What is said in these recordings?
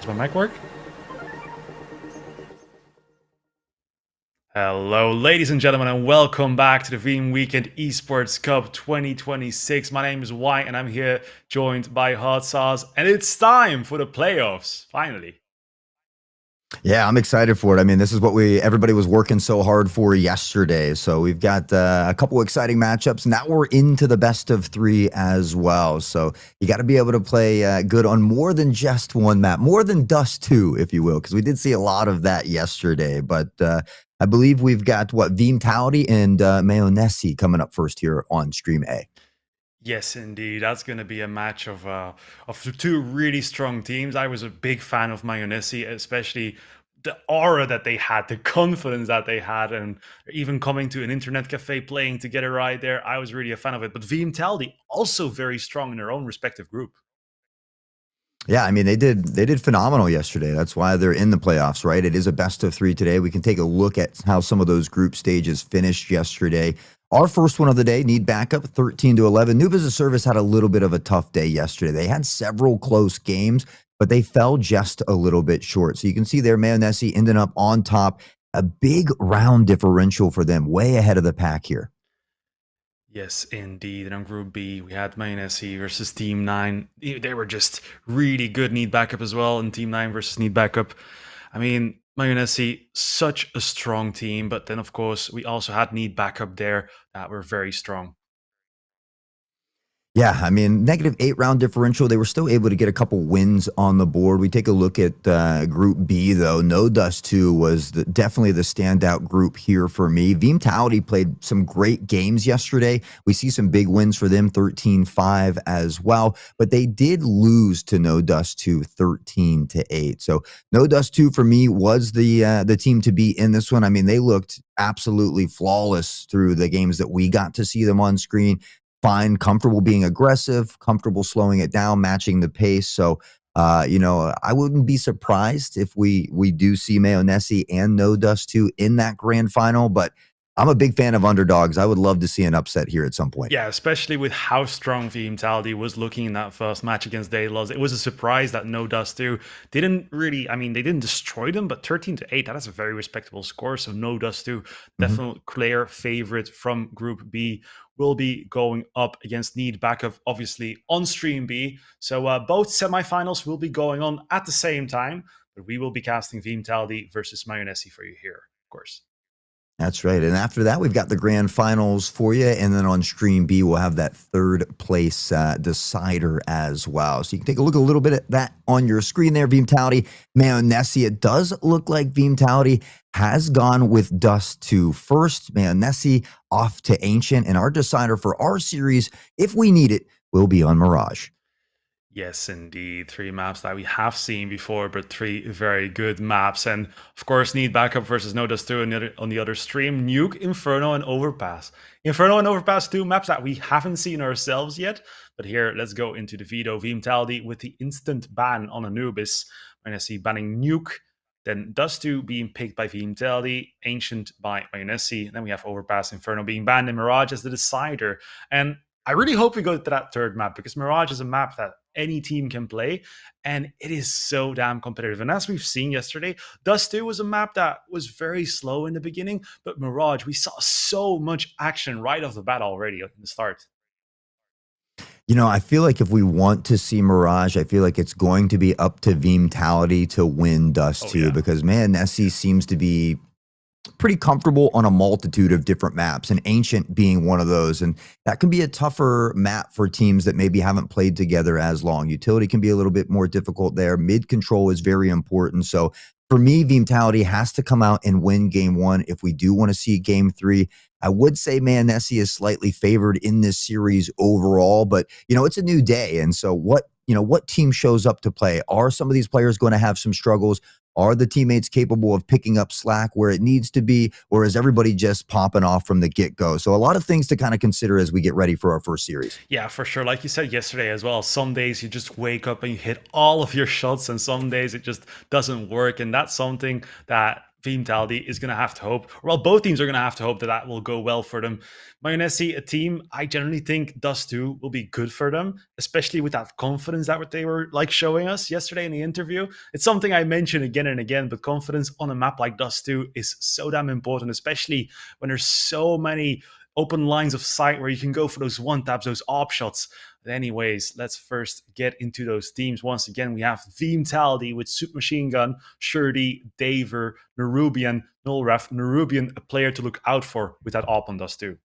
Does my mic work? Hello, ladies and gentlemen, and welcome back to the Veeam Weekend Esports Cup 2026. My name is White, and I'm here joined by Hot Sauce, and it's time for the playoffs, finally. Yeah, I'm excited for it. I mean, this is what everybody was working so hard for yesterday. So we've got a couple exciting matchups. Now we're into the best of three as well. So you got to be able to play good on more than just one map, more than Dust 2, if you will, because we did see a lot of that yesterday. But I believe we've got, Veeam-Tality and Mayonnaise coming up first here on StreamA. Yes, indeed. That's going to be a match of two really strong teams. I was a big fan of Mayonnaise, especially the aura that they had, the confidence that they had, and even coming to an internet cafe playing together right there. I was really a fan of it. But Veeam-Tality also very strong in their own respective group. Yeah, I mean they did phenomenal yesterday. That's why they're in the playoffs, right? It is a best of three today. We can take a look at how some of those group stages finished yesterday. Our first one of the day, need backup 13-11. Noob as a Service had a little bit of a tough day yesterday. They had several close games, but they fell just a little bit short. So you can see there, Mayonnaise ending up on top. A big round differential for them, way ahead of the pack here. Yes, indeed. And on Group B, we had Mayonnaise versus Team 9. They were just really good need backup as well. And Team 9 versus need backup. I mean, Mayonnaise, such a strong team. But then, of course, we also had need backup there that were very strong. Yeah, I mean, -8 round differential. They were still able to get a couple wins on the board. We take a look at Group B, though. No Dust 2 was definitely the standout group here for me. Veeam-Tality played some great games yesterday. We see some big wins for them, 13-5 as well. But they did lose to No Dust 2, 13-8. So No Dust 2 for me was the team to beat in this one. I mean, they looked absolutely flawless through the games that we got to see them on screen. Fine, comfortable being aggressive, comfortable slowing it down, matching the pace. So, I wouldn't be surprised if we do see Mayonnaise and No Dust 2 in that grand final, but I'm a big fan of underdogs. I would love to see an upset here at some point. Yeah, especially with how strong Veeam-Tality was looking in that first match against Daedalus. It was a surprise that No Dust 2 didn't really, I mean, they didn't destroy them, but 13-8, that is a very respectable score. So No Dust 2, Mhm. definitely clear favorite from Group B, will be going up against Need Backup, obviously, on Stream B. So both semifinals will be going on at the same time, but we will be casting Veeam-Tality versus Mayonnaise for you here, of course. That's right. And after that, we've got the grand finals for you. And then on Stream B, we'll have that third place decider as well. So you can take a look a little bit at that on your screen there. Veeam-Tality, Mayonnaise. It does look like Veeam-Tality has gone with Dust 2 first. Mayonnaise off to Ancient. And our decider for our series, if we need it, will be on Mirage. Yes, indeed. Three maps that we have seen before, but three very good maps. And of course, need backup versus No Dust 2 on the other stream. Nuke, Inferno, and Overpass. Inferno and Overpass, two maps that we haven't seen ourselves yet. But here, let's go into the veto. Veeam-Tality with the instant ban on Anubis. Mayonnaise banning Nuke. Then Dust 2 being picked by Veeam-Tality. Ancient by Mayonnaise. Then we have Overpass, Inferno being banned, and Mirage as the decider. And I really hope we go to that third map, because Mirage is a map that any team can play, and it is so damn competitive. And as we've seen yesterday, Dust 2 was a map that was very slow in the beginning, but Mirage, we saw so much action right off the bat already in the start. I feel like if we want to see Mirage, I feel like it's going to be up to Veeam-Tality to win Dust Oh 2 yeah. because, man, Nessie seems to be pretty comfortable on a multitude of different maps, and Ancient being one of those. And that can be a tougher map for teams that maybe haven't played together as long. Utility can be a little bit more difficult there. Mid control is very important. So for me, Veeam-Tality has to come out and win game one if we do want to see game three. I would say Mayonnaise is slightly favored in this series overall, but it's a new day. And so what team shows up to play? Are some of these players going to have some struggles? Are the teammates capable of picking up slack where it needs to be, or is everybody just popping off from the get-go? So a lot of things to kind of consider as we get ready for our first series. Yeah, for sure. Like you said yesterday as well, some days you just wake up and you hit all of your shots, and some days it just doesn't work. And that's something that Veeam is going to have to hope, well, both teams are going to have to hope that that will go well for them. Mayonnaise, a team I generally think Dust 2 will be good for them, especially with that confidence that they were like showing us yesterday in the interview. It's something I mention again and again, but confidence on a map like Dust 2 is so damn important, especially when there's so many open lines of sight where you can go for those one taps, those op shots. But anyways, let's first get into those teams. Once again, we have Veeam with Super Machine Gun, Shurdy, Daver, Nerubian, Nullref. Nerubian, a player to look out for with that op on Dust 2.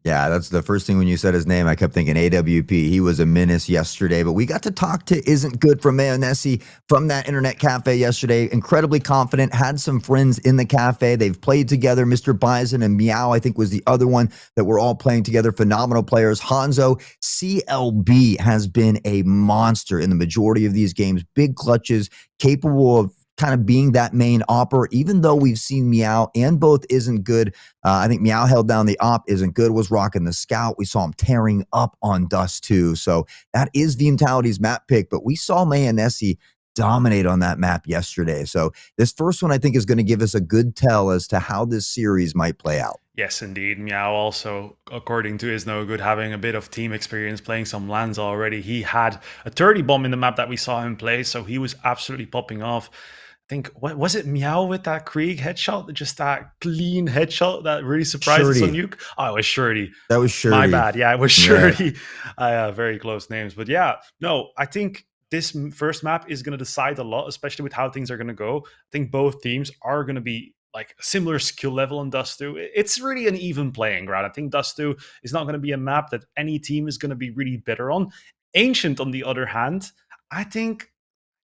Yeah, that's the first thing when you said his name. I kept thinking AWP. He was a menace yesterday, but we got to talk to Isn't Good from Mayonnaise from that internet cafe yesterday. Incredibly confident, had some friends in the cafe. They've played together. Mr. Bison and Meow, I think, was the other one that were all playing together. Phenomenal players. Hanzo, CLB has been a monster in the majority of these games. Big clutches, capable of kind of being that main opper, even though we've seen Meow and both Isn't Good. I think Meow held down the op, Isn't Good was rocking the scout. We saw him tearing up on Dust 2. So that is Veeam map pick, but we saw Mayonnaise dominate on that map yesterday. So this first one I think is going to give us a good tell as to how this series might play out. Yes, indeed. Meow also, according to Is No Good, having a bit of team experience playing some lands already. He had a 30 bomb in the map that we saw him play, so he was absolutely popping off. I think, what was it, Meow with that Krieg headshot? Just that clean headshot that really surprised us on Nuke? Oh, it was Shurdy. That was Shurdy. My bad. Yeah, it was Shurdy. Very close names. But yeah, no, I think this first map is going to decide a lot, especially with how things are going to go. I think both teams are going to be like a similar skill level in Dust 2. It's really an even playing ground. I think Dust 2 is not going to be a map that any team is going to be really better on. Ancient, on the other hand, I think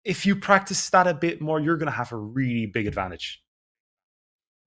if you practice that a bit more, you're going to have a really big advantage.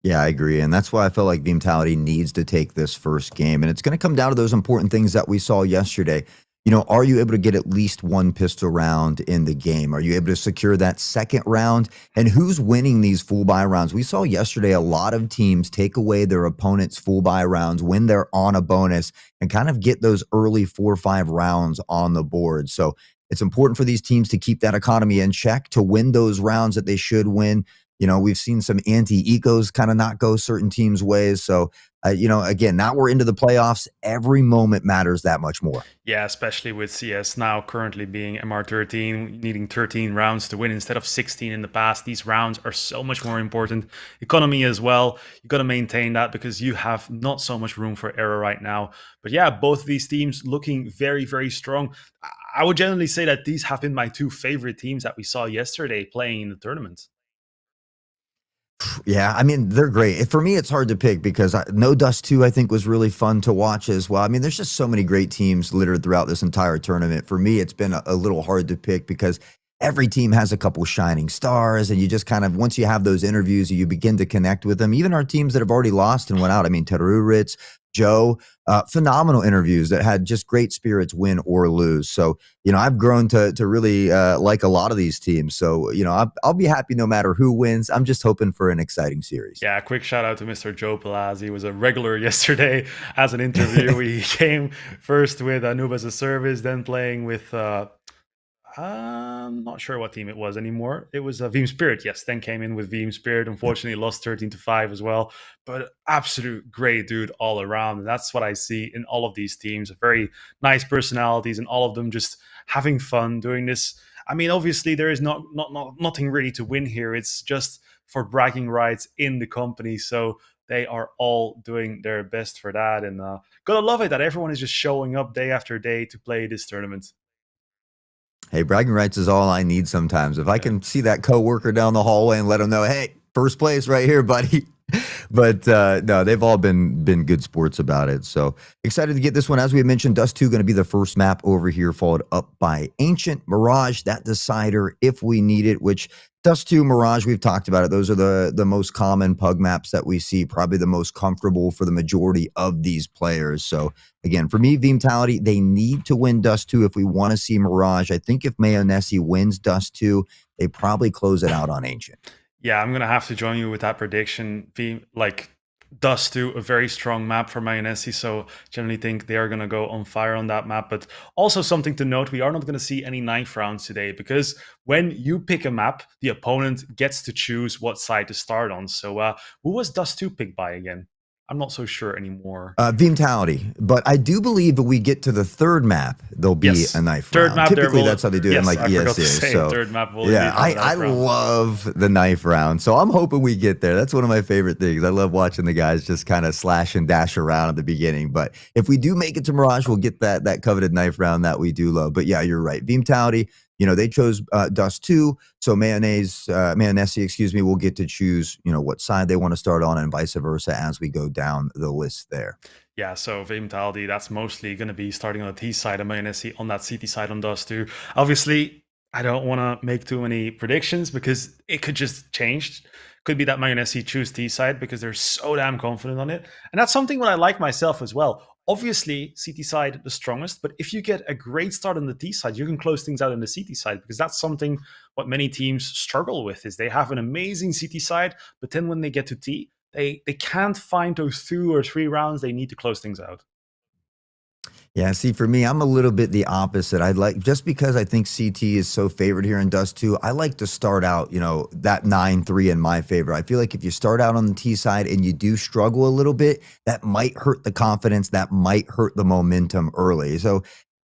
Yeah, I agree. And that's why I feel like Veeam needs to take this first game. And it's going to come down to those important things that we saw yesterday. You know, are you able to get at least one pistol round in the game? Are you able to secure that second round? And who's winning these full buy rounds? We saw yesterday a lot of teams take away their opponent's full buy rounds when they're on a bonus and kind of get those early 4 or 5 rounds on the board. So it's important for these teams to keep that economy in check, to win those rounds that they should win. You know, we've seen some anti-ecos kind of not go certain teams' ways. So, you know, again, now we're into the playoffs. Every moment matters that much more. Yeah, especially with CS now currently being MR13, needing 13 rounds to win instead of 16 in the past. These rounds are so much more important. Economy as well. You got to maintain that because you have not so much room for error right now. But yeah, both of these teams looking very, very strong. I would generally say that these have been my 2 favorite teams that we saw yesterday playing in the tournament. Yeah, I mean, they're great. For me, it's hard to pick because No Dust 2, I think, was really fun to watch as well. I mean, there's just so many great teams littered throughout this entire tournament. For me, it's been a little hard to pick because every team has a couple shining stars, and you just kind of, once you have those interviews, you begin to connect with them. Even our teams that have already lost and went out. I mean, Teruritz, Joe, phenomenal interviews that had just great spirits, win or lose. So, you know, I've grown to really like a lot of these teams. So, you know, I'll be happy no matter who wins. I'm just hoping for an exciting series. Yeah, quick shout out to Mr. Joe Palaz. He was a regular yesterday as an interview. He came first with Noob as a Service, then playing with I'm not sure what team it was anymore. It was Veeam-Sport. Yes, then came in with Veeam-Sport. Unfortunately, lost 13-5 as well. But absolute great dude all around. And that's what I see in all of these teams. Very nice personalities, and all of them just having fun doing this. I mean, obviously, there is nothing really to win here. It's just for bragging rights in the company. So they are all doing their best for that. And gotta love it that everyone is just showing up day after day to play this tournament. Hey, bragging rights is all I need sometimes. If I can see that coworker down the hallway and let him know, hey, first place right here, buddy. But no, they've all been good sports about it. So excited to get this one. As we mentioned, Dust 2 going to be the first map over here, followed up by Ancient, Mirage, that decider if we need it, which Dust 2, Mirage, we've talked about it. Those are the most common pug maps that we see, probably the most comfortable for the majority of these players. So again, for me, Veeam, they need to win Dust 2 if we want to see Mirage. I think if Mayonnaise wins Dust 2, they probably close it out on Ancient. Yeah, I'm going to have to join you with that prediction. Dust 2, a very strong map for Mayonnaise, so generally think they are going to go on fire on that map. But also something to note, we are not going to see any knife rounds today, because when you pick a map, the opponent gets to choose what side to start on. So who was Dust 2 picked by again? I'm not so sure anymore. Veeam, but I do believe if we get to the third map, there'll be a Yes, knife third round. map there Typically, will. that's how they do it in Yes, like I forgot to ESA. say, So, third map will yeah, indeed have a I knife round. love the knife round. So I'm hoping we get there. That's one of my favorite things. I love watching the guys just kind of slash and dash around at the beginning. But if we do make it to Mirage, we'll get that coveted knife round that we do love. But yeah, you're right. Veeam, they chose Dust 2. So Mayonnaise, excuse me, will get to choose, what side they want to start on and vice versa as we go down the list there. Yeah, so Veeam, that's mostly going to be starting on the T side and Mayonnaise on that CT side on Dust 2. Obviously, I don't want to make too many predictions because it could just change. Could be that Mayonnaise choose T side because they're so damn confident on it. And that's something what I like myself as well. Obviously, CT side the strongest, but if you get a great start on the T side, you can close things out in the CT side, because that's something what many teams struggle with, is they have an amazing CT side, but then when they get to T, they can't find those 2 or 3 rounds they need to close things out. Yeah, see, for me, I'm a little bit the opposite. I like, just because I think CT is so favored here in Dust 2, I like to start out, that 9-3 in my favor. I feel like if you start out on the T side and you do struggle a little bit, that might hurt the confidence, that might hurt the momentum early. So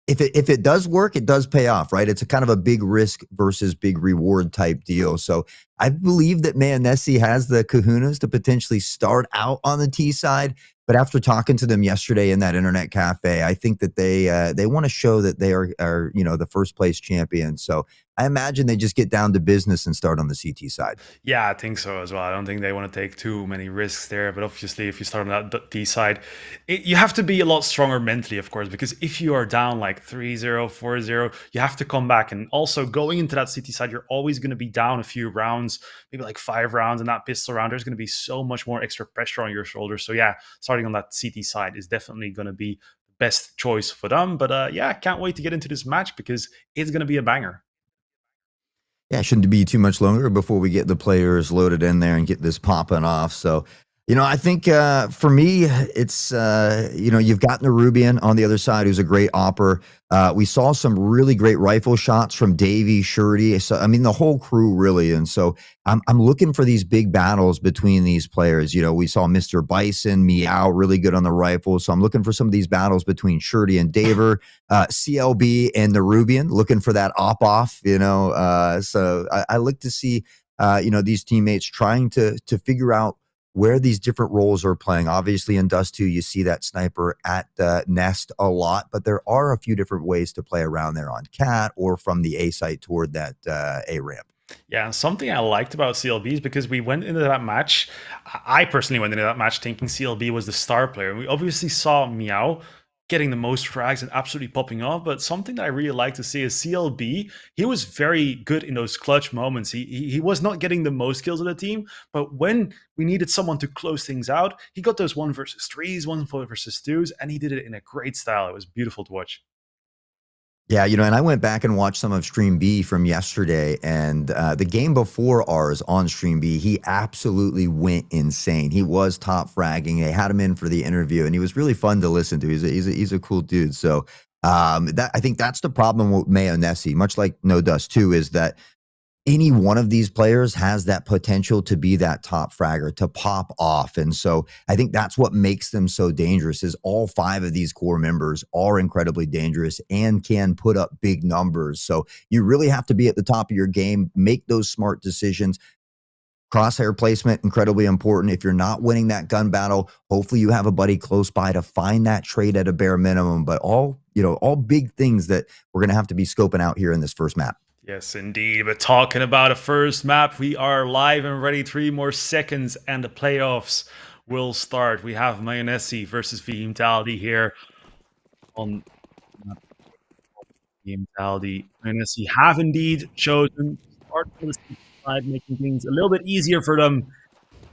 if it does work, it does pay off, right? It's a kind of a big risk versus big reward type deal. So I believe that Mayonnaise has the kahunas to potentially start out on the T side. But after talking to them yesterday in that internet cafe, I think that they want to show that they are the first place champions. So I imagine they just get down to business and start on the CT side. Yeah, I think so as well. I don't think they want to take too many risks there. But obviously, if you start on that D side, you have to be a lot stronger mentally, of course, because if you are down like 3-0, 4-0, you have to come back. And also going into that CT side, you're always going to be down a few rounds, maybe like 5 rounds in that pistol round. There's going to be so much more extra pressure on your shoulders. So yeah, starting on that CT side is definitely going to be the best choice for them. But yeah, can't wait to get into this match because it's going to be a banger. Yeah, it shouldn't be too much longer before we get the players loaded in there and get this popping off. So, I think for me, it's, you've got Nerubian on the other side, who's a great opper. We saw some really great rifle shots from Davey, Shurdy. So, I mean, the whole crew really. And so I'm looking for these big battles between these players. We saw Mr. Bison, Meow, really good on the rifle. So I'm looking for some of these battles between Shurdy and Daver, CLB and Nerubian, looking for that op-off, So I look to see, these teammates trying to figure out where these different roles are playing. Obviously, in Dust 2, you see that sniper at Nest a lot, but there are a few different ways to play around there on Cat or from the A site toward that A ramp. Yeah, something I liked about CLB is because we went into that match. I personally went into that match thinking CLB was the star player. We obviously saw Meow getting the most frags and absolutely popping off. But something that I really like to see is CLB. He was very good in those clutch moments. He was not getting the most kills of the team, but when we needed someone to close things out, he got those 1 versus 3s, 1 versus 2s, and he did it in a great style. It was beautiful to watch. Yeah, and I went back and watched some of Stream B from yesterday, and the game before ours on Stream B, he absolutely went insane. He was top fragging. They had him in for the interview, and he was really fun to listen to. He's a cool dude. So that I think that's the problem with Mayonnaise, much like No Dust 2, is that any one of these players has that potential to be that top fragger, to pop off. And so I think that's what makes them so dangerous, is all 5 of these core members are incredibly dangerous and can put up big numbers. So you really have to be at the top of your game, make those smart decisions. Crosshair placement, incredibly important. If you're not winning that gun battle, hopefully you have a buddy close by to find that trade at a bare minimum. But all big things that we're going to have to be scoping out here in this first map. Yes, indeed. But talking about a first map, we are live and ready. 3 more seconds and the playoffs will start. We have Mayonnaise versus Veeam here on Veeam. Mayonnaise have indeed chosen to start on the side, making things a little bit easier for them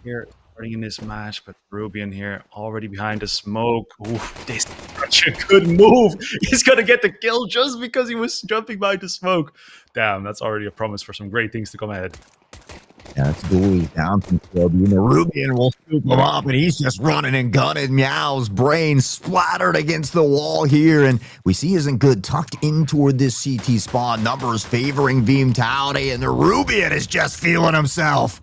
here starting in this match. But Rubian here already behind the smoke. Oof, this is such a good move. He's gonna get the kill just because he was jumping behind the smoke. Damn, that's already a promise for some great things to come ahead. Yeah, it's Dooley down from Kobe, and the Rubian will scoop him up, and he's just running and gunning. Meow's brain splattered against the wall here, and we see isn't good tucked in toward this CT spawn. Numbers favoring Veeam-Tality, and the Rubian is just feeling himself.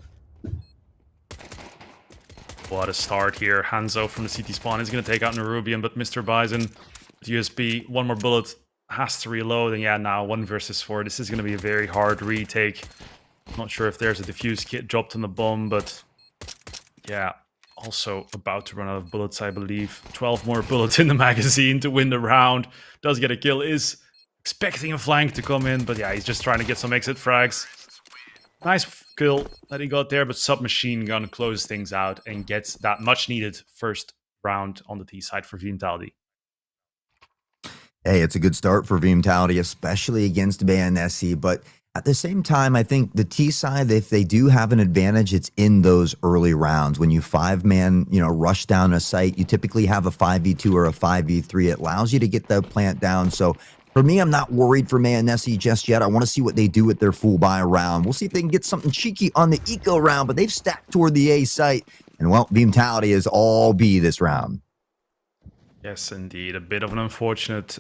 What a start here. Hanzo from the CT spawn is going to take out Nerubian, but Mr. Bison with USB, one more bullet, has to reload, and yeah, now 1 versus 4. This is going to be a very hard retake. Not sure if there's a defuse kit dropped on the bomb, but yeah, also about to run out of bullets, I believe. 12 more bullets in the magazine to win the round. Does get a kill, is expecting a flank to come in, but yeah, he's just trying to get some exit frags. Nice kill that he got there, but Submachine Gun closes things out and gets that much needed first round on the T side for Veeam-Tality. Hey, it's a good start for Veeam-Tality, especially against Bayonessi, but at the same time, I think the T side, if they do have an advantage, it's in those early rounds. When you 5-man, rush down a site, you typically have a 5v2 or a 5v3. It allows you to get the plant down. So for me, I'm not worried for Bayonessi just yet. I want to see what they do with their full buy round. We'll see if they can get something cheeky on the eco round, but they've stacked toward the A site. And well, Veeam-Tality is all B this round. Yes, indeed. A bit of an unfortunate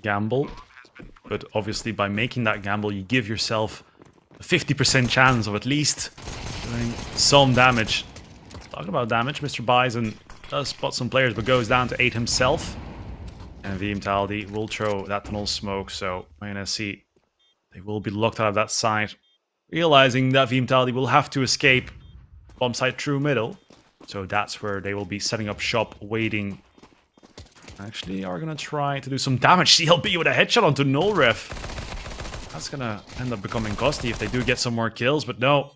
gamble. But obviously, by making that gamble, you give yourself a 50% chance of at least doing some damage. Talking about damage, Mr. Bison does spot some players, but goes down to 8 himself. And Veeam-Tality will throw that tunnel smoke, so Bayonessi, they will be locked out of that site. Realizing that Veeam-Tality will have to escape bomb site through middle. So that's where they will be setting up shop, waiting. Actually, are going to try to do some damage. CLB with a headshot onto Nullref. That's going to end up becoming costly if they do get some more kills, but no.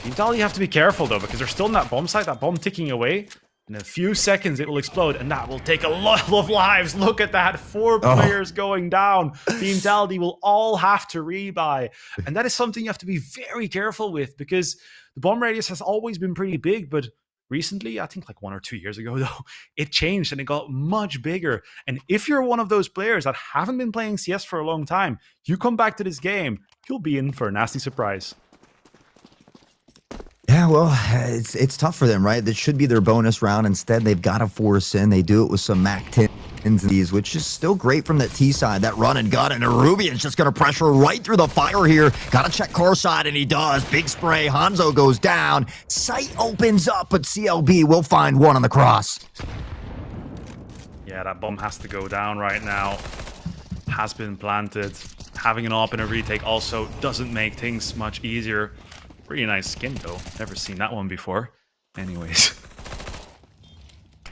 Veeam-Tality have to be careful, though, because they're still in that bomb site, that bomb ticking away. In a few seconds, it will explode, and that will take a lot of lives. Look at that. 4 players going down. Veeam-Tality will all have to rebuy. And that is something you have to be very careful with, because the bomb radius has always been pretty big, but recently, I think like 1 or 2 years ago, though, it changed and it got much bigger. And if you're one of those players that haven't been playing CS for a long time, you come back to this game, you'll be in for a nasty surprise. Yeah, well, it's tough for them, right? That should be their bonus round. Instead, they've got to force in. They do it with some Mac 10s these, which is still great from that T side. That run and gun, and Nerubian's just going to pressure right through the fire here. Got to check core side, and he does. Big spray. Hanzo goes down. Sight opens up, but CLB will find one on the cross. Yeah, that bomb has to go down right now. Has been planted. Having an AWP in a retake also doesn't make things much easier. Pretty nice skin, though. Never seen that one before. Anyways.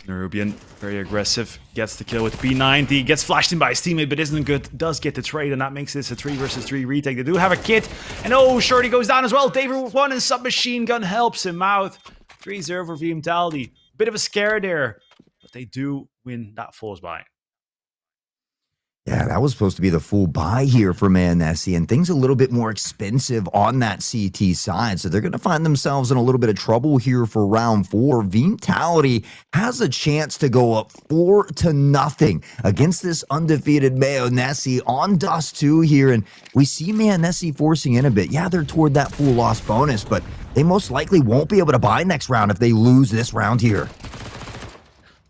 Nerubian, very aggressive. Gets the kill with P90. Gets flashed in by his teammate, but isn't good. Does get the trade, and that makes this a 3 versus 3 retake. They do have a kit. And oh, Shorty goes down as well. David with 1, and Submachine Gun helps him out. 3-0 for Veeam-Tality. Bit of a scare there, but they do win that falls by. Yeah, that was supposed to be the full buy here for Bayonessi, and things a little bit more expensive on that CT side, so they're going to find themselves in a little bit of trouble here for round 4. Veeam-Tality has a chance to go up 4-0 against this undefeated Bayonessi on Dust 2 here, and we see Bayonessi forcing in a bit. Yeah, they're toward that full loss bonus, but they most likely won't be able to buy next round if they lose this round here.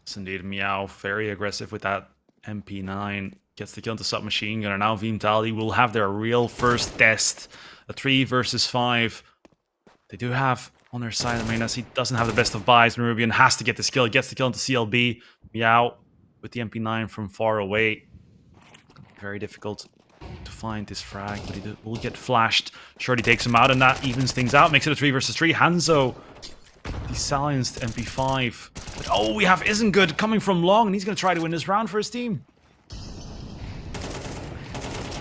Yes, indeed. Meow, very aggressive with that MP9. Gets the kill into Submachine Gun, and now Veeam-Tality will have their real first test. A 3 versus 5. They do have on their side, Bayonessi doesn't have the best of buys. Nerubian has to get this kill. Gets the kill into CLB. Meow with the MP9 from far away. Very difficult to find this frag, but he will get flashed. Shorty takes him out, and that evens things out. Makes it a 3 versus 3. Hanzo, the silenced MP5. But oh, we have Isn't Good coming from long, and he's going to try to win this round for his team.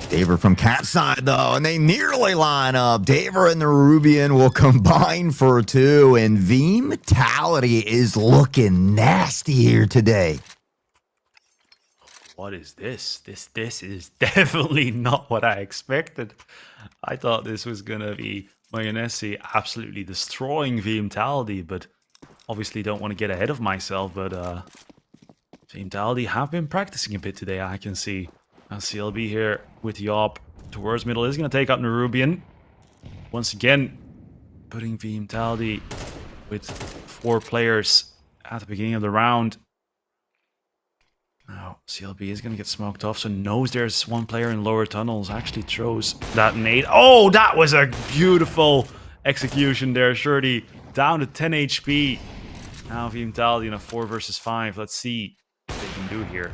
Daver from Cat side, though, and they nearly line up. Daver and the Nerubian will combine for 2, and Veeam-Tality is looking nasty here today. What is this? This is definitely not what I expected. I thought this was going to be Bayonessi absolutely destroying Veeam-Tality, but obviously don't want to get ahead of myself, but Veeam-Tality have been practicing a bit today, I can see. CLB here with the AWP towards middle is going to take out Nerubian. Once again, putting Veeam-Taldi with 4 players at the beginning of the round. Now, CLB is going to get smoked off, so knows there's 1 player in lower tunnels. Actually throws that nade. Oh, that was a beautiful execution there, Shirty. Down to 10 HP. Now Veeam-Taldi in a 4 versus 5. Let's see what they can do here.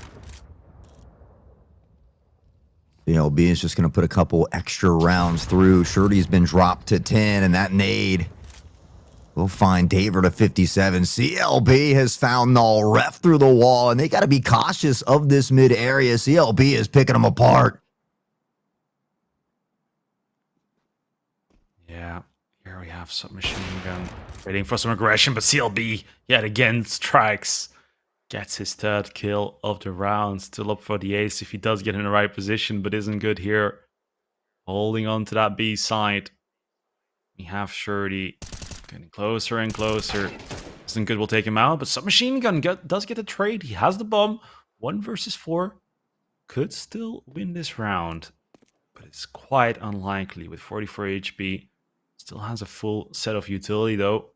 CLB is just going to put a couple extra rounds through. Shirty's been dropped to 10, and that nade will find Daver to 57. CLB has found Null ref through the wall, and they got to be cautious of this mid area. CLB is picking them apart. Yeah, here we have Submachine Gun waiting for some aggression, but CLB yet again strikes. Gets his 3rd kill of the round. Still up for the ace if he does get in the right position, but isn't good here. Holding on to that B side. We have Shirty getting closer and closer. Isn't good, we'll take him out, but Submachine Gun does get a trade. He has the bomb. 1 versus 4. Could still win this round, but it's quite unlikely with 44 HP. Still has a full set of utility though.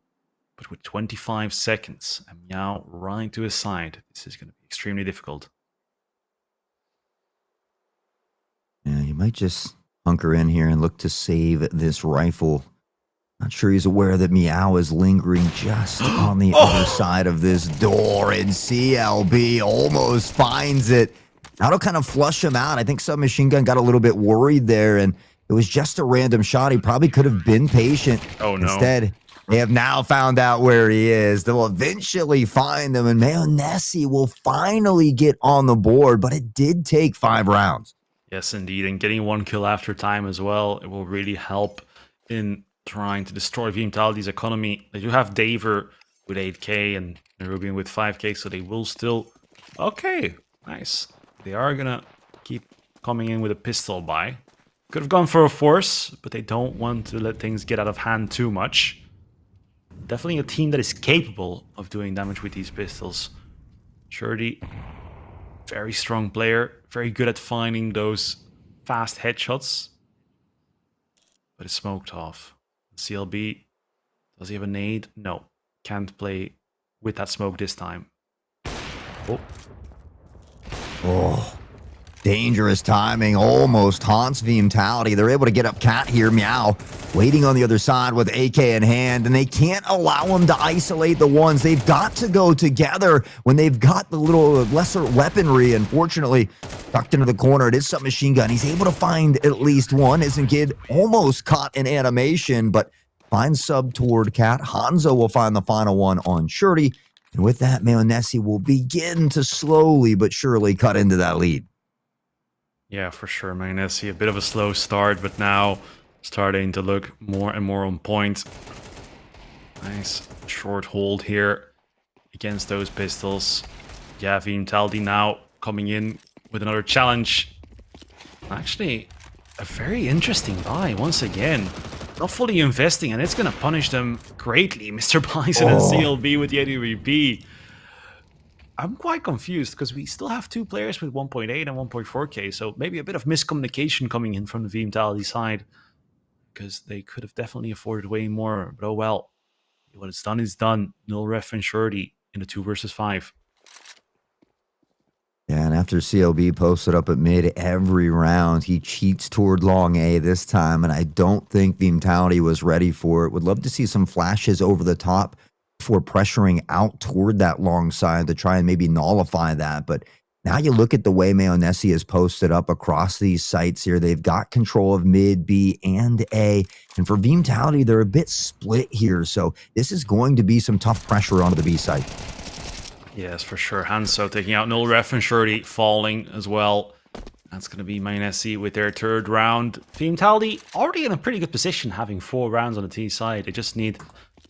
But with 25 seconds and Meow running to his side, this is going to be extremely difficult. Yeah, you might just hunker in here and look to save this rifle. Not sure he's aware that Meow is lingering just on the other side of this door, and CLB almost finds it. That'll kind of flush him out. I think Submachine Gun got a little bit worried there, and it was just a random shot. He probably could have been patient. Oh, no. Instead, they have now found out where he is. They'll eventually find him, and Mayonnaise will finally get on the board, but it did take 5 rounds. Yes, indeed. And getting 1 kill after time as well, it will really help in trying to destroy Veeam-Taldi's economy. They do have Daver with 8k and Rubian with 5k, so they will still... Okay, nice. They are going to keep coming in with a pistol buy. Could have gone for a force, but they don't want to let things get out of hand too much. Definitely a team that is capable of doing damage with these pistols. Shirty, very strong player, very good at finding those fast headshots. But it's smoked off. CLB, does he have a nade? No, can't play with that smoke this time. Oh, dangerous timing. Almost haunts Veeam-Taldi. They're able to get up Cat here. Meow waiting on the other side with AK in hand, and they can't allow him to isolate the ones. They've got to go together when they've got the little lesser weaponry. Unfortunately, tucked into the corner, it is Submachine Gun. He's able to find at least one. Isn't Kid almost caught in animation, but finds sub toward Cat. Hanzo will find the final one on Shirty. And with that, Mayonnaise will begin to slowly but surely cut into that lead. Yeah, for sure. Mayonnaise, a bit of a slow start, but now starting to look more and more on point. Nice short hold here against those pistols. Yeah, Veeam-Taldi now coming in with another challenge. Actually, a very interesting buy once again. Not fully investing, and it's going to punish them greatly. Mr. Bison and CLB with the ADVP. I'm quite confused because we still have 2 players with 1.8 and 1.4k, so maybe a bit of miscommunication coming in from the Veeam-Taldi side, because they could have definitely afforded way more. But oh well, what it's done is done. Null ref and Shirty in the 2 versus 5. Yeah, and after CLB posted up at mid every round, he cheats toward long A this time, and I don't think Veeam-Taldi was ready for it. Would love to see some flashes over the top before pressuring out toward that long side to try and maybe nullify that. But now you look at the way Mayonnaise is posted up across these sites here. They've got control of mid, B, and A. And for Veeam-Taldi, they're a bit split here. So this is going to be some tough pressure onto the B site. Yes, for sure. Hanzo taking out Null Ref and Shirty falling as well. That's going to be Mayonnaise with their 3rd round. Veeam-Taldi already in a pretty good position, having 4 rounds on the T side. They just need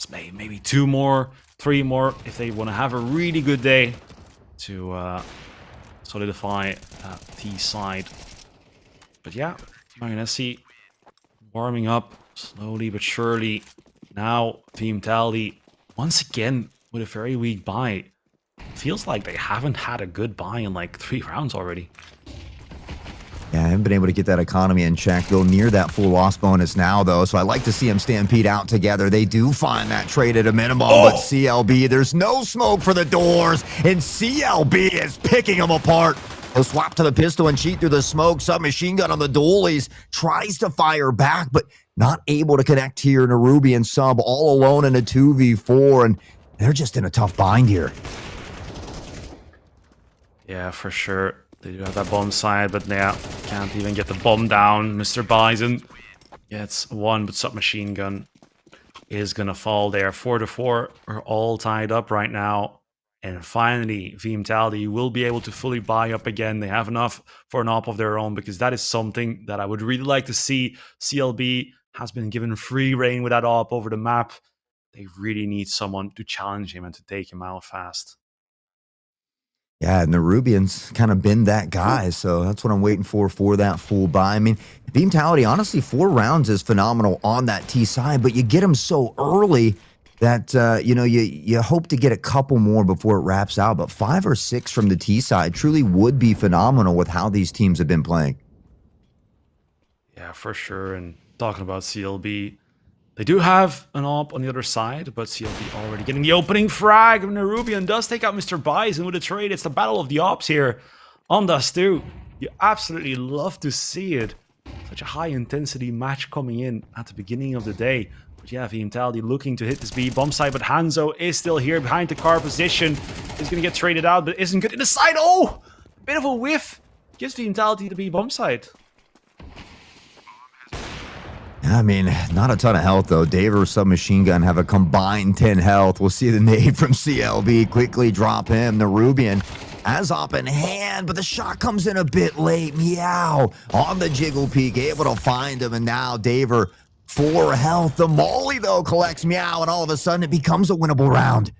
maybe 2 more, 3 more, if they want to have a really good day to solidify that T side. But yeah, Mayonnaise warming up slowly but surely. Now Veeam-Taldi once again with a very weak buy. Feels like they haven't had a good buy in like 3 rounds already. Yeah, haven't been able to get that economy in check. Go near that full loss bonus now, though, so I like to see them stampede out together. They do find that trade at a minimum, but CLB, there's no smoke for the doors, and CLB is picking them apart. He'll swap to the pistol and cheat through the smoke. Submachine gun on the dualies. Tries to fire back, but not able to connect here. Nerubian sub all alone in a 2v4, and they're just in a tough bind here. Yeah, for sure. They do have that bomb side, but yeah, can't even get the bomb down. Mr. Bison gets one, but submachine gun is going to fall there. 4-4 are all tied up right now. And finally, Veeam will be able to fully buy up again. They have enough for an op of their own, because that is something that I would really like to see. CLB has been given free reign with that op over the map. They really need someone to challenge him and to take him out fast. Yeah, Nerubian's kind of been that guy, so that's what I'm waiting for that full buy. I mean, Veeam, honestly, 4 rounds is phenomenal on that T side, but you get him so early that, you hope to get a couple more before it wraps out, but 5 or 6 from the T side truly would be phenomenal with how these teams have been playing. Yeah, for sure. And talking about CLB, they do have an op on the other side, but CLB already getting the opening frag. Nerubian does take out Mr. Bison with a trade. It's the battle of the ops here on Dust 2. You absolutely love to see it. Such a high-intensity match coming in at the beginning of the day. But yeah, Veeam looking to hit this B bomb side, but Hanzo is still here behind the car position. He's going to get traded out, but isn't good in the side. Oh! Bit of a whiff. Gives Veeam the B bomb side. I mean, not a ton of health, though. Daver, Submachine Gun have a combined 10 health. We'll see the nade from CLB quickly drop him. Nerubian has op in hand, but the shot comes in a bit late. Meow on the jiggle peak, able to find him, and now Daver 4 health. The Molly, though, collects Meow, and all of a sudden it becomes a winnable round.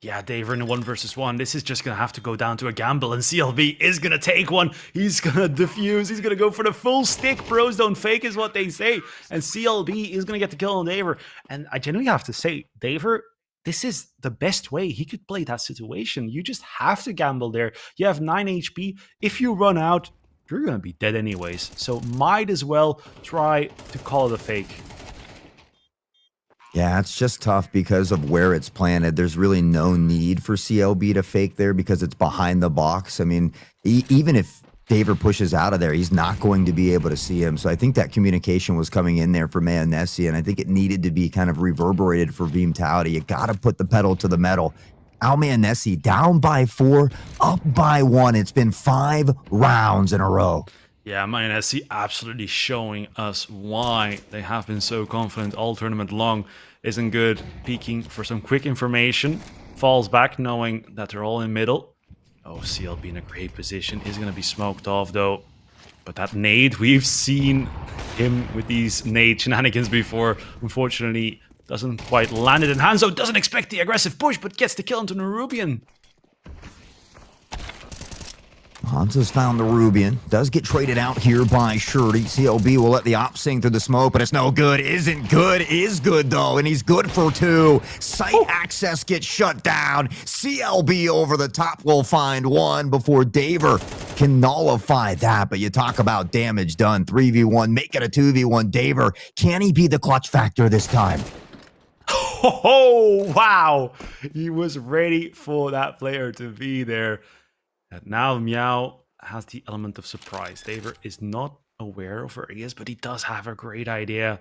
Yeah, Daver in a 1 versus 1. This is just going to have to go down to a gamble, and CLB is going to take one. He's going to defuse. He's going to go for the full stick. Pros don't fake is what they say. And CLB is going to get the kill on Daver. And I genuinely have to say, Daver, this is the best way he could play that situation. You just have to gamble there. You have 9 HP. If you run out, you're going to be dead anyways. So might as well try to call it a fake. Yeah, it's just tough because of where it's planted. There's really no need for CLB to fake there because it's behind the box. I mean, even if Daver pushes out of there, he's not going to be able to see him. So I think that communication was coming in there for Mayanesi, and I think it needed to be kind of reverberated for Veeam. You got to put the pedal to the metal. Al Mayanesi down by 4, up by 1. It's been 5 rounds in a row. Yeah, Mayanesi absolutely showing us why they have been so confident all tournament long. Isn't good. Peeking for some quick information. Falls back knowing that they're all in middle. Oh, CLB in a great position. Is going to be smoked off though. But that nade, we've seen him with these nade shenanigans before. Unfortunately, doesn't quite land it. And Hanzo doesn't expect the aggressive push, but gets the kill into Nerubian. Hanzo's found the Nerubian. Does get traded out here by Shirty. CLB will let the op sing through the smoke, but it's no good. Isn't good. Is good, though, and he's good for 2. Site access gets shut down. CLB over the top will find 1 before Daver can nullify that. But you talk about damage done. 3v1, make it a 2v1. Daver, can he be the clutch factor this time? Oh, wow. He was ready for that player to be there. And now Meow has the element of surprise. Daver is not aware of where he is, but he does have a great idea.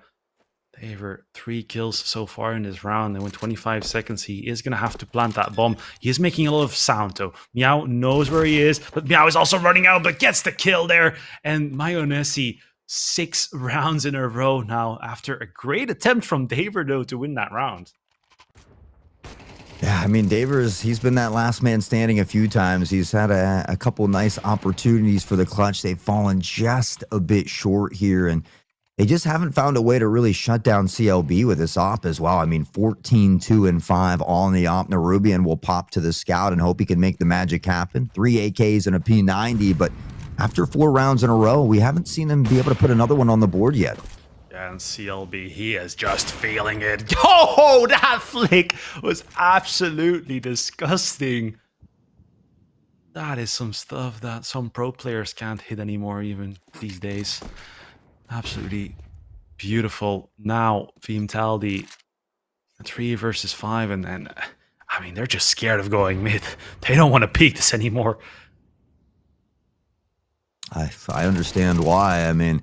Daver, 3 kills so far in this round, and with 25 seconds, he is going to have to plant that bomb. He is making a lot of sound, though. Meow knows where he is, but Meow is also running out, but gets the kill there. And Mayanesi, 6 rounds in a row now, after a great attempt from Daver, though, to win that round. Yeah, I mean, he's been that last man standing a few times. He's had a couple nice opportunities for the clutch. They've fallen just a bit short here, and they just haven't found a way to really shut down CLB with this op as well. I mean, 14, 2, and 5 all in the op. Nerubian will pop to the scout and hope he can make the magic happen. 3 AKs and a P90, but after 4 rounds in a row, we haven't seen him be able to put another one on the board yet. And CLB, he is just feeling it. Oh, that flick was absolutely disgusting. That is some stuff that some pro players can't hit anymore, even these days. Absolutely beautiful. Now, Veeam-Taldi, 3 versus 5, and I mean, they're just scared of going mid. They don't want to peek this anymore. I understand why. I mean,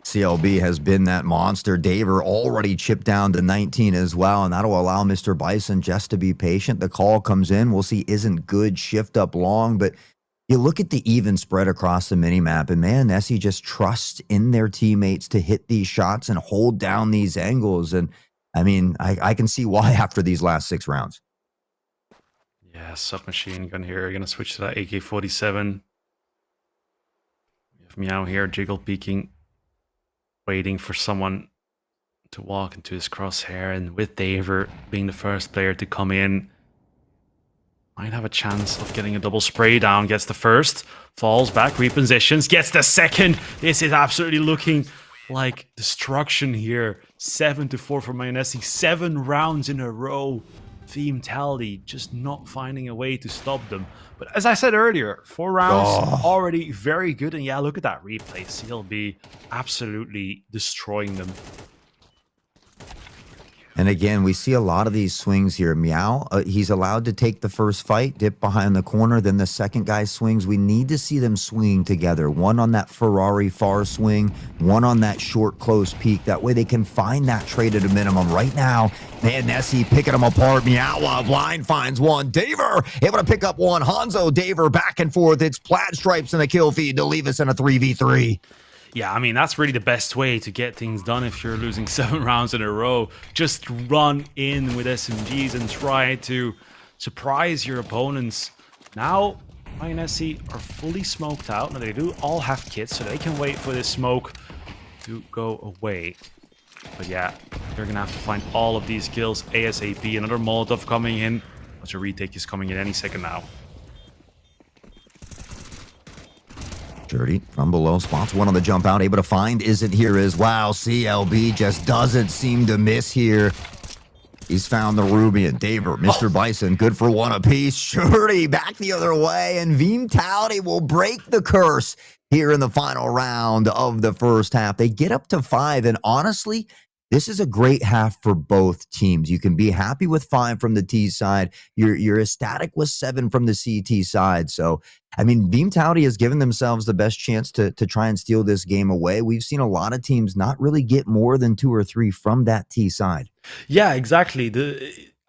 CLB has been that monster. Daver already chipped down to 19 as well, and that'll allow Mr. Bison just to be patient. The call comes in. We'll see isn't good. Shift up long, but you look at the even spread across the minimap, and man, Nessie just trusts in their teammates to hit these shots and hold down these angles. And I mean, I can see why after these last 6 rounds. Yeah, submachine gun here. You're going to switch to that AK-47. We have Meow here, jiggle peeking, waiting for someone to walk into his crosshair. And with Daver being the first player to come in, might have a chance of getting a double spray down. Gets the first, falls back, repositions, gets the second. This is absolutely looking like destruction here. 7-4 for Mayonesi. 7 rounds in a row. Veeam-Taldi just not finding a way to stop them. But as I said earlier, 4 rounds already very good. And yeah, look at that replay. CLB absolutely destroying them. And again, we see a lot of these swings here. Meow, he's allowed to take the first fight, dip behind the corner, then the second guy swings. We need to see them swing together. One on that Ferrari far swing, one on that short close peak. That way they can find that trade at a minimum. Right now, man, Nessie picking them apart. Meow blind finds one. Daver able to pick up one. Hanzo, Daver back and forth. It's plaid stripes in the kill feed to leave us in a 3v3. Yeah, I mean, that's really the best way to get things done if you're losing 7 rounds in a row. Just run in with SMGs and try to surprise your opponents. Now, Mayonesi are fully smoked out. Now, they do all have kits, so they can wait for this smoke to go away. But yeah, they're going to have to find all of these kills ASAP. Another Molotov coming in. Which a retake is coming in any second now. Dirty from below, spots one on the jump out, able to find isn't here as well. CLB just doesn't seem to miss here. He's found the Ruby and Daver, Mr. Bison, good for one apiece. Shurdy back the other way, and Veeam-Taldi will break the curse here in the final round of the first half. They get up to 5, and honestly, this is a great half for both teams. You can be happy with 5 from the T side. You're ecstatic with 7 from the CT side. So, I mean, Veeam-Taldi has given themselves the best chance to try and steal this game away. We've seen a lot of teams not really get more than 2 or 3 from that T side. Yeah, exactly.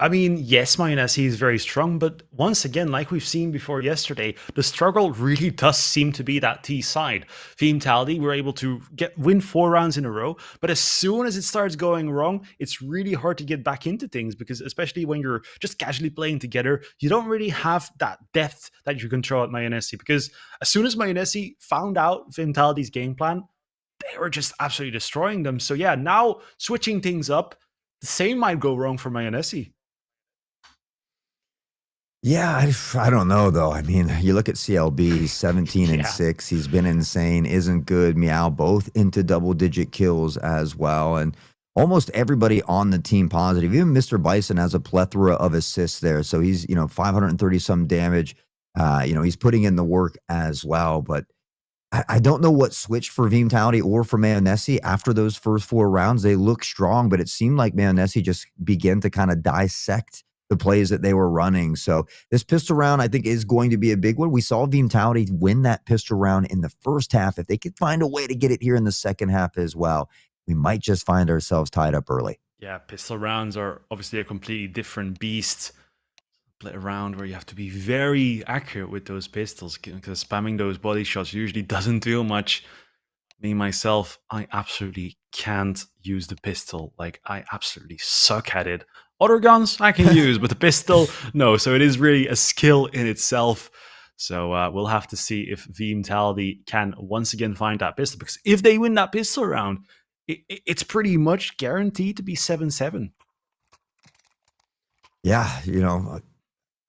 I mean, yes, Mayonesi is very strong, but once again, like we've seen before yesterday, the struggle really does seem to be that T side. Veeam-Taldi were able to win 4 rounds in a row, but as soon as it starts going wrong, it's really hard to get back into things, because especially when you're just casually playing together, you don't really have that depth that you can throw at Mayonesi, because as soon as Mayonesi found out Veeam-Taldi's game plan, they were just absolutely destroying them. So yeah, now switching things up, the same might go wrong for Mayonesi. Yeah, I don't know, though. I mean, you look at CLB, he's 17 and 6. He's been insane, isn't good. Meow, both into double-digit kills as well. And almost everybody on the team positive. Even Mr. Bison has a plethora of assists there. So he's, 530-some damage. He's putting in the work as well. But I don't know what switched for Veeam-Taldi or for Mayonesi after those first 4 rounds. They look strong, but it seemed like Mayonesi just began to kind of dissect the plays that they were running. So this pistol round, I think, is going to be a big one. We saw Veeam-Taldi win that pistol round in the first half. If they could find a way to get it here in the second half as well, we might just find ourselves tied up early. Yeah, pistol rounds are obviously a completely different beast. Play around where you have to be very accurate with those pistols, because spamming those body shots usually doesn't do much. Me, myself, I absolutely can't use the pistol. Like, I absolutely suck at it. Other guns I can use, but the pistol, no. So it is really a skill in itself. So we'll have to see if Veeam-Taldi can once again find that pistol, because if they win that pistol round, it's pretty much guaranteed to be 7-7. Yeah,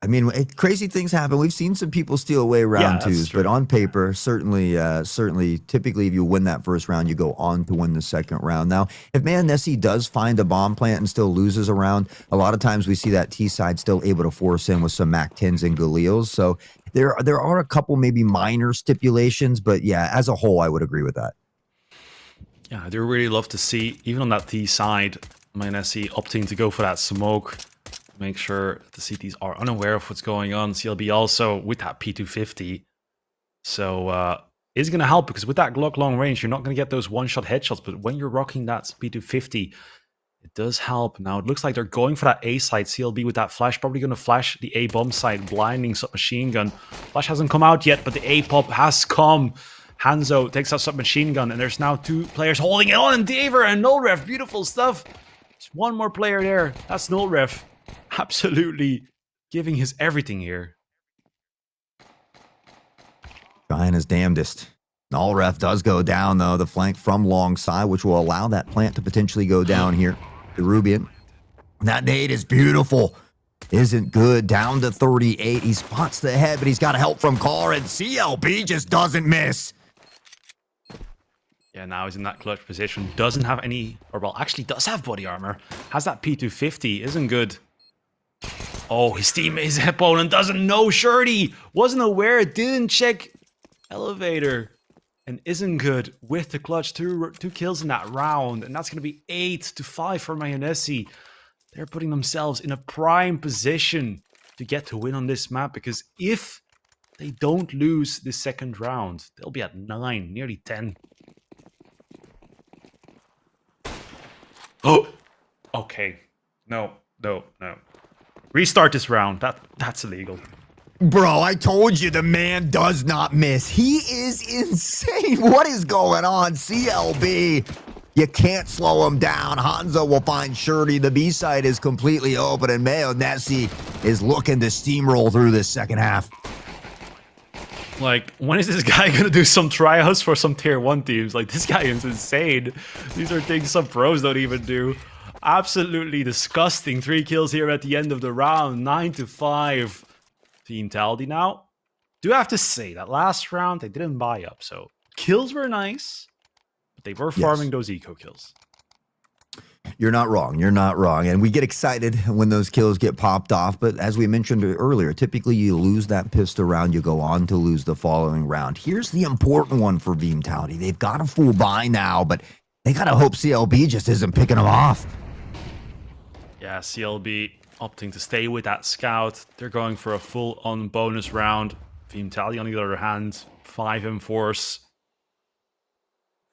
I mean, crazy things happen. We've seen some people steal away round 2s, but on paper, certainly, typically, if you win that first round, you go on to win the second round. Now, if Mayonesi does find a bomb plant and still loses a round, a lot of times we see that T side still able to force in with some MAC-10s and Galils. So there are a couple maybe minor stipulations, but yeah, as a whole, I would agree with that. Yeah, I do really love to see, even on that T side, Maionese opting to go for that smoke. Make sure the CTs are unaware of what's going on. CLB also with that P250. So it's going to help, because with that Glock long range, you're not going to get those one-shot headshots. But when you're rocking that P250, it does help. Now, it looks like they're going for that A side. CLB with that flash, probably going to flash the A bomb side, blinding submachine gun. Flash hasn't come out yet, but the A pop has come. Hanzo takes out submachine gun, and there's now 2 players holding it on, and Daver and Nullref. Beautiful stuff. There's one more player there. That's Nullref. Absolutely giving his everything here. Trying his damnedest. Nullref does go down, though, the flank from long side, which will allow that plant to potentially go down here. The Rubian. That nade is beautiful. Isn't good. Down to 38. He spots the head, but he's got help from Carr, and CLB just doesn't miss. Yeah, now he's in that clutch position. Doesn't have any, or well, actually does have body armor. Has that P250. Isn't good. Oh, his teammate, his opponent doesn't know Shirty. Wasn't aware, didn't check elevator. And isn't good with the clutch. Two kills in that round. And that's going to be 8-5 for Maionese. They're putting themselves in a prime position to get to win on this map. Because if they don't lose this second round, they'll be at 9, nearly 10. Oh, okay. No. Restart this round. That's illegal. Bro, I told you the man does not miss. He is insane. What is going on? CLB, you can't slow him down. Hanzo will find Shirty. The B side is completely open, and Maionese is looking to steamroll through this second half. Like, when is this guy gonna do some tryouts for some tier 1 teams? Like, this guy is insane. These are things some pros don't even do. Absolutely disgusting. 3 kills here at the end of the round. 9-5. Team Taldi now. Do have to say that last round they didn't buy up, so kills were nice, but they were farming those eco kills. You're not wrong. You're not wrong. And we get excited when those kills get popped off. But as we mentioned earlier, typically you lose that pistol round, you go on to lose the following round. Here's the important one for Veeam Taldi. They've got a full buy now, but they got to hope CLB just isn't picking them off. Yeah, CLB opting to stay with that scout. They're going for a full-on bonus round. Veeam Taldi, on the other hand, 5 in force.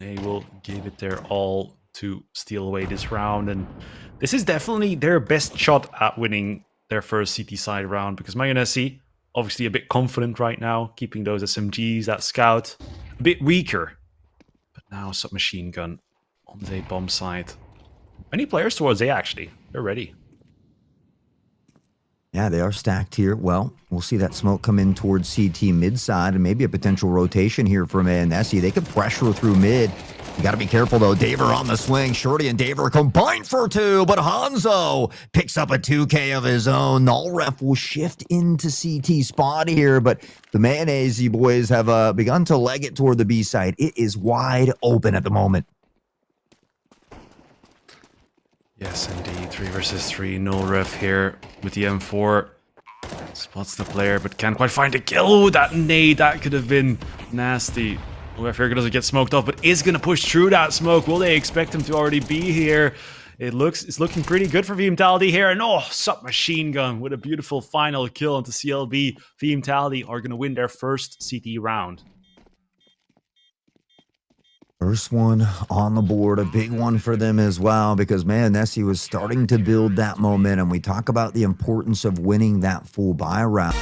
They will give it their all to steal away this round, and this is definitely their best shot at winning their first CT side round, because Maionese obviously a bit confident right now, keeping those SMGs, that scout, a bit weaker. But now submachine gun on the bomb side. Many players towards A, actually. They're ready. Yeah, they are stacked here. Well, we'll see that smoke come in towards CT mid side, and maybe a potential rotation here from Maionese. They could pressure through mid. You got to be careful, though. Daver on the swing. Shorty and Daver combined for 2, but Hanzo picks up a 2K of his own. Nullref will shift into CT spot here, but the Maionese boys have begun to leg it toward the B side. It is wide open at the moment. Yes, indeed. 3 versus 3. Nullref here with the M4. Spots the player, but can't quite find a kill. Ooh, that nade, that could have been nasty. Nullref here doesn't get smoked off, but is going to push through that smoke. Will they expect him to already be here? It's looking pretty good for Veeam Taldi here. And oh, submachine gun with a beautiful final kill into CLB. Veeam Taldi are going to win their first CT round. First one on the board, a big one for them as well, because Maionese was starting to build that momentum. We talk about the importance of winning that full buy round.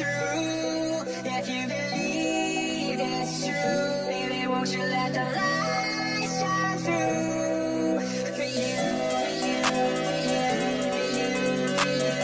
through. If you believe it's true, baby, won't you let the light shine through? For you, for you, for you, for you, for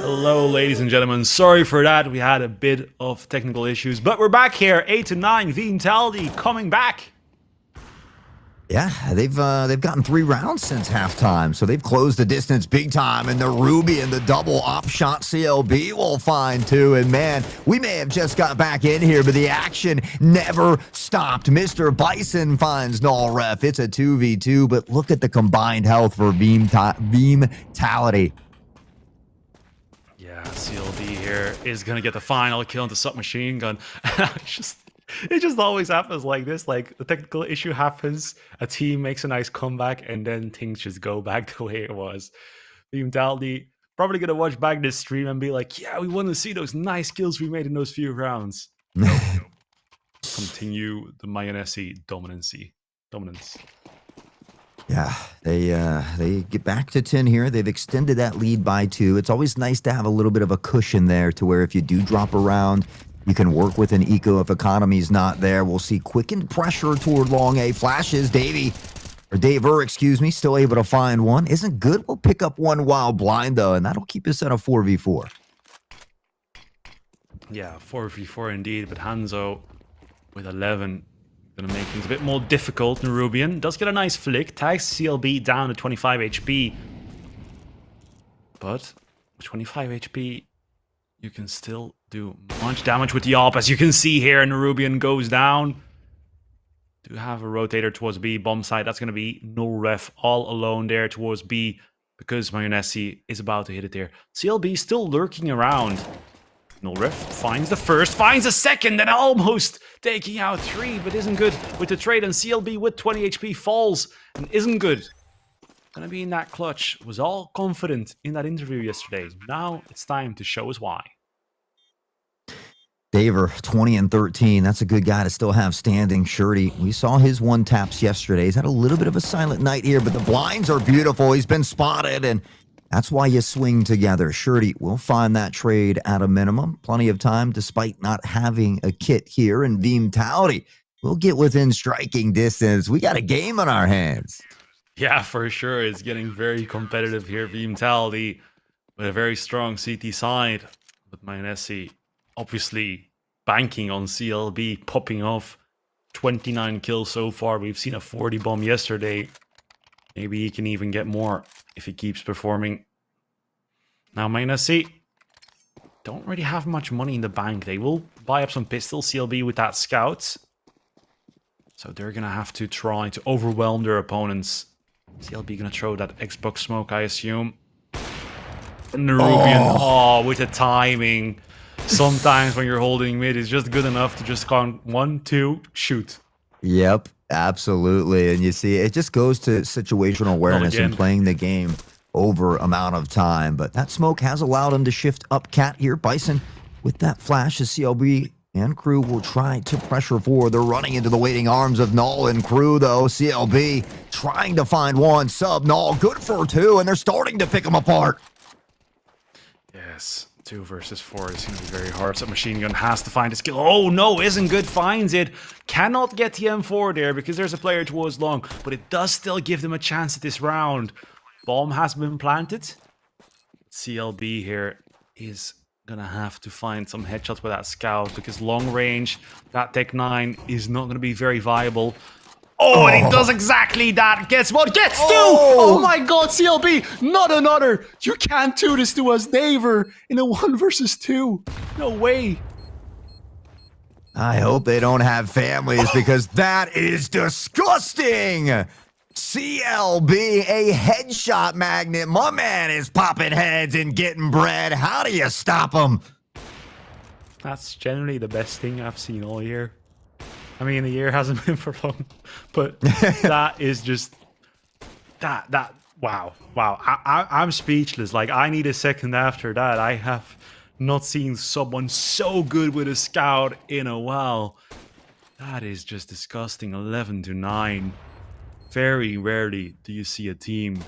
Hello, ladies and gentlemen. Sorry for that. We had a bit of technical issues, but we're back here. 8-9, Veeam coming back. Yeah, they've gotten 3 rounds since halftime, so they've closed the distance big time. And the Ruby and the double op shot CLB will find too. And man, we may have just got back in here, but the action never stopped. Mr. Bison finds null ref. It's a 2v2, but look at the combined health for Veeam-tality. Yeah, CLB here is gonna get the final kill into submachine gun. It just always happens like this. Like, the technical issue happens, a team makes a nice comeback, and then things just go back the way it was. Veeam probably gonna watch back this stream and be like, yeah, we want to see those nice kills we made in those few rounds. No. Continue the mayonnaise dominance. Yeah, they get back to 10 here. They've extended that lead by 2. It's always nice to have a little bit of a cushion there to where if you do drop around, you can work with an eco if economy's not there. We'll see quickened pressure toward long A. Flashes, Daver, excuse me, still able to find one. Isn't good. We'll pick up one while blind, though, and that'll keep us at a 4v4. Yeah, 4v4 indeed, but Hanzo with 11 gonna make things a bit more difficult. Nerubian does get a nice flick, tags CLB down to 25 HP. But with 25 HP, you can still do much damage with the AWP. As you can see here, Nerubian goes down. Do have a rotator towards B, bomb site. That's going to be null ref all alone there towards B because Mayonnaise is about to hit it there. CLB still lurking around. Null ref finds the first, finds the second, and almost taking out 3, but isn't good with the trade. And CLB with 20 HP falls and isn't good. Gonna be in that clutch. Was all confident in that interview yesterday. Now it's time to show us why. Daver, 20 and 13. That's a good guy to still have standing. Shirty, we saw his 1 taps yesterday. He's had a little bit of a silent night here, but the blinds are beautiful. He's been spotted, and that's why you swing together. Shirty will find that trade at a minimum. Plenty of time despite not having a kit here. And Veeam-tality will get within striking distance. We got a game on our hands. Yeah, for sure. It's getting very competitive here. Veeam-tality with a very strong CT side. But Mayonnaise obviously banking on CLB popping off. 29 kills so far. We've seen a 40 bomb yesterday. Maybe he can even get more if he keeps performing. Now, Mayonnaise don't really have much money in the bank. They will buy up some pistols, CLB with that scout. So they're going to have to try to overwhelm their opponents. CLB going to throw that Xbox smoke, I assume. And Nerubian, oh, with the timing. Sometimes when you're holding mid, it's just good enough to just count 1, 2, shoot. Yep, absolutely. And you see, it just goes to situational awareness and playing the game over amount of time. But that smoke has allowed him to shift up cat here. Bison with that flash as CLB And Crew will try to pressure forward. They're running into the waiting arms of Null and Crew, though. CLB trying to find one. Sub Null, good for two, and they're starting to pick them apart. Yes, 2 versus 4 is going to be very hard. So Machine Gun has to find a skill. Oh no, Isn't Good finds it. Cannot get the M4 there because there's a player towards long, but it does still give them a chance at this round. Bomb has been planted. CLB here is gonna have to find some headshots with that scout because long range, that Tech 9 is not gonna be very viable. Oh, and he does exactly that. Gets one, gets two! Oh my god, CLB, not another! You can't do this to us, Daver, in a 1 versus 2. No way. I hope they don't have families because that is disgusting. CLB, a headshot magnet. My man is popping heads and getting bread. How do you stop him? That's generally the best thing I've seen all year. I mean, the year hasn't been for long, but that is just wow. I'm speechless. Like, I need a second after that. I have not seen someone so good with a scout in a while. That is just disgusting. 11-9. Very rarely do you see a team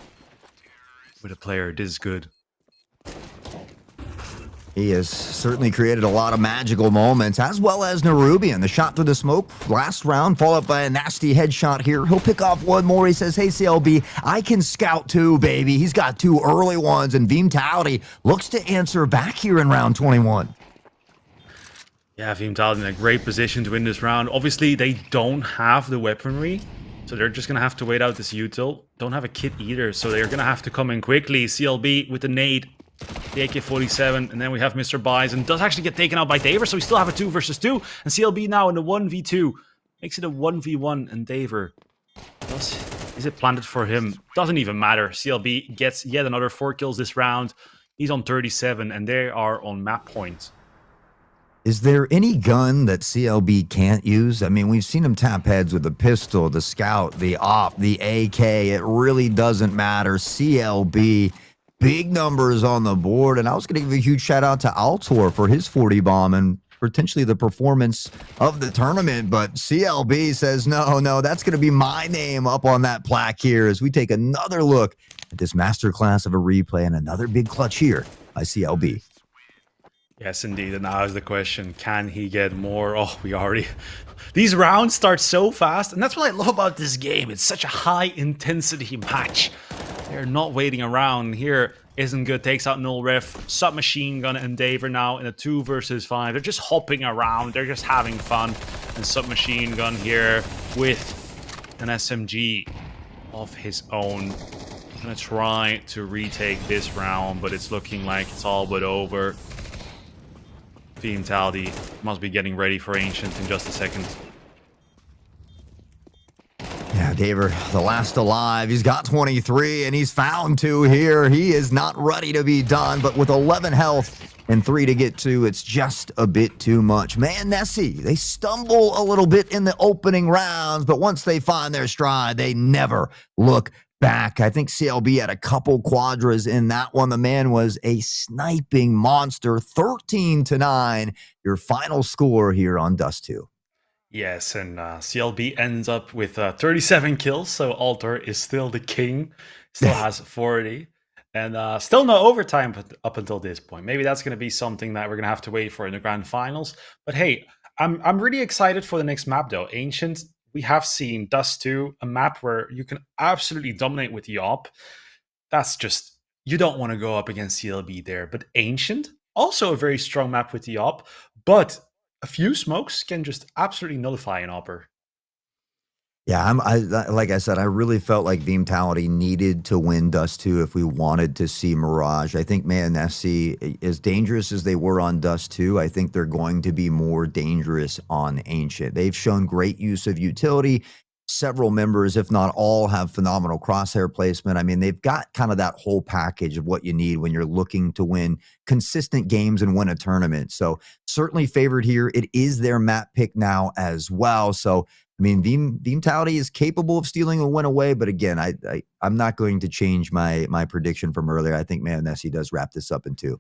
with a player this good. He has certainly created a lot of magical moments, as well as Nerubian. The shot through the smoke last round, followed by a nasty headshot here. He'll pick off one more. He says, hey, CLB, I can scout too, baby. He's got 2 early ones, and Veeam-Tality looks to answer back here in round 21. Yeah, Veeam-Tality in a great position to win this round. Obviously, they don't have the weaponry, so they're just going to have to wait out this util. Don't have a kit either, so they're going to have to come in quickly. CLB with the nade, the AK-47, and then we have Mr. Bison. Does actually get taken out by Daver, so we still have a 2 versus 2. And CLB now in the 1v2. Makes it a 1v1, and Daver, is it planted for him? Doesn't even matter. CLB gets yet another 4 kills this round. He's on 37, and they are on map point. Is there any gun that CLB can't use? I mean, we've seen him tap heads with the pistol, the scout, the op, the AK. It really doesn't matter. CLB, big numbers on the board. And I was going to give a huge shout out to Altor for his 40 bomb and potentially the performance of the tournament. But CLB says, no, that's going to be my name up on that plaque here as we take another look at this masterclass of a replay and another big clutch here by CLB. Yes, indeed. And now is the question, can he get more? Oh, we already... These rounds start so fast, and that's what I love about this game. It's such a high-intensity match. They're not waiting around. Here, Isn't Good takes out Null Ref, Submachine Gun and Daver now in a 2 versus 5. They're just hopping around. They're just having fun. And Submachine Gun here with an SMG of his own. Gonna try to retake this round, but it's looking like it's all but over. Veeam-Tality must be getting ready for Ancient in just a second. Yeah, Daver, the last alive. He's got 23, and he's found 2 here. He is not ready to be done, but with 11 health and 3 to get to, it's just a bit too much. Man, Nessie, they stumble a little bit in the opening rounds, but once they find their stride, they never look back. I think CLB had a couple quadras in that one. The man was a sniping monster. 13-9, your final score here on Dust 2. Yes, and CLB ends up with 37 kills, so Alter is still the king. Still has 40. And still no overtime up until this point. Maybe that's going to be something that we're going to have to wait for in the grand finals. But hey, I'm really excited for the next map, though. Ancient, we have seen Dust 2, a map where you can absolutely dominate with the op. That's just, you don't want to go up against CLB there. But Ancient, also a very strong map with the op, but a few smokes can just absolutely nullify an opper. Yeah, like I said, I really felt like Veeam-Tality needed to win Dust 2 if we wanted to see Mirage. I think Man FC, as dangerous as they were on Dust 2, I think they're going to be more dangerous on Ancient. They've shown great use of utility. Several members, if not all, have phenomenal crosshair placement. I mean, they've got kind of that whole package of what you need when you're looking to win consistent games and win a tournament. So certainly favored here. It is their map pick now as well. So I mean, Veeam-Tality is capable of stealing a win away, but again, I'm not going to change my prediction from earlier. I think Man Nessie does wrap this up in 2.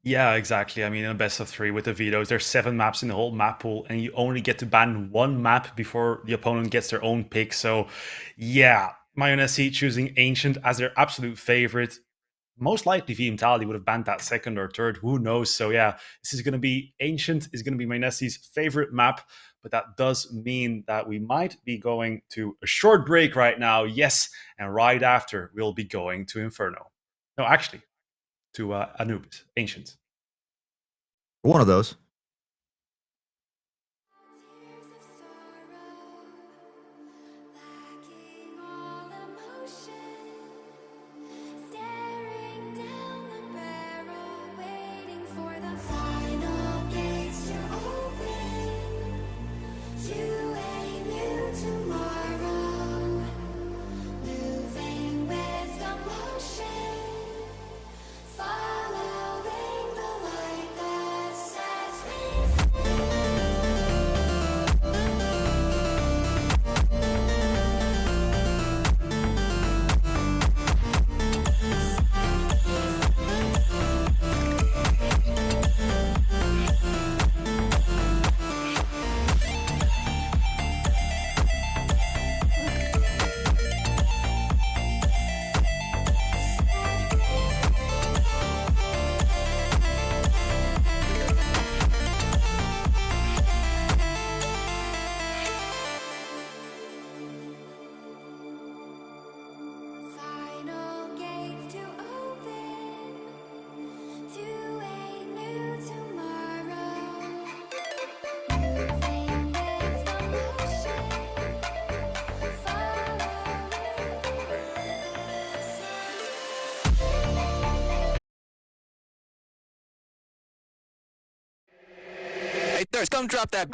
Yeah, exactly. I mean, in a best of three with the vetoes, there's 7 maps in the whole map pool, and you only get to ban one map before the opponent gets their own pick. So, yeah, Mayonnaise choosing Ancient as their absolute favorite. Most likely, Vitality would have banned that second or third. Who knows? So, yeah, this is going to be Ancient, is going to be Mayonaisse's favorite map. But that does mean that we might be going to a short break right now. Yes. And right after, we'll be going to Inferno. No, actually, to Anubis, Ancient. One of those. Tears of sorrow, lacking all emotion, staring down the barrel, waiting for the final gates to open, to a new tomorrow, moving with the motion, following the light that sets me free. Final gates to open to a new tomorrow. Moving with the motion, following Hey, Thirst, come drop that.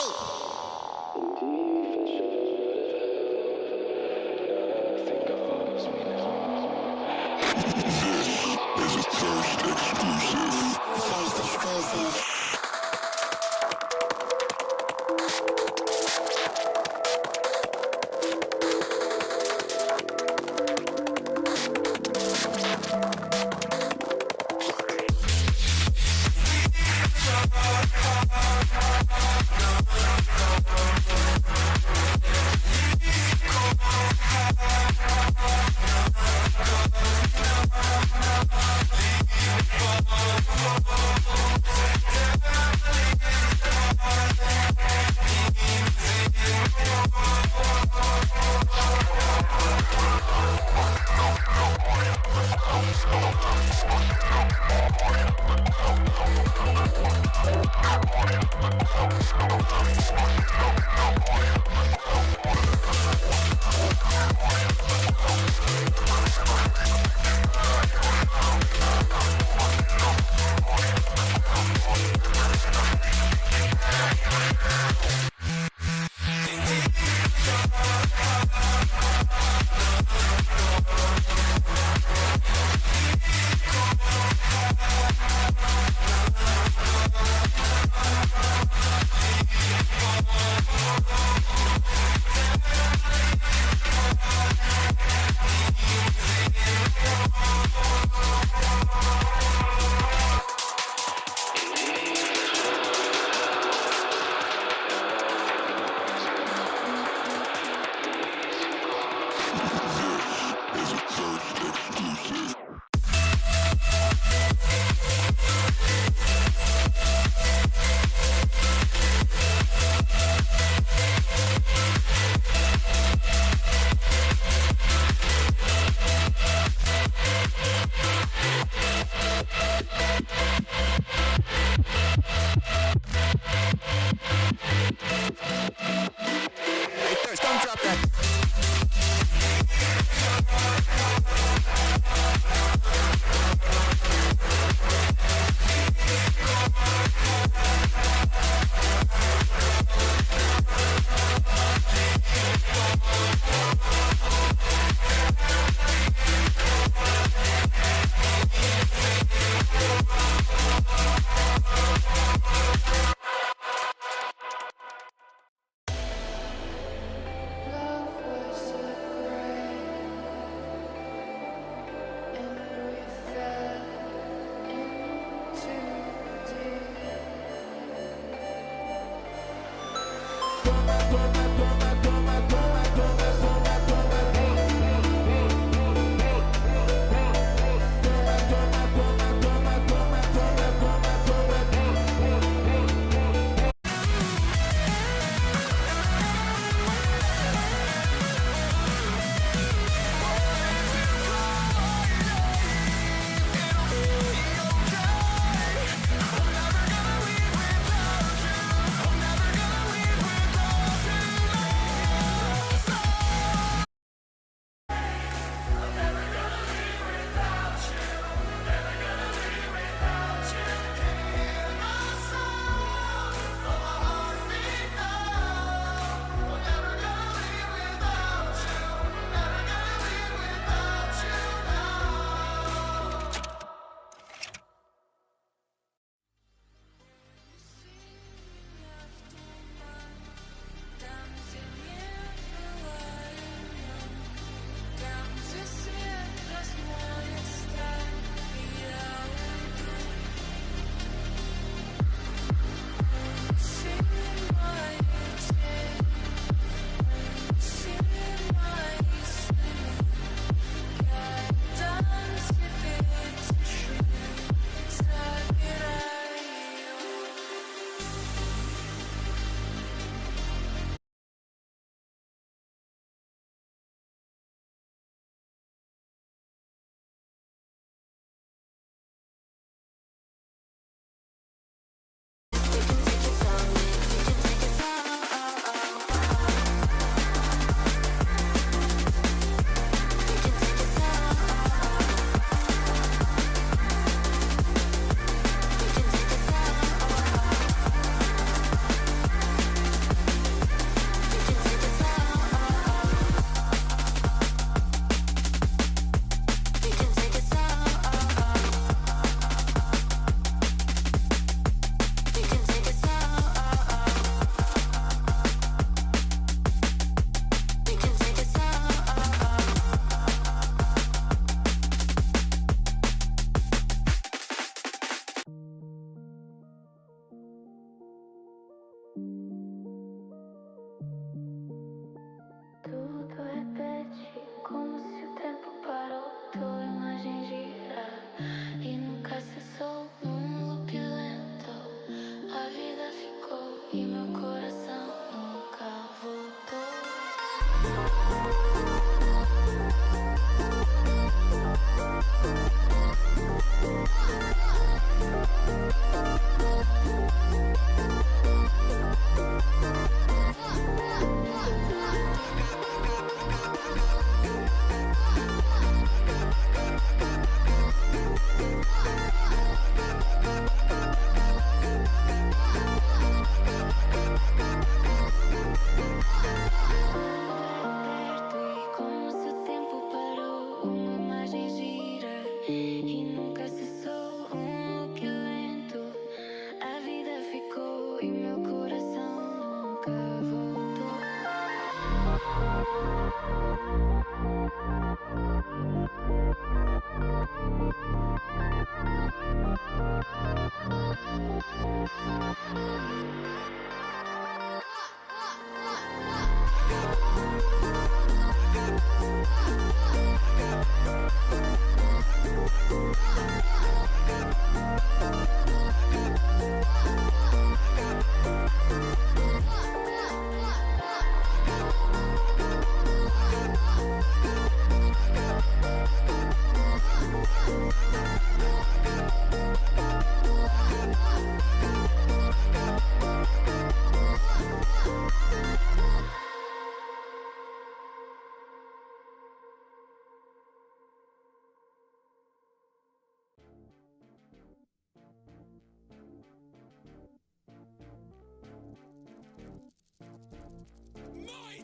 My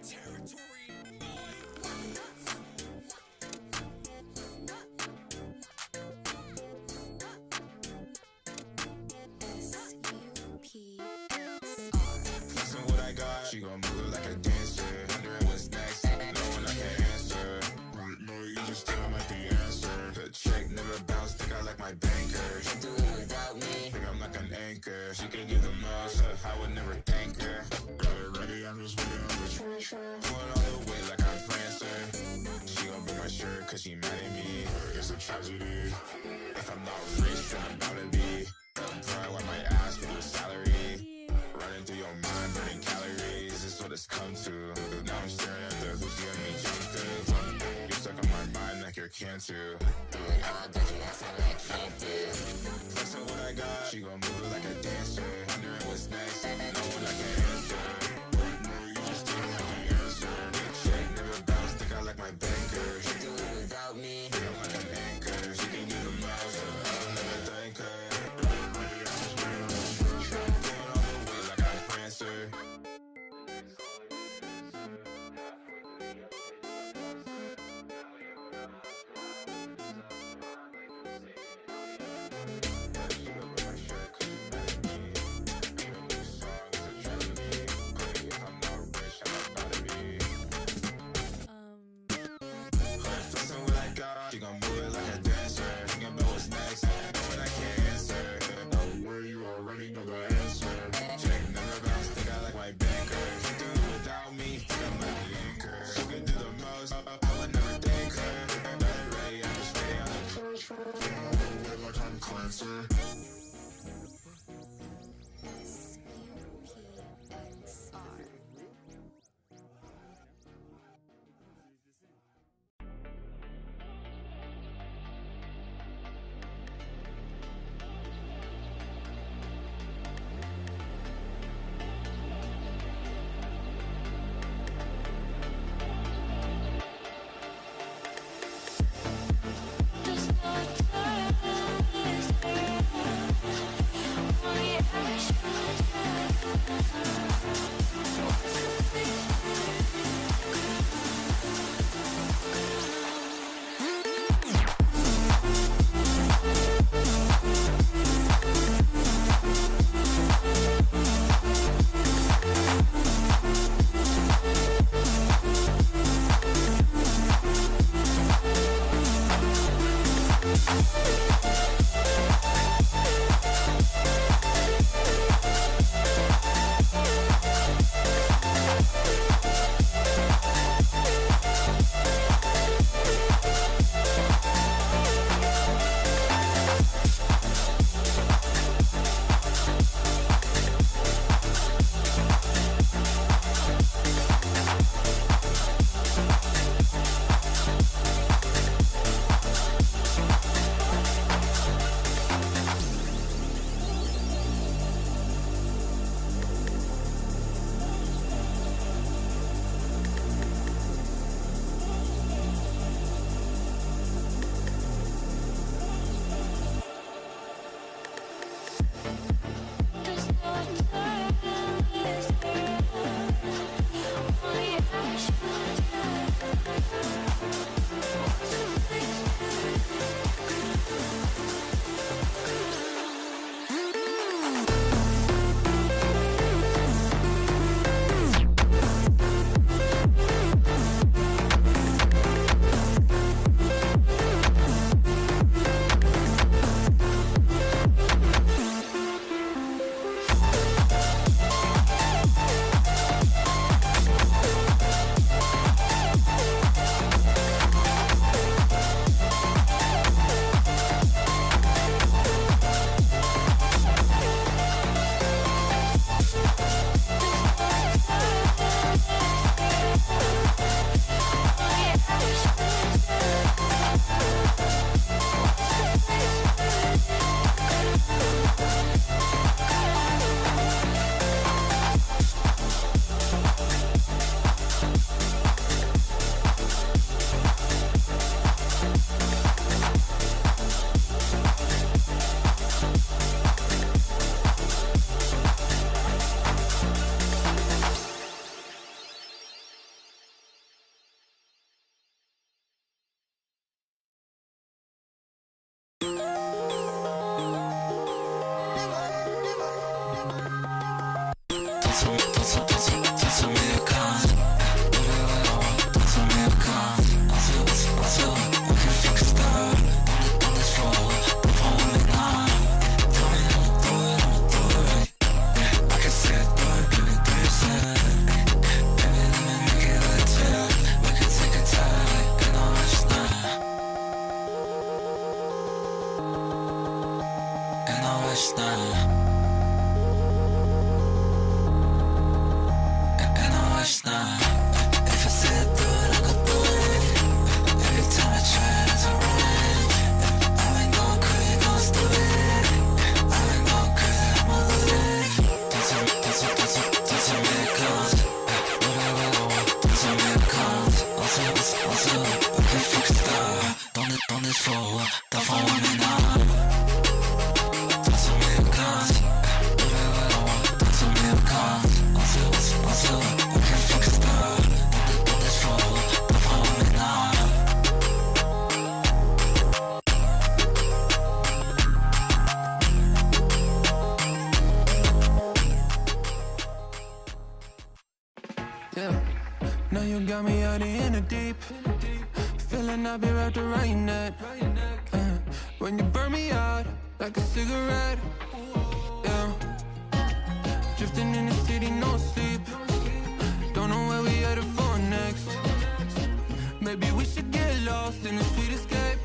territory, my Flexing what I got, she gon' move it like a dancer. Wondering what's next, knowing I can't answer. Right, no, you just still like the answer. The check never bounced, think I like my banker. She do it without me, think I'm like an anchor. She can give the most, I would never thank her. Got it ready, I'm just waiting on the transfer. Going all the way like I'm Prancer. She gon' bring my shirt cause she mad at me. It's a tragedy. If I'm not rich, then I'm about to be. Bro, I want my ass for your salary. Running through your mind, burning calories. This is what it's come to. Now I'm staring at the Hoochie and me jump through. You're stuck on my mind like you're cancer. Doing all that you ask, I can't do. Flexing what I got, she gon' move it like a dancer. Wondering what's next, knowing I can't answer. Right now, you just don't have the answer. Big check, never bounce, think I like my banker. She do it without me, think I'm like an anchor. She can do the most, I'll never thank her. Answer. Now you got me out in the deep. Feeling I'll be wrapped around your neck. When you burn me out like a cigarette. Yeah. Drifting in the city, no sleep. Don't know where we headed for next. Maybe we should get lost in a sweet escape.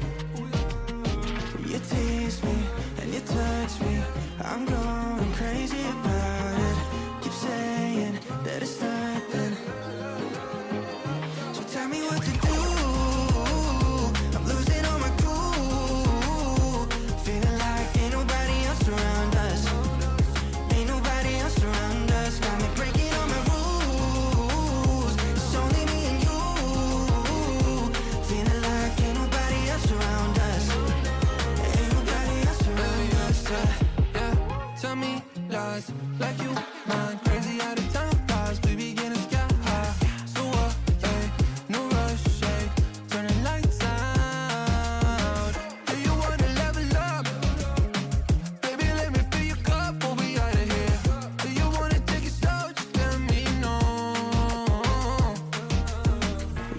You tease me and you touch me. I'm going crazy about it. Keep saying that it's nothing. So tell me what to do. I'm losing all my cool. Feeling like ain't nobody else around us. Ain't nobody else around us. Got me breaking all my rules. It's only me and you. Feeling like ain't nobody else around us. Ain't nobody else around us. Yeah, tell me lies like you mind. Crazy out of time flies. We begin to sky high. So what? Hey, no rush. Hey, turn the lights out. Do you wanna level up? Baby, let me fill your cup. We'll be out of here. Do you wanna take it slow? Just tell me no.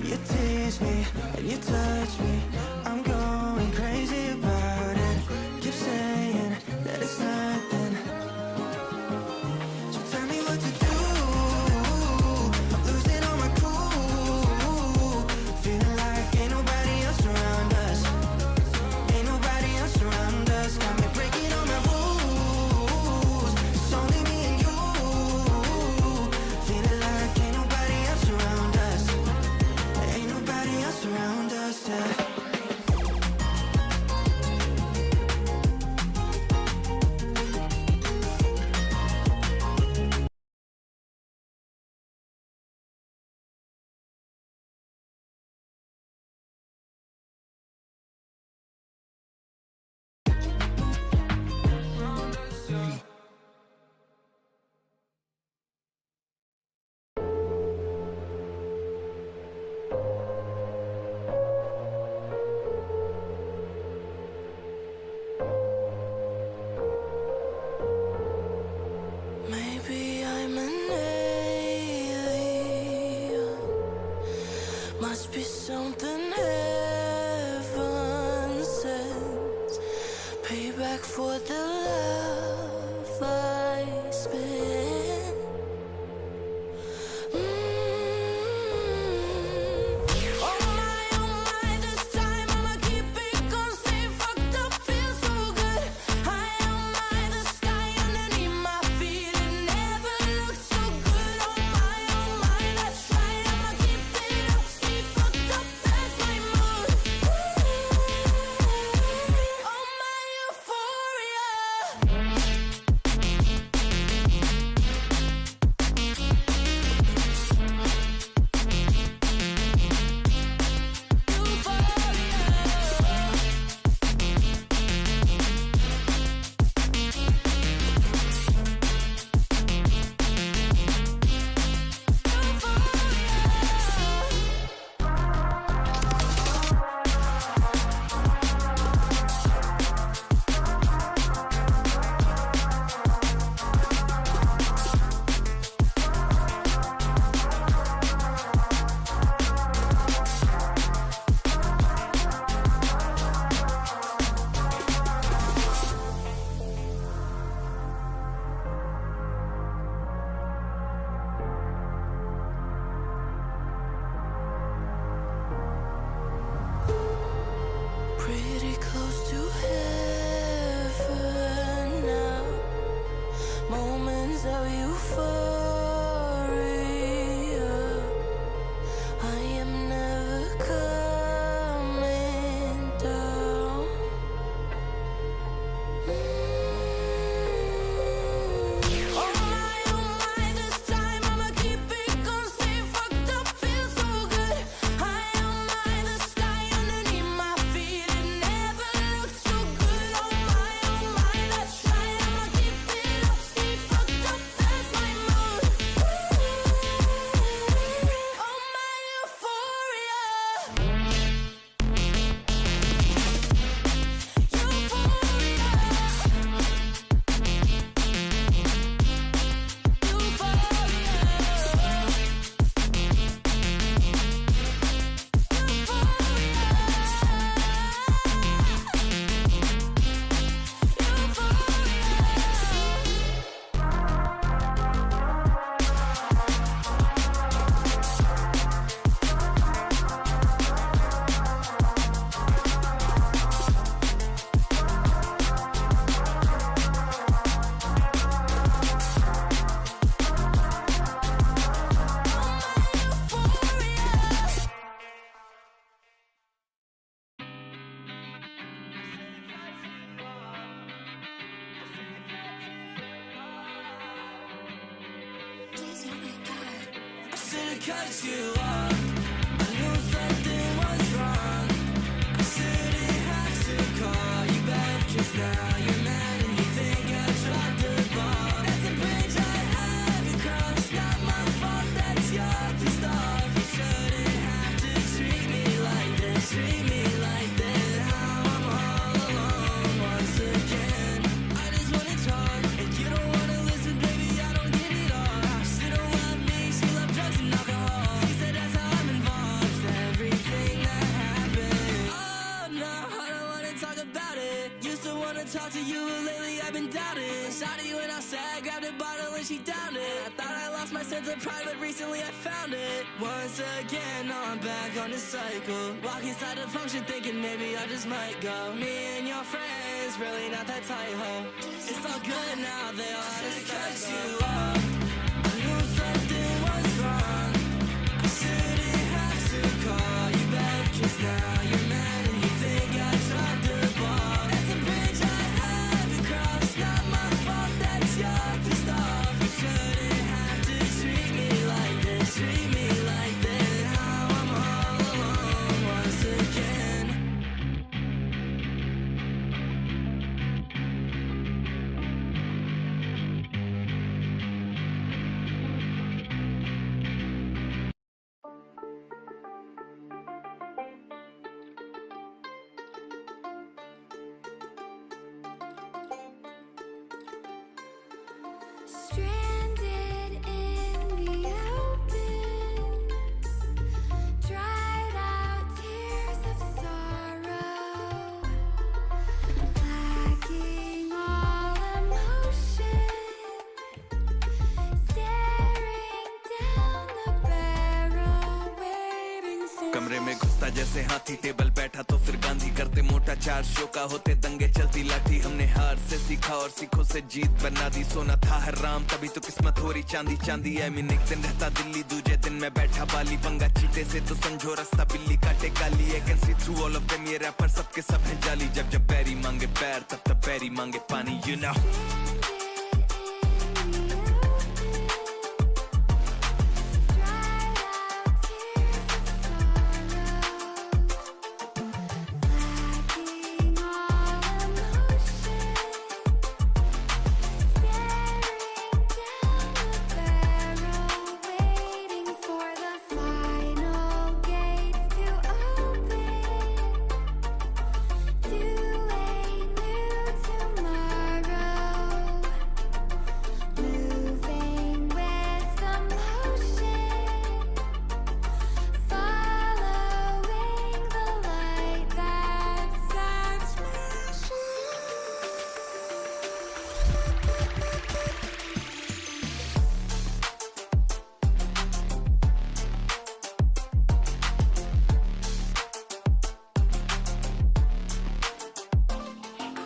You tease me and you touch me. I'm going crazy about it. Keep saying that it's nothing. So tell me what to do. I'm losing all my cool. Feeling like ain't nobody else around us. Ain't nobody else around us. Got me breaking all my rules. It's only me and you. Feeling like ain't nobody else around us. Ain't nobody else around us. Yeah. Maybe I'm an alien. Must be something heaven sends. Payback for the love I spent. Oh my, this time I'ma keep it gon' stay fucked up, feel so good. High on the sky underneath my feet, it never looked so good. Oh my, that's right, I'ma keep it up, stay fucked up, that's my mood. Oh my euphoria. cut you off. I knew something was wrong. I shouldn't have to call you back, 'cause now you're mad and you think I dropped the ball. That's a bridge I haven't crossed. Not my fault, that's your pissed off. You shouldn't have to treat me like this, treat me like this. Now I'm all alone once again. I just wanna talk, and you don't wanna listen, baby, I don't get it all. She don't love me, she loves drugs and alcohol. She said that's how I'm involved, everything that happened. Oh no, I don't wanna talk about it. Used to wanna talk to you, but lately I've been doubting. Shawty went outside, grabbed a bottle and she downed it. I thought I lost my sense of pride, but recently I found it. Once again, now I'm back on the cycle. Walk inside the function thinking maybe I just might go. Me and your friends, really not that tight, ho. It's all good now, they all had to cut you off. I knew something was wrong. I shouldn't have to call you back, 'cause now you're mad and you think I dropped the ball. That's a bridge I haven't crossed. Not my fault, that's your pissed off. You shouldn't have to treat me like this, treat me like this. Now I'm all alone once again. Stranded in the open, dried out tears of sorrow, lacking all emotion, staring down the barrel, waiting for कमरे में घुसता जैसे हाथी, table बैठा तो फिर गांधी करते मोटा, 4 शो का होते दंगे चलती लाठी। हमने हार से सीखा और सीखों से जीत बना दी। सोना था हराम तभी तो किस्मत हो रही चांदी चांदी। आई मीन एक दिन रहता दिल्ली, दूजे दिन मैं बैठा बाली। पंगा चीते से तो समझो रास्ता बिल्ली काटे काली। I can see through all of them, ये रैपर सबके सब हैं जाली। जब जब बैरी मांगे पैर तब तब बैरी मांगे पानी, यू नो।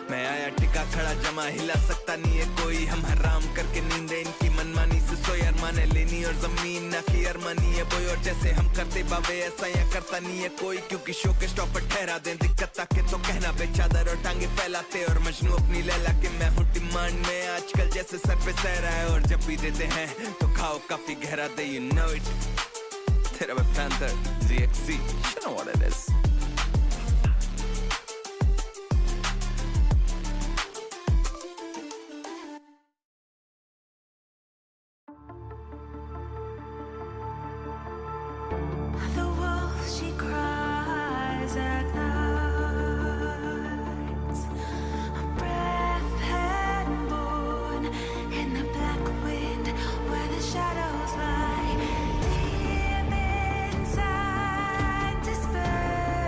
मैं आया टिका खड़ा जमा, हिला सकता नहीं है कोई। हम हराम करके नींदे इनकी मनमानी से सोए। अरमाने लेनी और जमीन ना की अरमानी है बोई। और जैसे हम करते बाबे ऐसा या करता नहीं है कोई, क्योंकि शो के स्टॉप पर ठहरा दें दिक्कत ताके तो कहना बेचादर और टांगे फैलाते। और मजनू अपनी लैला के मैं हूँ डिमांड में आजकल, जैसे सर पे सह रहा है। और जब भी देते हैं तो खाओ काफी गहरा दे, you know it। तेरा वे panther ZXC, you know what it is। the wolf, she cries at night. A breath had born in the black wind where the shadows lie. Deep inside, despair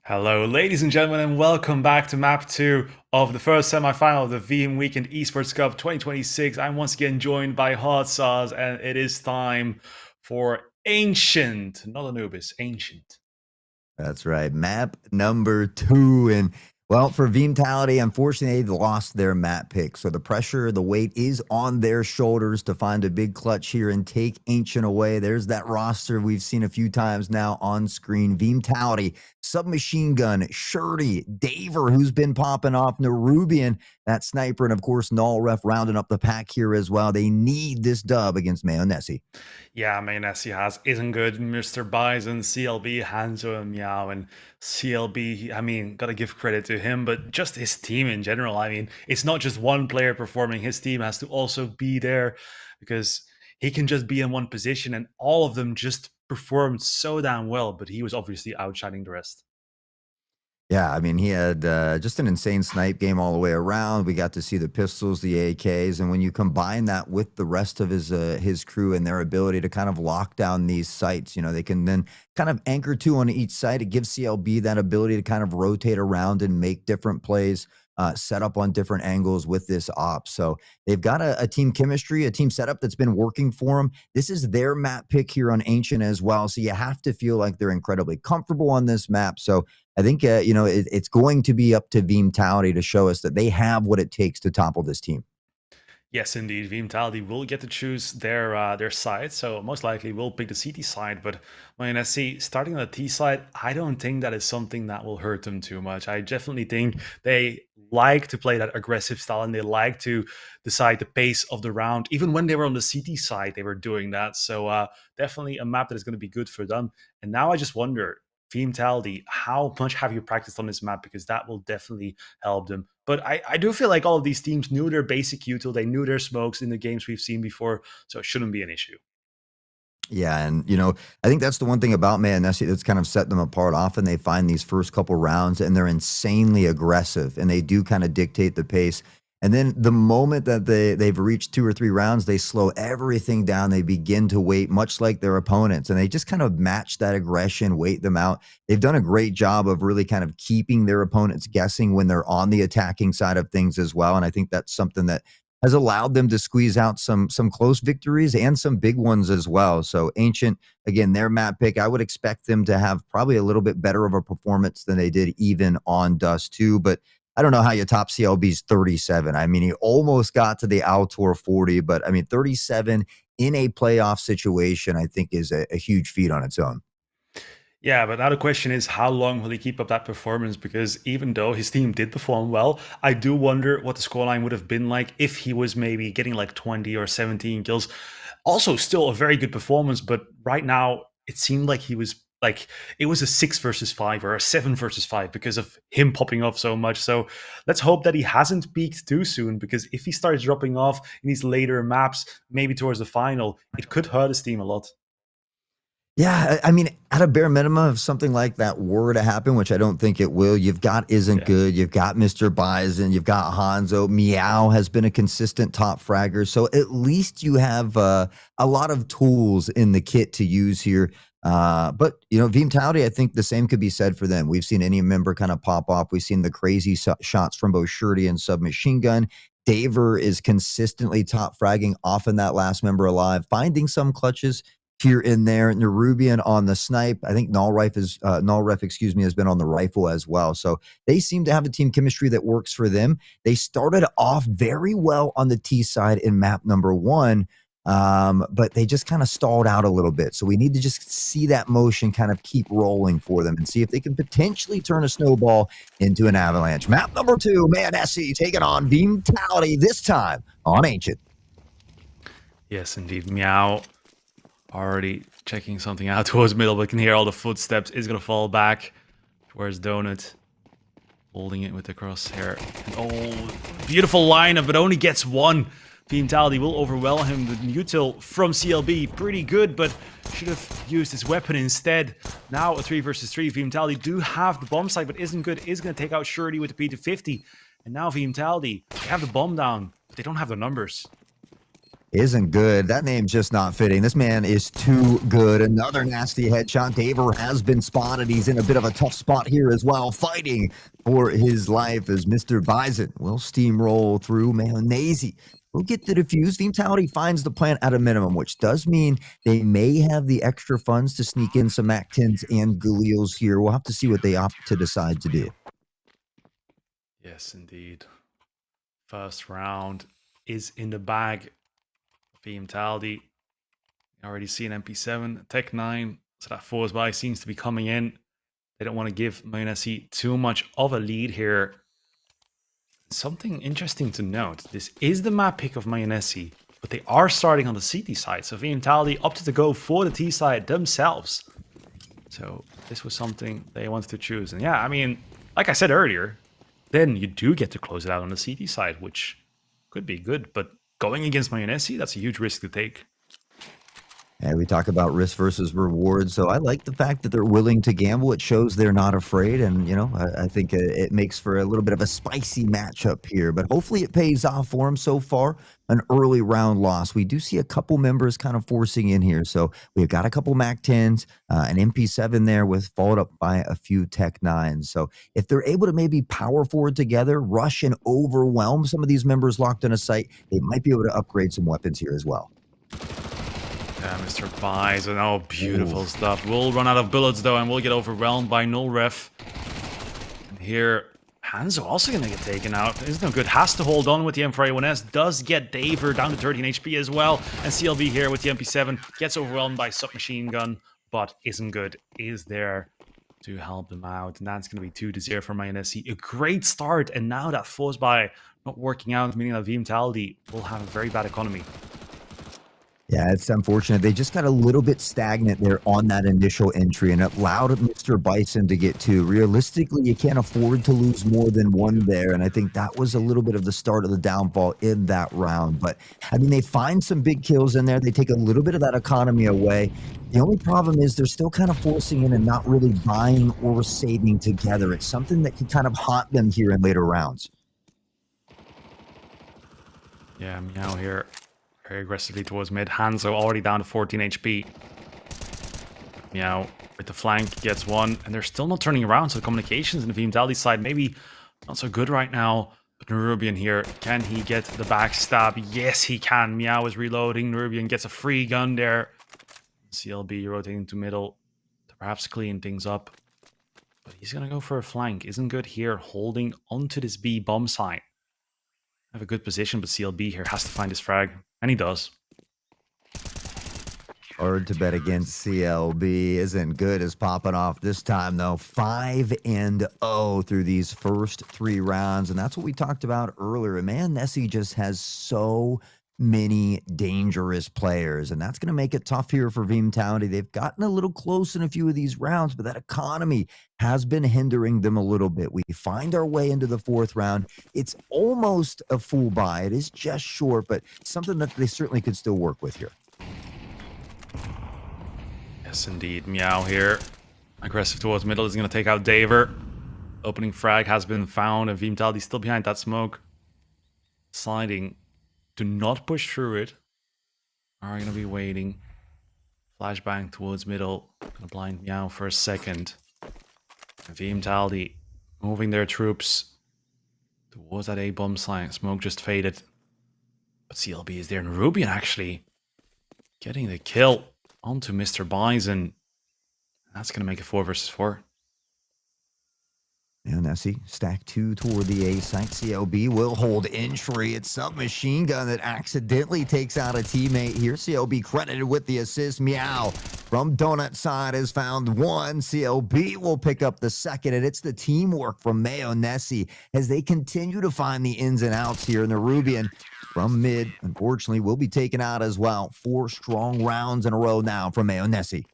Hello, ladies and gentlemen, and welcome back to map 2 of the first semi-final of the Veeam Weekend Esports Cup 2026. I'm once again joined by Hot Sauce, and it is time for Ancient, not Anubis, Ancient. That's right. Map number 2. And well, for Veeamtality, unfortunately, they lost their map pick. So the pressure, the weight is on their shoulders to find a big clutch here and take Ancient away. There's that roster we've seen a few times now on screen. Veeamtality, Submachine Gun, Shirty, Daver, who's been popping off, Nerubian, that sniper, and of course, Null Ref rounding up the pack here as well. They need this dub against Mayonnaise. Yeah, Mayonnaise isn't good. Mr. Bison, CLB, Hanzo, and Meow, and CLB, I mean, gotta give credit to him, but just his team in general. I mean, it's not just one player performing, his team has to also be there because he can just be in one position and all of them just performed so damn well, but he was obviously outshining the rest. Yeah, I mean, he had just an insane snipe game all the way around. We got to see the pistols, the AKs, and when you combine that with the rest of his crew and their ability to kind of lock down these sites, you know, they can then kind of anchor two on each side. It gives CLB that ability to kind of rotate around and make different plays, set up on different angles with this op. So they've got a team chemistry, a team setup that's been working for them. This is their map pick here on Ancient as well. So you have to feel like they're incredibly comfortable on this map. So I think, you know, it's going to be up to Veeamtality to show us that they have what it takes to topple this team. Yes, indeed. Veeamtality will get to choose their side, so most likely will pick the CT side. But when I see starting on the T side, I don't think that is something that will hurt them too much. I definitely think they like to play that aggressive style and they like to decide the pace of the round. Even when they were on the CT side, they were doing that. So definitely a map that is going to be good for them. And now I just wonder, Veeamtality, how much have you practiced on this map? Because that will definitely help them. But I do feel like all of these teams knew their basic util, they knew their smokes in the games we've seen before, so it shouldn't be an issue. Yeah, and you know, I think that's the one thing about Mayonnaise that's kind of set them apart. Often they find these first couple rounds and they're insanely aggressive and they do kind of dictate the pace. And then the moment that they've reached 2 or 3 rounds, they slow everything down. They begin to wait, much like their opponents, and they just kind of match that aggression, wait them out. They've done a great job of really kind of keeping their opponents guessing when they're on the attacking side of things as well. And I think that's something that has allowed them to squeeze out some close victories and some big ones as well. So Ancient, again, their map pick, I would expect them to have probably a little bit better of a performance than they did even on Dust 2. But I don't know how you top CLB's 37. I mean, he almost got to the Altor 40, but I mean, 37 in a playoff situation, I think is a huge feat on its own. Yeah, but now the question is, how long will he keep up that performance? Because even though his team did perform well, I do wonder what the scoreline would have been like if he was maybe getting like 20 or 17 kills. Also, still a very good performance, but right now it seemed like he was like it was a 6 versus 5 or a 7 versus 5 because of him popping off so much. So let's hope that he hasn't peaked too soon, because if he starts dropping off in these later maps, maybe towards the final, it could hurt his team a lot. Yeah, I mean, at a bare minimum, if something like that were to happen, which I don't think it will, you've got Isn't Yeah. Good, you've got Mr. Bison, you've got Hanzo. Meow has been a consistent top fragger. So at least you have a lot of tools in the kit to use here. But, you know, Veeamtality, I think the same could be said for them. We've seen any member kind of pop off. We've seen the crazy shots from both Shirty and Submachine Gun. Daver is consistently top fragging, often that last member alive, finding some clutches. here and there. Nerubian on the snipe. I think Nullref, excuse me, has been on the rifle as well. So they seem to have a team chemistry that works for them. They started off very well on the T side in map number 1. But they just kind of stalled out a little bit. So we need to just see that motion kind of keep rolling for them and see if they can potentially turn a snowball into an avalanche. Map number 2, Man SE taking on Veeam-Tality, this time on Ancient. Yes, indeed. Meow already checking something out towards middle, but can hear all the footsteps. Is going to fall back. Where's Donut? Holding it with the crosshair. And oh, beautiful lineup, but only gets one. Veeam-Tality will overwhelm him. The util from CLB, pretty good, but should have used his weapon instead. Now a 3 versus 3. Veeam-Tality do have the bomb site, but isn't good. Is going to take out Shurdy with the P250. And now Veeam-Tality, they have the bomb down, but they don't have the numbers. Isn't good. That name's just not fitting. This man is too good. Another nasty headshot. Daver has been spotted. He's in a bit of a tough spot here as well, fighting for his life as Mr. Bison will steamroll through. Mayonnaise will get the defuse. Veeam-Tality finds the plant at a minimum, which does mean they may have the extra funds to sneak in some Mac-10s and Galils here. We'll have to see what they opt to decide to do. Yes, indeed. First round is in the bag. Veeam-Tality. Already see an MP7, Tech 9. So that force buy seems to be coming in. They don't want to give Mayonnaise too much of a lead here. Something interesting to note. This is the map pick of Mayonnaise, but they are starting on the CT side. So Veeam-Tality opted to go for the T side themselves. So this was something they wanted to choose. And yeah, I mean, like I said earlier, then you do get to close it out on the CT side, which could be good, but going against Mayonnaise, that's a huge risk to take. And we talk about risk versus reward. So I like the fact that they're willing to gamble. It shows they're not afraid. And, you know, I think it makes for a little bit of a spicy matchup here. But hopefully it pays off for them so far. An early round loss. We do see a couple members kind of forcing in here. So we've got a couple Mac-10s, an MP7 there with followed up by a few Tech 9s. So if they're able to maybe power forward together, rush and overwhelm some of these members locked in a site, they might be able to upgrade some weapons here as well. Yeah, Mr. Bison, oh, beautiful stuff. We'll run out of bullets, though, and we'll get overwhelmed by Nullref. And here, Hanzo also going to get taken out. It's no good. Has to hold on with the M4A1S. Does get Daver down to 13 HP as well. And CLB here with the MP7 gets overwhelmed by submachine gun, but isn't good. Is there to help them out. And that's going to be 2-0 for Mayonnaise. A great start, and now that force buy not working out, meaning that Veeam-Tality will have a very bad economy. Yeah, it's unfortunate. They just got a little bit stagnant there on that initial entry, and it allowed Mr. Bison to get two. Realistically, you can't afford to lose more than one there, and I think that was a little bit of the start of the downfall in that round. But, I mean, they find some big kills in there. They take a little bit of that economy away. The only problem is they're still kind of forcing in and not really buying or saving together. It's something that can kind of haunt them here in later rounds. Yeah, Meow here. Very aggressively towards mid. Hanzo already down to 14 HP. Meow with the flank gets one, and they're still not turning around, so the communications in the Veeam-Tality side maybe not so good right now. But Nerubian here, can he get the backstab? Yes, he can. Meow is reloading. Nerubian gets a free gun there. CLB rotating to middle to perhaps clean things up. But he's going to go for a flank. Isn't good here, holding onto this B bomb site. Have a good position, but CLB here has to find his frag. And he does. Hard to bet against CLB. Isn't good as popping off this time, though. 5-0 through these first 3 rounds. And that's what we talked about earlier. And man, Nessie just has so many dangerous players. And that's going to make it tough here for Veeam-Tality. They've gotten a little close in a few of these rounds, but that economy has been hindering them a little bit. We find our way into the 4th round. It's almost a full buy. It is just short, but something that they certainly could still work with here. Yes, indeed. Meow here. Aggressive towards middle is going to take out Daver. Opening frag has been found, and Veeam-Tality still behind that smoke. Sliding. Do not push through it. Are going to be waiting. Flashbang towards middle. Going to blind Meow for a second. Veeam-Tality moving their troops towards that A bomb site. Smoke just faded. But CLB is there. And Nerubian actually getting the kill. onto Mr. Bison. That's going to make it 4 versus 4. And Nessie, stack 2 toward the A site. CLB will hold entry. It's Submachine Gun that accidentally takes out a teammate here. CLB credited with the assist. Meow from Donut side has found one. CLB will pick up the second, and it's the teamwork from Mayo Nessie as they continue to find the ins and outs here. And the Rubian from mid, unfortunately, will be taken out as well. 4 strong rounds in a row now from Mayo Nessie.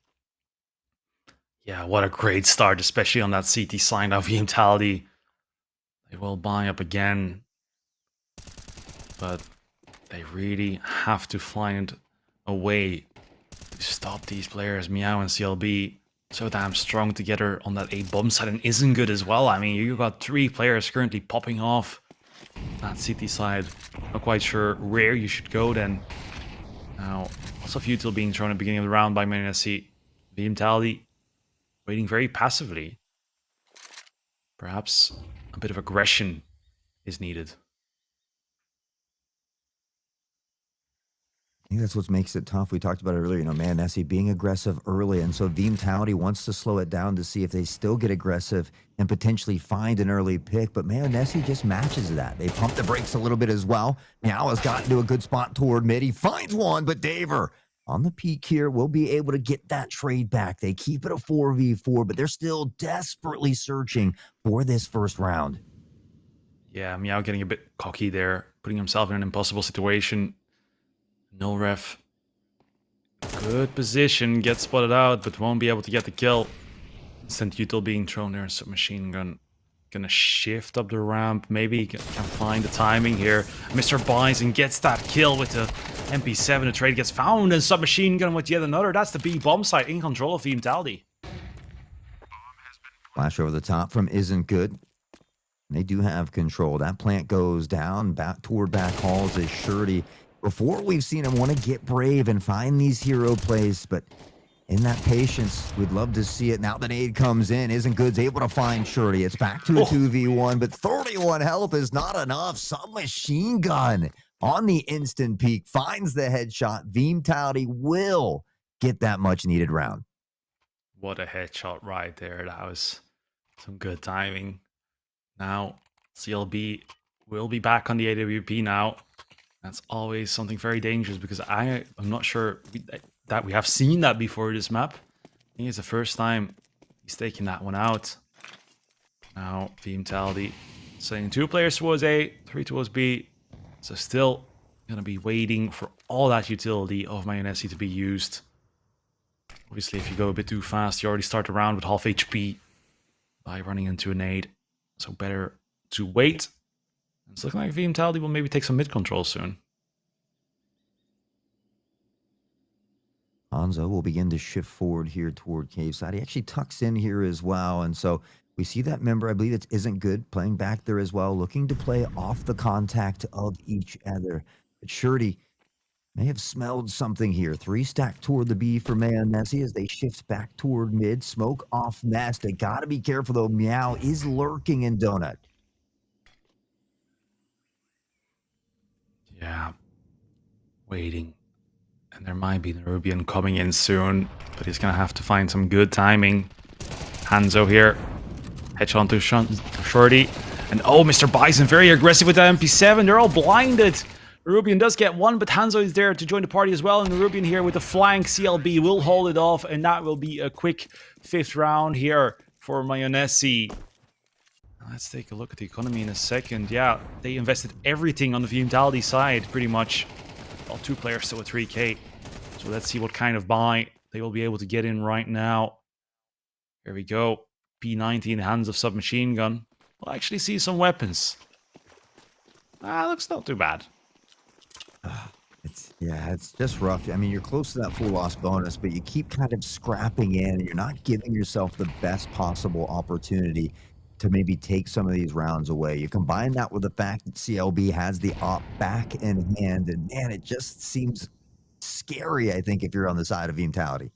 Yeah, what a great start, especially on that CT side of Veeam-Tality. They will buy up again, but they really have to find a way to stop these players. Meow and CLB so damn strong together on that A bomb side, and isn't good as well. I mean, you got 3 players currently popping off that CT side. Not quite sure where you should go then. Now, lots of util being thrown at the beginning of the round by Manassi. Veeam-Tality waiting very passively. Perhaps a bit of aggression is needed. I think that's what makes it tough. We talked about it earlier, man, Nessie being aggressive early, and so Veeam-Tality wants to slow it down to see if they still get aggressive and potentially find an early pick, but man, Nessie just matches that. They pump the brakes a little bit as well. Meow has gotten to a good spot toward mid. He finds one, but Daver on the peak here will be able to get that trade back. They keep it a 4v4, but they're still desperately searching for this first round. Yeah, Meow getting a bit cocky there, putting himself in an impossible situation. No ref. Good position, gets spotted out, but won't be able to get the kill. Instant util being thrown there, submachine gun. Gonna shift up the ramp, maybe he can find the timing here. Mr. Bison gets that kill with the MP7. The trade gets found, and submachine gun with yet another. That's the B bomb site in control of Veeam-Tality. Flash over the top from Isn't Good. They do have control. That plant goes down, back toward back halls is Shirty. Before, we've seen him want to get brave and find these hero plays, but in that patience, we'd love to see it. Now that aid comes in, Isn't Good's able to find Shirty. It's back to a 2v1, but 31 health is not enough. Submachine Gun on the instant peak finds the headshot. Veeam-Tality will get that much needed round. What a headshot right there. That was some good timing. Now, CLB will be back on the AWP now. That's always something very dangerous because I'm not sure that we have seen that before this map. I think it's the first time he's taking that one out. Now, Veeam-Tality sending 2 players towards A, 3 towards B. So still going to be waiting for all that utility of Mayonesi to be used. Obviously, if you go a bit too fast, you already start the round with half HP by running into a nade. So better to wait. It's looking like Veeam-Tality will maybe take some mid control soon. Hanzo will begin to shift forward here toward cave side. He actually tucks in here as well. And so we see that member, I believe it Isn't Good, playing back there as well, looking to play off the contact of each other. But Shirty may have smelled something here. 3 stacked toward the B for Mayonesi as they shift back toward mid. Smoke off nest. They got to be careful, though. Meow is lurking in Donut. Yeah. Waiting. And there might be Nerubian coming in soon, but he's going to have to find some good timing. Hanzo here. Headshot to Shorty. And oh, Mr. Bison very aggressive with that MP7. They're all blinded. Nerubian does get one, but Hanzo is there to join the party as well. And Nerubian here with the flank. CLB will hold it off, and that will be a quick 5th round here for Mayonesi. Let's take a look at the economy in a second. Yeah, they invested everything on the Veeam-Tality side, pretty much. All 2 players still at 3k. So let's see what kind of buy they will be able to get in right now. Here we go. P90 in the hands of Submachine Gun. We'll actually see some weapons. Looks not too bad. It's just rough. I mean, you're close to that full loss bonus, but you keep kind of scrapping in, and you're not giving yourself the best possible opportunity to maybe take some of these rounds away. You combine that with the fact that CLB has the op back in hand, and man, it just seems scary, I think, if you're on the side of Veeam-Tality.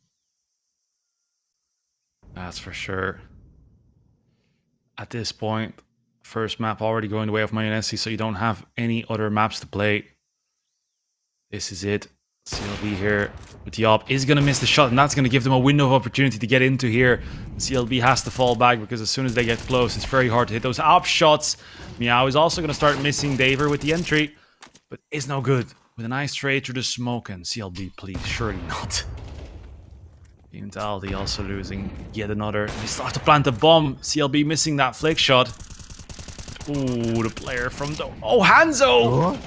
That's for sure. At this point, first map already going the way of Mayonesi, so you don't have any other maps to play. This is it. CLB here with the op is going to miss the shot, and that's going to give them a window of opportunity to get into here. CLB has to fall back because as soon as they get close, it's very hard to hit those op shots. Meow is also going to start missing Daver with the entry, but is no good. With a nice trade through the smoke, and CLB, please, surely not. Veeam also losing yet another. They start to plant a bomb. CLB missing that flick shot. Ooh, the player from the... Oh, Hanzo!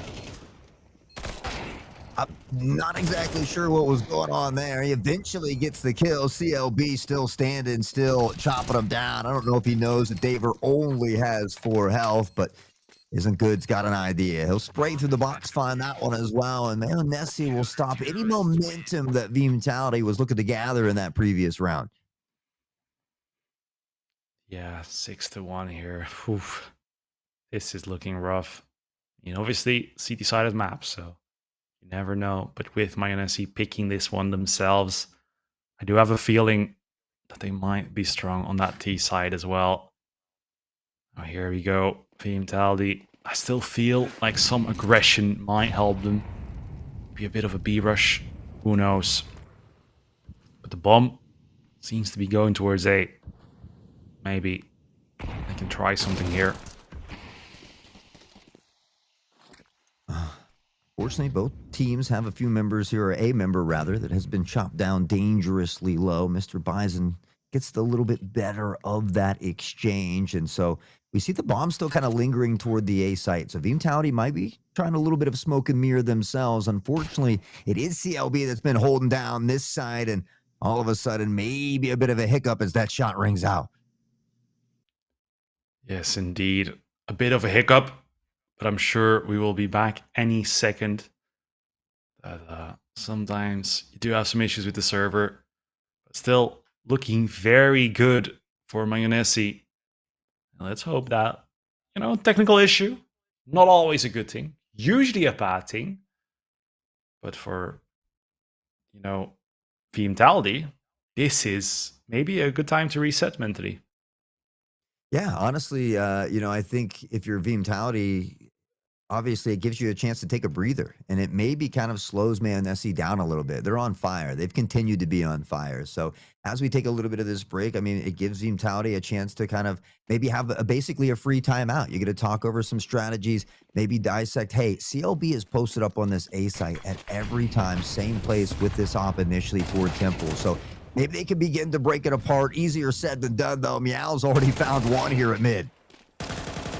I'm not exactly sure what was going on there. He eventually gets the kill. CLB still standing, still chopping him down. I don't know if he knows that Daver only has 4 health, but Isn't Good's got an idea. He'll spray through the box, find that one as well, and Nessie will stop any momentum that Veeam was looking to gather in that previous round. Yeah, 6-1 here. Oof. This is looking rough. You know, obviously, CT-sided map, so you never know. But with Mayonnaise picking this one themselves, I do have a feeling that they might be strong on that T side as well. Oh, here we go. Veeam. I still feel like some aggression might help them. Be a bit of a B rush. Who knows? But the bomb seems to be going towards A. Maybe I can try something here. Fortunately, both teams have a few members here, or a member rather, that has been chopped down dangerously low. Mr. Bison gets the little bit better of that exchange, and so we see the bomb still kind of lingering toward the A site. So Veeam might be trying a little bit of smoke and mirror themselves. Unfortunately, it is CLB that's been holding down this side, and all of a sudden, maybe a bit of a hiccup as that shot rings out. Yes, indeed. A bit of a hiccup, but I'm sure we will be back any second. Sometimes you do have some issues with the server, but still looking very good for Mayonnaise. Let's hope that, you know, technical issue, not always a good thing, usually a bad thing, but for, you know, Veeam, this is maybe a good time to reset mentally. Yeah, honestly, you know, I think if you're Veeam, obviously it gives you a chance to take a breather, and it maybe kind of slows Mayonnaise down a little bit. They're on fire. They've continued to be on fire. So as we take a little bit of this break, I mean, it gives Veeam a chance to kind of maybe have basically a free timeout. You get to talk over some strategies, maybe dissect, hey, CLB is posted up on this A site at every time, same place with this op initially toward Temple. So maybe they can begin to break it apart. Easier said than done, though. Meow's already found one here at mid.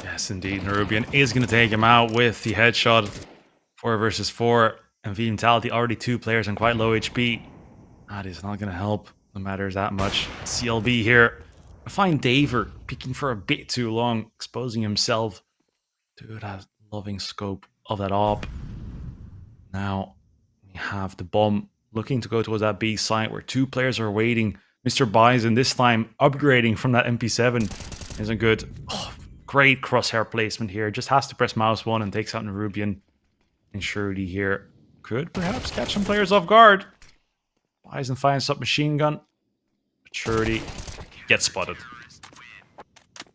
Yes, indeed. Nerubian is going to take him out with the headshot. 4 versus 4. And Veeam already 2 players on quite low HP. That is not going to help, no matter that much. CLB here. I find Daver peeking for a bit too long, exposing himself to that loving scope of that op. Now we have the bomb looking to go towards that B site where 2 players are waiting. Mr. Bison this time upgrading from that MP7 isn't good. Oh, great crosshair placement here. Just has to press mouse 1 and takes out Nerubian. And Shirley here could perhaps catch some players off guard. Bison finds submachine gun. But Shirley gets spotted.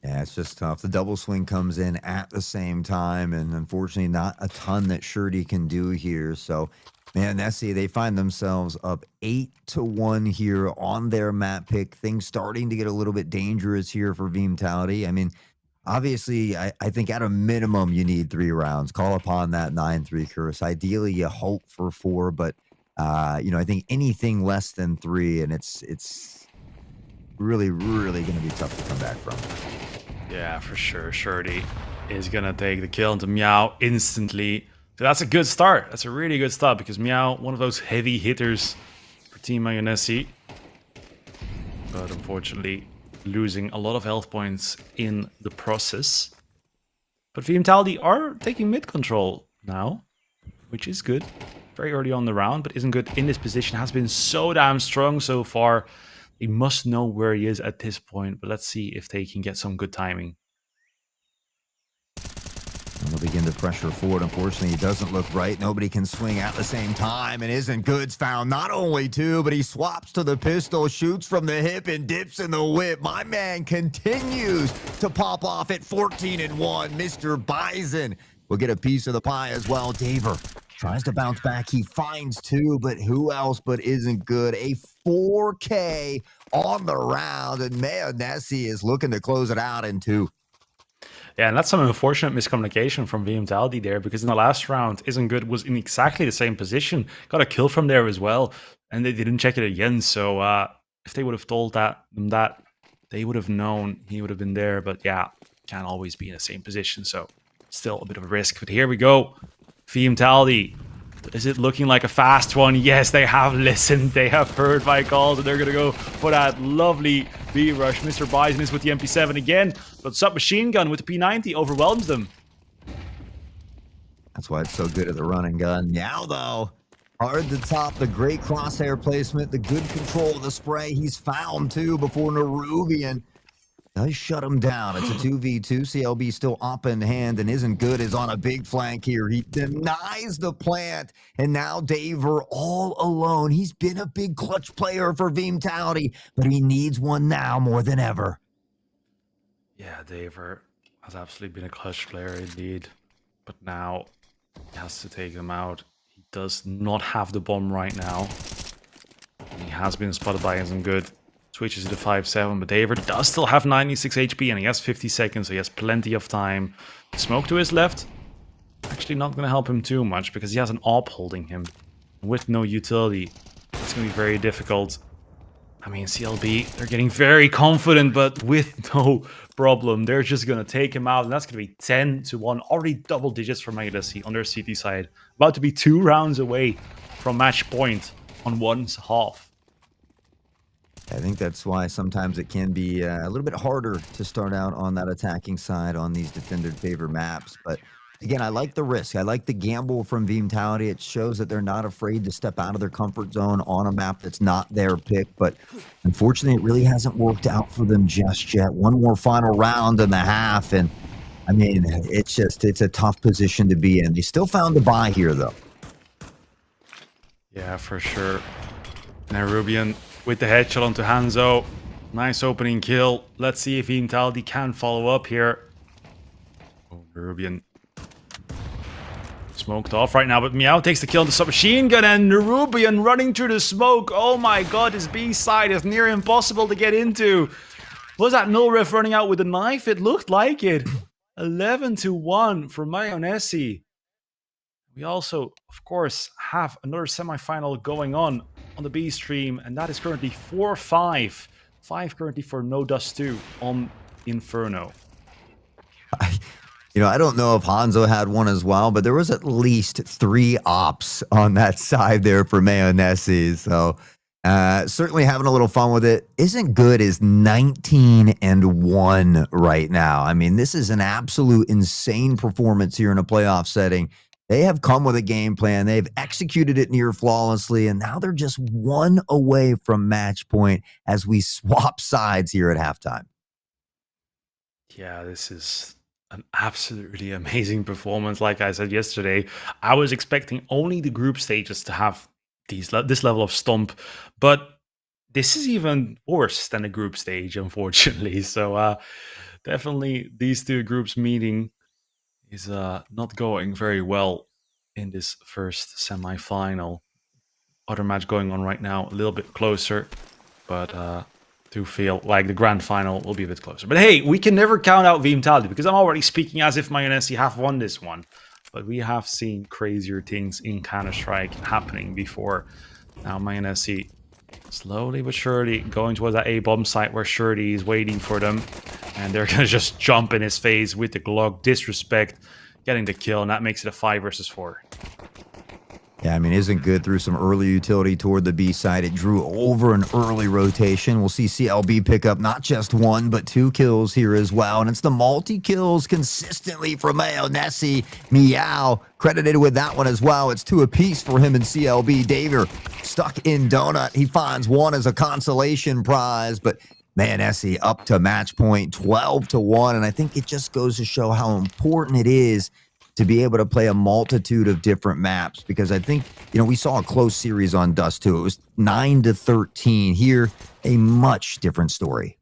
Yeah, it's just tough. The double swing comes in at the same time, and unfortunately not a ton that Shirley can do here. So, man, Nessie, they find themselves up 8-1 here on their map pick. Things starting to get a little bit dangerous here for Veeam. I mean, obviously, I think at a minimum you need 3 rounds. Call upon that 9-3 curse. Ideally, you hope for 4, but you know, I think anything less than 3, and it's really, really going to be tough to come back from. Yeah, for sure. Shirley is going to take the kill into Meow instantly. So that's a good start. That's a really good start because Meow, one of those heavy hitters for Team Mayonnaise. But unfortunately, losing a lot of health points in the process. But Veeam are taking mid control now, which is good. Very early on the round, but isn't good in this position. Has been so damn strong so far. They must know where he is at this point, but let's see if they can get some good timing. And they'll begin to pressure forward. Unfortunately, it doesn't look right. Nobody can swing at the same time, and Isn't Good's found not only 2, but he swaps to the pistol, shoots from the hip, and dips in the whip. My man continues to pop off at 14-1. Mr. Bison will get a piece of the pie as well. Daver Tries to bounce back. He finds two, but who else but isn't good? A 4K on the round, and Mayonnaise is looking to close it out in two. Yeah, and that's some unfortunate miscommunication from Veeam there, because in the last round, Isn't Good was in exactly the same position. Got a kill from there as well, and they didn't check it again. So if they would have told them that, they would have known he would have been there. But yeah, can't always be in the same position. So still a bit of a risk. But here we go. Veeam. Is it looking like a fast one? Yes, they have listened. They have heard my calls, and they're going to go for that lovely B-rush. Mr. Bison is with the MP7 again, but Submachine Gun with the P90 overwhelms them. That's why it's so good at the run and gun. Now, though, hard to top the great crosshair placement, the good control of the spray. He's found, too, before Nerubian does shut him down. It's a 2v2. CLB still up in hand, and Isn't Good is on a big flank here. He denies the plant, and now Daver all alone. He's been a big clutch player for Veeam, but he needs one now more than ever. Yeah, Daver has absolutely been a clutch player indeed, but now he has to take them out. He does not have the bomb right now. He has been spotted by Isn't Good. Switches to the 5-7, but Daver does still have 96 HP, and he has 50 seconds, so he has plenty of time. Smoke to his left, actually not going to help him too much, because he has an AWP holding him. With no utility, it's going to be very difficult. I mean, CLB, they're getting very confident, but with no problem. They're just going to take him out, and that's going to be 10-1. Already double digits for Magdassi on their CT side. About to be 2 rounds away from match point on one's half. I think that's why sometimes it can be a little bit harder to start out on that attacking side on these defender favor maps. But again, I like the risk. I like the gamble from Veeam. It shows that they're not afraid to step out of their comfort zone on a map that's not their pick. But unfortunately, it really hasn't worked out for them just yet. One more final round and a half. And I mean, it's a tough position to be in. They still found the buy here, though. Yeah, for sure. Nerubian with the headshot onto Hanzo. Nice opening kill. Let's see if Veeam can follow up here. Oh, Nerubian smoked off right now, but Meow takes the kill on the submachine gun, and Nerubian running through the smoke. Oh my god, his B side is near impossible to get into. Was that Nullriff running out with a knife? It looked like it. 11-1 for Mayonnaise. We also, of course, have another semifinal going on the B stream, and that is currently 4-5. 5 currently for No Dust 2 on Inferno. I don't know if Hanzo had one as well, but there was at least 3 ops on that side there for Mayonnaise. So certainly having a little fun with it. Isn't Good is 19-1 right now. I mean, this is an absolute insane performance here in a playoff setting. They have come with a game plan. They've executed it near flawlessly, and now they're just 1 away from match point as we swap sides here at halftime. Yeah, this is an absolutely amazing performance. Like I said yesterday, I was expecting only the group stages to have this level of stomp, but this is even worse than a group stage, unfortunately. So definitely these 2 groups meeting is not going very well in this first semi-final. Other match going on right now, a little bit closer, but do feel like the grand final will be a bit closer. But hey, we can never count out Veeam, because I'm already speaking as if Mayonnaise have won this one. But we have seen crazier things in Counter-Strike happening before. Now Mayonnaise slowly but surely going towards that A-bomb site where Shirley is waiting for them. And they're going to just jump in his face with the Glock. Disrespect, getting the kill, and that makes it a 5 versus 4. Yeah, I mean, Isn't Good through some early utility toward the B side. It drew over an early rotation. We'll see CLB pick up not just 1, but 2 kills here as well. And it's the multi-kills consistently from Mayonnaise. Meow credited with that one as well. It's 2 apiece for him and CLB. Daver stuck in Donut. He finds 1 as a consolation prize, but Mayonnaise up to match point 12-1. And I think it just goes to show how important it is to be able to play a multitude of different maps, because I think, we saw a close series on Dust 2. It was 9-13. Here, a much different story.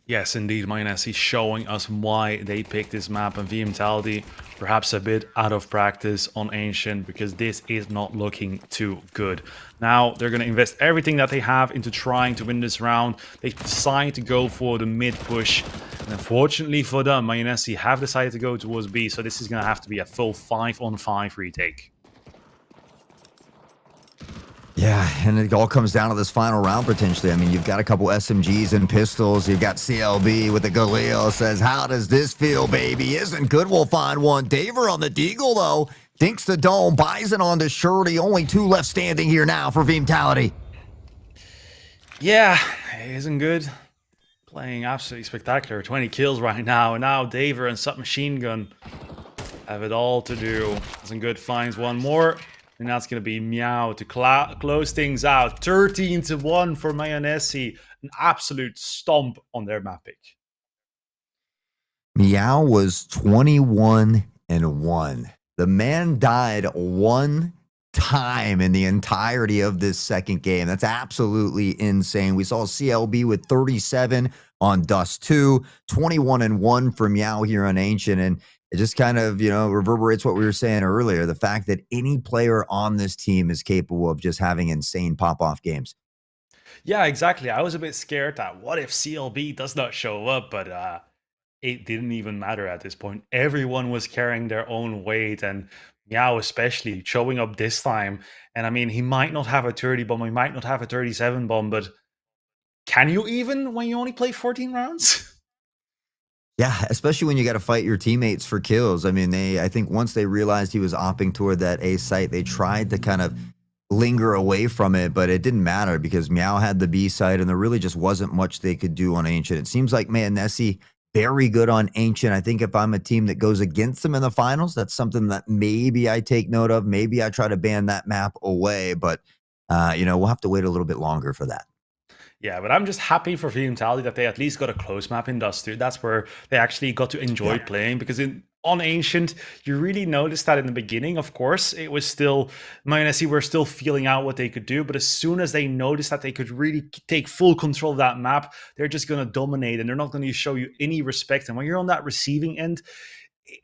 Yes, indeed, Mayonnaise is showing us why they picked this map, and Veeam perhaps a bit out of practice on Ancient, because this is not looking too good. Now, they're going to invest everything that they have into trying to win this round. They decide to go for the mid push, and unfortunately for them, Mayonnaise have decided to go towards B, so this is going to have to be a full 5-on-5 retake. Yeah, and it all comes down to this final round potentially. I mean, you've got a couple SMGs and pistols. You've got CLB with the Galil. Says, how does this feel, baby? Isn't good. We'll find one. Daver on the Deagle, though. Dinks the dome. Bison on the Shirley. Only 2 left standing here now for Veeam-Tality. Yeah, it isn't good. Playing absolutely spectacular. 20 kills right now. And now Daver and Submachine Gun have it all to do. Isn't good. Finds one more. And that's going to be Meow to close things out. 13-1 for Mayonnaise. An absolute stomp on their map pick. Meow was 21-1. The man died 1 time in the entirety of this second game. That's absolutely insane. We saw CLB with 37 on Dust 2, 21-1 for Meow here on Ancient, and it just kind of, reverberates what we were saying earlier, the fact that any player on this team is capable of just having insane pop-off games. Yeah, exactly. I was a bit scared that what if CLB does not show up, but it didn't even matter at this point. Everyone was carrying their own weight, and Meow especially showing up this time. And I mean, he might not have a 30 bomb, he might not have a 37 bomb, but can you even when you only play 14 rounds? Yeah, especially when you got to fight your teammates for kills. I mean, I think once they realized he was opting toward that A site, they tried to kind of linger away from it, but it didn't matter because Meow had the B site and there really just wasn't much they could do on Ancient. It seems like Mayonnaise very good on Ancient. I think if I'm a team that goes against them in the finals, that's something that maybe I take note of. Maybe I try to ban that map away, but we'll have to wait a little bit longer for that. Yeah, but I'm just happy for Veeam that they at least got a close map in Dust 2. That's where they actually got to enjoy playing, because on Ancient, you really noticed that in the beginning, of course, it was still, Mayonnaise were still feeling out what they could do, but as soon as they noticed that they could really take full control of that map, they're just going to dominate, and they're not going to show you any respect. And when you're on that receiving end,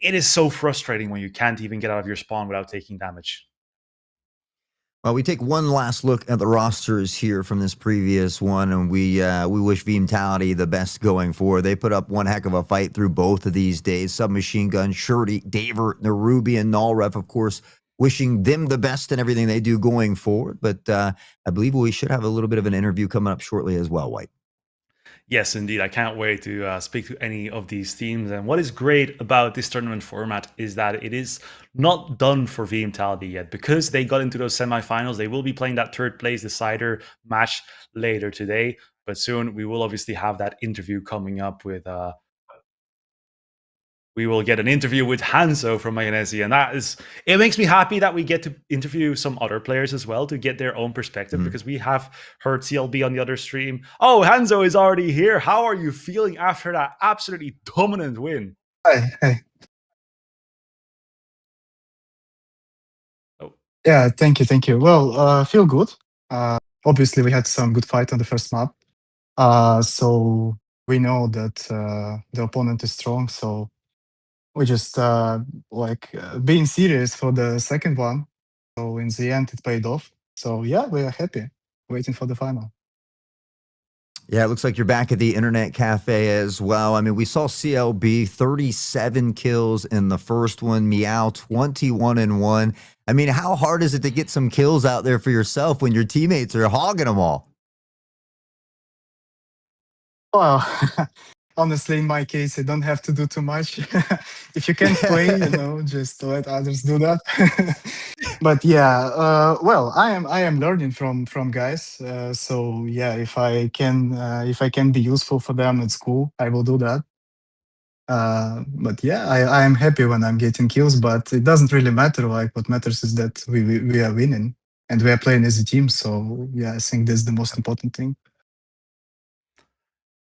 it is so frustrating when you can't even get out of your spawn without taking damage. Well, we take one last look at the rosters here from this previous one, and we wish Veeam-Tality the best going forward. They put up one heck of a fight through both of these days. Submachine Gun, Shirty, Daver, Nerubian, Nullref, of course, wishing them the best in everything they do going forward. But I believe we should have a little bit of an interview coming up shortly as well, White. Yes, indeed. I can't wait to speak to any of these teams. And what is great about this tournament format is that it is not done for Veeam-Tality yet. Because they got into those semifinals, they will be playing that third place decider match later today. But soon we will obviously have that interview coming up with... we will get an interview with Hanzo from Mayonnaise, and it makes me happy that we get to interview some other players as well to get their own perspective, because we have heard CLB on the other stream. Oh, Hanzo is already here. How are you feeling after that absolutely dominant win? Hi. Oh. Yeah, thank you. Well, feel good. Obviously, we had some good fight on the first map. So we know that the opponent is strong, so we just being serious for the second one. So in the end, it paid off. So yeah, we are happy, waiting for the final. Yeah, it looks like you're back at the internet cafe as well. I mean, we saw CLB 37 kills in the first one, Meow 21-1. I mean, how hard is it to get some kills out there for yourself when your teammates are hogging them all? Well, honestly, in my case, I don't have to do too much. If you can't play, just let others do that. But yeah, well, I am learning from guys. So yeah, if I can be useful for them, it's cool. I will do that. But yeah, I am happy when I'm getting kills, but it doesn't really matter. Like, what matters is that we are winning and we are playing as a team. So yeah, I think that's the most important thing.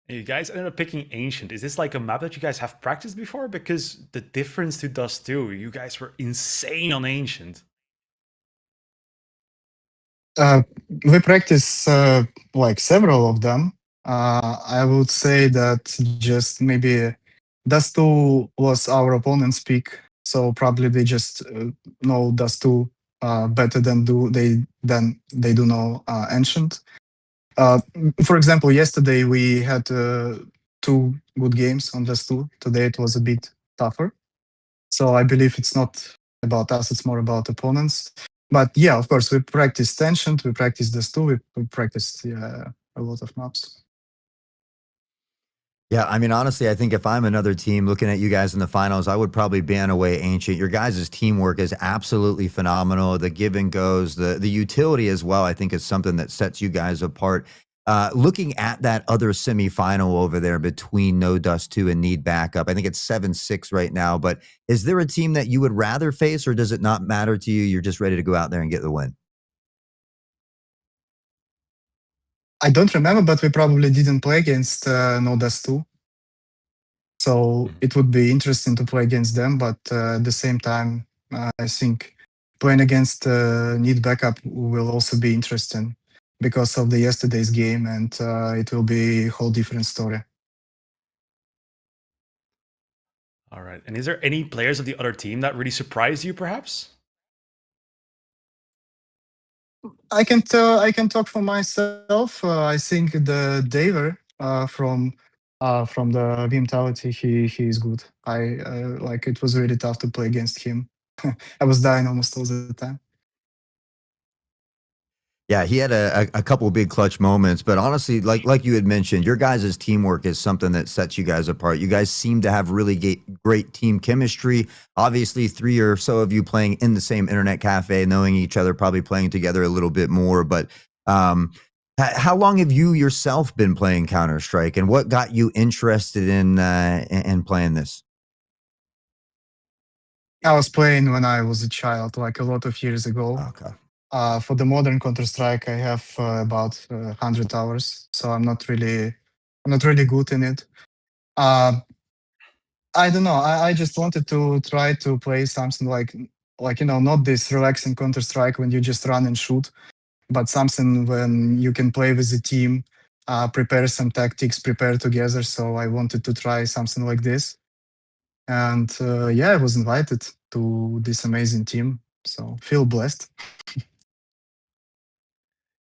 You guys ended up picking Ancient. Is this like a map that you guys have practiced before? Because the difference to Dust 2, you guys were insane on Ancient. We practice like several of them. I would say that just maybe Dust2 was our opponent's pick, so probably they just know Dust2 better than they do know Ancient. Uh, for example, yesterday we had two good games on Dust2. Today it was a bit tougher. So I believe it's not about us, it's more about opponents. But yeah, of course, we practiced Ancient, we practiced Dust2, we practiced a lot of maps. Yeah, I mean, honestly, I think if I'm another team looking at you guys in the finals, I would probably ban away Ancient. Your guys' teamwork is absolutely phenomenal. The give and goes, the utility as well, I think is something that sets you guys apart. Looking at that other semifinal over there between No Dust 2 and Need Backup, I think it's 7-6 right now. But is there a team that you would rather face, or does it not matter to you? You're just ready to go out there and get the win? I don't remember, but we probably didn't play against No Dust 2. So Mhm. it would be interesting to play against them, but at the same time, I think playing against Need Backup will also be interesting because of the yesterday's game, and it will be a whole different story. All right. And is there any players of the other team that really surprised you, perhaps? I can talk for myself. I think the Daver from the Vitality, he is good. I like it was really tough to play against him. I was dying almost all the time. Yeah, he had a couple big clutch moments, but honestly, like you had mentioned, your guys' teamwork is something that sets you guys apart. You guys seem to have really great team chemistry. Obviously, 3 or so of you playing in the same internet cafe, knowing each other, probably playing together a little bit more. But how long have you yourself been playing Counter Strike, and what got you interested in playing this? I was playing when I was a child, like a lot of years ago. Okay. For the modern Counter Strike, I have about 100 hours, so I'm not really good in it. Uh, I don't know. I just wanted to try to play something like not this relaxing Counter Strike when you just run and shoot, but something when you can play with the team, prepare some tactics, prepare together. So I wanted to try something like this, and yeah, I was invited to this amazing team. So feel blessed.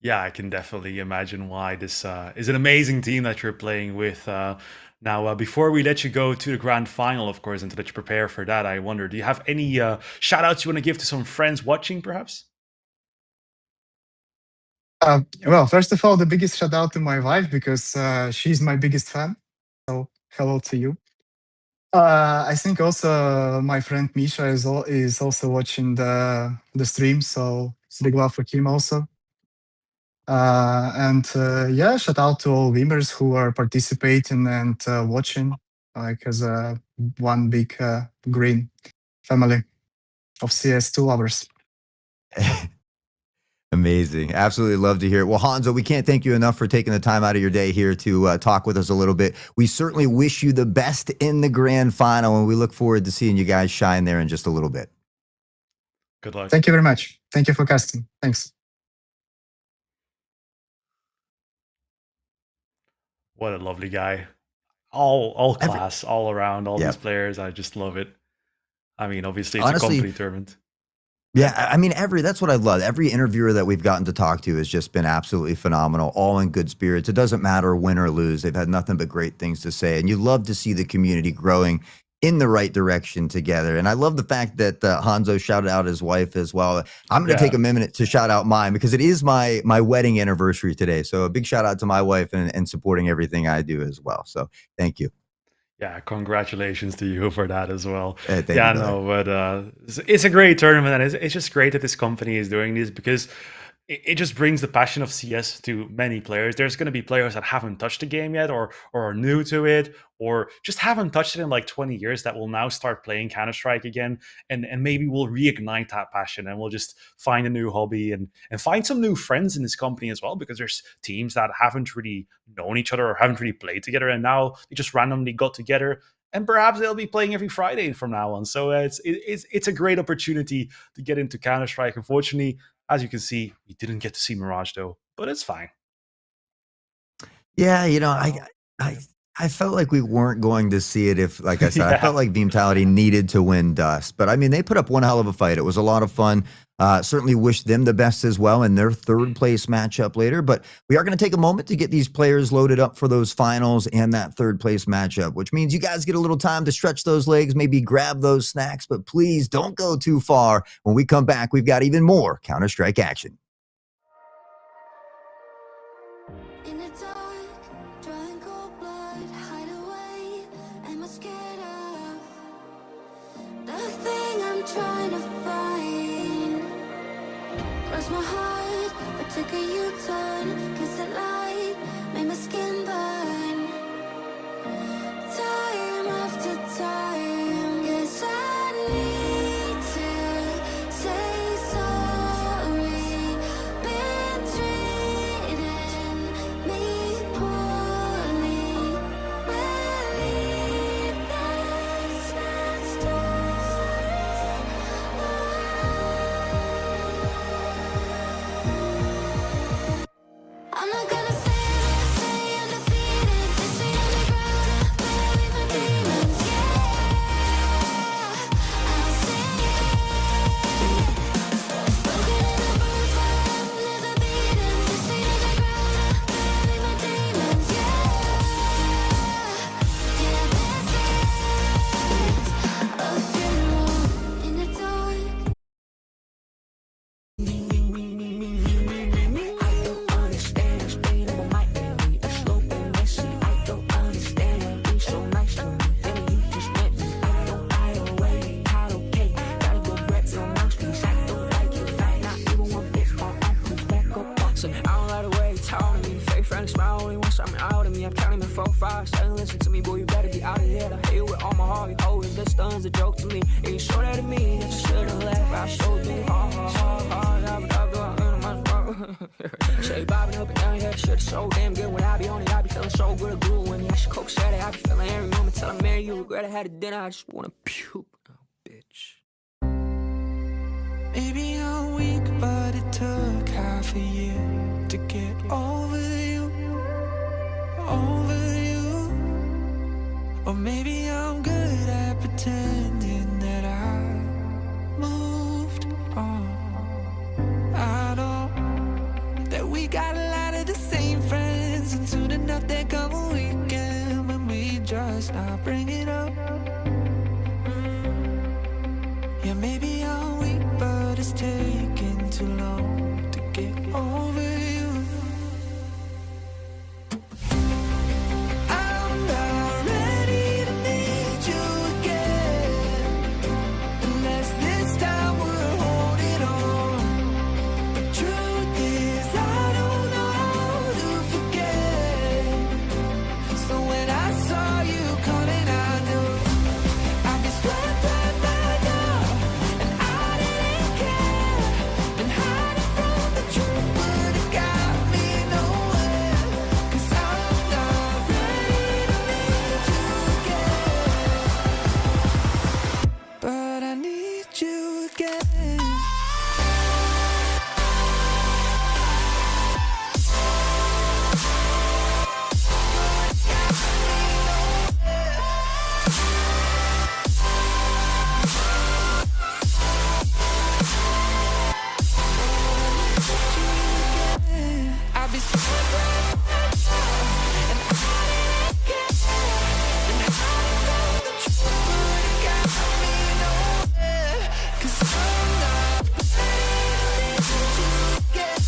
Yeah, I can definitely imagine why this is an amazing team that you're playing with. Now, before we let you go to the grand final, of course, and to let you prepare for that, I wonder, do you have any shout outs you want to give to some friends watching, perhaps? Well, first of all, the biggest shout out to my wife because she's my biggest fan. So hello to you. I think also my friend Misha is also watching the stream, so it's a big love for him also. And yeah, shout out to all Weemers who are participating and watching, like as a one big green family of CS2 lovers. Amazing. Absolutely love to hear it. Well, Hanzo, we can't thank you enough for taking the time out of your day here to talk with us a little bit. We certainly wish you the best in the grand final, and we look forward to seeing you guys shine there in just a little bit. Good luck. Thank you very much. Thank you for casting. Thanks. What a lovely guy. All Every, class, all around, all yeah, these players. I just love it. I mean, obviously, it's a honestly, company tournament. yeah, I mean, that's what I love. Every interviewer that we've gotten to talk to has just been absolutely phenomenal, all in good spirits. It doesn't matter win or lose. They've had nothing but great things to say. And you love to see the community growing in the right direction together. And I love the fact that Hanzo shouted out his wife as well. I'm going to take Yeah. a minute to shout out mine because it is my wedding anniversary today. So a big shout out to my wife and supporting everything I do as well. So thank you. Yeah, congratulations to you for that as well. Thank you, Yeah, brother. no, but it's a great tournament, and it's just great that this company is doing this because it just brings the passion of CS to many players. There's going to be players that haven't touched the game yet, or are new to it, or just haven't touched it in like 20 years that will now start playing Counter Strike again, and maybe we'll reignite that passion, and we'll just find a new hobby and find some new friends in this company as well, because there's teams that haven't really known each other or haven't really played together, and now they just randomly got together. And perhaps they'll be playing every Friday from now on. So it's a great opportunity to get into Counter Strike. Unfortunately, as you can see, we didn't get to see Mirage though, but it's fine. Yeah, I I felt like we weren't going to see it if, like I said, I felt Yeah. like Veeamtality needed to win Dust. But I mean, they put up one hell of a fight. It was a lot of fun. Certainly wish them the best as well in their third place matchup later. But we are going to take a moment to get these players loaded up for those finals and that third place matchup, which means you guys get a little time to stretch those legs, maybe grab those snacks. But please don't go too far. When we come back, we've got even more Counter-Strike action. In the dark, drawing cold blood, hide away. Am I scared of the thing I'm trying to find? Cross my heart, but took a U-turn. Cause the light made my skin burn. Time after time, guess I need to say sorry. Been treating me poorly. Believe that's not story. I'm not gonna say undefeated. 6 feet underground, bury my demons. Yeah, I'll sing it. Broken in the bruised, but I'm never beaten. 6 feet underground, bury my demons. Yeah, this is a funeral in the dark. So I don't like the way you talk to me. Fake friendly smile only once I'm out of me. I'm counting in 4, 5, 7. Listen to me, boy, you better be out of here. I hate you with all my heart. You always this stun's a joke to me. And you show that to me. That you should've left. I showed you hard. Say bobbing up and down here, shit so damn good. When I be on it, I be feeling so good. Glue when I should coke set it. I be feeling every moment till I marry you. Regret I had a dinner. I just wanna puke. Oh, bitch. Maybe I'm weak, but it took half a year to get over you, over you. Or maybe I'm good at pretending that I moved on. I know that we got a lot of the same friends, and soon enough there come a weekend when we just not bring it up. Yeah, maybe I'm weak, but it's taking too long to get over you. I'm not ready to need you again, unless this time we're holding on. The truth is I don't know how to forget. So when I saw you coming, I knew I'd be swept right by now, and I didn't care. Been hiding from the truth, but it got me nowhere. 'Cause I'm not ready to meet you again, but I need you again. I'll be so glad, and I didn't care. Been hiding from the truth, but it got me nowhere. 'Cause I'm not ready to meet you again.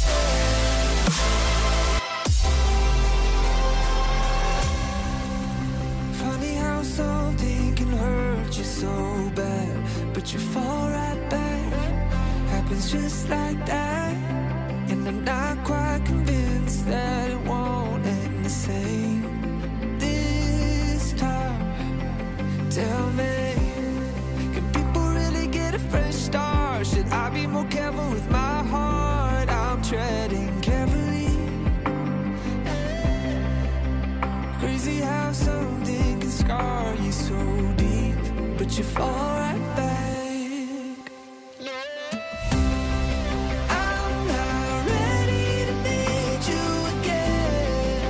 Funny how something can hurt you so bad, but you fall right back. Happens just like that. And I'm not quite convinced that it won't end the same this time. Tell me, can people really get a fresh start? Should I be more careful with my heart? I'm treading carefully. Crazy how something can scar you so deep, but you fall right back. I'm not ready to meet you again,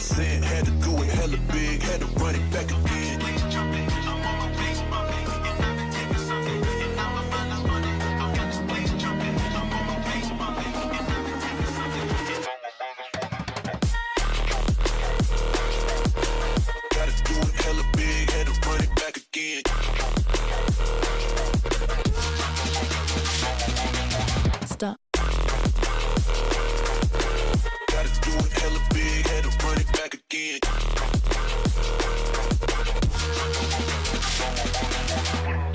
100%. Had to do it hella big, had to run it back again. Gotta do it hella big, had to run it back again. Stop. Gotta do it hella big, had to run it back again.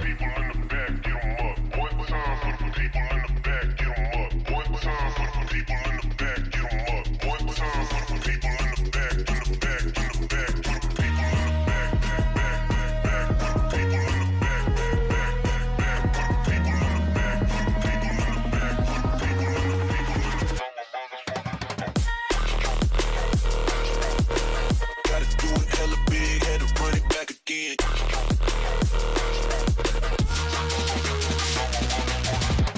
People in the back, get 'em up. One time for the people in the back, get 'em up. One time for the people in the back, get 'em up. One time for the people in the back, in the back, in the back. For the people in the back, back, back, back. For the people in the back, back, back, back. For the people in the back, for the people in the back, for the people in the Gotta do it hella big, had to run it back again.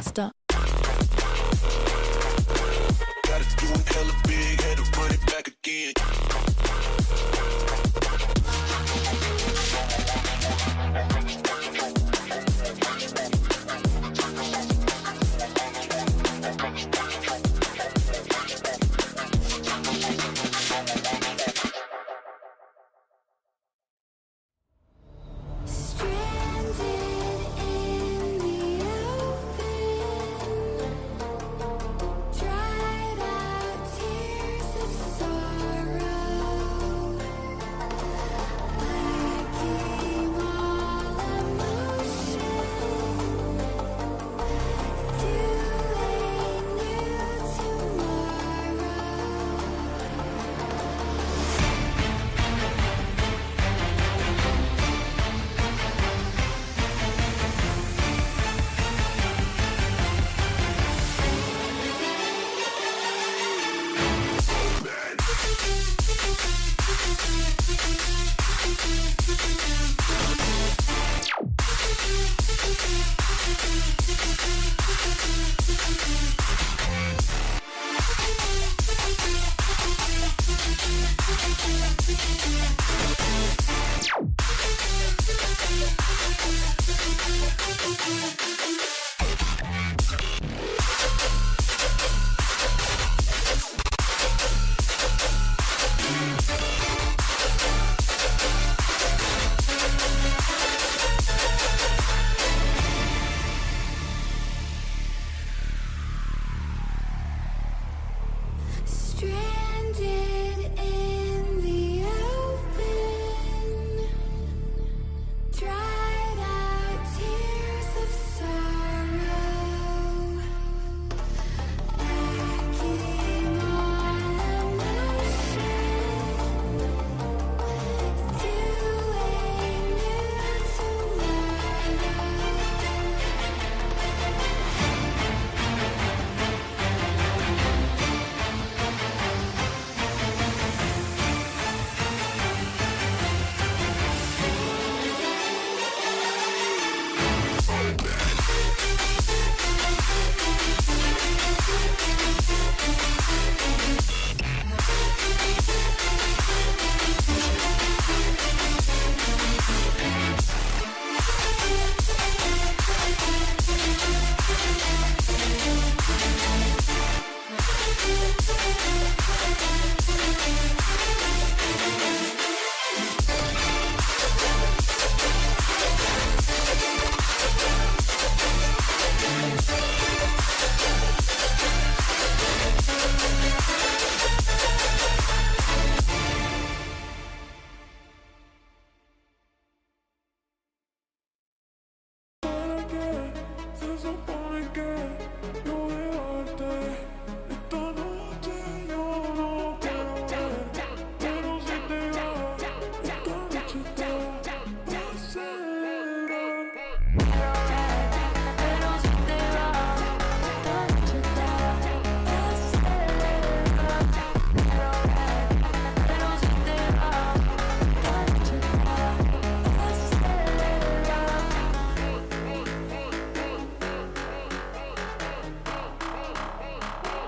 Stop. Gotta do it hella big, had to run it back again. Stranded in the open, dried out tears of sorrow, lacking all emotion to a new tomorrow. Stranded in the open, dried out tears of sorrow, lacking all emotion to a new tomorrow.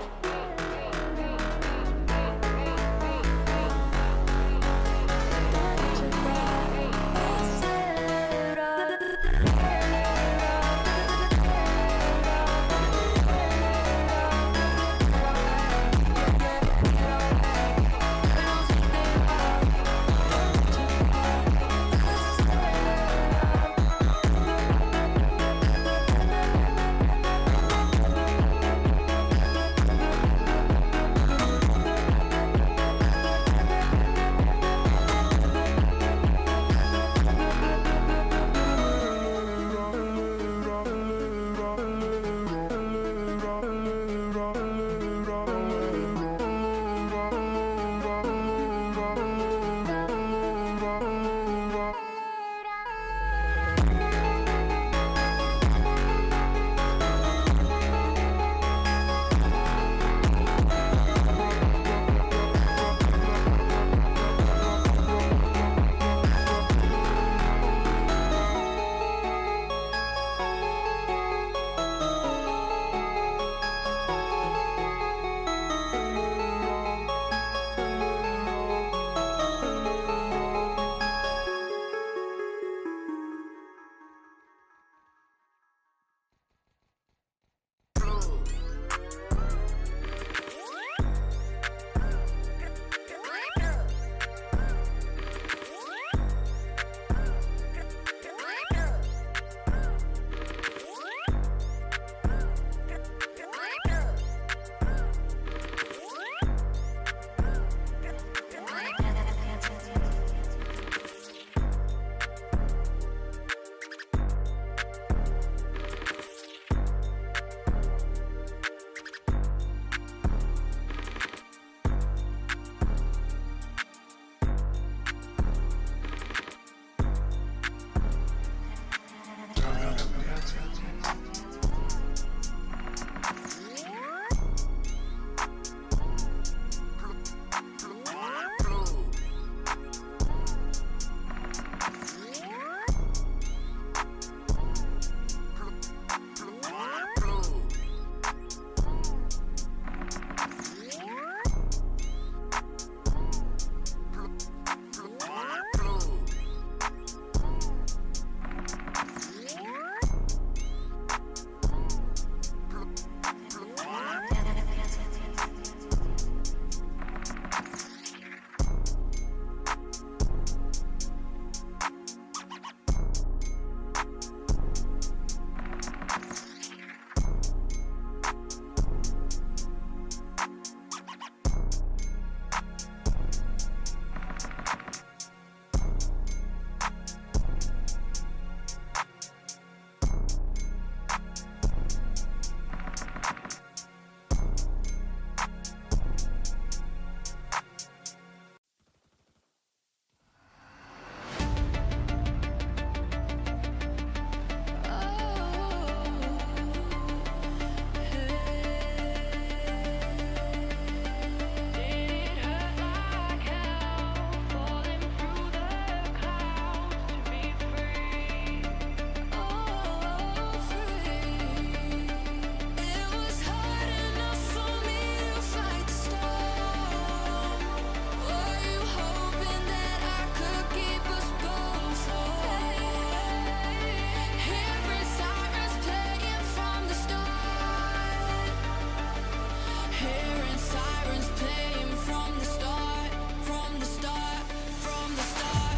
sirens playing from the start, from the start, from the start.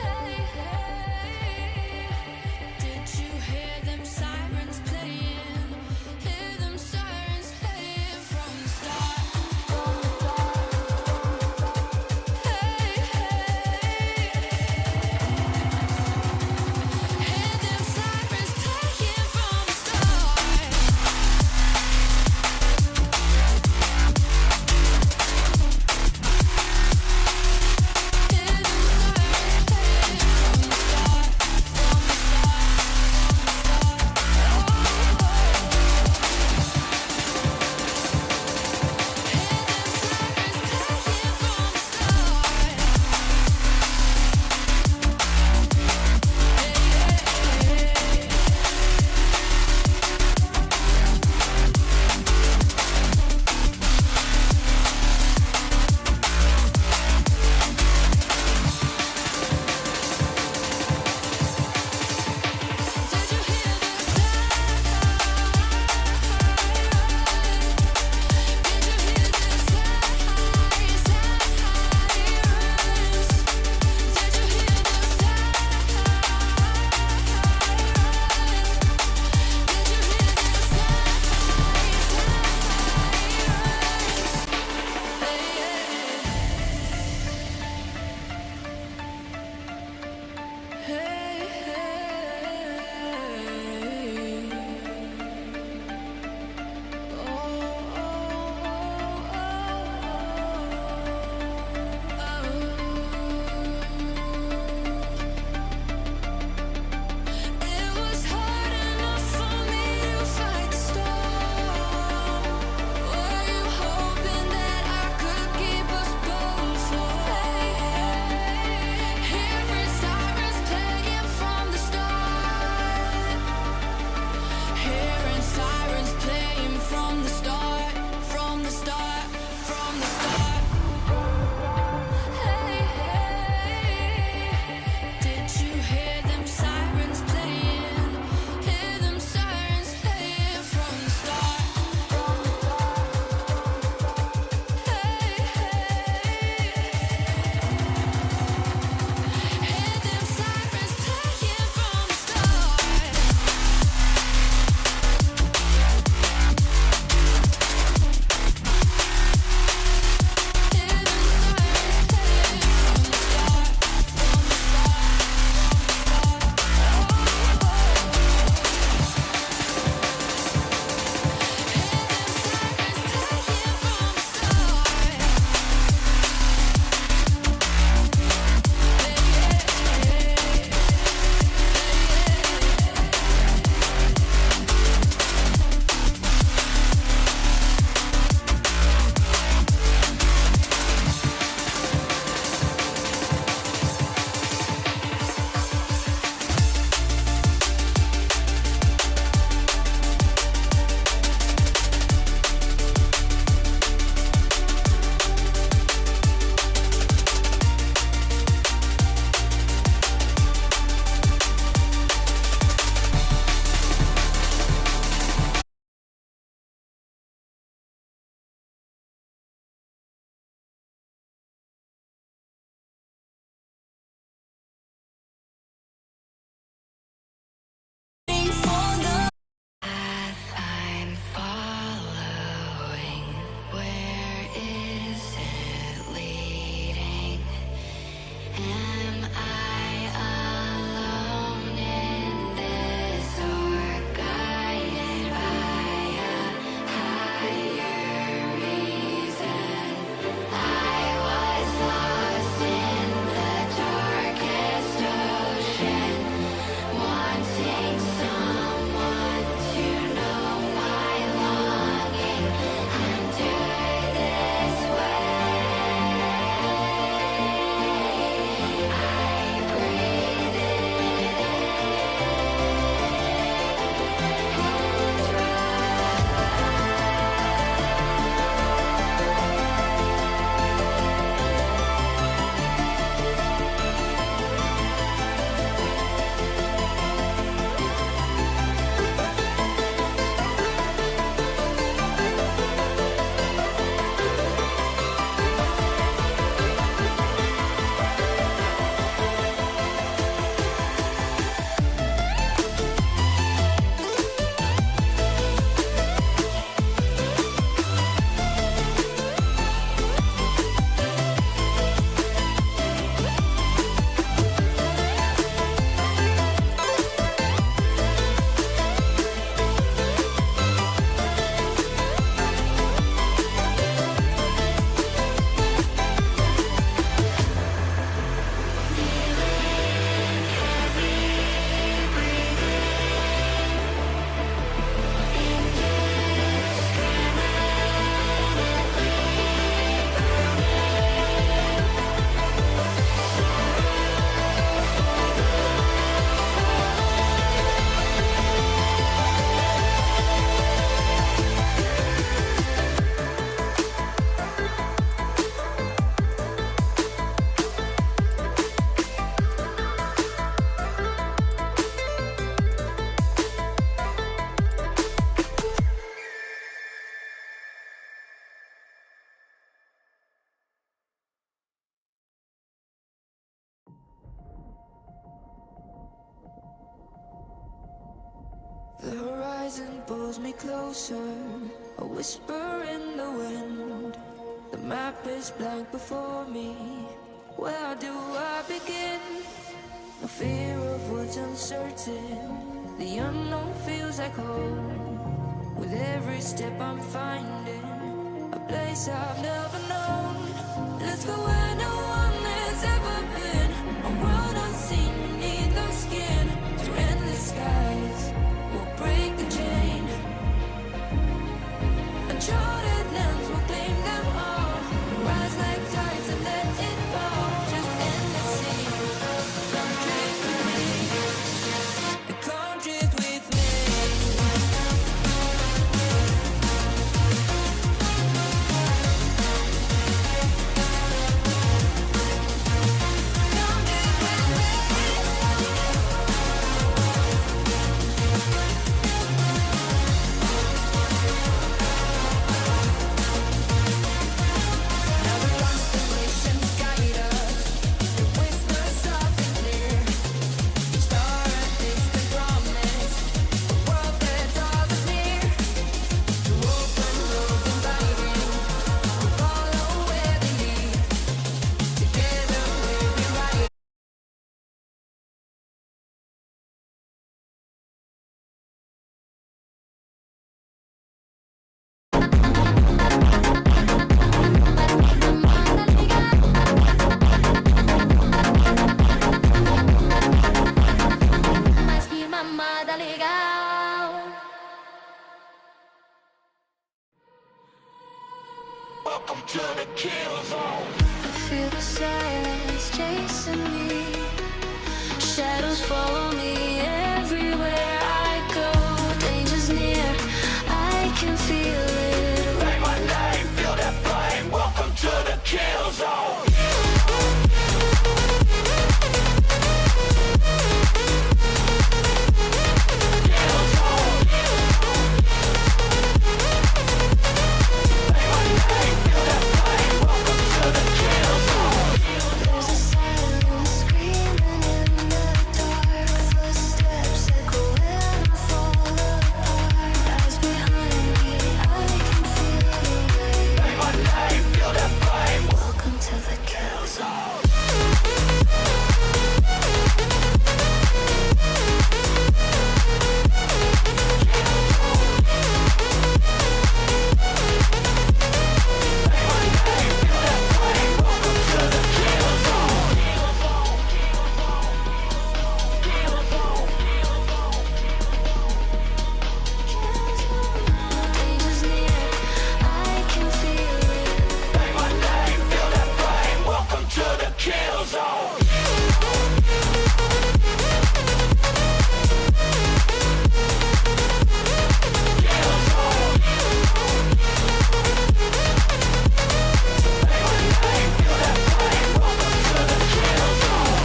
Hey, hey, did you hear them sirens playing? Hear them sirens playing from the start. Hey, hey, hear them sirens playing from the start. pulls me closer, a whisper in the wind. The map is blank before me. Where do I begin? No fear of what's uncertain. The unknown feels like home. With every step I'm finding a place I've never known. Let's go where no one has ever been. A world unseen beneath our skin. Through endless skies, we'll break the chain. Uncharted lands will claim them all. Rise like tides and let it fall. Just endless sea. Countries with me. The countries with me. Now the constellations guide us. They whisper soft and clear. Each star a distant promise. A world that draws us near. To open roads inviting. We follow where they lead. Together we'll be right. Mais que mamada legal. Welcome to the kill zone. I feel the silence chasing me. Shadows follow me everywhere I go. Danger's near, I can feel it. Say my name, feel that flame. Welcome to the kill zone. Kill zone. Say my name, feel that flame. Welcome to the kill zone. There's a silence screaming in the dark. Footsteps echo when I fall apart. Eyes behind me, I can feel the weight. Say my name, feel that flame. Welcome to the kill zone. Danger's near, I can feel it. Say my name, feel that flame. Welcome to the kill zone. Kill zone. Say my name, feel that flame. Welcome to the kill zone.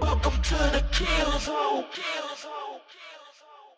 Welcome to the kill zone. Kill zone. Kill zone.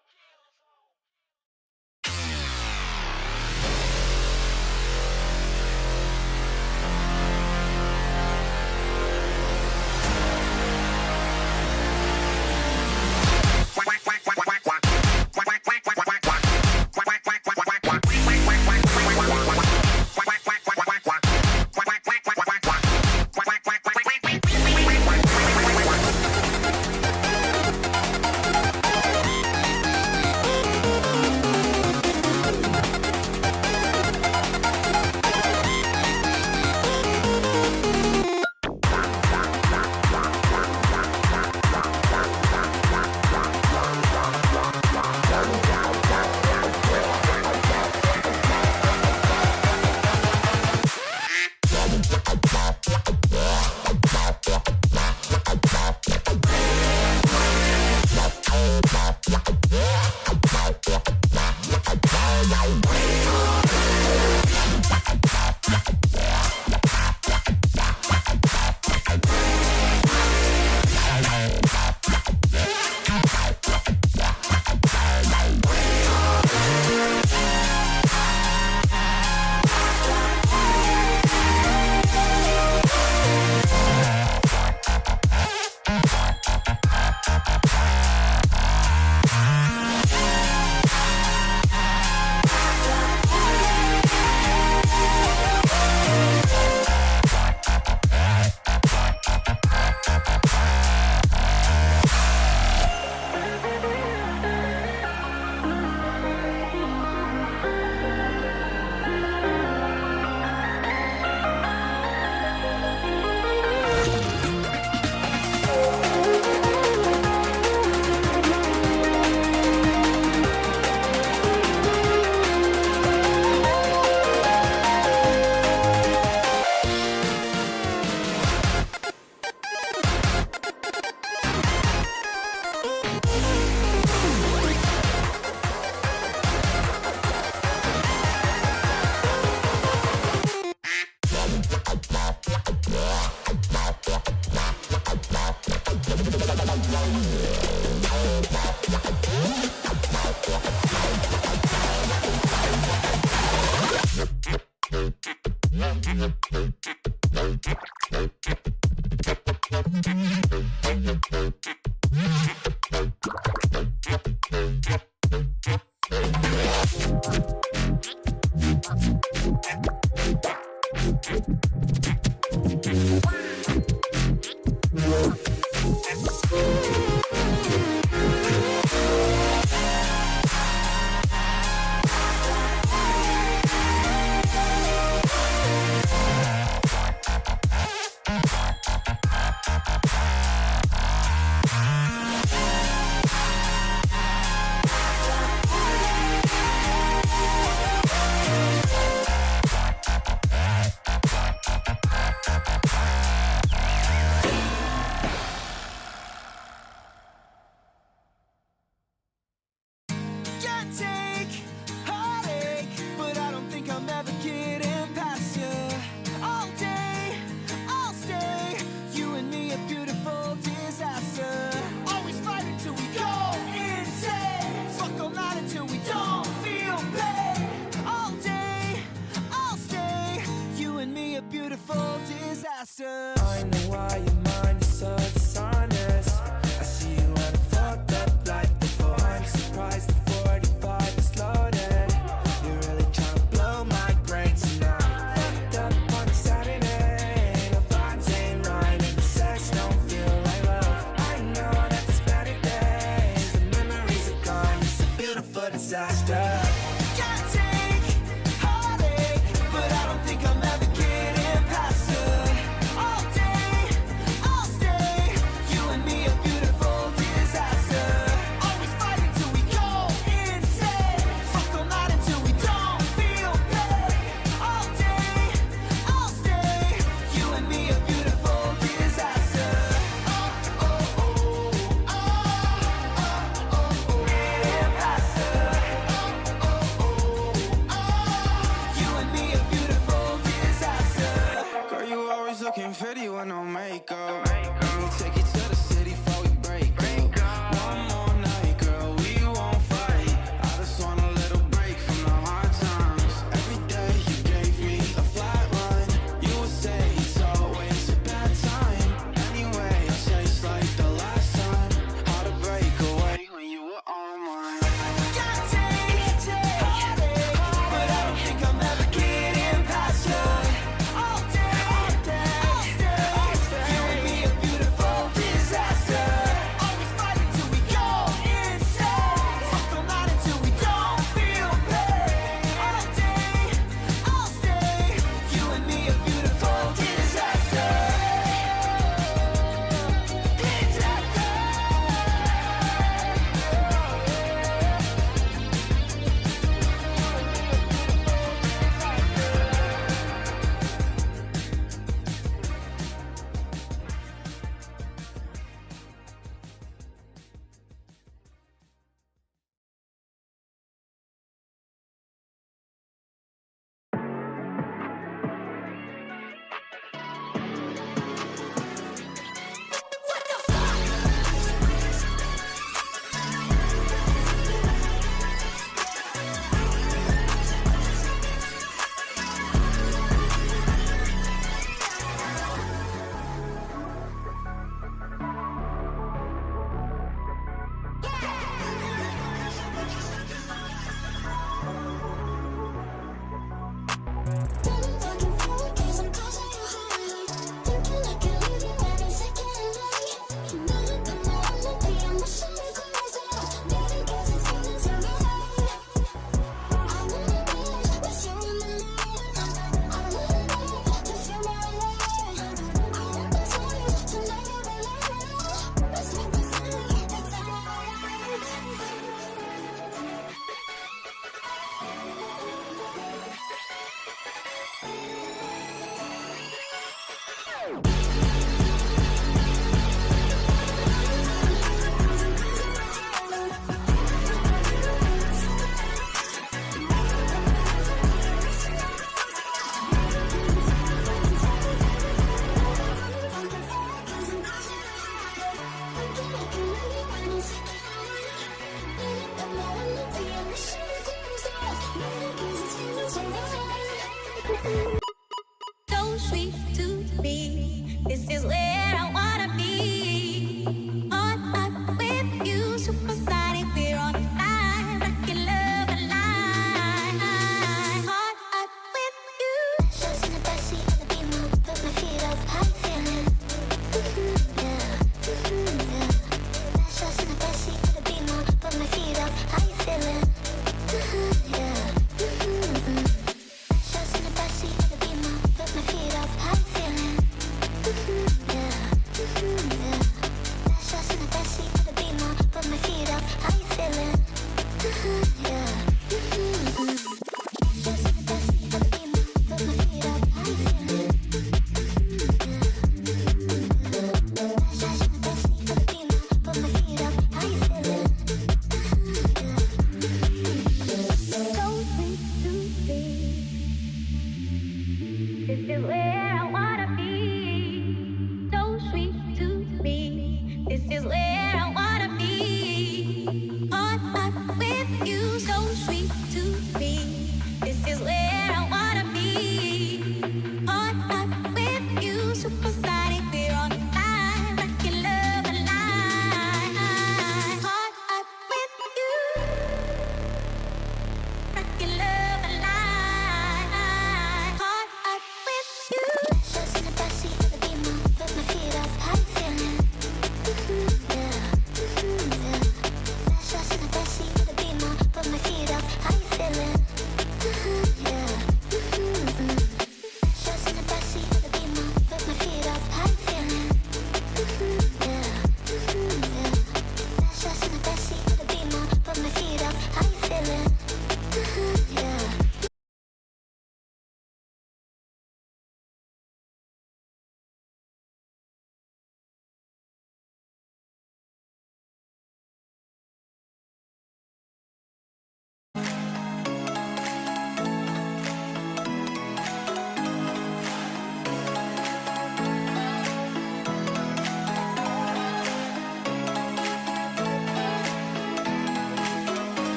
disaster. Can't take heartache, but I don't think I'm ever getting past her. All day, I'll stay, you and me a beautiful disaster. Always fighting till we go insane. Fuck all night until we don't feel pain. All day, I'll stay, you and me a beautiful disaster. Oh, oh, oh, oh, oh, oh, oh. Getting past her.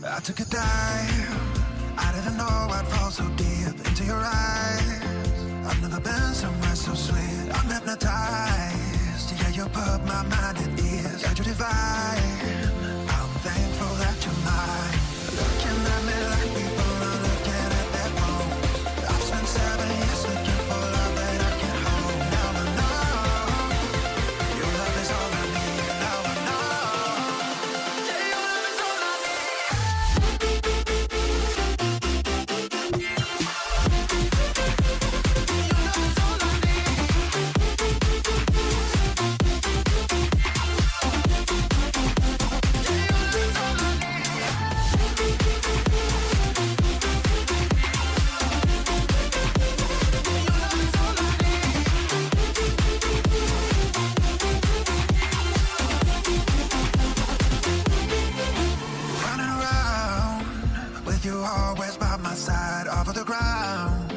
I took a dive. I didn't know I'd fall so deep into your eyes. I've never been somewhere so sweet. I'm hypnotized. Yeah, you put my mind at ease. Yeah, you're divine. I'm thankful that you're mine. Looking at me like people are looking at their phones. I've spent 7 years looking for love that I can hold. Now I know your love is all I need. Now I know. Yeah, your love is all I need. Running around with you always by my side, off of the ground.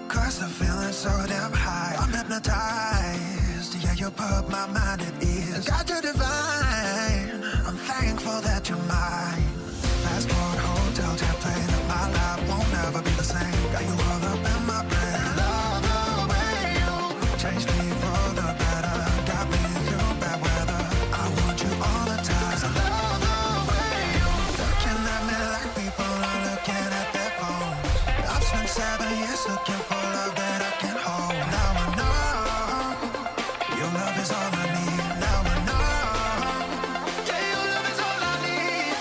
Cause the feeling's so damn high. I'm hypnotized. Yeah, you put my mind at ease. God, you're divine. I'm thankful that you're mine. Passport, hotel, jet plane. My life won't ever be the same. Got you all up in my brain. Love the way you changed me for the better. Got me through bad weather. I want you all the time. I love the way you looking at me like people are looking at their phones. I've spent 7 years looking for love that I can hold. Now I know your love is all I need. Now I know. Yeah, your love is all I need.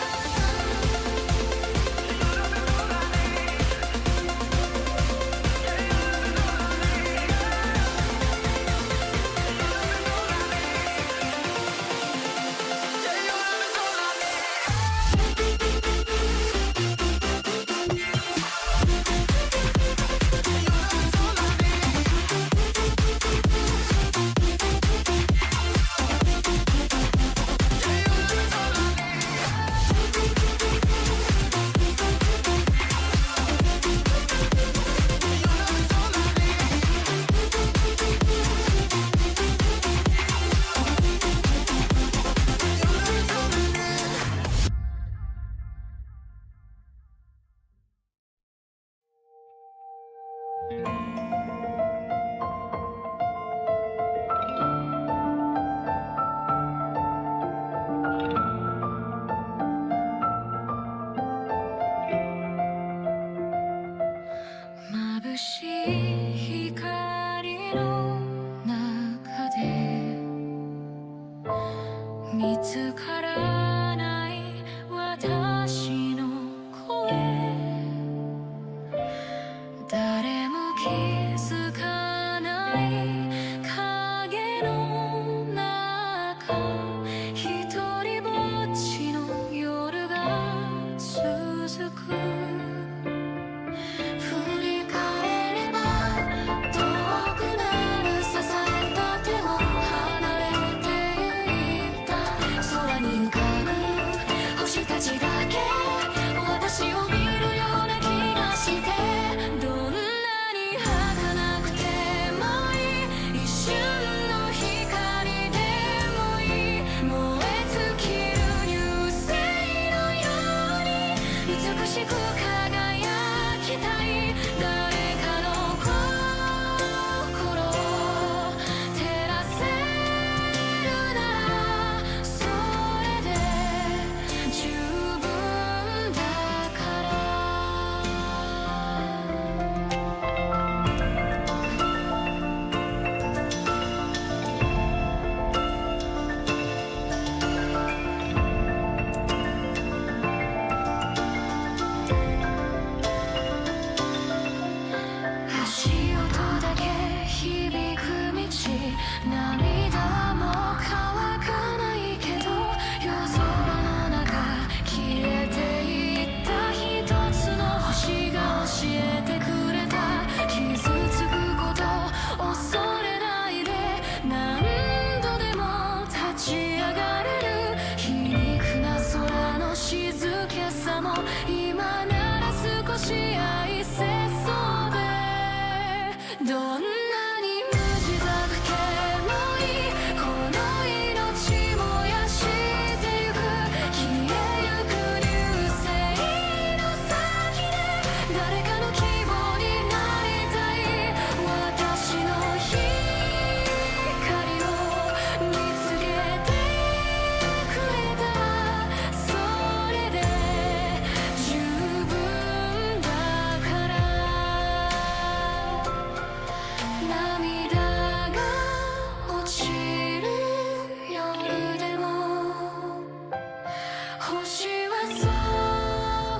星はそ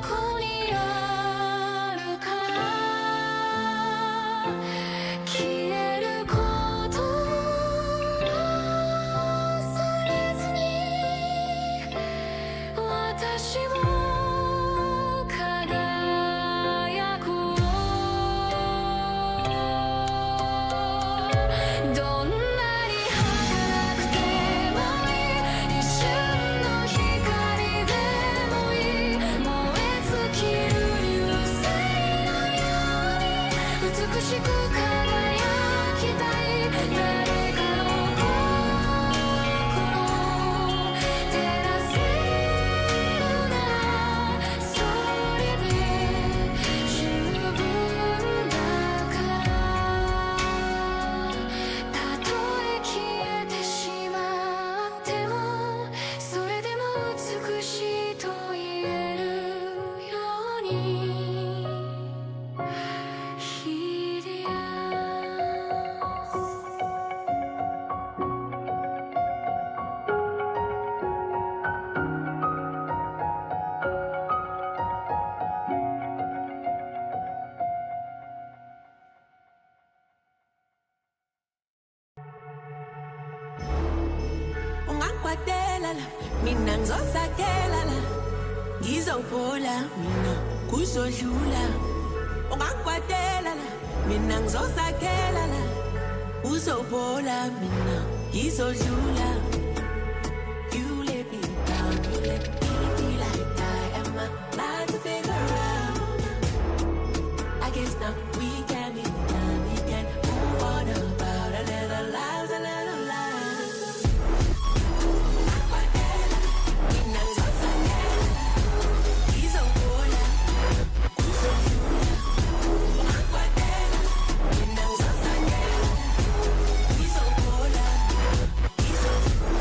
こにあるから消えることを恐れずに私も輝こうどんなに儚くてもいい一瞬の光でもいい燃え尽きる流星のように美しく輝きたい誰かの心を照らせるならそれで十分だからたとえ消えてしまってもそれでも美しいと言えるようにヒディアスUngangikwadela la mina ngizosakela la ngizophola mina kuzodlula ungangikwadela la mina ngizosakela la uzophola mina ngizodlula You let me down, you let me feel like I am alive to figure out I guess now we can be done, we can move on about a little lives, a little lives mina ngizosakela ngizophola kuzodlula ungangikwadela mina ngizosakela ngizophola ngizodlula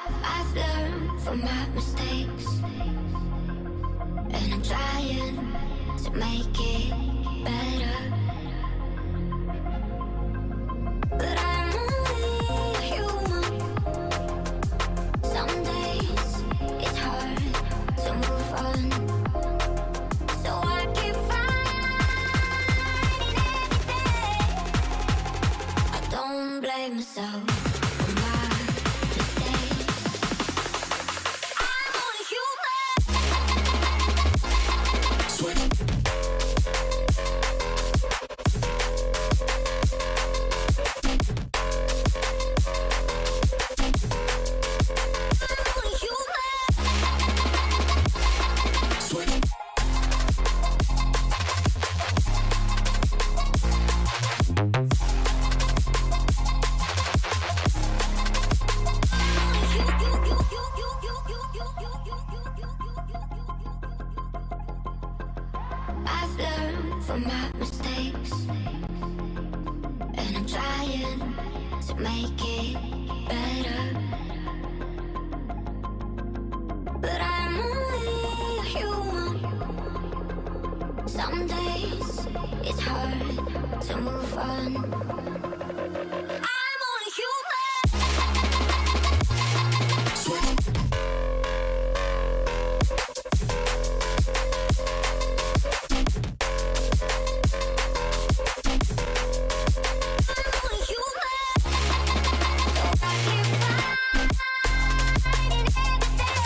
I've learned from my mistakes, and I'm trying to make it better. But I'm only human. Some days it's hard to move on, so I keep fighting every day. I don't blame myself for my mistakes. I'm only human. I'm only human. I've learned from my mistakes, and I'm trying to make it better. But I'm only human. Some days it's hard to move on. I'm only human. I'm only human. So I keep fighting every day.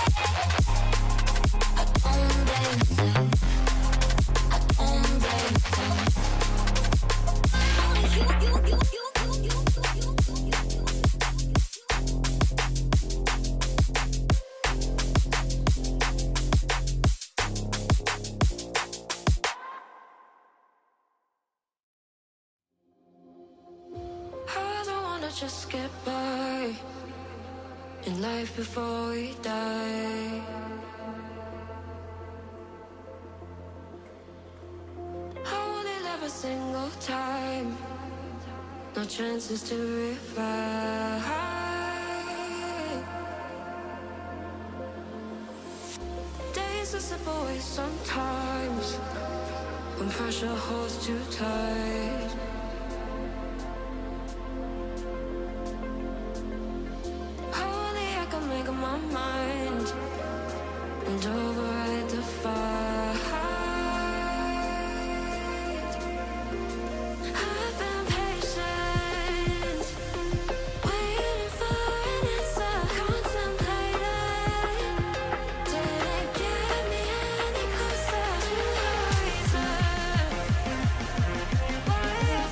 I don't blame myself. I don't blame myself. I'm only human. I don't wanna just get by in life before we die. I wanna live a single time, no chances to revive. Days are slip away sometimes when pressure holds too tight. Only I can make up my mind and override the fight. I've been patient, waiting for an answer, contemplating. Didn't get me any closer to the reason why I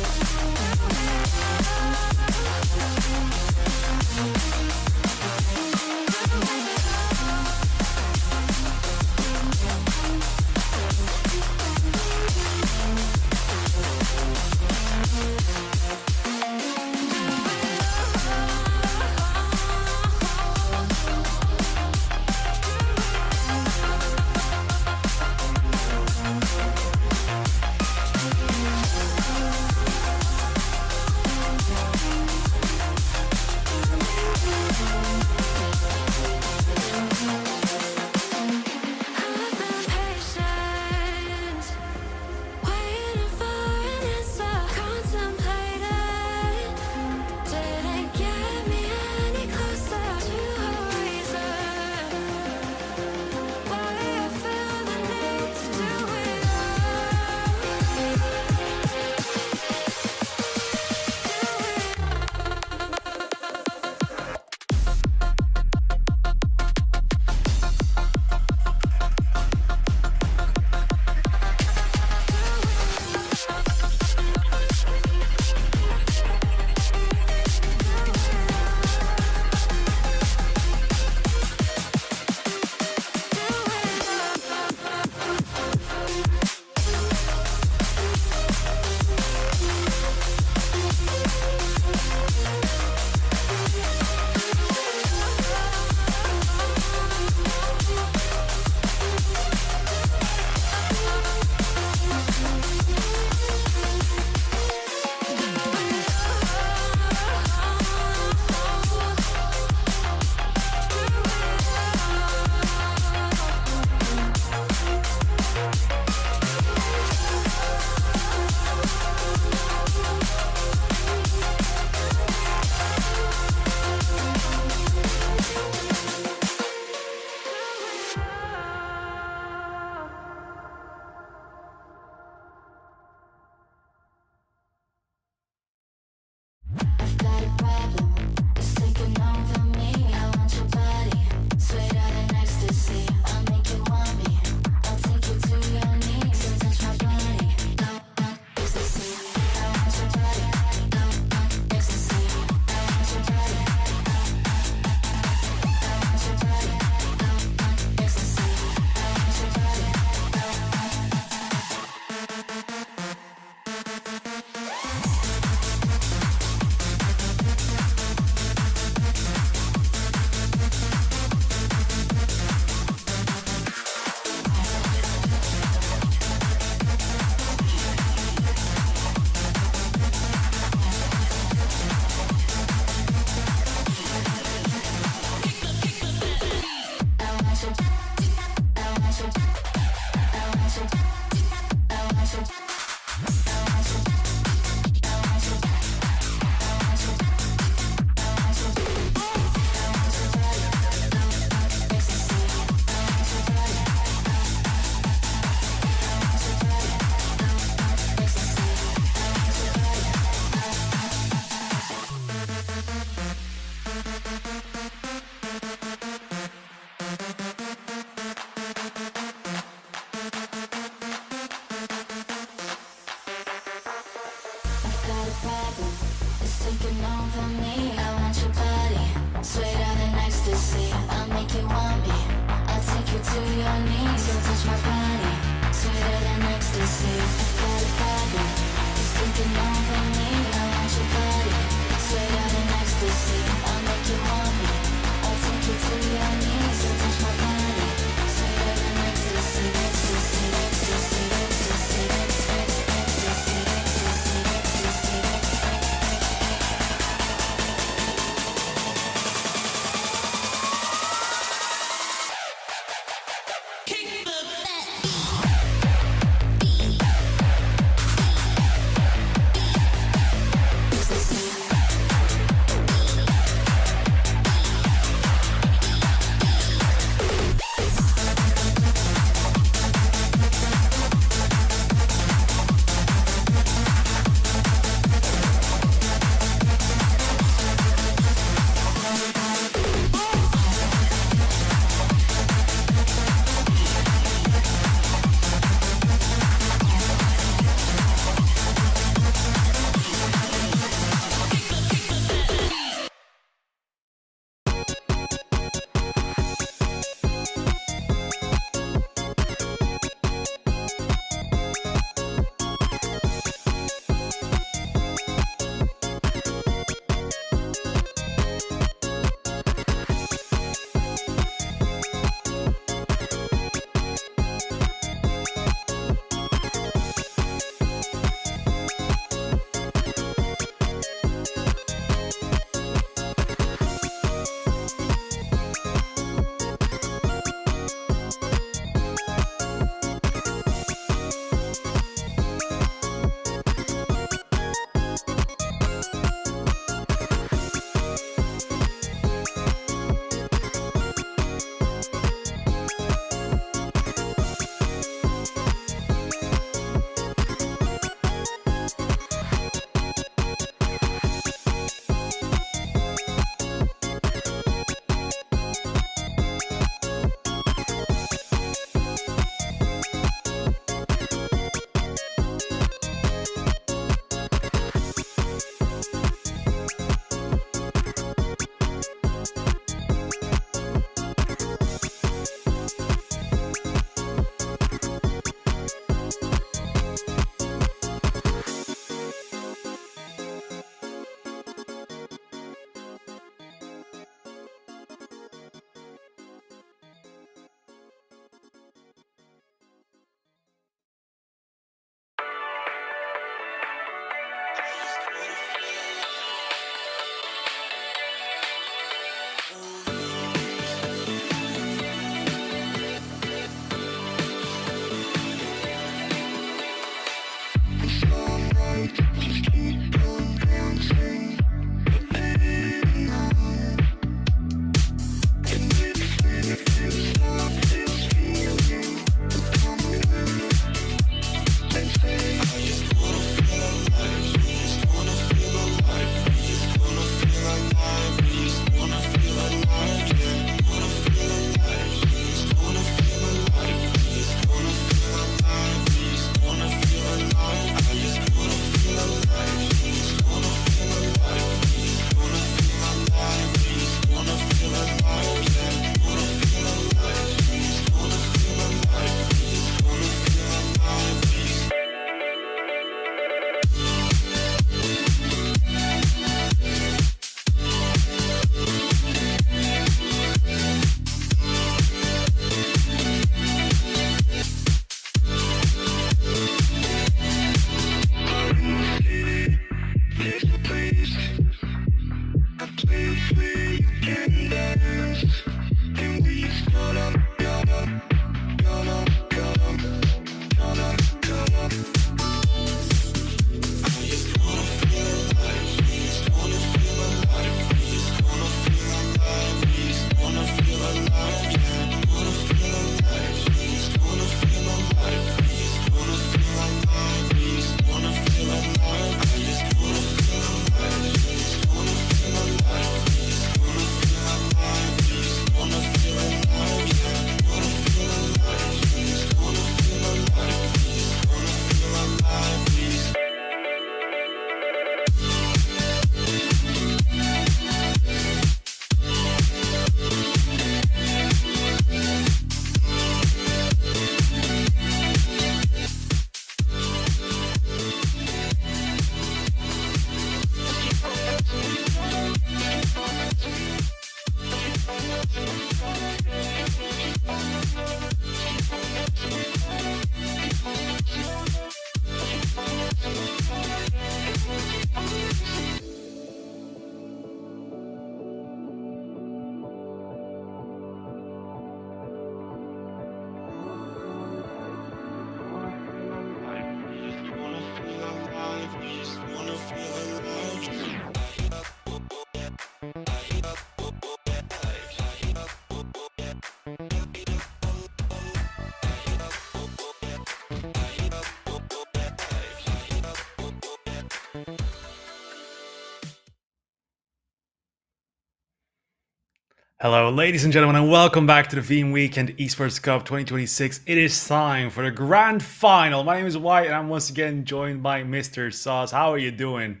Hello, ladies and gentlemen, and welcome back to the Veeam Weekend Esports Cup 2026. It is time for the grand final. My name is White, and I'm once again joined by Mr. Sauce. How are you doing?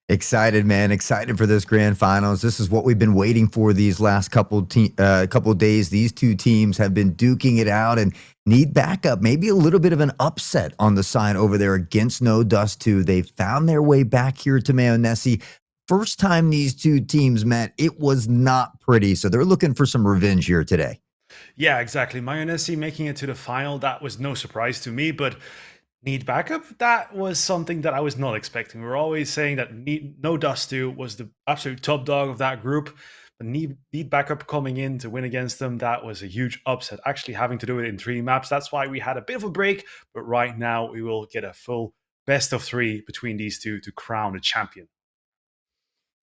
Excited, man. Excited for this grand finals. This is what we've been waiting for these last couple days. These two teams have been duking it out and need backup. Maybe a little bit of an upset on the side over there against No Dust 2. They found their way back here to Mayonnaise. First time these two teams met, it was not pretty. So they're looking for some revenge here today. Yeah, exactly. Mayonnaise making it to the final, that was no surprise to me, but need backup? That was something that I was not expecting. We were always saying that No Dust 2 was the absolute top dog of that group. But need backup coming in to win against them, that was a huge upset. Actually having to do it in 3 maps. That's why we had a bit of a break. But right now we will get a full best of 3 between these two to crown a champion.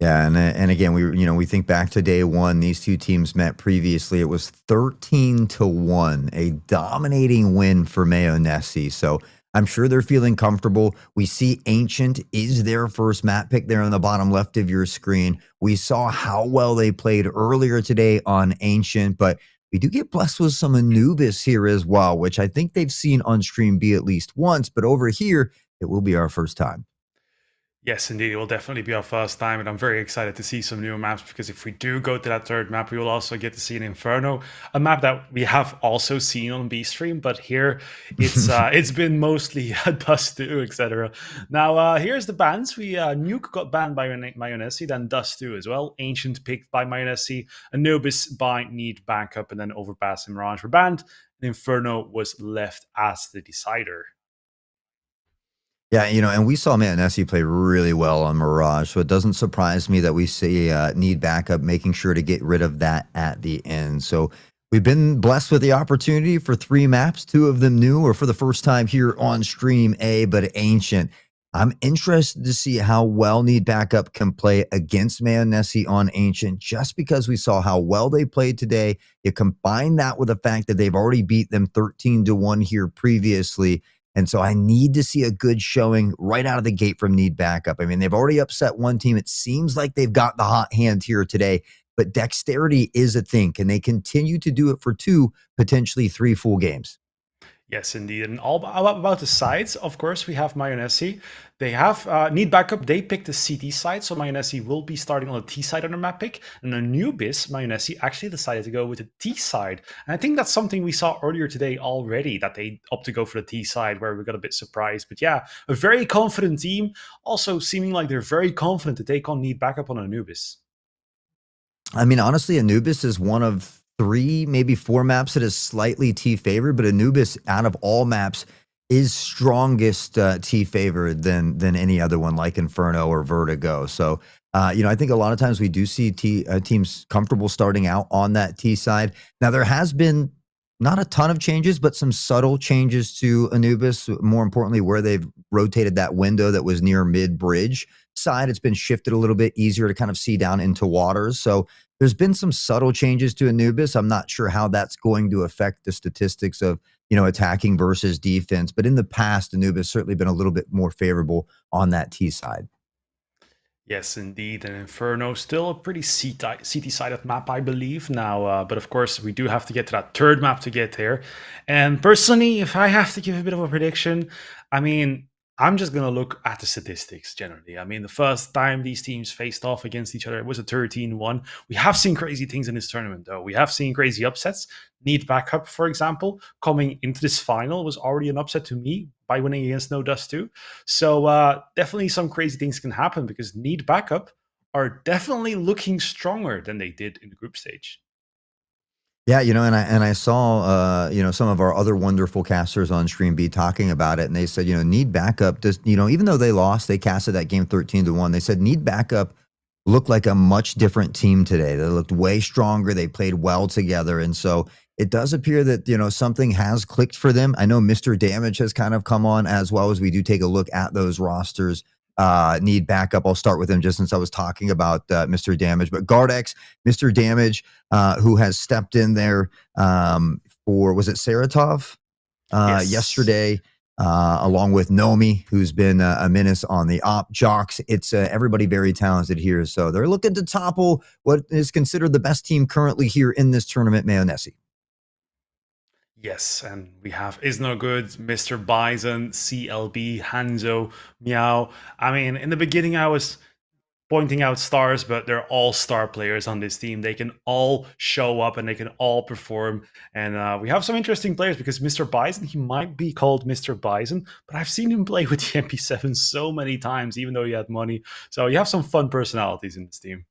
Yeah, and again, we think back to day one. These two teams met previously. It was 13-1, a dominating win for Mayonnaise. So I'm sure they're feeling comfortable. We see Ancient is their first map pick there on the bottom left of your screen. We saw how well they played earlier today on Ancient, but we do get blessed with some Anubis here as well, which I think they've seen on Stream B at least once. But over here, it will be our first time. Yes, indeed. It will definitely be our first time, and I'm very excited to see some new maps because if we do go to that third map, we will also get to see an Inferno, a map that we have also seen on B Stream, but here it's been mostly Dust 2, etc. Now, here's the bans. We Nuke got banned by Mayonnaise, then Dust 2 as well. Ancient picked by Mayonnaise, Anubis by Need Backup, and then Overpass and Mirage were banned, and Inferno was left as the decider. Yeah, and we saw Mayonnaise play really well on Mirage, so it doesn't surprise me that we see need backup, making sure to get rid of that at the end. So we've been blessed with the opportunity for 3 maps, 2 of them new or for the first time here on Stream A, but Ancient. I'm interested to see how well need backup can play against Mayonnaise on Ancient, just because we saw how well they played today. You combine that with the fact that they've already beat them 13-1 here previously. And so I need to see a good showing right out of the gate from need backup. I mean, they've already upset one team. It seems like they've got the hot hand here today, but dexterity is a thing. Can they continue to do it for 2, potentially 3 full games? Yes, indeed. And all about the sides, of course, we have Mayonnaise. They have need backup. They picked the CT side, so Mayonnaise will be starting on the T side on their map pick. And Anubis, Mayonnaise actually decided to go with the T side. And I think that's something we saw earlier today already, that they opt to go for the T side, where we got a bit surprised. But yeah, a very confident team, also seeming like they're very confident to take on need backup on Anubis. I mean, honestly, Anubis is one of 3, maybe 4 maps that is slightly T favored, but Anubis, out of all maps, is strongest T favored than any other one, like Inferno or Vertigo. So, I think a lot of times we do see teams comfortable starting out on that T side. Now, there has been not a ton of changes, but some subtle changes to Anubis. More importantly, where they've rotated that window that was near mid bridge side, it's been shifted a little bit easier to kind of see down into waters. So there's been some subtle changes to Anubis. I'm not sure how that's going to affect the statistics of, attacking versus defense. But in the past, Anubis certainly been a little bit more favorable on that T side. Yes, indeed. And Inferno, still a pretty CT-sided map, I believe now. But of course, we do have to get to that third map to get there. And personally, if I have to give a bit of a prediction, I mean, I'm just going to look at the statistics generally. I mean, the first time these teams faced off against each other, it was a 13-1. We have seen crazy things in this tournament, though. We have seen crazy upsets. Need backup, for example, coming into this final was already an upset to me by winning against No Dust 2. So definitely some crazy things can happen because need backup are definitely looking stronger than they did in the group stage. Yeah, and I saw some of our other wonderful casters on Stream B talking about it, and they said, need backup. Just even though they lost, they casted that game 13-1. They said need backup looked like a much different team today. They looked way stronger. They played well together, and so it does appear that something has clicked for them. I know Mr. Damage has kind of come on as well, as we do take a look at those rosters. Need backup. I'll start with him just since I was talking about Mr. Damage, but Gardex, Mr. Damage, who has stepped in there for, was it Saratov Yes. yesterday? along with Nomi, who's been a menace on the op. Jocks, it's everybody very talented here. So they're looking to topple what is considered the best team currently here in this tournament, Mayonnaise. Yes, and we have Is No Good, Mr. Bison, CLB, Hanzo, Meow. I mean, in the beginning, I was pointing out stars, but they're all star players on this team. They can all show up and they can all perform. And we have some interesting players because Mr. Bison, he might be called Mr. Bison, but I've seen him play with the MP7 so many times, even though he had money. So you have some fun personalities in this team.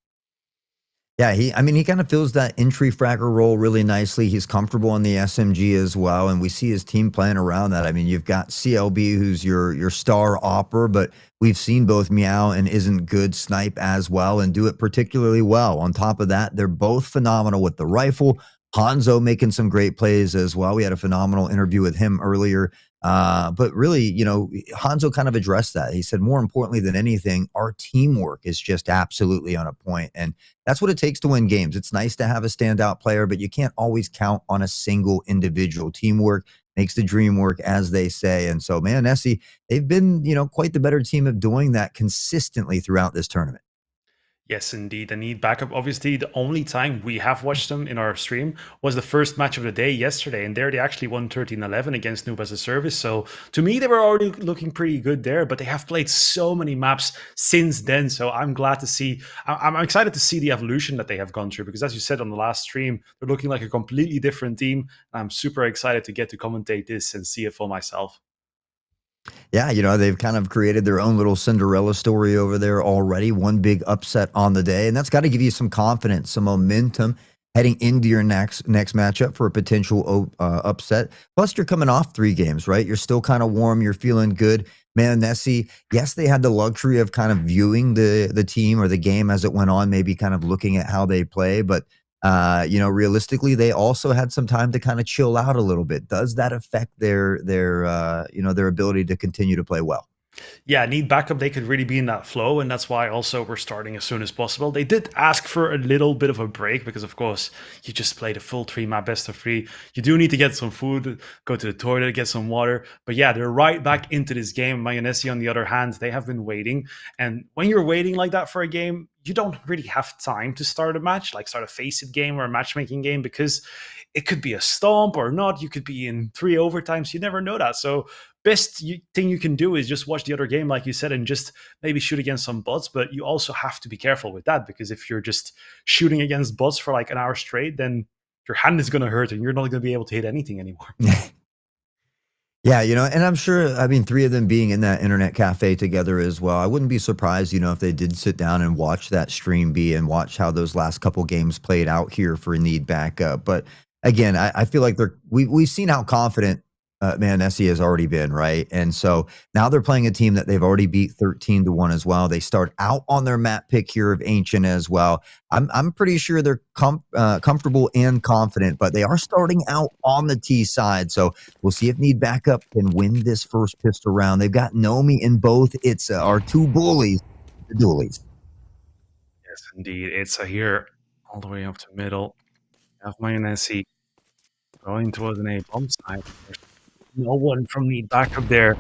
Yeah, he kind of fills that entry fragger role really nicely. He's comfortable on the SMG as well, and we see his team playing around that. I mean, you've got CLB, who's your star opper, but we've seen both Meow and Isn't Good snipe as well and do it particularly well. On top of that, they're both phenomenal with the rifle. Hanzo making some great plays as well. We had a phenomenal interview with him earlier. But really, Hanzo kind of addressed that. He said, more importantly than anything, our teamwork is just absolutely on a point. And that's what it takes to win games. It's nice to have a standout player, but you can't always count on a single individual. Teamwork makes the dream work, as they say. And so, man, Essie, they've been, quite the better team of doing that consistently throughout this tournament. Yes, indeed. They need backup. Obviously, the only time we have watched them in our stream was the first match of the day yesterday. And there they actually won 13-11 against Noob as a Service. So to me, they were already looking pretty good there, but they have played so many maps since then. So I'm glad to see, I'm excited to see the evolution that they have gone through because as you said on the last stream, they're looking like a completely different team. I'm super excited to get to commentate this and see it for myself. Yeah, they've kind of created their own little Cinderella story over there already. One big upset on the day, and that's got to give you some confidence, some momentum heading into your next matchup for a potential upset. Plus, you're coming off 3 games, right? You're still kind of warm. You're feeling good. Man, Nessie, yes, they had the luxury of kind of viewing the team or the game as it went on, maybe kind of looking at how they play, but realistically, they also had some time to kind of chill out a little bit. Does that affect their ability to continue to play well? Yeah, need backup. They could really be in that flow, and that's why also we're starting as soon as possible. They did ask for a little bit of a break because, of course, you just played a full 3-map best of 3. You do need to get some food, go to the toilet, get some water. But yeah, they're right back into this game. Mayonnaise, on the other hand, they have been waiting. And when you're waiting like that for a game, you don't really have time to start a match, like start a face-it game or a matchmaking game, because it could be a stomp or not. You could be in 3 overtimes. You never know that. So thing you can do is just watch the other game, like you said, and just maybe shoot against some bots. But you also have to be careful with that because if you're just shooting against bots for like an hour straight, then your hand is going to hurt and you're not going to be able to hit anything anymore. Yeah, and I'm sure, 3 of them being in that internet cafe together as well. I wouldn't be surprised, if they did sit down and watch that stream B and watch how those last couple games played out here for need backup. But again, I feel like we've seen how confident Essie has already been, right? And so now they're playing a team that they've already beat 13-1 as well. They start out on their map pick here of Ancient as well. I'm pretty sure they're comfortable and confident, but they are starting out on the T side. So we'll see if Need Backup can win this first pistol round. They've got Nomi in both. It's our 2 bullies, the dualies. Yes, indeed. It's a here all the way up to middle. You have Mayonnaise going towards an A bomb side. There's no one from the backup there.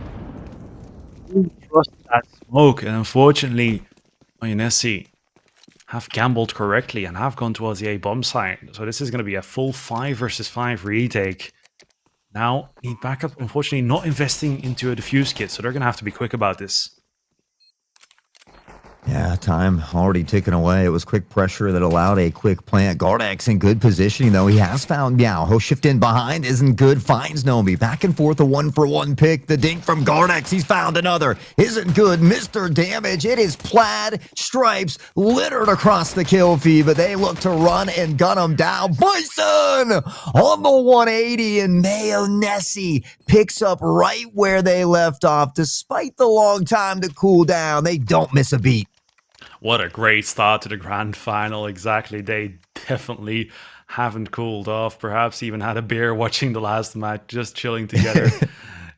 You trust that smoke, and unfortunately, Mayonnaise have gambled correctly and have gone towards the A bomb site. So this is going to be a full 5 versus 5 retake. Now, need backup, unfortunately, not investing into a defuse kit, so they're going to have to be quick about this. Yeah, time already ticking away. It was quick pressure that allowed a quick plant. Gardex in good positioning, though. He has found Meow. He'll shift in behind. Isn't good. Finds Nomi. Back and forth, a 1-for-1 pick. The dink from Gardex. He's found another. Isn't good. Mr. Damage. It is plaid stripes littered across the kill feed, but they look to run and gun him down. Bison on the 180, and Mayonnaise picks up right where they left off. Despite the long time to cool down, they don't miss a beat. What a great start to the grand final. Exactly. They definitely haven't cooled off. Perhaps even had a beer watching the last match, just chilling together.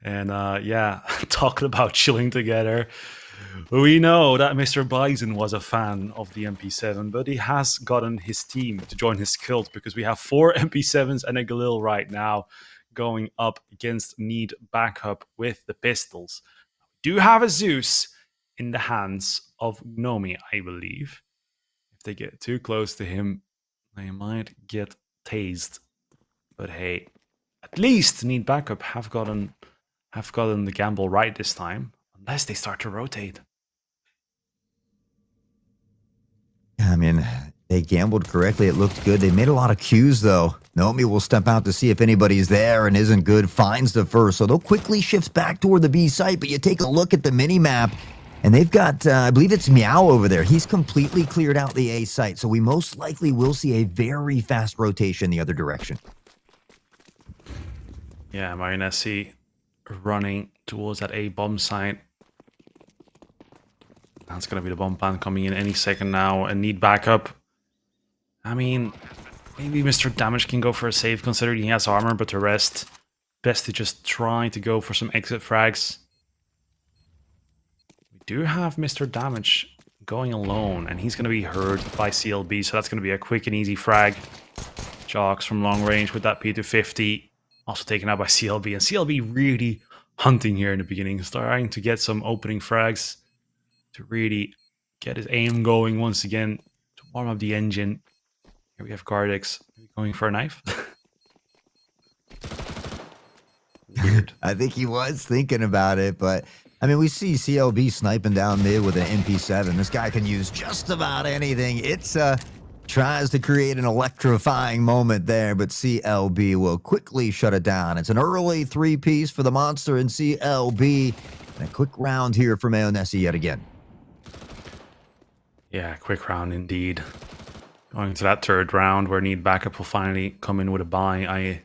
And yeah, talking about chilling together. We know that Mr. Bison was a fan of the MP7, but he has gotten his team to join his cult because we have 4 MP7s and a Galil right now. going up against Need backup with the pistols. Do have a Zeus in the hands of Nomi, I believe. If they get too close to him, they might get tased. But hey, at least Need backup have gotten the gamble right this time, unless they start to rotate. I mean, they gambled correctly. It looked good. They made a lot of cues, though. Naomi will step out to see if anybody's there and isn't good, finds the first. So they'll quickly shift back toward the B site, but you take a look at the mini-map, and they've got, I believe it's Meow over there. He's completely cleared out the A site, so we most likely will see a very fast rotation the other direction. Yeah, Marionesi running towards that A bomb site. That's going to be the bomb plan coming in any second now and Need backup. I mean, maybe Mr. Damage can go for a save considering he has armor, but the rest, best to just try to go for some exit frags. We do have Mr. Damage going alone, and he's going to be hurt by CLB, so that's going to be a quick and easy frag. Jocks from long range with that P250, also taken out by CLB, and CLB really hunting here in the beginning, starting to get some opening frags to really get his aim going once again, to warm up the engine. Here we have Gardex going for a knife. Weird. I think he was thinking about it, but I mean, we see CLB sniping down mid with an MP7. This guy can use just about anything. It's tries to create an electrifying moment there, but CLB will quickly shut it down. It's an early 3-piece for the monster in CLB. And a quick round here for Mayonnaise yet again. Yeah, quick round indeed. Going to that third round where Need backup will finally come in with a buy. I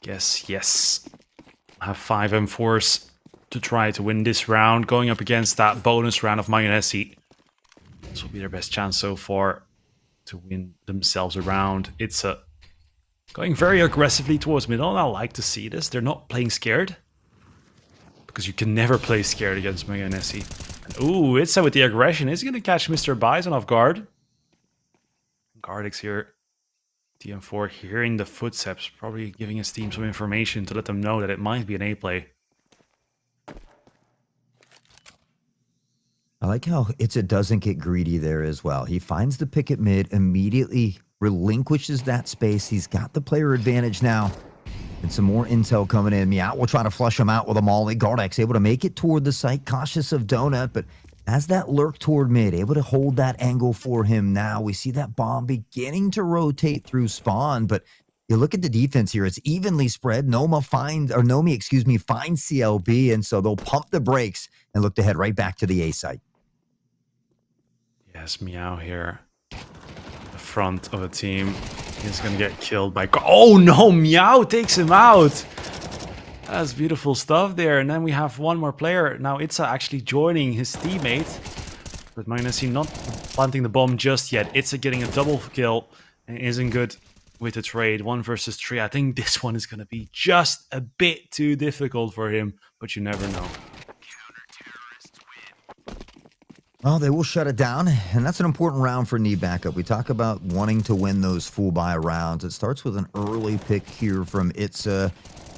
guess, yes. Have 5 M4s to try to win this round. Going up against that bonus round of Mayonnaise. This will be their best chance so far to win themselves a round. It's going very aggressively towards middle, and I like to see this. They're not playing scared, because you can never play scared against Mayonnaise. And ooh, it's with the aggression. Is he going to catch Mr. Bison off guard? Gardex here, TM4 hearing the footsteps, probably giving his team some information to let them know that it might be an A play. I like how Itza doesn't get greedy there as well. He finds the pick at mid, immediately relinquishes that space. He's got the player advantage now. And some more intel coming in. Meow will try to flush him out with a molly. Gardex able to make it toward the site, cautious of Donut, but as that lurk toward mid, able to hold that angle for him now. We see that bomb beginning to rotate through spawn, but you look at the defense here, it's evenly spread. Nomi finds CLB, and so they'll pump the brakes and look to head right back to the A site. Yes, Meow here. The front of the team. He's gonna get killed by... Oh no, Meow takes him out! That's beautiful stuff there. And then we have one more player. Now Itza actually joining his teammate. But Mayonnaise not planting the bomb just yet. Itza getting a double kill and isn't good with the trade. 1 versus 3. I think this one is gonna be just a bit too difficult for him, but you never know. Well, they will shut it down, and that's an important round for Need backup. We talk about wanting to win those full buy rounds. It starts with an early pick here from Itza,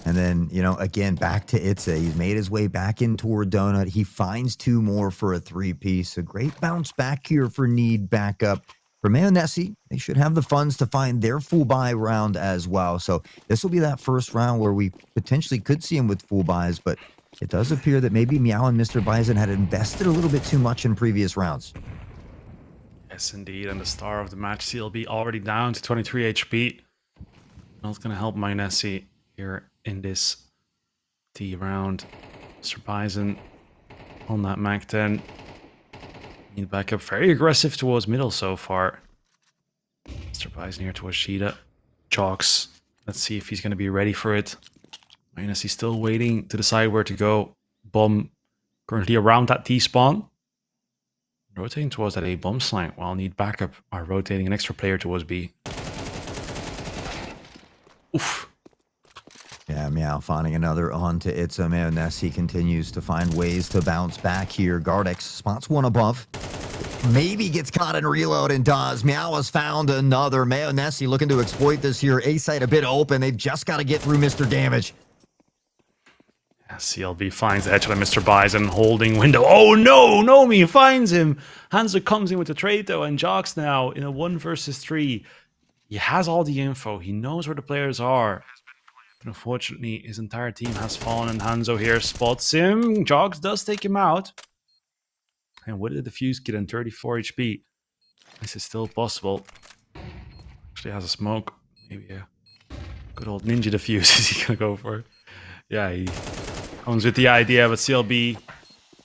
and then, you know, again, back to Itza. He's made his way back in toward Donut. He finds 2 more for a 3-piece. A great bounce back here for Need backup. For Mayonnaise, they should have the funds to find their full buy round as well. So this will be that first round where we potentially could see him with full buys, but it does appear that maybe Meow and Mr. Bison had invested a little bit too much in previous rounds. Yes, indeed. And the star of the match, CLB, already down to 23 HP. Not going to help Mayonnaise here in this D round. Mr. Bison on that Mac 10. Need backup. Very aggressive towards middle so far. Mr. Bison here towards Sheeta. Chalks. Let's see if he's going to be ready for it. Mayonnaise still waiting to decide where to go. Bomb currently around that T-spawn. Rotating towards that A bomb site while Need backup are rotating an extra player towards B. Oof. Yeah, Meow finding another onto Itza. Mayonnaise continues to find ways to bounce back here. Gardex spots one above. maybe gets caught in reload and does. Meow has found another. Mayonnaise looking to exploit this here. A site a bit open. They've just got to get through Mr. Damage. CLB finds the headshot of Mr. Bison holding window. Oh no, Nomi finds him. Hanzo comes in with the trade though, and Jox now in a 1 versus 3. He has all the info. He knows where the players are. But unfortunately, his entire team has fallen, and Hanzo here spots him. Jox does take him out. And with the defuse kit and 34 HP, this is still possible. Actually has a smoke. Maybe a good old ninja defuse is he gonna go for. Yeah, he comes with the idea, but CLB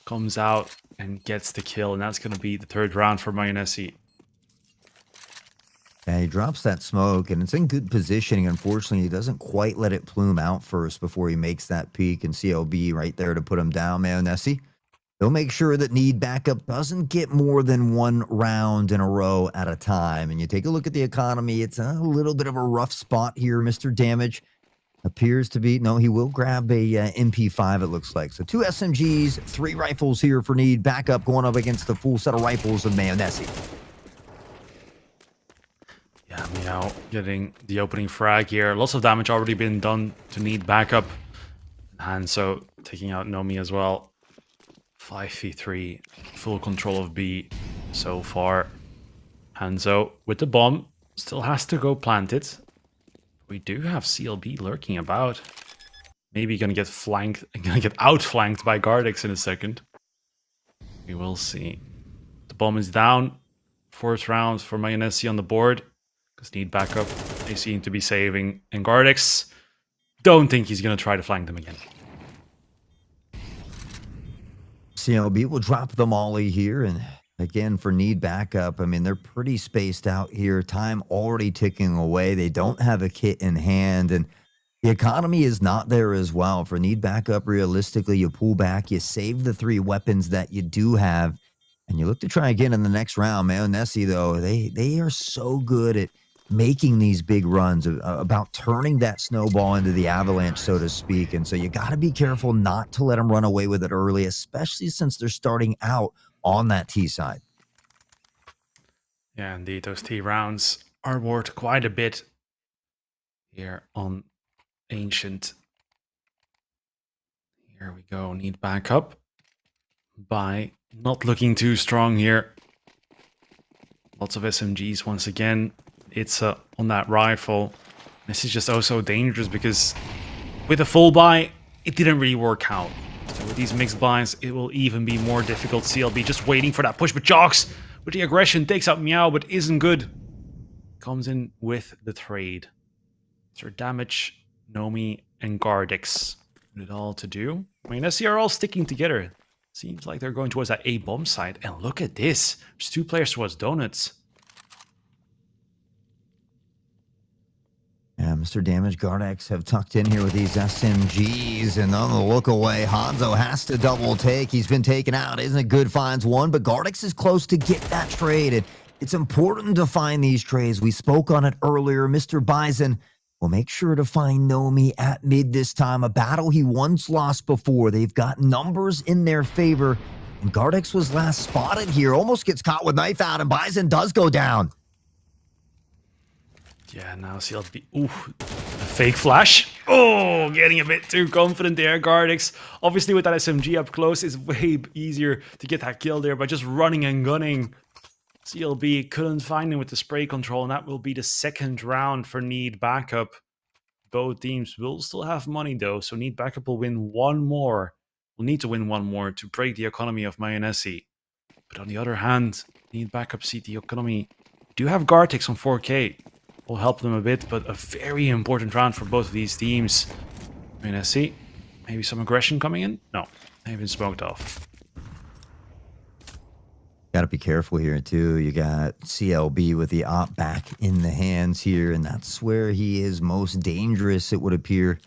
comes out and gets the kill, and that's gonna be the 3rd round for Mayonnaise. Yeah, he drops that smoke, and it's in good positioning. Unfortunately, he doesn't quite let it plume out first before he makes that peek, and CLB right there to put him down. Mayonnaise, he'll make sure that need backup doesn't get more than 1 round in a row at a time. And you take a look at the economy, it's a little bit of a rough spot here. Mr. Damage appears to be, no, he will grab a MP5, it looks like. So 2 SMGs, 3 rifles here for need backup, going up against the full set of rifles of Mayonnaise. Yeah, Meow getting the opening frag here. Lots of damage already been done to need backup. And Hanzo taking out Nomi as well. 5v3, full control of B so far. Hanzo with the bomb, still has to go plant it. We do have CLB lurking about. Maybe gonna get outflanked by Gardex in a second. We will see. The bomb is down. 4th round for Mayonnaise on the board. Because need backup. They seem to be saving. And Gardex, don't think he's gonna try to flank them again. CLB will drop the molly here, and again for need backup. I mean, they're pretty spaced out here. Time already ticking away. They don't have a kit in hand, and the economy is not there as well. For need backup, realistically, you pull back, you save the 3 weapons that you do have, and you look to try again in the next round. Mayonnaise, though, they are so good at making these big runs, about turning that snowball into the avalanche, so to speak. And so you got to be careful not to let them run away with it early, especially since they're starting out on that T side. Yeah, indeed, those T rounds are worth quite a bit here on Ancient. Here we go, need backup by not looking too strong here. Lots of SMGs once again. It's on that rifle. This is just also dangerous because with a full buy, it didn't really work out. So with these mixed buys, it will even be more difficult. CLB just waiting for that push, but Jox with the aggression takes out Meow, but isn't good. Comes in with the trade. Sir Damage, Nomi, and Gardex. With it all to do. I mean, they are all sticking together. Seems like they're going towards that A bomb site. And look at this. There's 2 players towards Donuts. Yeah, Mr. Damage, Gardex have tucked in here with these SMGs, and on the look away, Hanzo has to double take. He's been taken out. Isn't it good? Finds one, but Gardex is close to get that trade. And it's important to find these trades. We spoke on it earlier. Mr. Bison will make sure to find Nomi at mid this time, a battle he once lost before. They've got numbers in their favor, and Gardex was last spotted here. Almost gets caught with knife out, and Bison does go down. Yeah, now CLB. Ooh, a fake flash. Oh, getting a bit too confident there, Gardex. Obviously, with that SMG up close, it's way easier to get that kill there by just running and gunning. CLB couldn't find him with the spray control, and that will be the 2nd round for need backup. Both teams will still have money, though, so need backup will win 1 more. Will need to win 1 more to break the economy of Mayonnaise. But on the other hand, need backup see the economy. Do have Gardex on 4K. Will help them a bit, but a very important round for both of these teams. I mean, I see. Maybe some aggression coming in? No, they've been smoked off. Got to be careful here, too. You got CLB with the op back in the hands here, and that's where he is most dangerous, it would appear.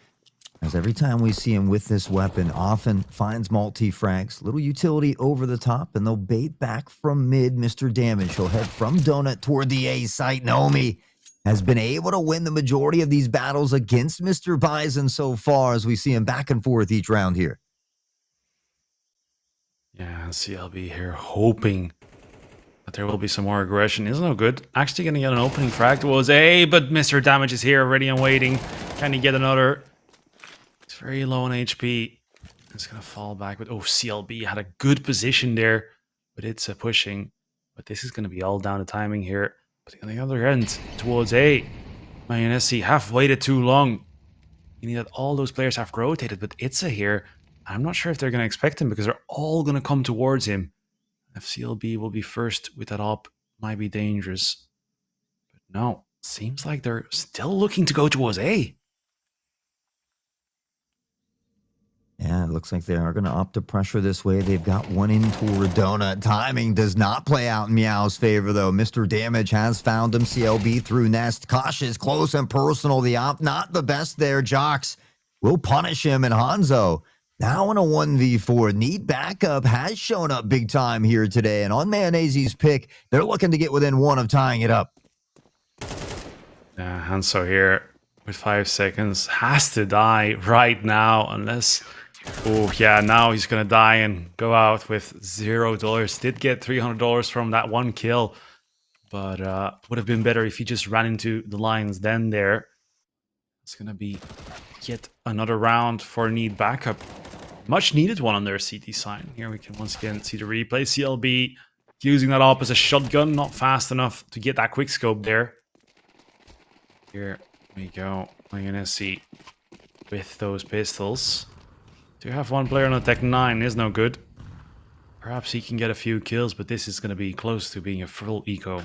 As every time we see him with this weapon, often finds multi-frags, little utility over the top, and they'll bait back from mid. Mr. Damage, he'll head from Donut toward the A site. Nomi has been able to win the majority of these battles against Mr. Bison so far, as we see him back and forth each round here. Yeah, CLB here hoping But there will be some more aggression. Is no good. Actually gonna get an opening frag towards A, but Mr. Damage is here already and waiting. Can he get another? It's very low on HP. It's gonna fall back, but oh, CLB had a good position there, but it's pushing. But this is gonna be all down to timing here. But on the other end, towards A, Mayonnaise have waited too long. Meaning that all those players have rotated, but Itza here, I'm not sure if they're gonna expect him because they're all gonna come towards him. If CLB will be first with that op, might be dangerous. But no, seems like they're still looking to go towards A. Yeah, it looks like they are going to opt to pressure this way. They've got one in toward Donut. Timing does not play out in Meow's favor, though. Mr. Damage has found him. CLB through Nest. Cautious, close, and personal. The op, not the best there. Jocks will punish him, and Hanzo now in a 1v4. Need backup has shown up big time here today, and on Mayonnaise's pick, they're looking to get within one of tying it up. Hanzo here with 5 seconds has to die right now unless... Oh, yeah, now he's going to die and go out with $0. Did get $300 from that one kill, but would have been better if he just ran into the lines then there. It's going to be yet another round for Need backup. Much needed one on their CT side. Here we can once again see the replay. CLB using that op as a shotgun, not fast enough to get that quick scope there. Here we go. Mayonnaise with those pistols. To have one player on a Tech 9 is no good. Perhaps he can get a few kills, but this is going to be close to being a full eco.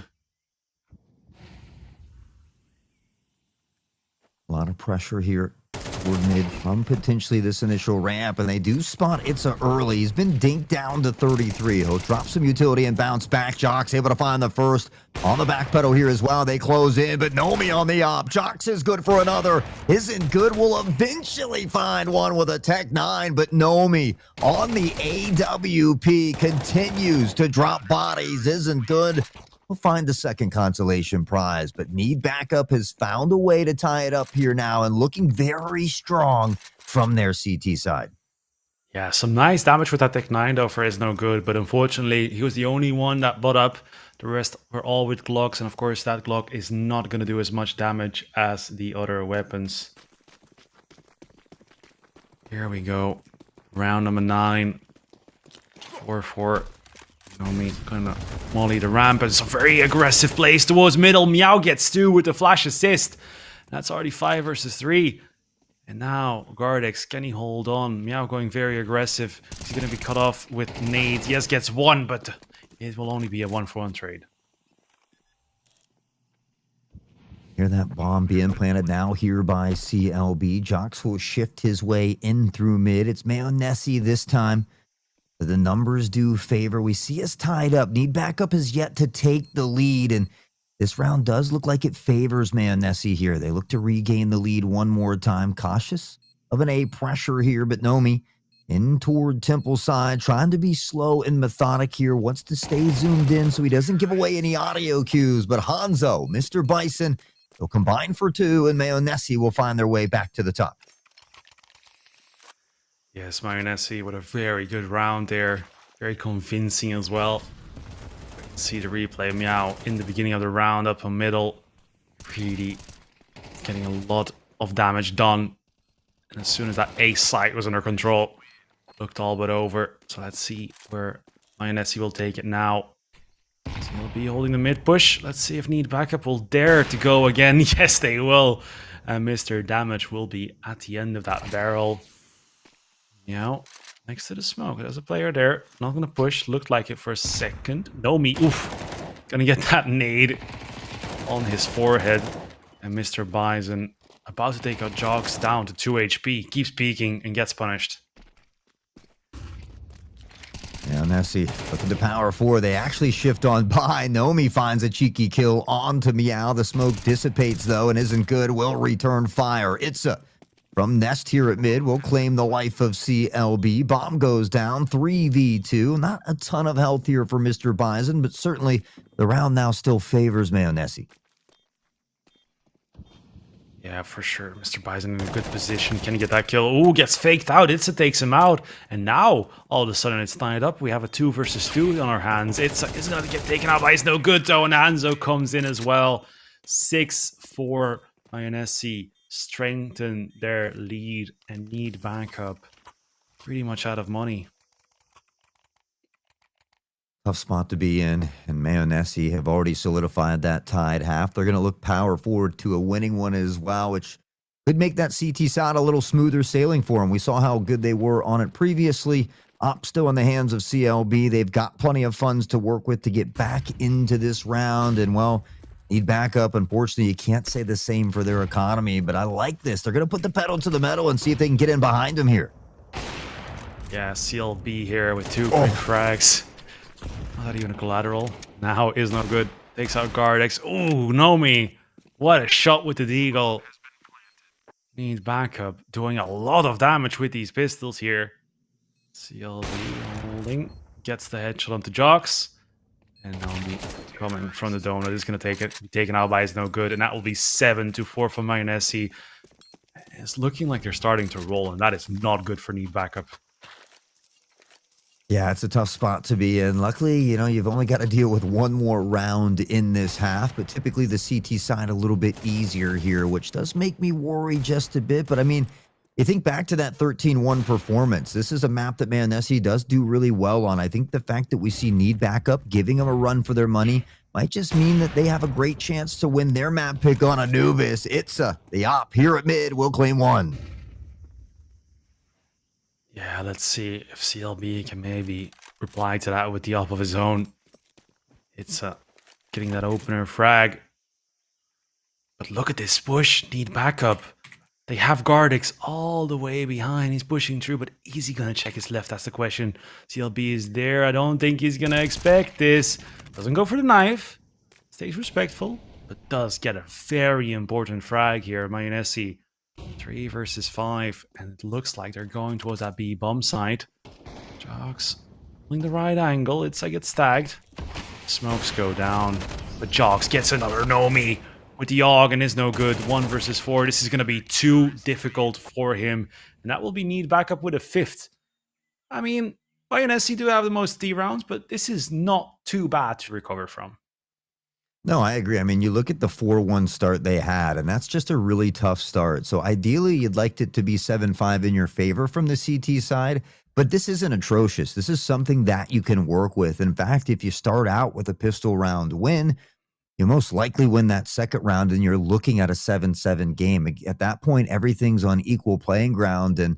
A lot of pressure here toward mid from potentially this initial ramp, and they do spot Itza early. He's been dinked down to 33. He'll drop some utility and bounce back. Jocks able to find the first on the back pedal here as well. They close in, but Nomi on the op. Jocks is good for another. Isn't good. Will eventually find one with a Tech 9, but Nomi on the AWP continues to drop bodies. Isn't good. We'll find the second consolation prize, but Need backup has found a way to tie it up here now and looking very strong from their CT side. Yeah, some nice damage with that Tech 9 though for is no good, but unfortunately he was the only one that bought up. The rest were all with Glocks, and of course that Glock is not going to do as much damage as the other weapons. Here we go. Round number 9. 4-4. Nomi gonna molly the ramp, and some very aggressive plays towards middle. Meow gets 2 with the flash assist. That's already 5 versus 3. And now Gardex, can he hold on? Meow going very aggressive. He's gonna be cut off with nades. Yes, gets 1, but it will only be a 1-for-1 trade. Hear that bomb being planted now here by CLB. Jocks will shift his way in through mid. It's Mayonnaise this time. The numbers do favor. We see us tied up. Need backup is yet to take the lead, and this round does look like it favors Mayonnaise here. They look to regain the lead one more time. Cautious of an A pressure here, but Nomi in toward Temple side, trying to be slow and methodic here. Wants to stay zoomed in so he doesn't give away any audio cues. But Hanzo, Mr. Bison, they'll combine for 2, and Mayonnaise will find their way back to the top. Yes, Mayonnaise with a very good round there. Very convincing as well. See the replay. Meow in the beginning of the round up in middle. Really getting a lot of damage done. And as soon as that A site was under control, looked all but over. So let's see where Mayonnaise will take it now. So he'll be holding the mid push. Let's see if Need backup will dare to go again. Yes, they will. And Mr. Damage will be at the end of that barrel. Meow, next to the smoke. There's a player there. Not gonna push. Looked like it for a second. Nomi, oof. Gonna get that nade on his forehead. And Mr. Bison about to take out Jogs down to 2 HP. Keeps peeking and gets punished. Yeah, Nessie looking to power 4. They actually shift on by. Nomi finds a cheeky kill onto Meow. The smoke dissipates though and isn't good. Will return fire. Itza from Nest here at mid will claim the life of CLB. Bomb goes down, 3v2. Not a ton of health here for Mr. Bison, but certainly the round now still favors Mayonnaise. Yeah, for sure. Mr. Bison in a good position. Can he get that kill? Ooh, gets faked out. Itza takes him out. And now, all of a sudden, it's tied up. We have a 2 versus 2 on our hands. It's going to get taken out by It's no good, though. And Hanzo comes in as well. 6-4. INSC strengthen their lead and need backup. Pretty much out of money. Tough spot to be in, and Mayonnaise have already solidified that tied half. They're going to look power forward to a winning one as well, which could make that CT side a little smoother sailing for them. We saw how good they were on it previously. Op still in the hands of CLB. They've got plenty of funds to work with to get back into this round, and well, need backup. Unfortunately, you can't say the same for their economy, but I like this. They're going to put the pedal to the metal and see if they can get in behind them here. Yeah, CLB here with 2 quick frags. Not even a collateral. Now is not good. Takes out Gardex. Ooh, Nomi. What a shot with the Deagle. Needs backup. Doing a lot of damage with these pistols here. CLB holding. Gets the headshot onto Jocks. And Nomi coming from the donut is going to take it. Taken out by is no good. And that will be 7-4 for Mayonnaise. It's looking like they're starting to roll. And that is not good for need backup. Yeah, it's a tough spot to be in. Luckily, you know, you've only got to deal with one more round in this half, but typically the CT side a little bit easier here, which does make me worry just a bit. But I mean, you think back to that 13-1 performance. This is a map that Mayonnaise does do really well on. I think the fact that we see need backup, giving them a run for their money, might just mean that they have a great chance to win their map pick on Anubis. Itza, the op here at mid, will claim 1. Yeah, let's see if CLB can maybe reply to that with the op of his own. It's getting that opener frag. But look at this push. Need backup. They have Gardex all the way behind. He's pushing through, but is he going to check his left? That's the question. CLB is there. I don't think he's going to expect this. Doesn't go for the knife. Stays respectful, but does get a very important frag here. Mayonnaise. 3 versus 5, and it looks like they're going towards that B bomb site. Jocks pulling the right angle. It's like it's tagged. Smokes go down, but Jocks gets another Nomi with the AUG and is no good. 1 versus 4. This is going to be too difficult for him, and that will be need backup with a 5th. I mean, Mayonnaise do have the most D rounds, but this is not too bad to recover from. No, I agree. I mean, you look at the 4-1 start they had, and that's just a really tough start. So ideally, you'd like it to be 7-5 in your favor from the CT side, but this isn't atrocious. This is something that you can work with. In fact, if you start out with a pistol round win, you most likely win that second round, and you're looking at a 7-7 game. At that point, everything's on equal playing ground, and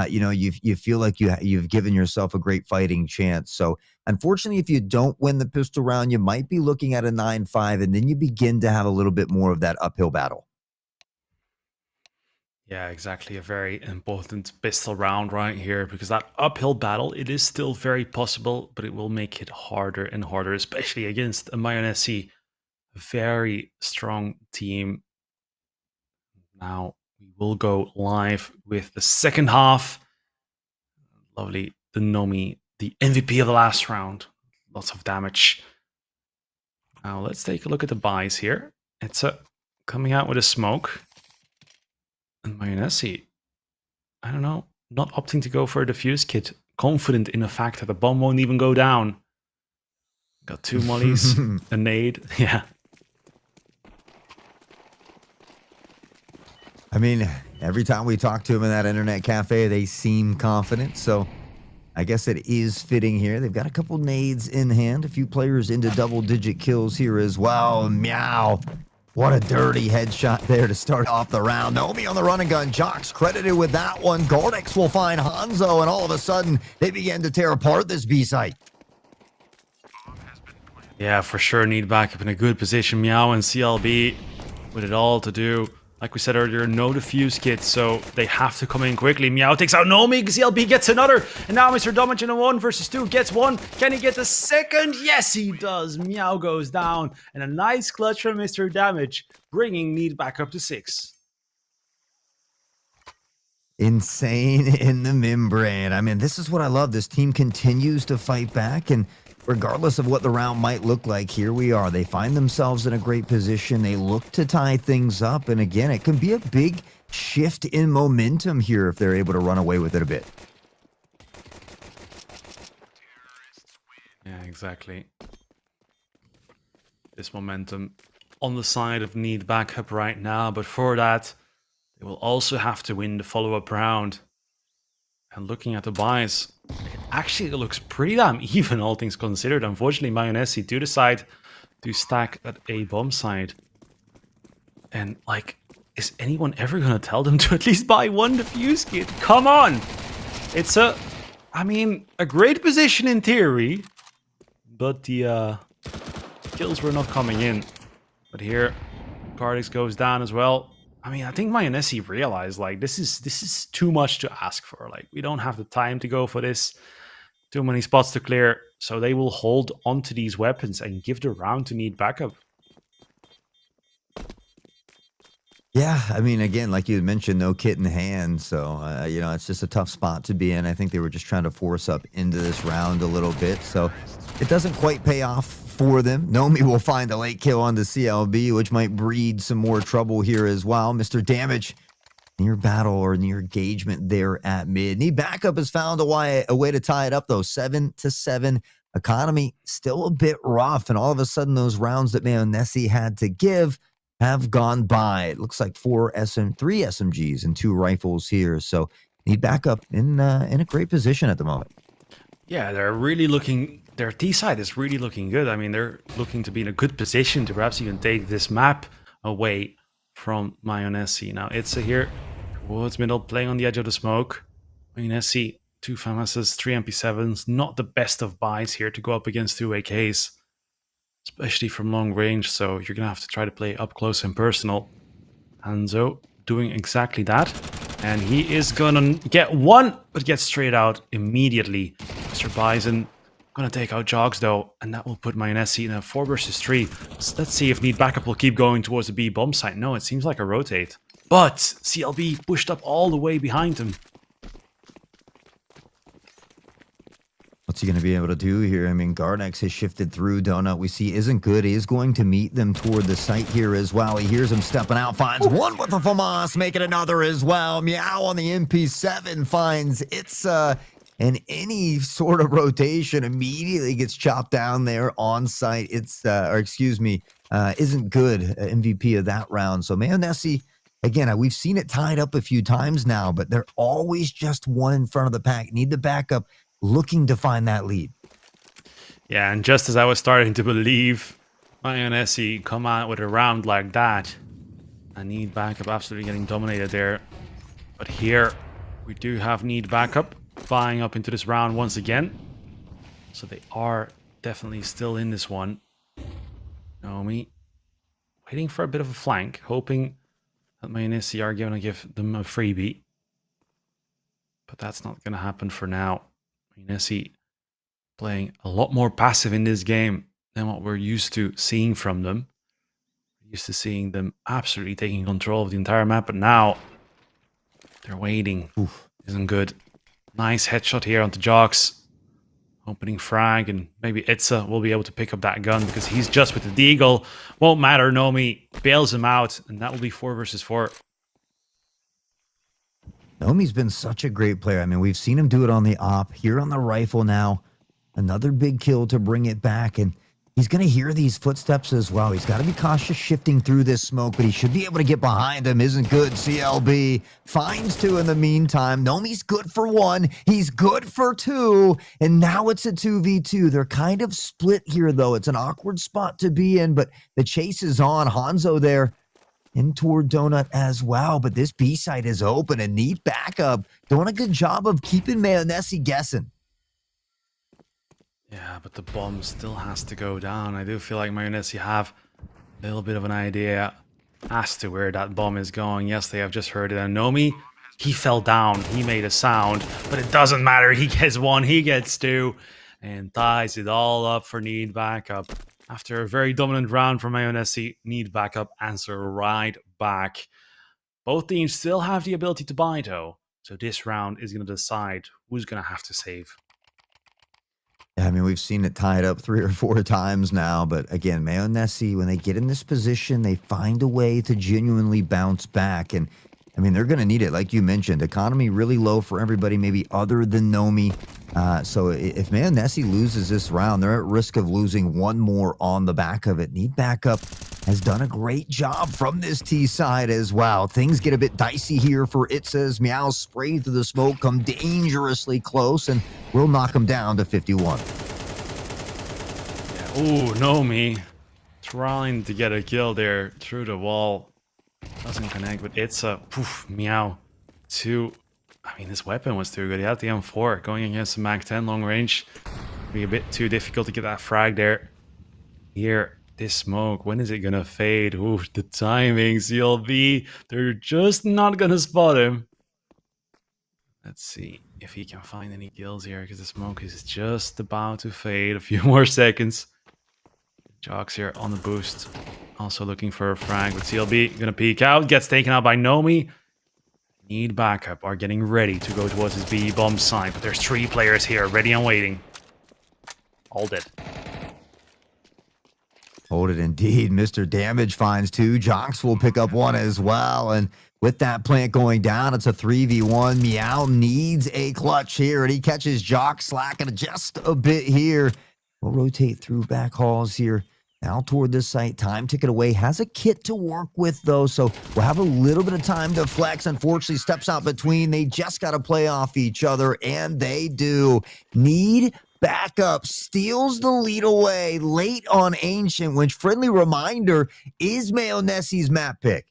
you know, you feel like you've given yourself a great fighting chance. So unfortunately, if you don't win the pistol round, you might be looking at a 9-5, and then you begin to have a little bit more of that uphill battle. Yeah, exactly. A very important pistol round right here, because that uphill battle, it is still very possible, but it will make it harder and harder, especially against a Mayonnaise. A very strong team. Now we will go live with the second half. Lovely. The Nomi, the MVP of the last round. Lots of damage. Now let's take a look at the buys here. It's coming out with a smoke. And Mayonnaise, I don't know, not opting to go for a defuse kit. Confident in the fact that the bomb won't even go down. Got 2 mollies, a nade. Yeah. I mean, every time we talk to them in that internet cafe, they seem confident. So I guess it is fitting here. They've got a couple nades in hand, a few players into double-digit kills here as well. Meow. What a dirty headshot there to start off the round. Nomi on the run and gun. Jocks credited with that one. Gardex will find Hanzo, and all of a sudden, they begin to tear apart this B site. Yeah, for sure. Need backup in a good position. Meow and CLB with it all to do. Like we said earlier, no defuse kit, so they have to come in quickly. Meow takes out Nomi, CLB gets another, and now Mr. Damage in a 1 versus 2 gets 1. Can he get the second? Yes, he does. Meow goes down, and a nice clutch from Mr. Damage, bringing need back up to 6. Insane in the membrane. I mean, this is what I love. This team continues to fight back, and regardless of what the round might look like, here we are. They find themselves in a great position. They look to tie things up, and again, it can be a big shift in momentum here if they're able to run away with it a bit. Yeah, exactly. This momentum on the side of need backup right now, but for that, they will also have to win the follow-up round. And looking at the buys, it actually looks pretty damn even, all things considered. Unfortunately, Mayonnaise do decide to stack at A bomb side. And, like, is anyone ever going to tell them to at least buy one defuse kit? Come on! It's a great position in theory, but the kills were not coming in. But here, Cardix goes down as well. I mean, I think Mayonnaise realized, like, this is too much to ask for. Like, we don't have the time to go for this. Too many spots to clear. So they will hold onto these weapons and give the round to need backup. Yeah, I mean, again, like you had mentioned, no kit in hand, so, it's just a tough spot to be in. I think they were just trying to force up into this round a little bit, so it doesn't quite pay off for them. Nomi will find a late kill on the CLB, which might breed some more trouble here as well. Mr. Damage, near battle or near engagement there at mid. Need backup has found a way to tie it up, though. 7-7. Economy still a bit rough, and all of a sudden, those rounds that Mayonnaise had to give have gone by. It looks like 3 SMGs and 2 rifles here. So need backup in a great position at the moment. Yeah, they're really looking. Their T side is really looking good. I mean, they're looking to be in a good position to perhaps even take this map away from Mayonnaise. Now it's here towards middle, playing on the edge of the smoke. Mayonnaise, 2 FAMASs, 3 MP7s. Not the best of buys here to go up against 2 AKs. Especially from long range, so you're going to have to try to play up close and personal. Hanzo doing exactly that. And he is going to get one, but gets straight out immediately. Mr. Bison going to take out Jogs, though, and that will put Mayonnaise in a 4 versus 3. So let's see if need backup will keep going towards the B bomb site. No, it seems like a rotate. But CLB pushed up all the way behind him. What's he going to be able to do here? I mean, Garnex has shifted through. Donut, we see, isn't good. He is going to meet them toward the site here as well. He hears him stepping out, finds one with the FAMAS, making another as well. Meow on the MP7 finds Itza, and any sort of rotation immediately gets chopped down there on site. Isn't good. MVP of that round. So Mayonnaise, again, we've seen it tied up a few times now, but they're always just one in front of the pack. Need the backup, looking to find that lead. Yeah, and just as I was starting to believe Mayonnaise come out with a round like that, I need backup absolutely getting dominated there. But here, we do have need backup flying up into this round once again. So they are definitely still in this one. Naomi waiting for a bit of a flank, hoping that Mayonnaise are going to give them a freebie. But that's not going to happen for now. Mayonnaise playing a lot more passive in this game than what we're used to seeing from them. We're used to seeing them absolutely taking control of the entire map, but now they're waiting. Oof. Isn't good. Nice headshot here onto Jogs. Opening frag, and maybe Itza will be able to pick up that gun because he's just with the deagle. Won't matter. Nomi bails him out, and that will be 4 versus 4. Nomi's been such a great player. I mean, we've seen him do it on the op, here on the rifle now. Another big kill to bring it back, and he's going to hear these footsteps as well. He's got to be cautious shifting through this smoke, but he should be able to get behind him. Isn't good. CLB finds 2 in the meantime. Nomi's good for 1. He's good for 2, and now it's a 2v2. They're kind of split here, though. It's an awkward spot to be in, but the chase is on. Hanzo there in toward Donut as well, but this B site is open and need backup. Doing a good job of keeping Mayonnaise guessing. Yeah, but the bomb still has to go down. I do feel like Mayonnaise have a little bit of an idea as to where that bomb is going. Yes, they have just heard it. And Nomi, he fell down. He made a sound, but it doesn't matter. He gets 1, he gets 2, and ties it all up for need backup. After a very dominant round from Mayonnaise, need backup, answer right back. Both teams still have the ability to buy, though. So this round is going to decide who's going to have to save. Yeah, I mean, we've seen it tied up 3 or 4 times now, but again, Mayonnaise, when they get in this position, they find a way to genuinely bounce back. And I mean, they're going to need it, like you mentioned. Economy really low for everybody, maybe other than Nomi. So if Mayonnaise loses this round, they're at risk of losing one more on the back of it. Need backup has done a great job from this T side as well. Things get a bit dicey here for It Says Meow. Spray through the smoke, come dangerously close, and we'll knock them down to 51. Oh, Nomi trying to get a kill there through the wall. Doesn't connect, but it's a poof, Meow. 2. I mean, this weapon was too good. He had the M4 going against the Mag 10 long range. Be a bit too difficult to get that frag there. Here, this smoke, when is it gonna fade? Ooh, the timing, CLB. They're just not gonna spot him. Let's see if he can find any kills here, because the smoke is just about to fade. A few more seconds. Jocks here on the boost. Also looking for a frag, but CLB gonna peek out. Gets taken out by Nomi. Need backup. Are getting ready to go towards his B bomb side, but there's 3 players here, ready and waiting. All dead. Hold it indeed. Mr. Damage finds 2. Jocks will pick up 1 as well. And with that plant going down, it's a 3v1. Meow needs a clutch here, and he catches Jock slacking just a bit here. We'll rotate through back halls here. Now toward this site. Time ticket away. Has a kit to work with, though, so we'll have a little bit of time to flex. Unfortunately, steps out between. They just got to play off each other, and they do. Need backup. Steals the lead away late on Ancient, which, friendly reminder, is Mayonnaise's map pick.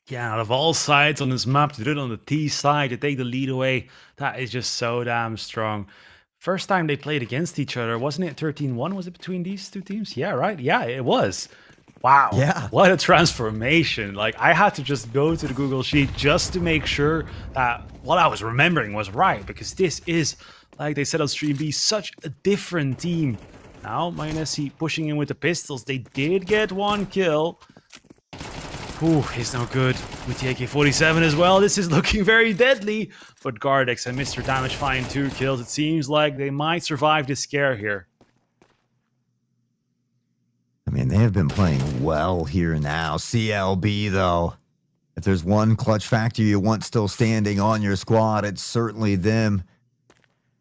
Yeah, out of all sides on this map, to do it on the T side, to take the lead away, that is just so damn strong. First time they played against each other, wasn't it 13-1? Was it between these 2 teams? Yeah, right? Yeah, it was. Wow. Yeah. What a transformation. Like, I had to just go to the Google Sheet just to make sure that what I was remembering was right, because this is, like they said on StreamA, such a different team. Now, Mayonnaise pushing in with the pistols. They did get 1 kill. Ooh, he's no good with the AK-47 as well. This is looking very deadly. But Gardex and Mr. Damage find 2 kills. It seems like they might survive this scare here. I mean, they have been playing well here now. CLB, though, if there's one clutch factor you want still standing on your squad, it's certainly them.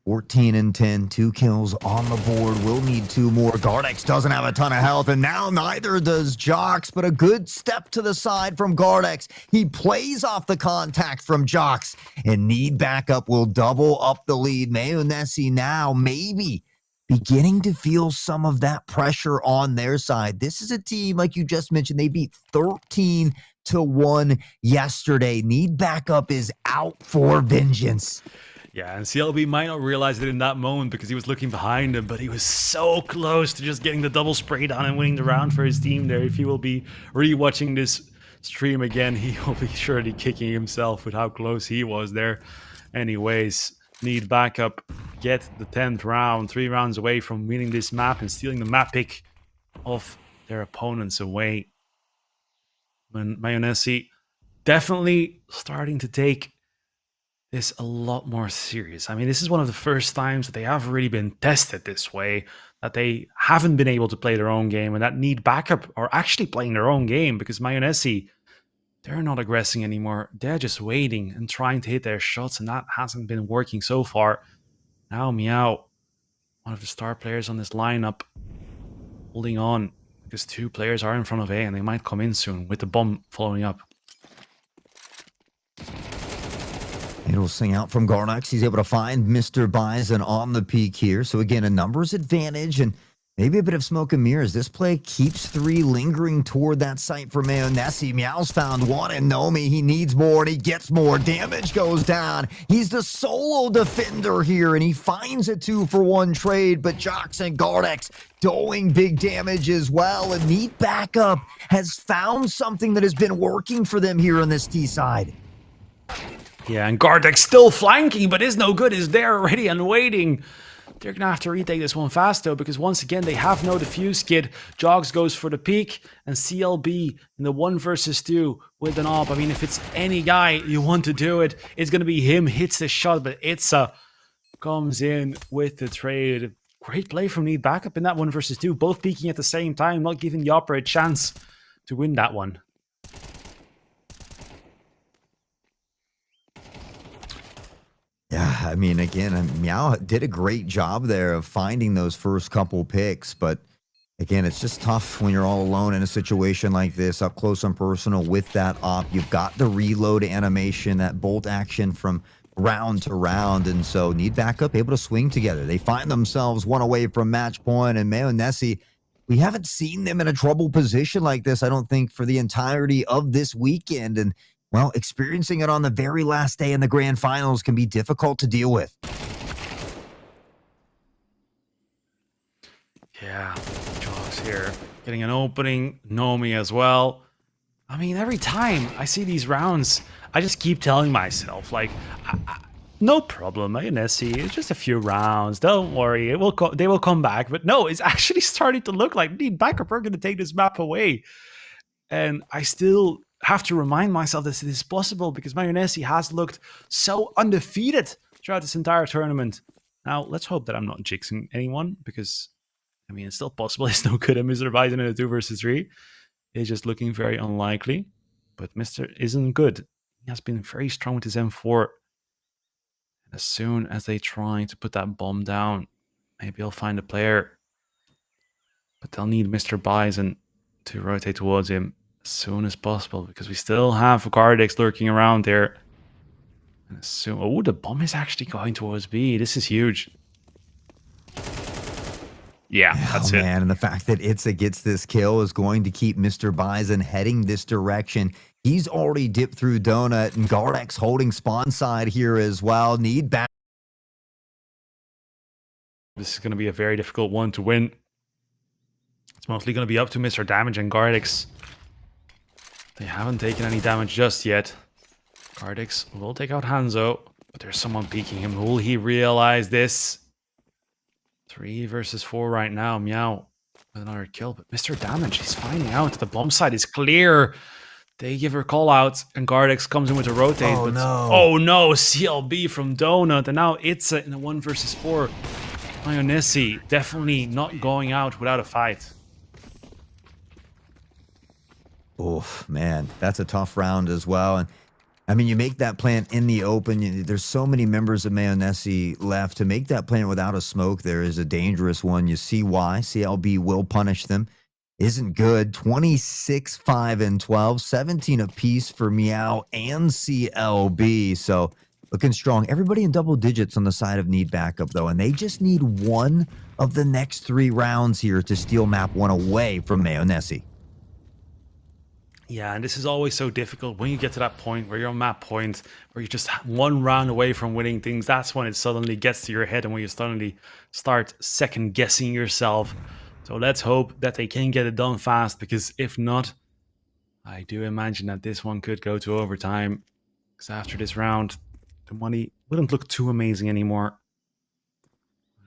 14 and 10, 2 kills on the board. We'll need 2 more. Gardex doesn't have a ton of health, and now neither does Jocks, but a good step to the side from Gardex. He plays off the contact from Jocks, and need backup will double up the lead. Mayonnaise now maybe beginning to feel some of that pressure on their side. This is a team, like you just mentioned, they beat 13-1 yesterday. Need backup is out for vengeance. Yeah, and CLB might not realize it in that moment because he was looking behind him, but he was so close to just getting the double spray down and winning the round for his team there. If he will be rewatching this stream again, he will be surely kicking himself with how close he was there. Anyways, need backup, get the 10th round, 3 rounds away from winning this map and stealing the map pick of their opponents away. When Mayonnaise definitely starting to take this a lot more serious. I mean, this is one of the first times that they have really been tested this way, that they haven't been able to play their own game and that need backup are actually playing their own game, because Mayonnaise, they're not aggressing anymore. They're just waiting and trying to hit their shots, and that hasn't been working so far. Now Meow, one of the star players on this lineup, holding on because 2 players are in front of A and they might come in soon with the bomb following up. It'll sing out from Gardex. He's able to find Mr. Bison on the peak here. So again, a numbers advantage and maybe a bit of smoke and mirrors. This play keeps 3 lingering toward that site for Mayonnaise. Meow's found 1, and Nomi, he needs more, and he gets more. Damage goes down. He's the solo defender here, and he finds a 2-for-1 trade, but Jocks and Gardex doing big damage as well, and Need Backup has found something that has been working for them here on this T side. Yeah, and Gardex still flanking, but is no good. Is there already and waiting. They're going to have to retake this one fast, though, because once again, they have no defuse kit. Jogs goes for the peak, and CLB in the 1 versus 2 with an op. I mean, if it's any guy you want to do it, it's going to be him. Hits the shot, but Itza comes in with the trade. Great play from Need Backup in that 1 versus 2, both peaking at the same time, not giving the Opera a chance to win that one. Yeah, I mean, again, Meow did a great job there of finding those first couple picks, but again, it's just tough when you're all alone in a situation like this, up close and personal with that op. You've got the reload animation, that bolt action from round to round, and so Need Backup able to swing together. They find themselves one away from match point, and Mayonnaise, we haven't seen them in a trouble position like this, I don't think, for the entirety of this weekend, and well, experiencing it on the very last day in the grand finals can be difficult to deal with. Yeah, Jogs here getting an opening. Nomi as well. I mean, every time I see these rounds, I just keep telling myself, like, no problem, Mayonnaise. It's just a few rounds. Don't worry, they will come back. But no, it's actually starting to look like Need Backup are going to take this map away. And I still have to remind myself that it is possible because Mayonnaise has looked so undefeated throughout this entire tournament. Now, let's hope that I'm not jinxing anyone because, I mean, it's still possible. It's no good at Mr. Bison in a 2 versus 3. It's just looking very unlikely. But Mr. isn't good. He has been very strong with his M4. And as soon as they try to put that bomb down, maybe I'll find a player. But they'll need Mr. Bison to rotate towards him as soon as possible because we still have Gardex lurking around there. And soon, oh, the bomb is actually going towards B. This is huge. Yeah, that's it. Man, and the fact that Itza gets this kill is going to keep Mr. Bison heading this direction. He's already dipped through Donut, and Gardex holding spawn side here as well. Need back. This is going to be a very difficult one to win. It's mostly going to be up to Mr. Damage and Gardex. They haven't taken any damage just yet. Gardex will take out Hanzo, but there's someone peeking him. Will he realize this? 3 versus 4 right now. Meow with another kill, but Mr. Damage, he's finding out the bomb side is clear. They give her call out, and Gardex comes in with a rotate. Oh, but no. Oh no, CLB from Donut, and now it's in a 1 versus 4. Mayonnaise definitely not going out without a fight. Oof, man, that's a tough round as well. And I mean, you make that plant in the open. There's so many members of Mayonnaise left. To make that plant without a smoke there is a dangerous one. You see why. CLB will punish them. Isn't good. 26, 5, and 12. 17 apiece for Meow and CLB. So looking strong. Everybody in double digits on the side of Need Backup, though. And they just need one of the next 3 rounds here to steal map 1 away from Mayonnaise. Yeah, and this is always so difficult when you get to that point where you're on map point, where you're just 1 round away from winning things. That's when it suddenly gets to your head and when you suddenly start second guessing yourself. So let's hope that they can get it done fast, because if not, I do imagine that this one could go to overtime. Because after this round, the money wouldn't look too amazing anymore.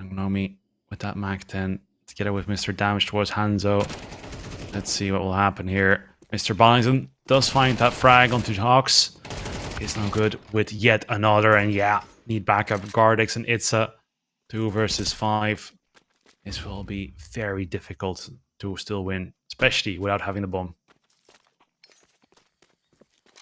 Nomi with that Mac 10 together with Mr. Damage towards Hanzo. Let's see what will happen here. Mr. Bison does find that frag onto Hawks. It's no good with yet another. And yeah, Need Backup. Gardex and Itza. 2 versus 5. This will be very difficult to still win, especially without having the bomb.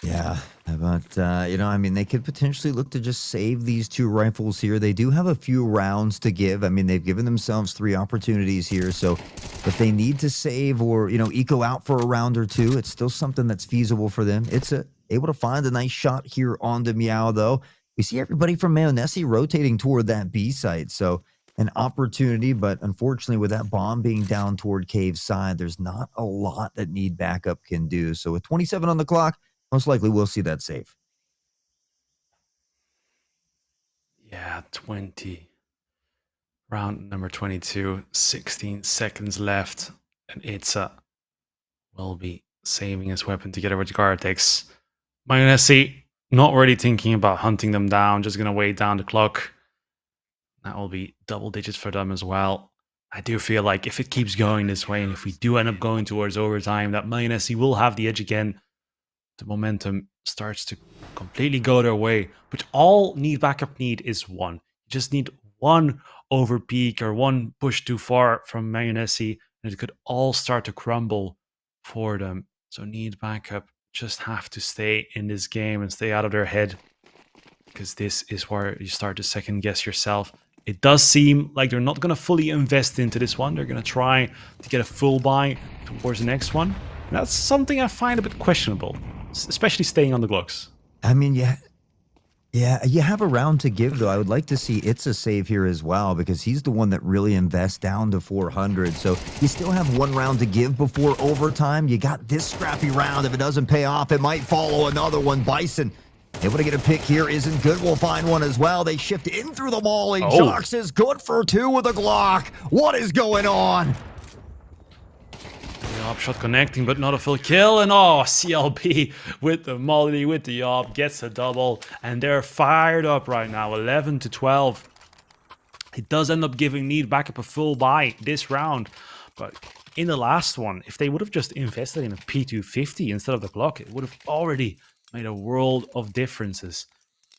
Yeah, but, I mean, they could potentially look to just save these 2 rifles here. They do have a few rounds to give. I mean, they've given themselves 3 opportunities here. So if they need to save or, eco out for a round or 2, it's still something that's feasible for them. It's able to find a nice shot here on the Meow, though. We see everybody from Mayonnaise rotating toward that B site. So an opportunity, but unfortunately with that bomb being down toward Cave side, there's not a lot that Need Backup can do. So with 27 on the clock, most likely we'll see that save. Yeah, 20. Round number 22. 16 seconds left. And Itza will be saving his weapon together with Gardex. Mayonnaise not really thinking about hunting them down. Just going to wait down the clock. That will be double digits for them as well. I do feel like if it keeps going this way, and if we do end up going towards overtime, that Mayonnaise will have the edge again. The momentum starts to completely go their way. But all Need Backup need is one. You just need one over peak or one push too far from Mayonnaise, and it could all start to crumble for them. So Need Backup just have to stay in this game and stay out of their head, because this is where you start to second guess yourself. It does seem like they're not going to fully invest into this one. They're going to try to get a full buy towards the next one. And that's something I find a bit questionable, especially staying on the Glocks. I mean, yeah, you have a round to give, though. I would like to see It's a save here as well, because he's the one that really invests down to 400. So you still have one round to give before overtime. You got this scrappy round. If it doesn't pay off, it might follow another one. Bison able to get a pick here isn't good. We'll find one as well. They shift in through the molly. Oh. Jox is good for 2 with a Glock. What is going on? The op shot connecting, but not a full kill. And oh, CLB with the molly, with the op, gets a double. And they're fired up right now, 11 to 12. It does end up giving Need Backup a full buy this round. But in the last one, if they would have just invested in a P250 instead of the Glock, it would have already made a world of differences.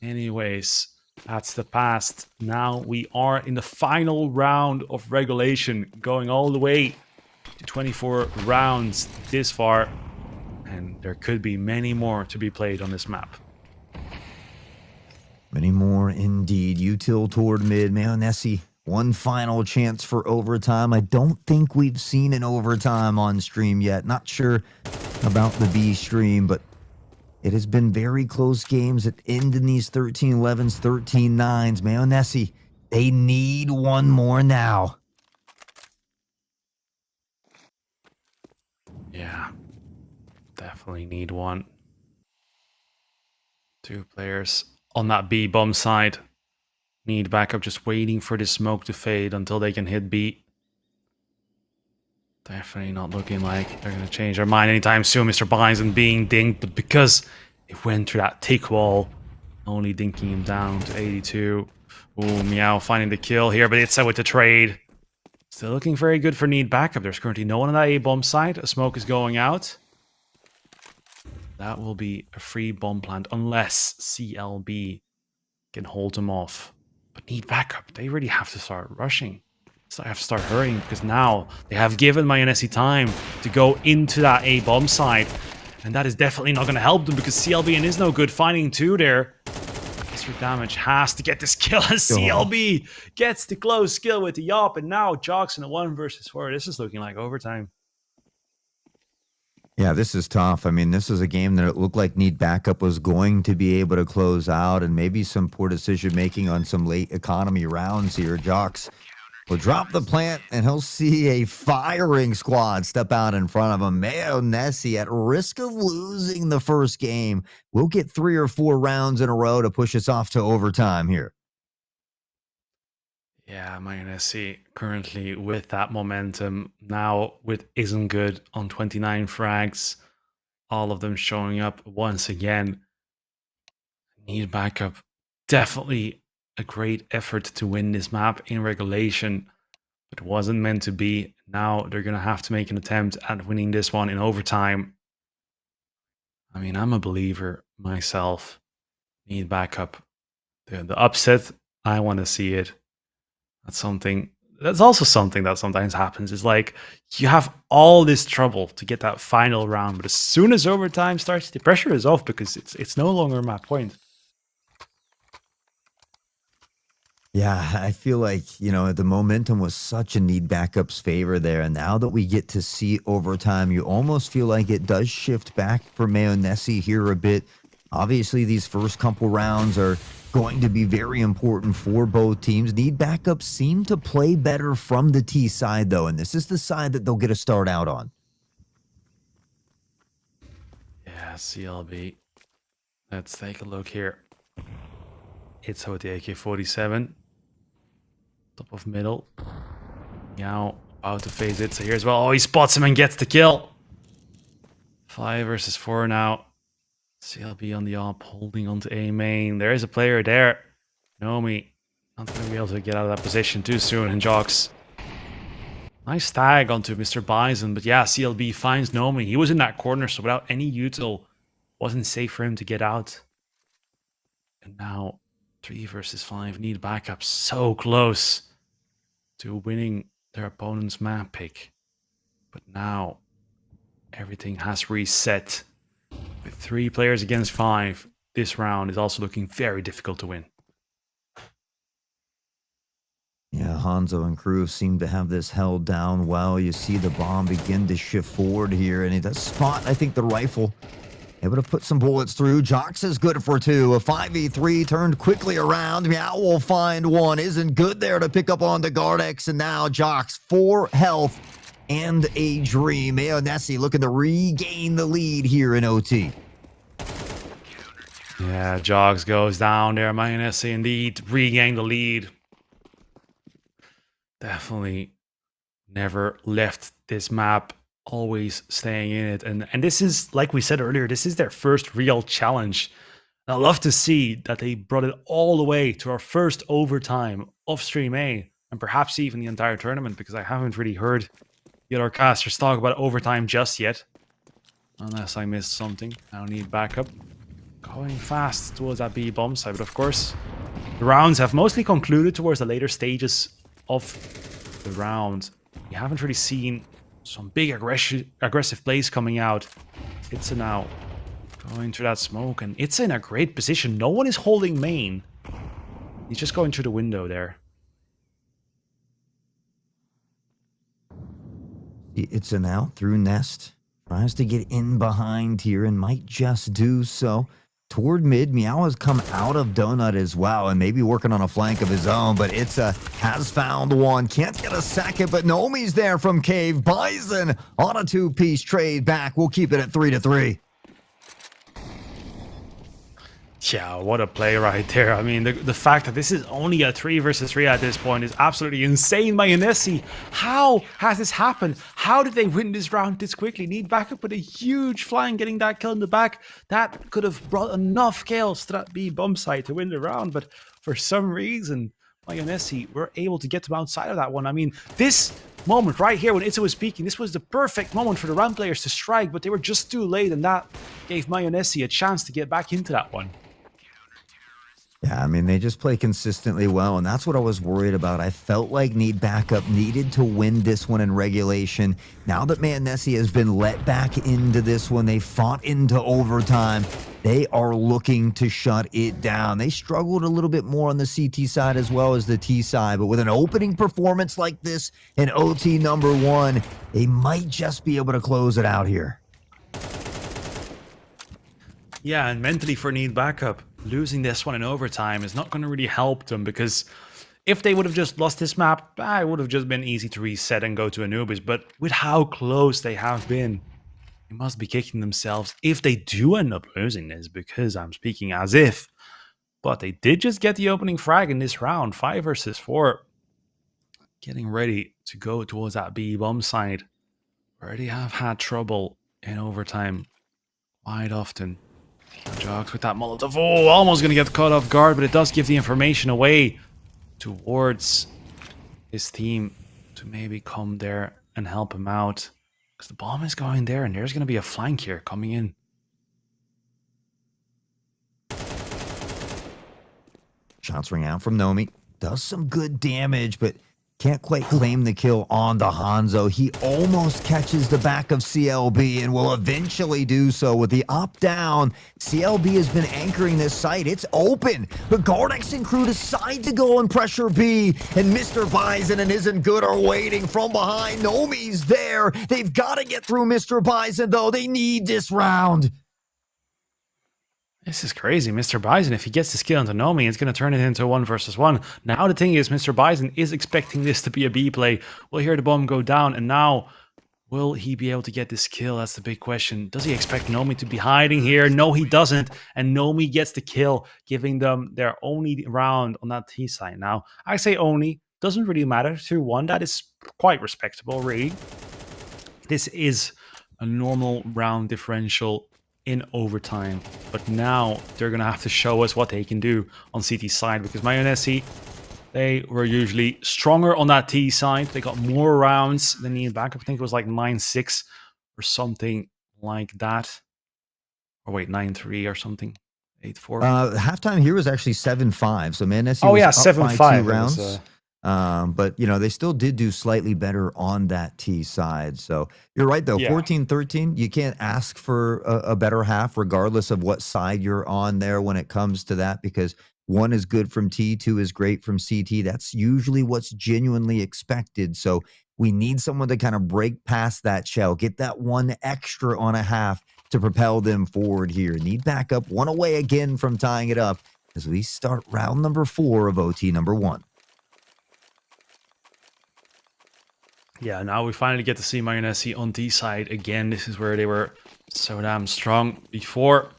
Anyways, that's the past. Now we are in the final round of regulation, going all the way to 24 rounds this far. And there could be many more to be played on this map. Many more indeed. Util toward mid. Mayonnaise, one final chance for overtime. I don't think we've seen an overtime on stream yet. Not sure about the B stream, but it has been very close games that end in these 13-11s, 13-9s. Mayonnaise, they need one more now. Yeah, definitely need one. 2 players on that B bomb side. Need backup, just waiting for the smoke to fade until they can hit B. Definitely not looking like they're going to change their mind anytime soon. Mr. Bison being dinked, but because it went through that tick wall, only dinking him down to 82. Ooh, Meow finding the kill here, but it's with the trade. Still looking very good for Need Backup. There's currently no one on that A-bomb side. A smoke is going out. That will be a free bomb plant unless CLB can hold them off. But Need Backup, they really have to start rushing. So I have to start hurrying, because now they have given Mayonnaise time to go into that A-bomb side. And that is definitely not going to help them, because CLB is no good. Finding 2 there. Mr. Damage has to get this kill, and CLB gets the close kill with the Yop. And now Jox in a 1 versus 4. This is looking like overtime. Yeah, this is tough. I mean, this is a game that it looked like Need Backup was going to be able to close out, and maybe some poor decision-making on some late economy rounds here. Jox will drop the plant, and he'll see a firing squad step out in front of him. Mayonnaise, at risk of losing the first game, will get 3 or 4 rounds in a row to push us off to overtime here. Yeah, Mayonnaise currently with that momentum. Now with Isn't Good on 29 frags. All of them showing up once again. Need Backup. Definitely a great effort to win this map in regulation. But wasn't meant to be. Now they're going to have to make an attempt at winning this one in overtime. I mean, I'm a believer myself. Need Backup. The upset, I want to see it. That's also something that sometimes happens. Is like you have all this trouble to get that final round, but as soon as overtime starts, the pressure is off, because it's no longer a map point. Yeah, I feel like, the momentum was such a Need Backup's favor there. And now that we get to see overtime, you almost feel like it does shift back for Mayonnaise here a bit. Obviously, these first couple rounds are going to be very important for both teams. Need Backup seem to play better from the T side, though, and this is the side that they'll get a start out on. Yeah, CLB. Let's take a look here. It's with the AK-47. Top of middle. Now about to phase it. So here's well. Oh, he spots him and gets the kill. 5 versus 4 now. CLB on the op, holding onto A main. There is a player there. Nomi Not going to be able to get out of that position too soon. And Jox, nice tag onto Mr. Bison. But yeah, CLB finds Nomi. He was in that corner, so without any util, wasn't safe for him to get out. And now 3 versus 5 need backup. So close to winning their opponent's map pick. But now everything has reset. With 3 players against 5, this round is also looking very difficult to win. Yeah, Hanzo and crew seem to have this held down well. You see the bomb begin to shift forward here, and he does spot, I think, the rifle. Able to put some bullets through. Jox is good for 2. A 5v3 turned quickly around. Meow will find one. Isn't good there to pick up on the Gardex, and now Jox 4 health and a dream. Mayonnaise looking to regain the lead here in OT. Yeah, Jogs goes down there. Mayonnaise indeed regained the lead. Definitely never left this map, always staying in it. And this is, like we said earlier, this is their first real challenge. I love to see that they brought it all the way to our first overtime of StreamA, and perhaps even the entire tournament, because I haven't really heard the other casters talk about overtime just yet. Unless I missed something. I don't need backup. Going fast towards that B bomb site, but of course, the rounds have mostly concluded towards the later stages of the round. We haven't really seen some big aggressive plays coming out. It's now going through that smoke, and it's in a great position. No one is holding main. He's just going through the window there. It's an out through Nest. Tries to get in behind here and might just do so. Toward mid, Meow has come out of Donut as well and maybe working on a flank of his own, but Itza has found one. Can't get a second, but Nomi's there from Cave. Bison on a 2-piece trade back. We'll keep it at 3-3. Yeah, what a play right there. I mean, the fact that this is only a 3 versus 3 at this point is absolutely insane. Mayonnaise, how has this happened? How did they win this round this quickly? Need backup with a huge flank, getting that kill in the back. That could have brought enough kills to that B bomb site to win the round, but for some reason, Mayonnaise were able to get them outside of that one. I mean, this moment right here when Itza was speaking, this was the perfect moment for the round players to strike, but they were just too late, and that gave Mayonnaise a chance to get back into that one. Yeah, I mean, they just play consistently well, and that's what I was worried about. I felt like Need Backup needed to win this one in regulation. Now that Mayonnaise has been let back into this one, they fought into overtime. They are looking to shut it down. They struggled a little bit more on the CT side as well as the T side, but with an opening performance like this in OT number 1, they might just be able to close it out here. Yeah, and mentally for Need Backup, losing this one in overtime is not going to really help them, because if they would have just lost this map, it would have just been easy to reset and go to Anubis. But with how close they have been, they must be kicking themselves if they do end up losing this, because I'm speaking as if. But they did just get the opening frag in this round, 5 versus 4. Getting ready to go towards that B bomb side. Already have had trouble in overtime quite often. Jogs with that Molotov. Oh, almost going to get caught off guard, but it does give the information away towards his team to maybe come there and help him out. Because the bomb is going there, and there's going to be a flank here coming in. Shots ring out from Nomi. Does some good damage, but can't quite claim the kill on the Hanzo. He almost catches the back of CLB and will eventually do so with the up-down. CLB has been anchoring this site. It's open, but Gardex and crew decide to go and pressure B, and Mr. Bison and Isn't Good are waiting from behind. Nomi's there. They've got to get through Mr. Bison, though. They need this round. This is crazy. Mr. Bison, if he gets this kill into Nomi, it's going to turn it into a 1 versus 1. Now the thing is, Mr. Bison is expecting this to be a B play. We'll hear the bomb go down, and now will he be able to get this kill? That's the big question. Does he expect Nomi to be hiding here? No, he doesn't. And Nomi gets the kill, giving them their only round on that T side. Now, I say only. Doesn't really matter. 2-1. That is quite respectable, really. This is a normal round differential in overtime, but now they're gonna have to show us what they can do on CT side, because Mayonnaise They were usually stronger on that T side. They got more rounds than needed back. I think it was like 9-6 or something like that. Or wait, 9-3 or something. 8-4. Halftime here was actually 7-5. So Manesi Oh was yeah, up by 7-5. 2 rounds. But, you know, they still did do slightly better on that T side. So you're right, though. Yeah. 14-13, you can't ask for a better half, regardless of what side you're on there when it comes to that, because 1 is good from T, 2 is great from CT. That's usually what's genuinely expected. So we need someone to kind of break past that shell, get that 1 extra on a half to propel them forward here. Need backup, 1 away again from tying it up as we start round number 4 of OT number 1. Yeah, now we finally get to see Mayonnaise on T side again. This is where they were so damn strong before.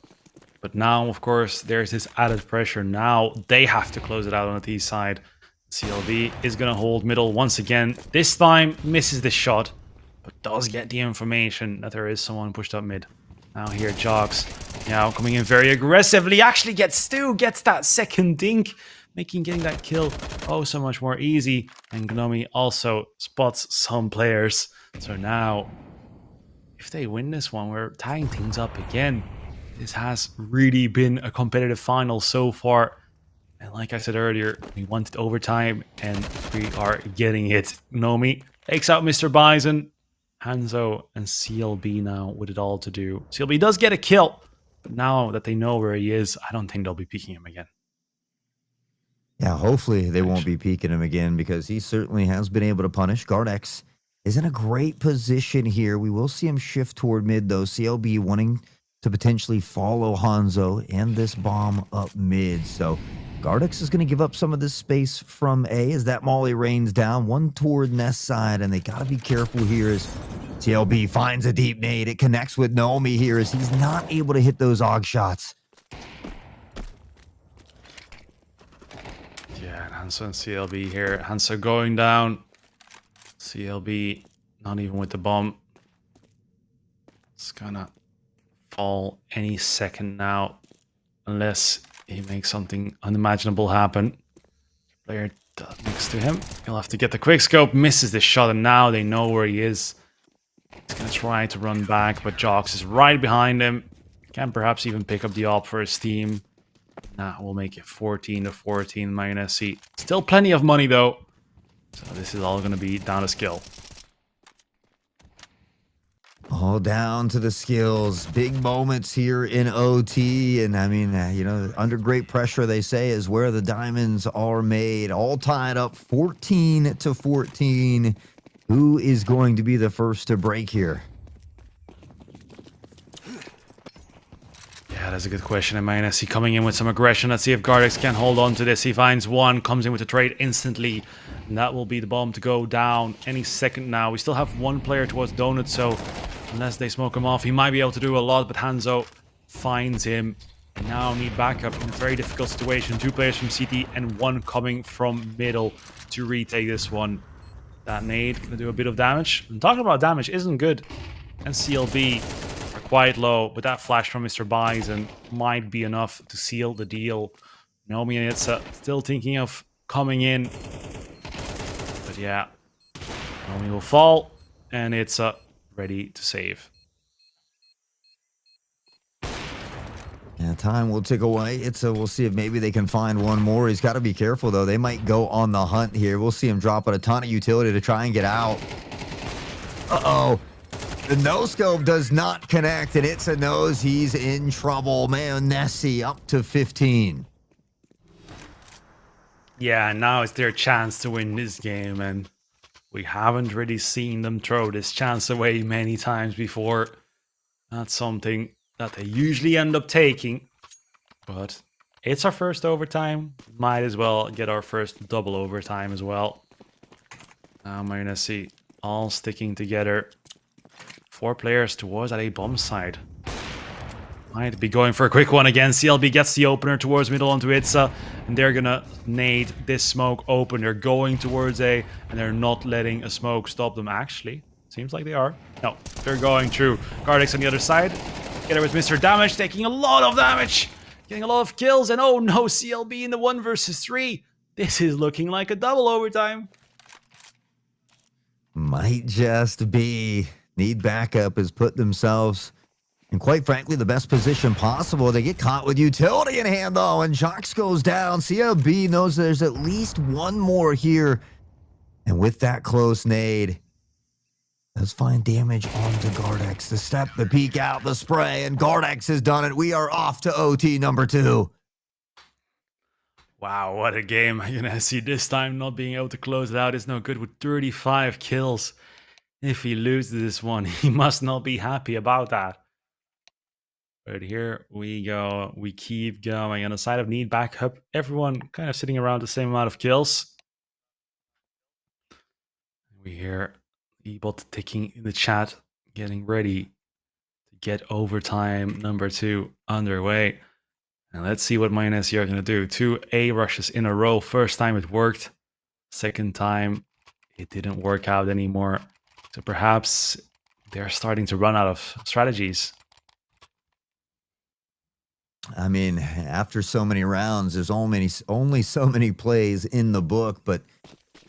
But now, of course, there's this added pressure. Now they have to close it out on the T side. CLB is going to hold middle once again. This time, misses the shot, but does get the information that there is someone pushed up mid. Now here, Jogs, now coming in very aggressively. Actually gets that second dink, getting that kill oh so much more easy. And Gnomi also spots some players. So now, if they win this one, we're tying things up again. This has really been a competitive final so far. And like I said earlier, we wanted overtime, and we are getting it. Gnomi takes out Mr. Bison. Hanzo and CLB now with it all to do. CLB does get a kill, but now that they know where he is, I don't think they'll be peeking him again. Yeah, hopefully they won't be peeking him again, because he certainly has been able to punish. Gardex is in a great position here. We will see him shift toward mid, though. CLB wanting to potentially follow Hanzo and this bomb up mid. So Gardex is going to give up some of this space from A as that Molly rains down. 1 toward Nest side, and they got to be careful here as CLB finds a deep nade. It connects with Nomi here as he's not able to hit those AUG shots. Yeah, and Hanzo and CLB here. Hanzo going down. CLB not even with the bomb. It's gonna fall any second now, unless he makes something unimaginable happen. Player next to him, he'll have to get the quick scope, misses the shot, and now they know where he is. He's gonna try to run back, but Jox is right behind him. Can perhaps even pick up the op for his team. Nah, we'll make it 14-14 Mayonnaise. Still plenty of money though, so this is all gonna be down to skill. All down to the skills. Big moments here in OT. And I mean, you know, under great pressure, they say, is where the diamonds are made. All tied up 14-14. Who is going to be the first to break here? Yeah, that's a good question. And Mayonnaise coming in with some aggression. Let's see if Gardex can hold on to this. He finds 1, comes in with a trade instantly. And that will be the bomb to go down any second now. We still have 1 player towards Donut, so unless they smoke him off, he might be able to do a lot. But Hanzo finds him. They now need backup in a very difficult situation. 2 players from CT and 1 coming from middle to retake this one. That nade gonna do a bit of damage. And talking about damage isn't good. And CLB are quite low, but that flash from Mr. Bison might be enough to seal the deal. Nomi and Itza still thinking of coming in. But yeah, Nomi will fall, and Itza ready to save. Yeah, time will tick away. We'll see if maybe they can find 1 more. He's got to be careful, though. They might go on the hunt here. We'll see him drop a ton of utility to try and get out. Uh-oh. The no-scope does not connect, and Itza knows he's in trouble. Mayonnaise up to 15. Yeah, now it's their chance to win this game, and we haven't really seen them throw this chance away many times before. That's something that they usually end up taking, but it's our first overtime. Might as well get our first double overtime as well. Now Mayonnaise all sticking together. 4 players towards that A bomb side. Might be going for a quick one again. CLB gets the opener towards middle onto Itza, and they're gonna nade this smoke open. They're going towards A, and they're not letting a smoke stop them. Actually, seems like they are. No, they're going through. Gardex on the other side. Together with Mr. Damage, taking a lot of damage. Getting a lot of kills, and oh no, CLB in the 1 versus 3. This is looking like a double overtime. Might just be. Need backup has put themselves in, quite frankly, the best position possible. They get caught with utility in hand, though, and Jocks goes down. CLB knows there's at least one more here. And with that close nade, does find damage onto Gardex. The step, the peek out, the spray, and Gardex has done it. We are off to OT number 2. Wow, what a game. Yanesi this time not being able to close it out is no good with 35 kills. If he loses this one, he must not be happy about that. But here we go. We keep going. On the side of need backup, everyone kind of sitting around the same amount of kills. We hear Ebot ticking in the chat, getting ready to get overtime number 2 underway. And let's see what Mayonnaise are going to do. 2 A rushes in a row. First time it worked. Second time it didn't work out anymore. So perhaps they're starting to run out of strategies. I mean, after so many rounds, there's only so many plays in the book, but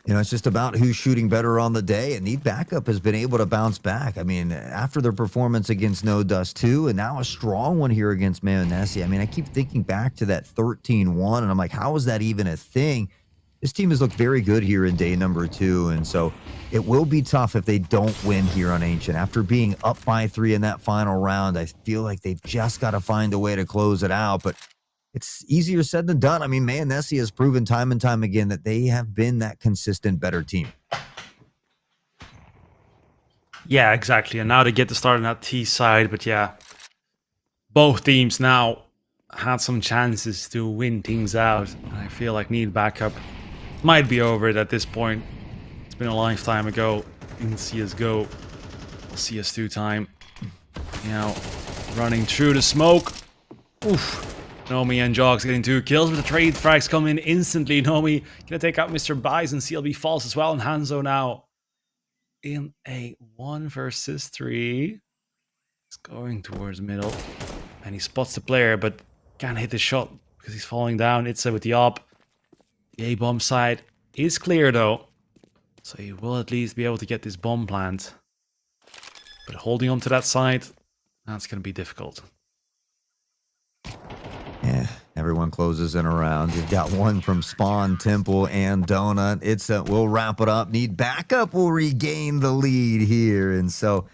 it's just about who's shooting better on the day, and Need Backup has been able to bounce back. I mean, after their performance against No Dust 2, and now a strong one here against Mayonnaise. I mean, I keep thinking back to that 13-1, and I'm like, how is that even a thing? This team has looked very good here in day number 2, and so it will be tough if they don't win here on Ancient. After being up by 3 in that final round, I feel like they've just got to find a way to close it out, but it's easier said than done. I mean, Mayonnaise has proven time and time again that they have been that consistent, better team. Yeah, exactly. And now they get to start on that T side, but yeah, both teams now had some chances to win things out. And I feel like Need Backup might be over it at this point. It's been a lifetime ago in CSGO, CS2 time. Running through the smoke. Oof. Nomi and Jogs getting 2 kills, but the trade frags come in instantly. Nomi gonna take out Mr. Bison. CLB falls as well, and Hanzo now in a 1 versus 3. He's going towards middle, and he spots the player, but can't hit the shot because he's falling down. It's with the op. The A-bomb side is clear though, so he will at least be able to get this bomb plant. But holding on to that side, that's gonna be difficult. Yeah, everyone closes in around. You've got one from Spawn, Temple, and Donut. We'll wrap it up. Need Backup will regain the lead here. And so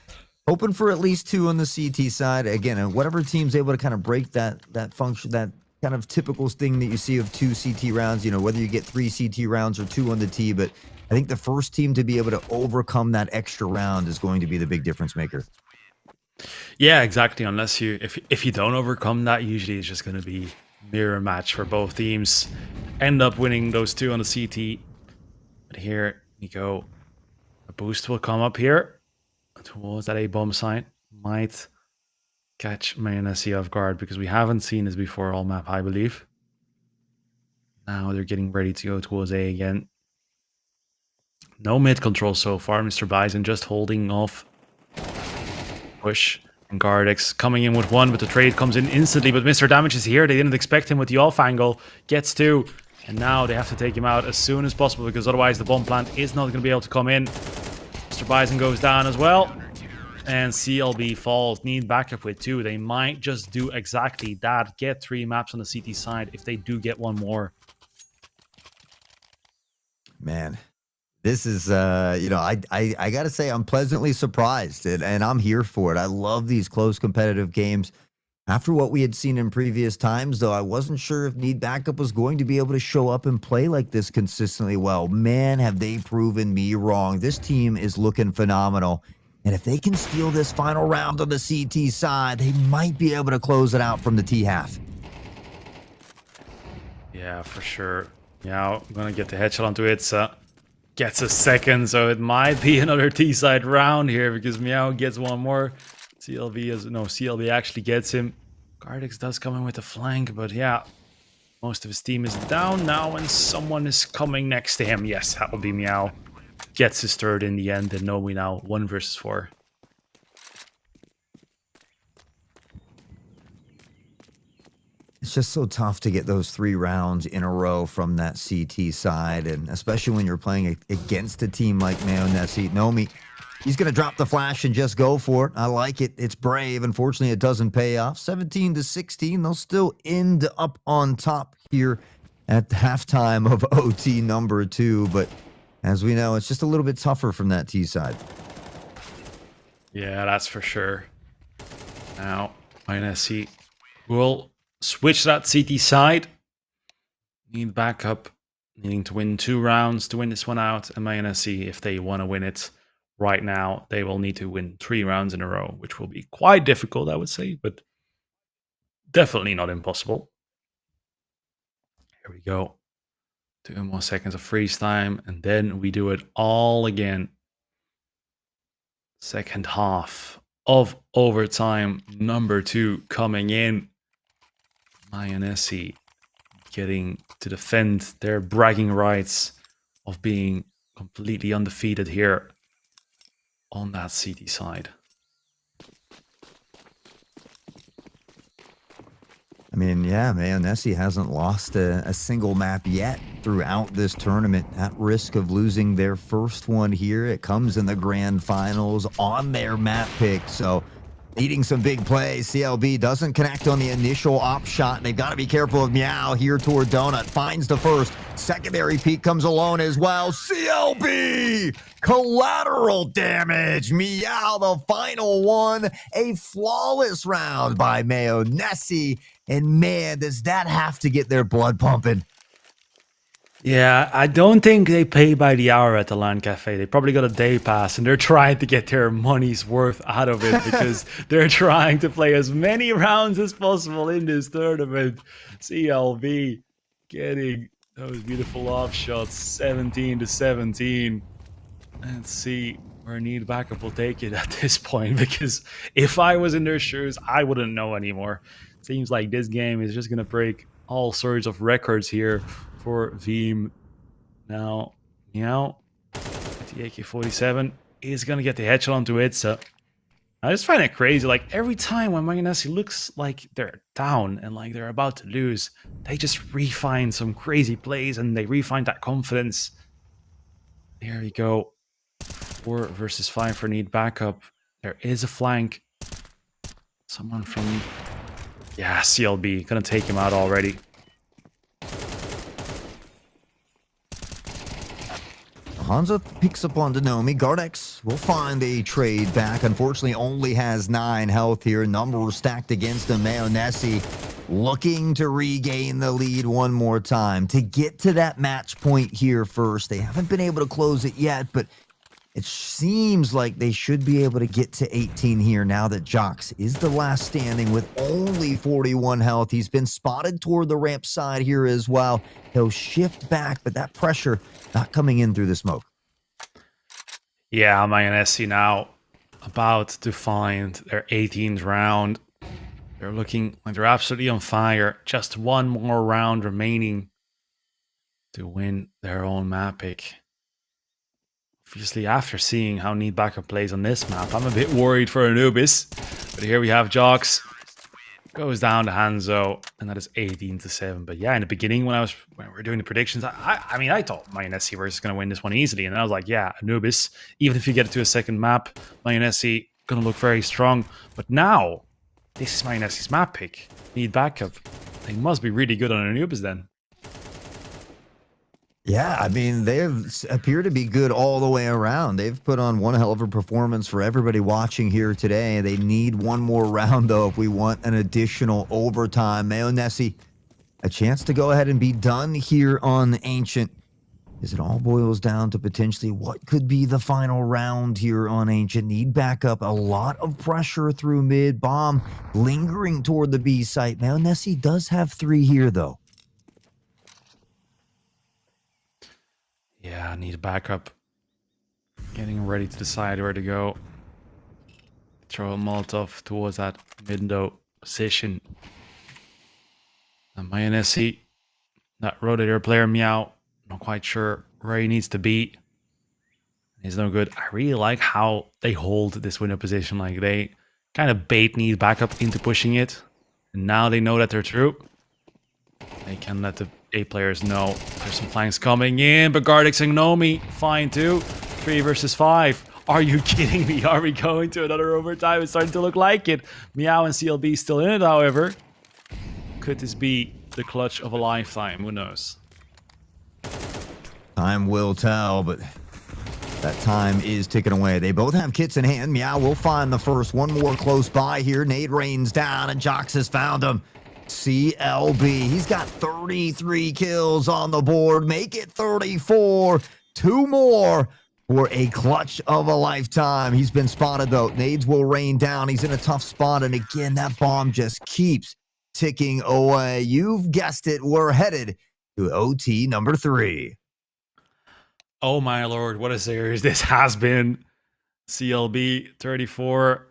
hoping for at least 2 on the CT side. Again, whatever team's able to kind of break that function, that kind of typical thing that you see of 2 CT rounds, whether you get 3 CT rounds or 2 on the T. But I think the first team to be able to overcome that extra round is going to be the big difference maker. Yeah, exactly. Unless if you don't overcome that, usually it's just going to be mirror match for both teams. End up winning those 2 on the CT. But here we go. A boost will come up here towards that A-bomb site. Might catch Mayonnaise off guard because we haven't seen this before all map, I believe. Now they're getting ready to go towards A again. No mid control so far. Mr. Bison just holding off. Push. And Gardex coming in with 1, but the trade comes in instantly. But Mr. Damage is here. They didn't expect him with the off angle. Gets 2. And now they have to take him out as soon as possible because otherwise the bomb plant is not going to be able to come in. Mr. Bison goes down as well. And CLB falls. Need backup with 2. They might just do exactly that. Get 3 maps on the CT side if they do get 1 more. Man. This is, I got to say, I'm pleasantly surprised, and I'm here for it. I love these close competitive games. After what we had seen in previous times, though, I wasn't sure if Need Backup was going to be able to show up and play like this consistently well. Man, have they proven me wrong. This team is looking phenomenal. And if they can steal this final round on the CT side, they might be able to close it out from the T half. Yeah, for sure. Yeah, I'm going to get the headshot onto it. Gets a second, so it might be another T-side round here because Meow gets 1 more. CLB actually gets him. Gardex does come in with a flank, but yeah, most of his team is down now and someone is coming next to him. Yes, that will be Meow. Gets his 3rd in the end, and Nomi now 1 versus 4. It's It's just so tough to get those 3 rounds in a row from that CT side, and especially when you're playing against a team like Mayonnaise. Nomi, he's going to drop the flash and just go for it. I like it. It's brave. Unfortunately, it doesn't pay off. 17-16. They'll still end up on top here at halftime of OT number 2, but as we know, it's just a little bit tougher from that T side. Yeah, that's for sure. Now, INSC will switch that CT side. Need backup. Needing to win 2 rounds to win this one out. And INSC, if they want to win it right now, they will need to win 3 rounds in a row, which will be quite difficult, I would say, but definitely not impossible. Here we go. 2 more seconds of freeze time, and then we do it all again. Second half of overtime number 2 coming in. INSC getting to defend their bragging rights of being completely undefeated here on that CT side. I mean, yeah, Mayonnaise hasn't lost a single map yet throughout this tournament, at risk of losing their first one here. It comes in the grand finals on their map pick, so needing some big plays. CLB doesn't connect on the initial op shot. They've got to be careful of Meow here toward Donut. Finds the first. Secondary peek comes alone as well. CLB! Collateral damage. Meow, the final one. A flawless round by Mayonnaise. And man, does that have to get their blood pumping. Yeah, I don't think they pay by the hour at the LAN Cafe. They probably got a day pass and they're trying to get their money's worth out of it because they're trying to play as many rounds as possible in this tournament. CLB getting those beautiful off shots, 17-17. Let's see where Need Backup will take it at this point, because if I was in their shoes, I wouldn't know anymore. Seems like this game is just going to break all sorts of records here for Veeam. Now, Meow, the AK-47 is going to get the headshot onto it. So I just find it crazy. Like, every time when Mayonnaise looks like they're down and like they're about to lose, they just refine some crazy plays and they refine that confidence. There we go. 4 versus 5 for Need Backup. There is a flank. Someone from... yeah, CLB. Gonna take him out already. Hansa picks up on Denomi. Gardex will find a trade back. Unfortunately, only has 9 health here. Numbers stacked against him. Mayonnaise looking to regain the lead one more time. To get to that match point here first. They haven't been able to close it yet, but it seems like they should be able to get to 18 here now that Jox is the last standing with only 41 health. He's been spotted toward the ramp side here as well. He'll shift back, but that pressure not coming in through the smoke. Yeah, Mayonnaise now about to find their 18th round. They're looking like they're absolutely on fire. Just one more round remaining to win their own map pick. Obviously, after seeing how Need Backup plays on this map, I'm a bit worried for Anubis. But here we have Jox. Goes down to Hanzo, and that is 18-7. But yeah, in the beginning, when we were doing the predictions, I mean, I thought Mayonnaise were just going to win this one easily. And I was like, yeah, Anubis, even if you get it to a second map, Mayonnaise going to look very strong. But now, this is Mayonnaise's map pick. Need Backup. They must be really good on Anubis then. Yeah, I mean, they appear to be good all the way around. They've put on one hell of a performance for everybody watching here today. They need one more round, though, if we want an additional overtime. Mayonnaise, a chance to go ahead and be done here on Ancient. As it all boils down to potentially what could be the final round here on Ancient. Need backup, a lot of pressure through mid. Bomb lingering toward the B site. Mayonnaise does have 3 here, though. Yeah, I need a backup. Getting ready to decide where to go. Throw a Molotov towards that window position. And Mayonnaise, that rotator player Meow, not quite sure where he needs to be. He's no good. I really like how they hold this window position. Like, they kind of bait Need Backup into pushing it. And now they know that they're through. They can let the A players know there's some flanks coming in, but Gardex and Nomi fine too. 3 versus 5. Are you kidding me? Are we going to another overtime? It's starting to look like it. Meow and CLB still in it, however. Could this be the clutch of a lifetime? Who knows? Time will tell, but that time is ticking away. They both have kits in hand. Meow will find the first. One more close by here. Nade rains down, and Jox has found him. CLB, he's got 33 kills on the board. Make it 34. 2 more for a clutch of a lifetime. He's been spotted, though. Nades will rain down. He's in a tough spot, and again, that bomb just keeps ticking away. You've guessed it. We're headed to OT number 3. Oh my lord, what a series this has been. CLB 34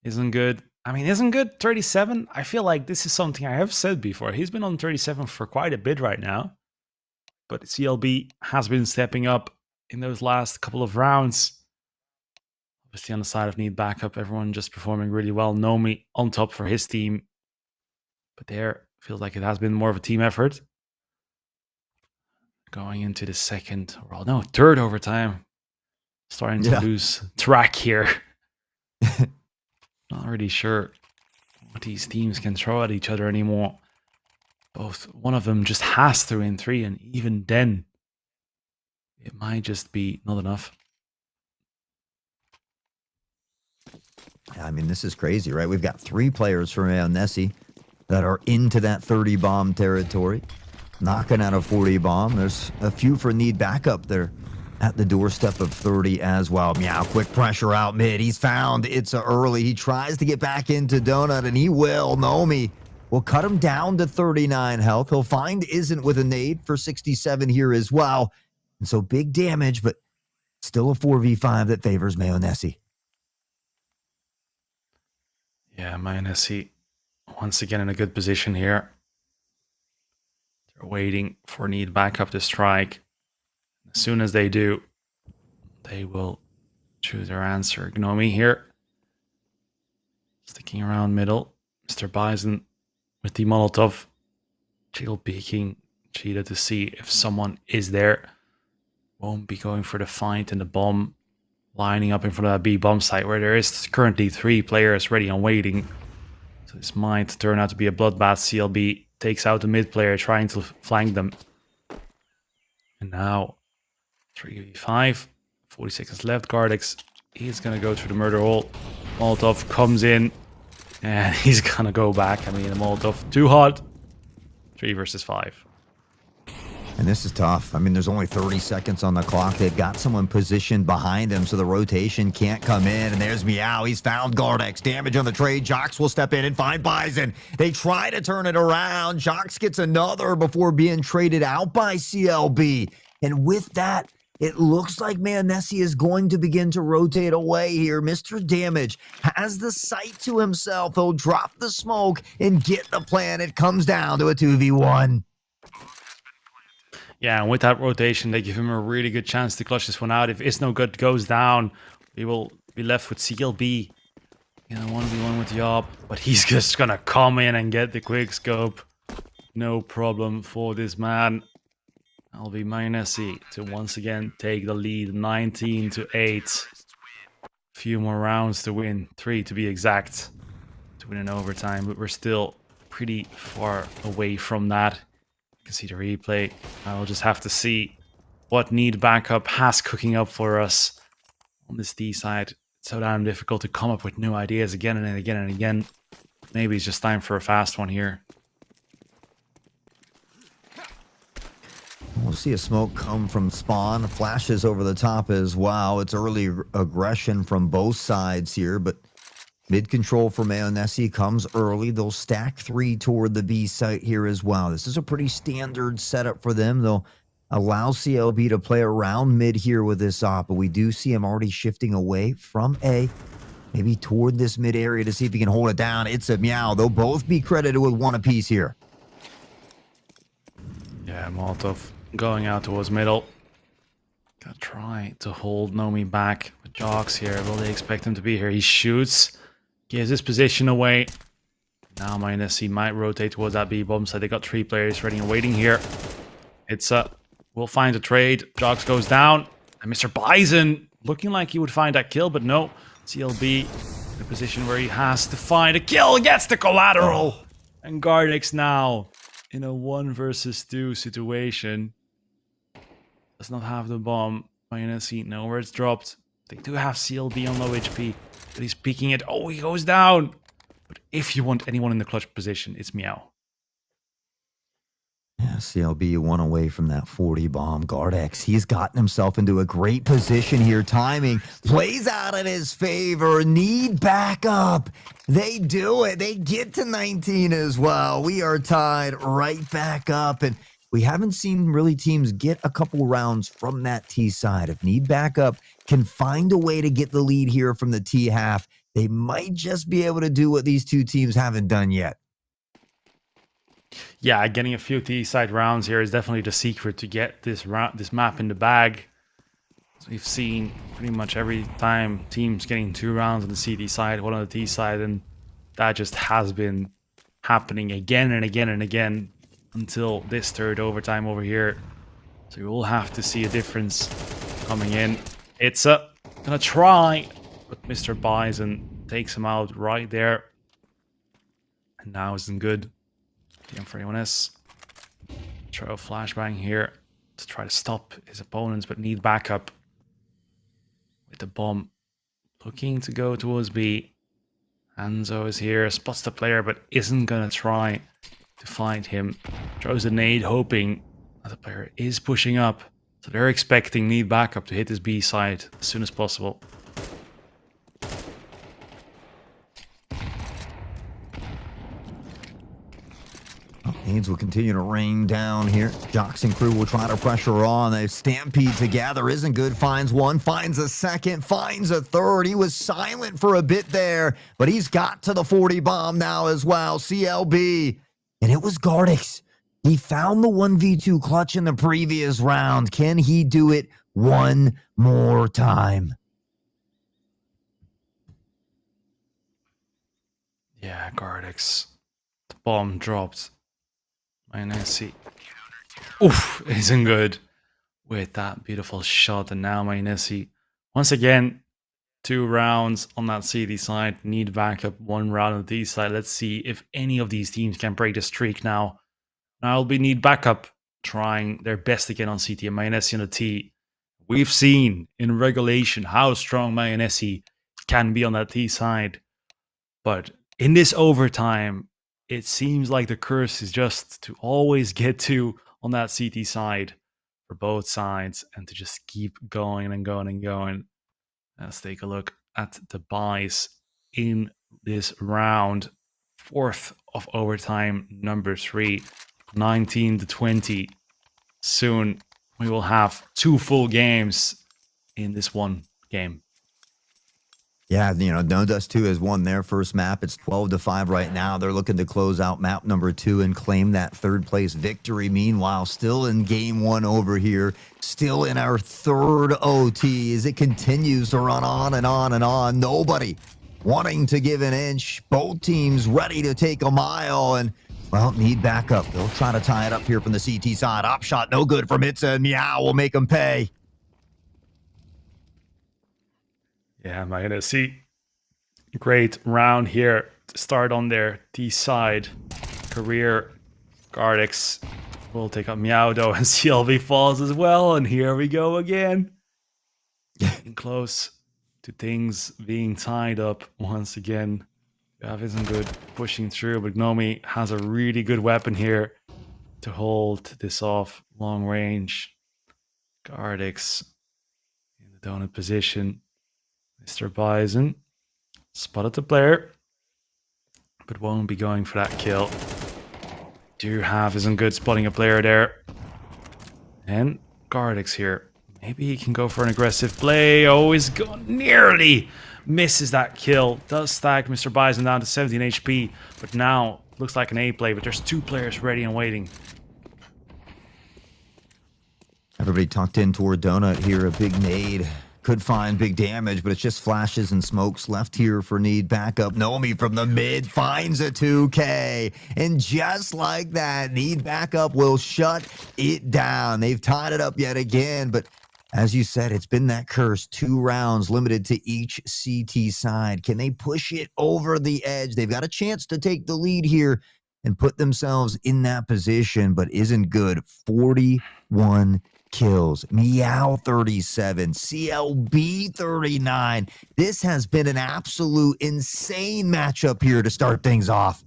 isn't good. I mean, isn't good 37? I feel like this is something I have said before. He's been on 37 for quite a bit right now. But CLB has been stepping up in those last couple of rounds. Obviously on the side of need backup, everyone just performing really well. Nomi on top for his team. But there, feels like it has been more of a team effort. Going into the second, well, no, third overtime. Starting to lose track here. Not really sure what these teams can throw at each other anymore. One of them just has to win 3, and even then, it might just be not enough. I mean, this is crazy, right? We've got 3 players from Nessie that are into that 30 bomb territory, knocking out a 40 bomb. There's a few for need backup there at the doorstep of 30 as well. Meow, quick pressure out mid. He's found it's early. He tries to get back into Donut, and he will. Nomi will cut him down to 39 health. He'll find Isn't with a nade for 67 here as well. And so big damage, but still a 4v5 that favors Mayonnaise. Yeah, Mayonnaise once again in a good position here. They're waiting for need backup to strike. As soon as they do, they will choose their answer. Gnomi here. Sticking around middle. Mr. Bison with the Molotov. Chill peeking Cheetah to see if someone is there. Won't be going for the fight and the bomb. Lining up in front of that B bomb site where there is currently 3 players ready and waiting. So this might turn out to be a bloodbath. CLB takes out the mid player trying to flank them. And now 3v5, 40 seconds left. Gardex, he's gonna go through the murder hole. Molotov comes in, and he's gonna go back. I mean, the Molotov too hot. 3 versus 5. And this is tough. I mean, there's only 30 seconds on the clock. They've got someone positioned behind him, so the rotation can't come in. And there's Meow. He's found Gardex. Damage on the trade. Jox will step in and find Bison. They try to turn it around. Jox gets another before being traded out by CLB. And with that, it looks like Mayonnaise is going to begin to rotate away here. Mr. Damage has the sight to himself. He'll drop the smoke and get the plan. It comes down to a 2v1. Yeah, and with that rotation, they give him a really good chance to clutch this one out. If Is No Good goes down, we will be left with CLB. You know, 1v1 with Yob, but he's just gonna come in and get the quick scope. No problem for this man. I'll be Mayonnaise to once again take the lead, 19-8. Few more rounds to win, 3 to be exact, to win in overtime, but we're still pretty far away from that. You can see the replay. I'll just have to see what need backup has cooking up for us on this D side. It's so damn difficult to come up with new ideas again and again and again. Maybe it's just time for a fast one here. We'll see a smoke come from spawn. Flashes over the top as well. It's early aggression from both sides here, but mid control for Mayonnaise comes early. They'll stack 3 toward the B site here as well. This is a pretty standard setup for them. They'll allow CLB to play around mid here with this op, but we do see him already shifting away from A, maybe toward this mid area to see if he can hold it down. It's a Meow. They'll both be credited with 1 apiece here. Yeah, Molotov going out towards middle. Gonna try to hold Nomi back with Jox here. Will they expect him to be here? He shoots. Gives his position away. Now MyNSC might rotate towards that B bomb side. They got 3 players ready and waiting here. It's we'll find a trade. Jox goes down. And Mr. Bison looking like he would find that kill, but no. CLB in a position where he has to find a kill, gets the collateral. And Gardex now in a 1 versus 2 situation. Does not have the bomb. MyNSC, nowhere it's dropped. They do have CLB on low HP, but he's peeking it. Oh, he goes down. But if you want anyone in the clutch position, it's Meow. Yeah, CLB 1 away from that 40 bomb. Gardex, he's gotten himself into a great position here. Timing plays out in his favor. Need backup. They do it. They get to 19 as well. We are tied right back up. And we haven't seen really teams get a couple rounds from that T side. If Need backup can find a way to get the lead here from the T half, they might just be able to do what these two teams haven't done yet. Yeah, getting a few T-side rounds here is definitely the secret to get this map in the bag. So we've seen pretty much every time teams getting 2 rounds on the CD side, 1 on the T side, and that just has been happening again and again and again until this 3rd overtime over here. So we will have to see a difference coming in. It's gonna try, but Mr. Bison takes him out right there. And now isn't good. DM41S. Throw a flashbang here to try to stop his opponents, but need backup. With the bomb looking to go towards B. Hanzo is here, spots the player, but isn't gonna try to find him. Throws a nade, hoping that the player is pushing up. So they're expecting Need backup to hit his B side as soon as possible. Nades will continue to rain down here. Jox and crew will try to pressure on. They stampede together. Isn't good. Finds 1, finds a 2nd, finds a 3rd. He was silent for a bit there, but he's got to the 40 bomb now as well. CLB. And it was Gardex. He found the 1v2 clutch in the previous round. Can he do it one more time? Yeah, Gardex. The bomb dropped. MyNSC. Oof, isn't good with that beautiful shot. And now MyNSC, once again, 2 rounds on that CD side. Need backup, 1 round on the D side. Let's see if any of these teams can break the streak now. Now it'll be Need backup trying their best again on CT and MyNSC on the T. We've seen in regulation how strong MyNSC can be on that T side. But in this overtime, it seems like the curse is just to always get 2 on that CT side for both sides and to just keep going and going and going. Let's take a look at the buys in this round. 4th of overtime, number 3, 19-20. Soon we will have 2 full games in this one game. Yeah, you know, No Dust 2 has won their first map. It's 12-5 right now. They're looking to close out map number 2 and claim that 3rd place victory. Meanwhile, still in game 1 over here, still in our 3rd OT as it continues to run on and on and on. Nobody wanting to give an inch. Both teams ready to take a mile and, well, need backup. They'll try to tie it up here from the CT side. Op shot, no good from Itza, and Meow will make them pay. Yeah, MyNSC. Great round here to start on their T side. Career Gardex will take up Meow though, and CLV falls as well. And here we go again. Getting close to things being tied up once again. Gav isn't good pushing through, but Gnomi has a really good weapon here to hold this off long range. Gardex in the donut position. Mr. Bison spotted the player, but won't be going for that kill. Do have isn't good spotting a player there. And Gardex here. Maybe he can go for an aggressive play. Oh, he's gone nearly misses that kill. Does stack Mr. Bison down to 17 HP, but now looks like an A play, but there's 2 players ready and waiting. Everybody tucked in toward Donut here. A big nade could find big damage, but it's just flashes and smokes left here for Need backup. Nomi from the mid finds a 2K. And just like that, Need backup will shut it down. They've tied it up yet again, but as you said, it's been that curse. 2 rounds limited to each CT side. Can they push it over the edge? They've got a chance to take the lead here and put themselves in that position, but isn't good. 41 kills. Meow 37. CLB 39. This has been an absolute insane matchup here to start things off.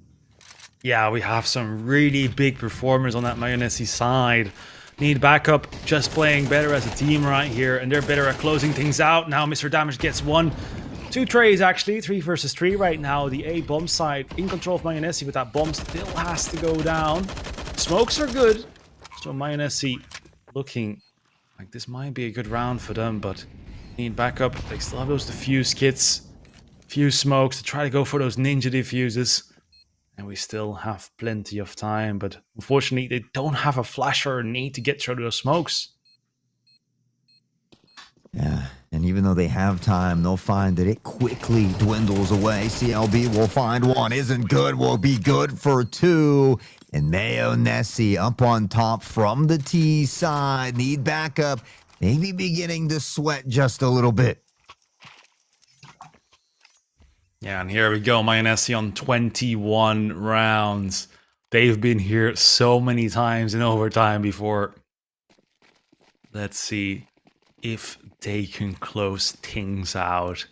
Yeah, we have some really big performers on that Mayonnaise side. Need backup, just playing better as a team right here, and they're better at closing things out. Now Mr. Damage gets 1. 2 trades actually, 3 versus 3 right now. The A bomb side in control of Mayonnaise, but that bomb still has to go down. Smokes are good, so Mayonnaise looking like this might be a good round for them, but Need backup. They still have those diffuse kits, few smokes to try to go for those ninja diffuses. And we still have plenty of time, but unfortunately they don't have a flasher or need to get through those smokes. Yeah, and even though they have time, they'll find that it quickly dwindles away. CLB will find 1, isn't good, will be good for 2. And Mayonnaise up on top from the T side. Need backup, maybe beginning to sweat just a little bit. Yeah, and here we go, Mayonnaise on 21 rounds. They've been here so many times in overtime before. Let's see if they can close things out.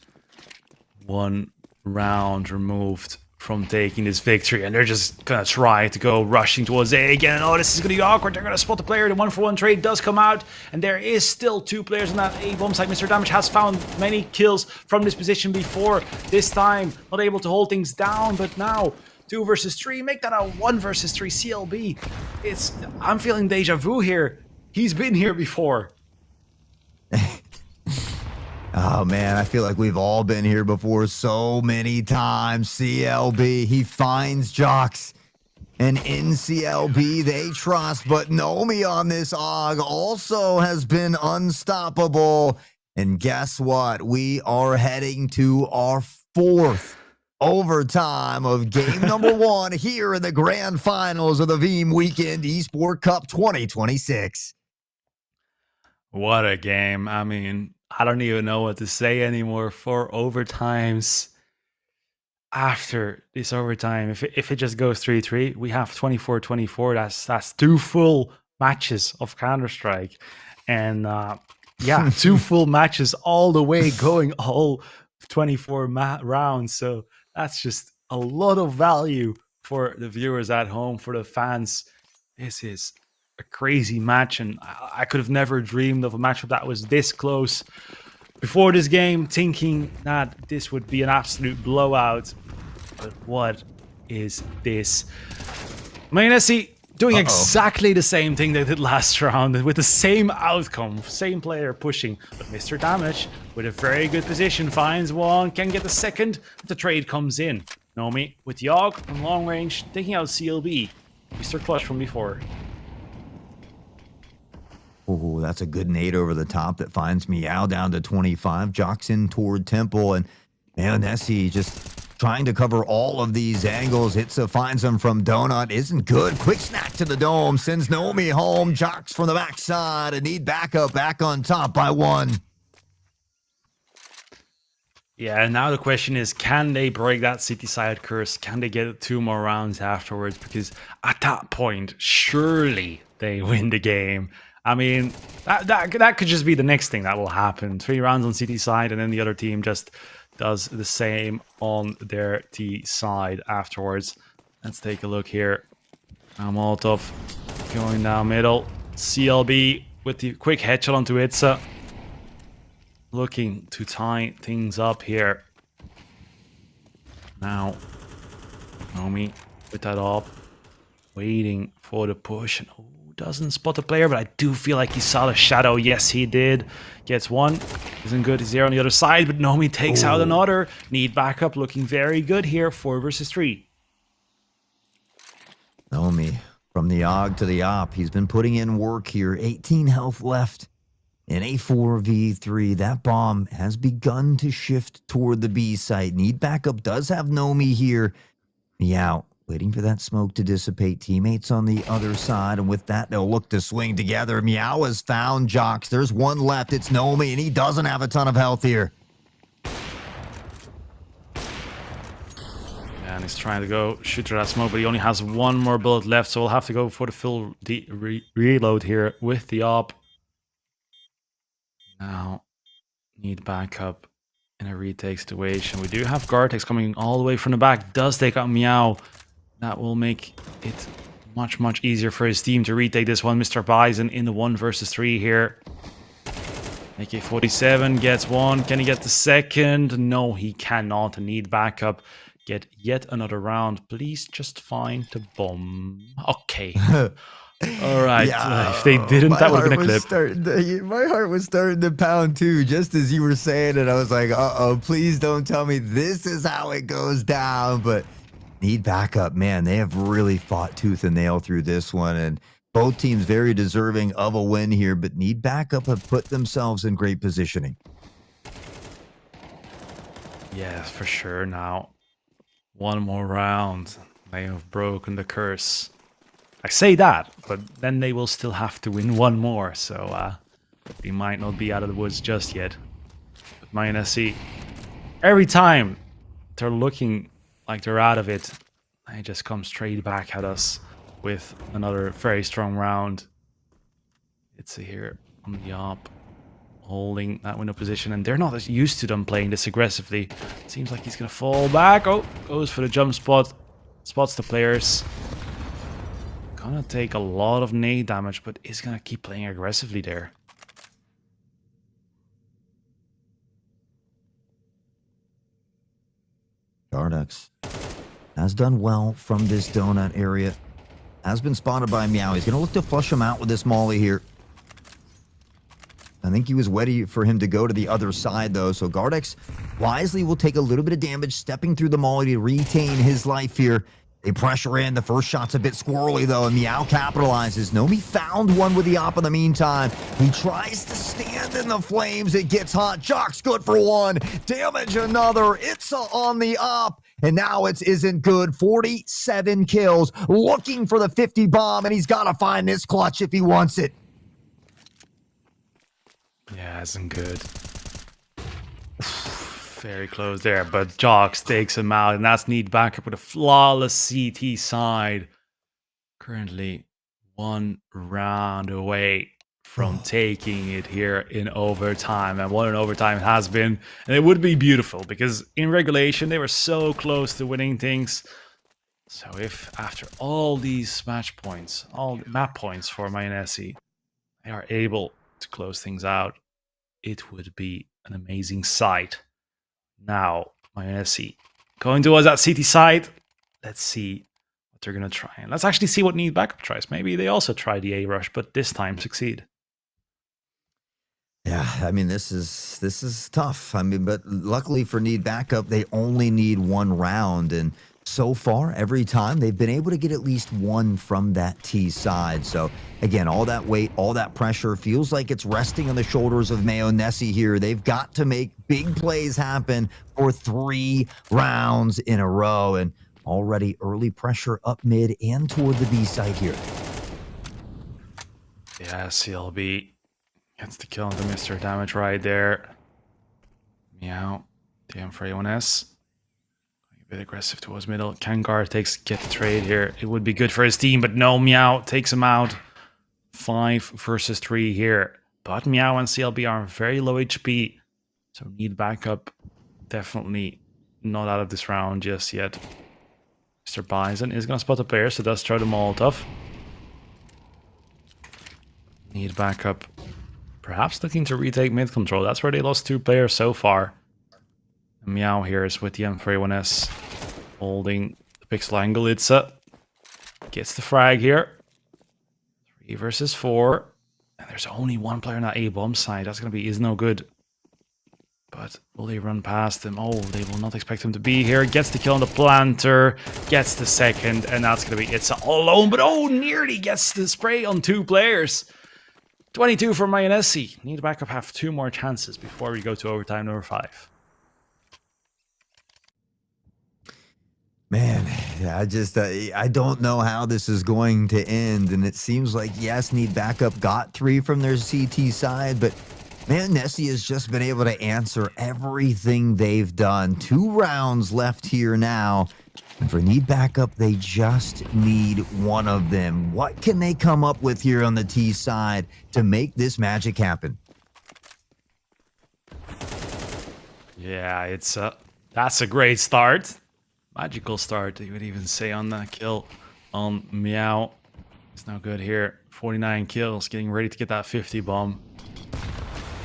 1 round removed from taking this victory, and they're just gonna try to go rushing towards A again. Oh, this is gonna be awkward. They're gonna spot the player. The 1-for-1 trade does come out, and there is still 2 players on that A bomb side. Mr. Damage has found many kills from this position before. This time, not able to hold things down, but now 2 versus 3. Make that a 1 versus 3 CLB. I'm feeling deja vu here. He's been here before. Oh man, I feel like we've all been here before so many times. CLB, he finds Jocks. And in CLB, they trust, but Nomi on this AUG also has been unstoppable. And guess what? We are heading to our 4th overtime of game number 1 here in the grand finals of the Veeam Weekend Esport Cup 2026. What a game. I mean, I don't even know what to say anymore for overtimes. After this overtime, if it just goes 3-3, we have 24-24. That's 2 full matches of Counter-Strike. And yeah, 2 full matches all the way, going all 24 rounds. So that's just a lot of value for the viewers at home, for the fans. This is a crazy match, and I could have never dreamed of a matchup that was this close before this game, thinking that this would be an absolute blowout. But what is this? Mayonnaise doing exactly the same thing they did last round, with the same outcome, same player pushing. But Mr. Damage, with a very good position, finds 1, can get the second. The trade comes in. Nomi with the AUG on long range, taking out CLB. Mr. Clutch from before. Oh, that's a good nade over the top that finds Meow down to 25. Jocks in toward Temple, and Mayonnaise just trying to cover all of these angles. Itza finds him from Donut. Isn't good. Quick snack to the dome. Sends Nomi home. Jocks from the backside. And Need backup back on top by 1. Yeah, and now the question is, can they break that city side curse? Can they get 2 more rounds afterwards? Because at that point, surely they win the game. I mean, that could just be the next thing that will happen. 3 rounds on CT side, and then the other team just does the same on their T side afterwards. Let's take a look here. Now Molotov going down middle. CLB with the quick headshot onto Itza. Looking to tie things up here. Now, Nomi with that up. Waiting for the push. And doesn't spot the player, but I do feel like he saw the shadow. Yes, he did. Gets 1. Isn't good. He's there on the other side, but Nomi takes out another. Need backup. Looking very good here. 4 versus 3. Nomi from the AUG to the op. He's been putting in work here. 18 health left. In a 4v3, that bomb has begun to shift toward the B site. Need backup does have Nomi here. Meow, waiting for that smoke to dissipate. Teammates on the other side, and with that, they'll look to swing together. Meow has found Jox. There's one left. It's Nomi, and he doesn't have a ton of health here. And he's trying to go shoot through that smoke, but he only has one more bullet left, so we'll have to go for the full reload here with the op. Now, need backup in a retake situation. We do have Gartex coming all the way from the back. Does take out Meow. That will make it much, much easier for his team to retake this one. Mr. Bison in the 1 versus 3 here. AK-47 gets one. Can he get the second? No, he cannot. Need backup. Get yet another round. Please just find the bomb. Okay. All right. Yeah, if they didn't, that would have been a clip. My heart was starting to pound too, just as you were saying it. I was like, uh-oh, please don't tell me this is how it goes down. But need backup, man. They have really fought tooth and nail through this one. And both teams very deserving of a win here. But need backup have put themselves in great positioning. Yes, for sure. Now, one more round. They have broken the curse. I say that, but then they will still have to win one more, so they might not be out of the woods just yet. But my NSC, every time they're looking like they're out of it, they just come straight back at us with another very strong round. It's here on the op, holding that window position, and they're not as used to them playing this aggressively. Seems like he's gonna fall back. Oh, goes for the jump spot, spots the players. Gonna take a lot of nade damage, but is gonna keep playing aggressively there. Gardex has done well from this donut area. Has been spotted by Meow. He's gonna look to flush him out with this molly here. I think he was ready for him to go to the other side, though. So Gardex wisely will take a little bit of damage, stepping through the molly to retain his life here. They pressure in. The first shot's a bit squirrely, though, and Meow capitalizes. Nomi found one with the op in the meantime. He tries to stand in the flames. It gets hot. Jock's good for one. Damage another. It's on the op. And now it isn't good. 47 kills. Looking for the 50 bomb, and he's got to find this clutch if he wants it. Yeah, isn't good. Very close there, but Jox takes him out, and that's need backup with a flawless CT side. Currently 1 round away from taking it here in overtime, and what an overtime it has been. And it would be beautiful, because in regulation they were so close to winning things. So if after all these match points, all map points for Mayonnaise, they are able to close things out, it would be an amazing sight. Now, Mayonnaise going towards that CT side. Let's see what they're going to try. And let's actually see what Need Backup tries. Maybe they also try the A rush, but this time succeed. Yeah, I mean, this is tough. I mean, but luckily for Need Backup, they only need 1 round. And so far, every time, they've been able to get at least 1 from that T side. So, again, all that weight, all that pressure feels like it's resting on the shoulders of Mayonnaise here. They've got to make big plays happen for 3 rounds in a row. And already early pressure up mid and toward the B side here. Yeah, CLB gets the kill on the Mr. Damage right there. Meow. DM for A1S. A bit aggressive towards middle. Kangar get the trade here. It would be good for his team, but no, Meow takes him out. 5 versus 3 here. But Meow and CLB are very low HP. So need backup. Definitely not out of this round just yet. Mr. Bison is going to spot the player, so does throw the Molotov. Need backup. Perhaps looking to retake mid control. That's where they lost 2 players so far. And Meow here is with the M41S holding the pixel angle. It's gets the frag here. 3 versus 4. And there's only 1 player on that A bomb side. That's going to be is no good. But will they run past him? Oh, they will not expect him to be here. Gets the kill on the planter. Gets the second. And that's going to be it's all alone. But oh, nearly gets the spray on 2 players. 22 for Mayonnaise. Need backup have 2 more chances before we go to overtime number 5. Man, I don't know how this is going to end, and it seems like, yes, Need Backup got 3 from their CT side, but man, Nessie has just been able to answer everything they've done. 2 rounds left here now, and for Need Backup, they just need one of them. What can they come up with here on the T side to make this magic happen? Yeah, it's that's a great start. Magical start, you would even say, on that kill on Meow. It's now good here. 49 kills, getting ready to get that 50 bomb.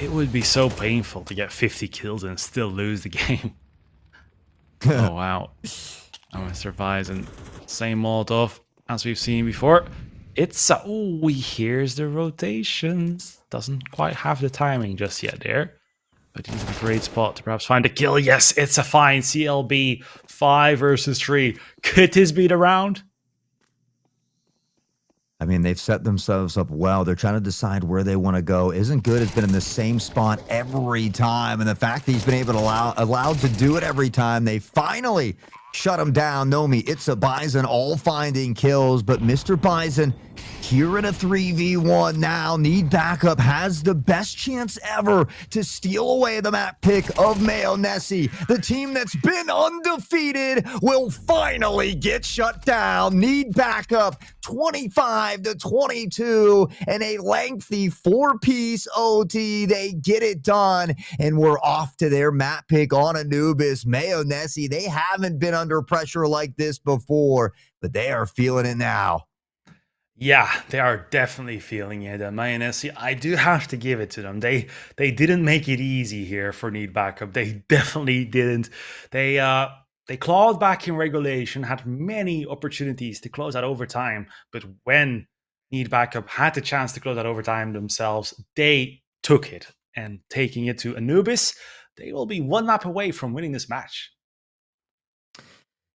It would be so painful to get 50 kills and still lose the game. Oh, wow. I'm survives, and same Molotov as we've seen before. It's oh, he hears the rotations. Doesn't quite have the timing just yet there. But he's in a great spot to perhaps find a kill. Yes, it's a fine CLB. 5 versus 3. Could this be the round? I mean, they've set themselves up well. They're trying to decide where they want to go. Isn't Good has been in the same spot every time, and the fact that he's been able to allowed to do it every time, they finally shut him down. Nomi, it's a Bison all finding kills, but Mr. Bison here in a 3v1 now. Need Backup has the best chance ever to steal away the map pick of Mayo Nessie. The team that's been undefeated will finally get shut down. Need Backup 25-22 and a lengthy 4-piece OT. They get it done, and we're off to their map pick on Anubis. Mayo Nessie, they haven't been under pressure like this before, but they are feeling it now. Yeah, they are definitely feeling it. And Mayonnaise, I do have to give it to them. They didn't make it easy here for Need Backup. They definitely didn't. They clawed back in regulation, had many opportunities to close out overtime, but when Need Backup had the chance to close out overtime themselves, they took it. And taking it to Anubis, they will be 1 map away from winning this match.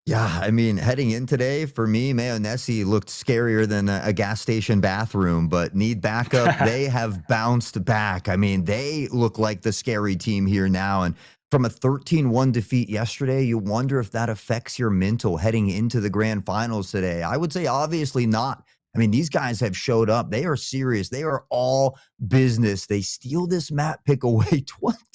Yeah, I mean, heading in today, for me, Mayo Nessie looked scarier than a gas station bathroom, but Need Backup, they have bounced back. I mean, they look like the scary team here now, and from a 13-1 defeat yesterday, you wonder if that affects your mental heading into the grand finals today. I would say obviously not. I mean, these guys have showed up. They are serious. They are all business. They steal this map pick away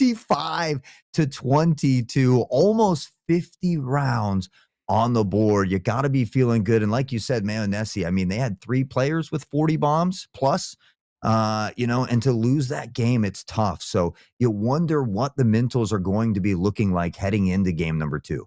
25-22, almost 50 rounds on the board. You got to be feeling good. And like you said, Mayo Nessie, I mean, they had 3 players with 40 bombs plus, and to lose that game, it's tough. So you wonder what the mentals are going to be looking like heading into game number 2.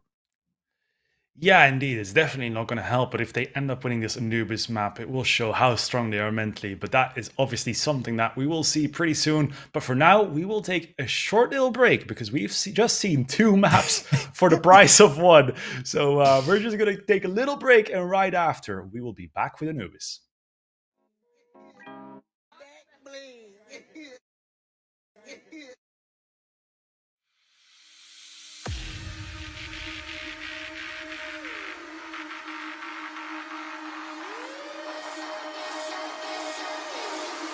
Yeah, indeed. It's definitely not going to help, but if they end up winning this Anubis map, it will show how strong they are mentally. But that is obviously something that we will see pretty soon. But for now, we will take a short little break because we've just seen 2 maps for the price of 1. So we're just going to take a little break, and right after, we will be back with Anubis.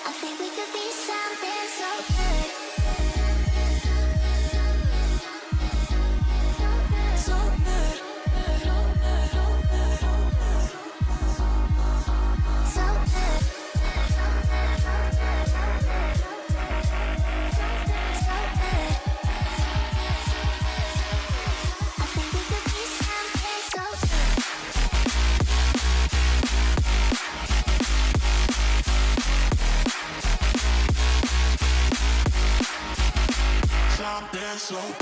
I think we could be something so good. So good. So good. So good. I think we could be something so good. Something so Something so good.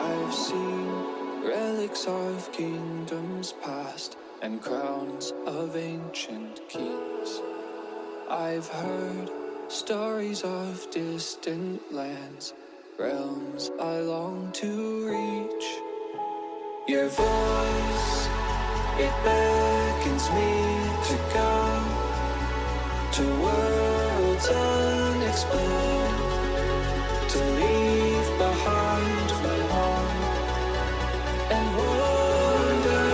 I've seen relics of kingdoms past and crowns of ancient kings. I've heard stories of distant lands, realms I long to reach. Your voice, it beckons me to go to worlds unexplored, to leave behind my home and wander.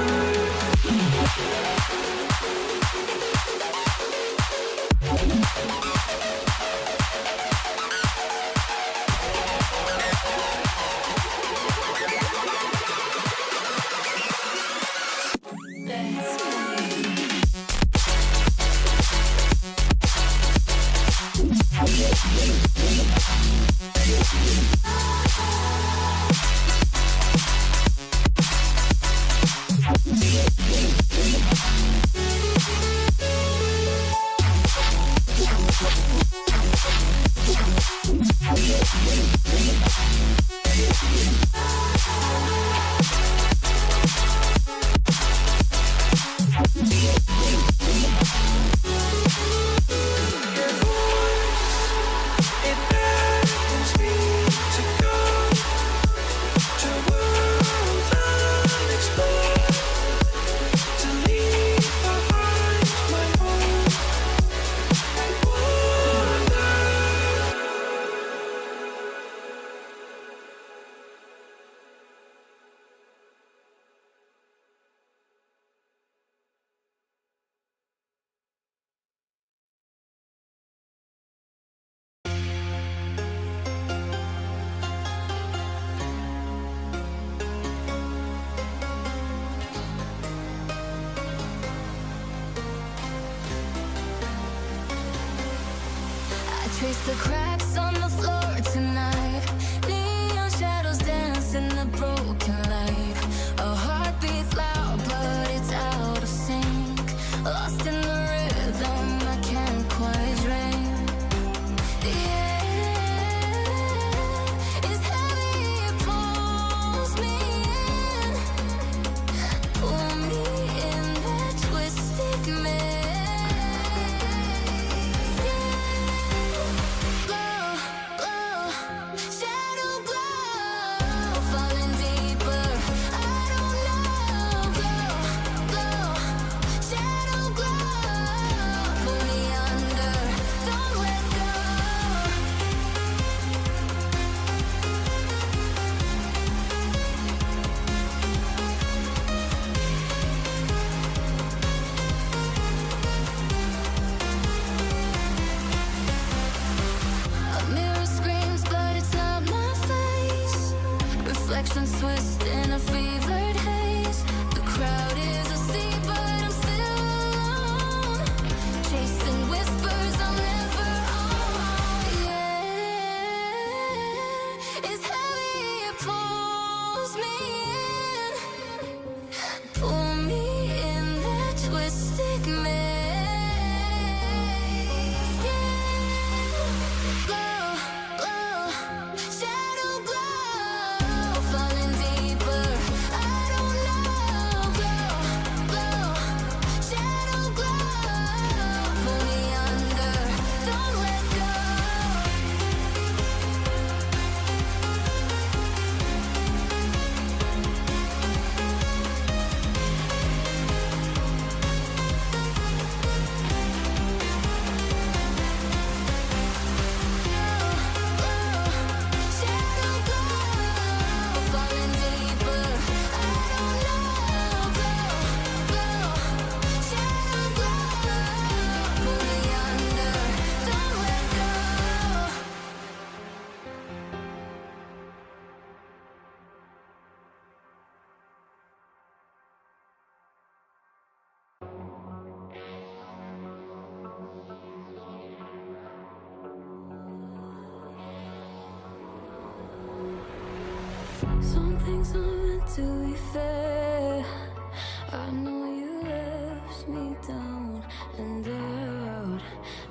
Trace the cracks on the floor tonight. Neon shadows dance in the broken light. A heart beats loud, but it's out of sync. Lost in the rhythm, I can't quite dream. distance twist in a fevered haze. The crowd is asleep, but I'm still alone. Chasing whispers I'm never on. Yeah, it's heavy, it pulls me in. Pull me in that twisted maze. Glow, glow, shadow glow, falling deeper. I don't know. Glow, glow, shadow glow, pull me under. Don't let go. Shadow glow, falling deeper. I don't know. Glow, glow, shadow glow, pull me under. Don't let go. Some things aren't meant to be fair. I know you left me down and out,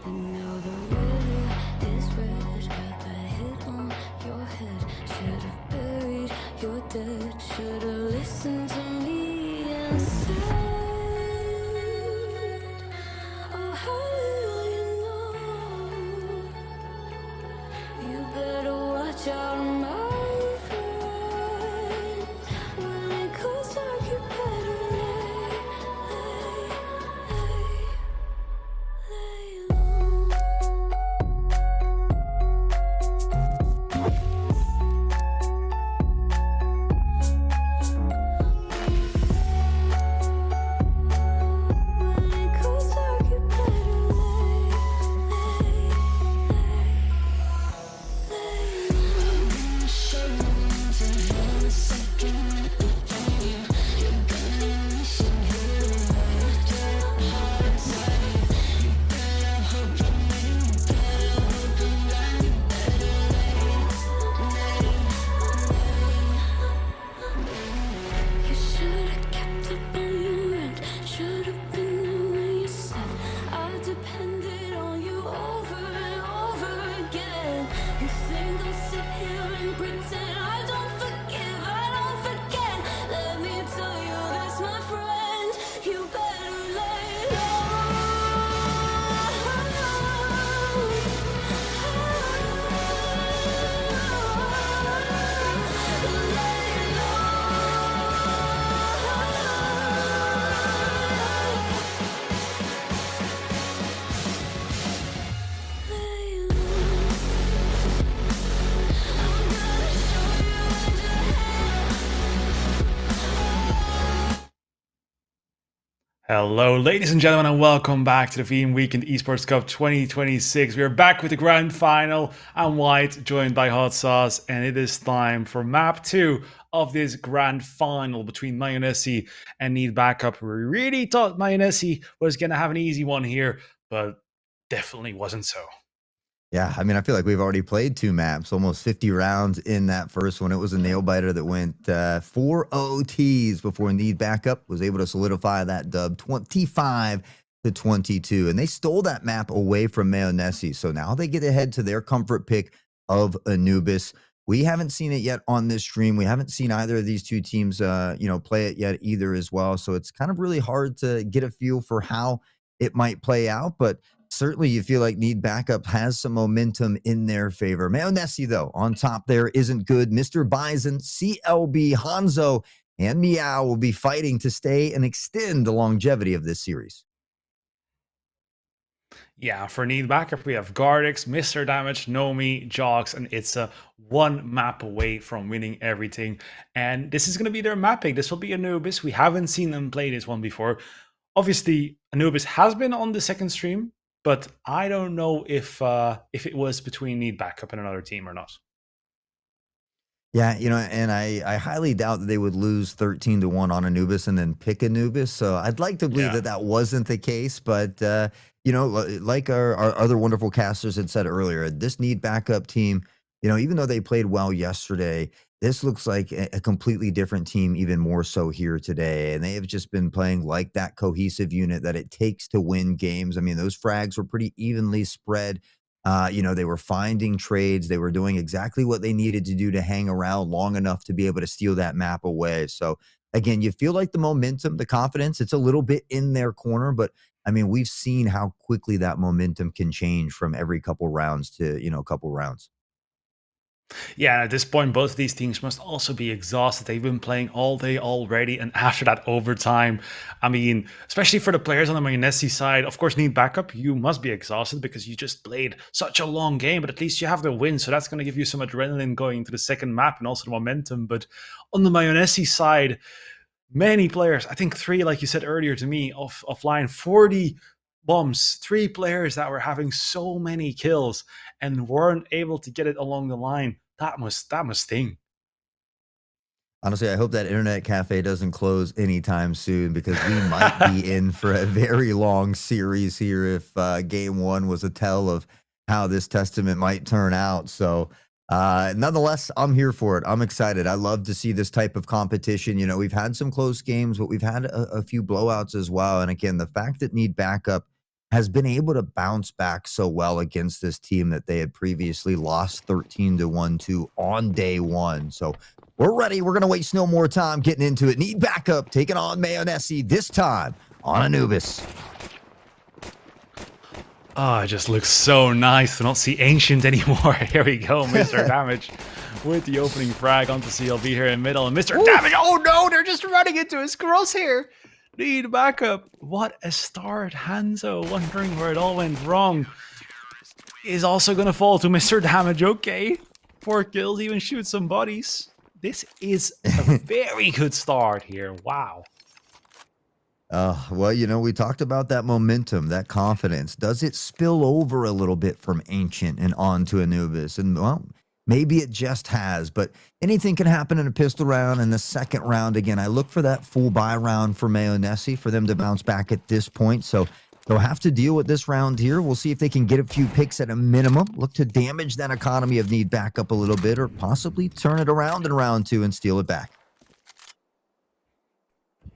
and now the river is red. Got that hit on your head. Should've buried your dead. Should've listened to me instead. Oh, how little you know. You better watch out, my friend. When it goes dark, you better lay low. When it goes dark, you better You should've kept up on your end. Should've been there when you said I depended on you over and over again. You think I'll sit here and pretend I don't forgive, I don't forget. Let me tell you this, my friend. You better lay Hello, ladies and gentlemen, and welcome back to the Veeam Weekend Esports Cup 2026. We are back with the grand final. I'm White, joined by Hot Sauce, and it is time for map 2 of this grand final between Mayonnaise and Need Backup. We really thought Mayonnaise was going to have an easy one here, but definitely wasn't so. Yeah, I mean, I feel like we've already played 2 maps, almost 50 rounds in that first one. It was a nail biter that went 4 OTs before Need Backup was able to solidify that dub 25-22. And they stole that map away from Mayonnaise. So now they get to head to their comfort pick of Anubis. We haven't seen it yet on this stream. We haven't seen either of these two teams, play it yet either as well. So it's kind of really hard to get a feel for how it might play out. But certainly you feel like Need Backup has some momentum in their favor. Mayonnaise, though, on top there isn't good. Mr. Bison, CLB, Hanzo, and Meow will be fighting to stay and extend the longevity of this series. Yeah, for Need Backup, we have Gardix, Mr. Damage, Nomi, Jogs, and it's a one map away from winning everything. And this is going to be their mapping. This will be Anubis. We haven't seen them play this one before. Obviously, Anubis has been on the second stream, but I don't know if it was between Need Backup and another team or not. Yeah, and I highly doubt that they would lose 13-1 on Anubis and then pick Anubis. So I'd like to believe Yeah. that that wasn't the case, but like our other wonderful casters had said earlier, this need backup team, even though they played well yesterday, this looks like a completely different team, even more so here today. And they have just been playing like that cohesive unit that it takes to win games. I mean, those frags were pretty evenly spread. They were finding trades. They were doing exactly what they needed to do to hang around long enough to be able to steal that map away. So again, you feel like the momentum, the confidence, it's a little bit in their corner, but I mean, we've seen how quickly that momentum can change from every couple rounds to, a couple rounds. Yeah, at this point, both of these teams must also be exhausted. They've been playing all day already, and after that overtime, I mean, especially for the players on the Mayonessi side, of course, need backup. You must be exhausted because you just played such a long game, but at least you have the win, so that's going to give you some adrenaline going into the second map and also the momentum. But on the Mayonessi side, many players, I think three, like you said earlier to me, offline, 40 bombs, three players that were having so many kills and weren't able to get it along the line. That must sting. Honestly, I hope that internet cafe doesn't close anytime soon because we might be in for a very long series here if game one was a tell of how this testament might turn out. So, nonetheless, I'm here for it. I'm excited. I love to see this type of competition. We've had some close games, but we've had a few blowouts as well. And again, the fact that Need Backup has been able to bounce back so well against this team that they had previously lost 13-1 to on day one. So, we're ready. We're going to waste no more time getting into it. Need backup, taking on Mayonessi, this time on Anubis. Oh, it just looks so nice to not see Ancient anymore. Here we go, Mr. Damage with the opening frag onto CLB here in the middle. And Mr. Damage, oh no, they're just running into his crosshair. Need backup. What a start. Hanzo wondering where it all went wrong. Is also going to fall to Mr. Damage. Okay. 4 kills, even shoot some bodies. This is a very good start here. Wow. Well, we talked about that momentum, that confidence. Does it spill over a little bit from Ancient and on to Anubis? And, well, maybe it just has, but anything can happen in a pistol round. In the second round, again, I look for that full buy round for Mayonessi for them to bounce back at this point. So they'll have to deal with this round here. We'll see if they can get a few picks at a minimum. Look to damage that economy of Need backup a little bit or possibly turn it around in round 2 and steal it back.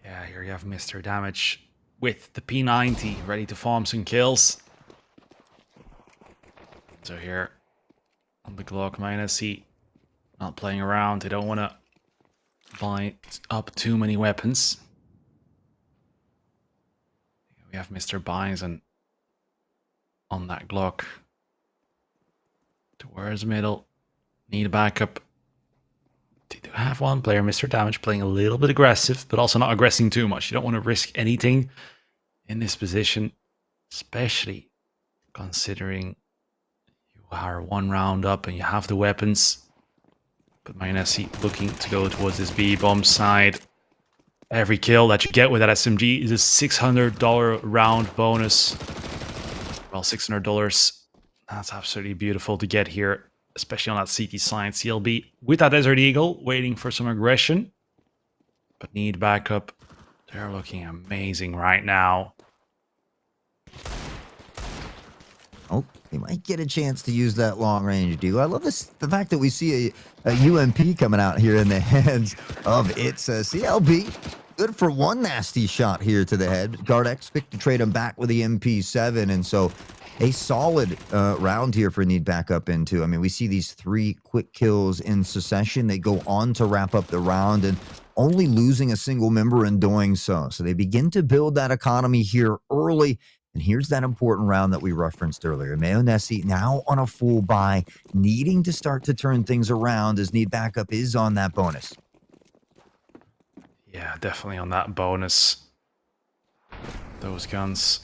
Yeah, here you have Mr. Damage with the P90 ready to farm some kills. So here on the Glock, Mayonessi not playing around. They don't want to buy up too many weapons. We have Mr. Bison on that Glock. Towards middle. Need a backup. They do have one player, Mr. Damage, playing a little bit aggressive, but also not aggressing too much. You don't want to risk anything in this position, especially considering you are 1 round up and you have the weapons. But Mayonessi looking to go towards this B-bomb side. Every kill that you get with that SMG is a $600 round bonus. Well, $600. That's absolutely beautiful to get here, especially on that CT side. CLB with that Desert Eagle, waiting for some aggression. But need backup. They're looking amazing right now. Oh, they might get a chance to use that long range deal. I love the fact that we see a UMP coming out here in the hands of its CLB. Good for one nasty shot here to the head. Gardex picked to trade him back with the MP7, and so a solid round here for Need backup into. I mean, we see these 3 quick kills in succession. They go on to wrap up the round and only losing a single member in doing so. So they begin to build that economy here early. And here's that important round that we referenced earlier. Mayonessi now on a full buy, needing to start to turn things around as Need backup is on that bonus. Yeah, definitely on that bonus. Those guns.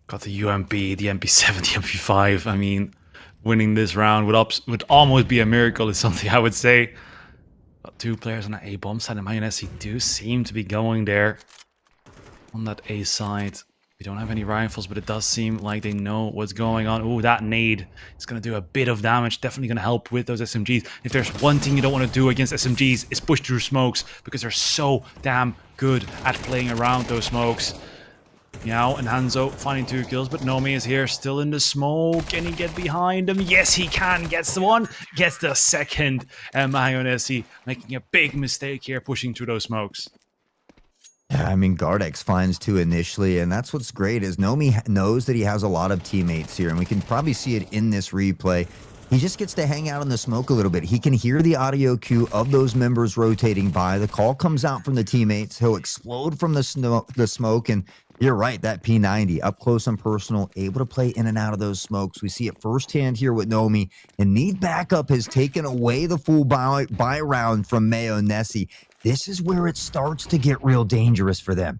Got the UMP, the MP7, the MP5. I mean, winning this round would almost be a miracle is something I would say. Got 2 players on that A bomb side, and Mayonessi do seem to be going there on that A side. We don't have any rifles, but it does seem like they know what's going on. Oh, that nade is going to do a bit of damage. Definitely going to help with those SMGs. If there's one thing you don't want to do against SMGs, is push through smokes, because they're so damn good at playing around those smokes. Meow and Hanzo finding 2 kills, but Nomi is here, still in the smoke. Can he get behind him? Yes, he can. Gets the one, gets the second. And Mayonnaise making a big mistake here, pushing through those smokes. Yeah, I mean, Gardex finds 2 initially, and that's what's great is Nomi knows that he has a lot of teammates here, and we can probably see it in this replay. He just gets to hang out in the smoke a little bit. He can hear the audio cue of those members rotating by. The call comes out from the teammates. He'll explode from the smoke, and you're right, that P90, up close and personal, able to play in and out of those smokes. We see it firsthand here with Nomi, and Need Backup has taken away the full buy round from Mayonnaise. This is where it starts to get real dangerous for them.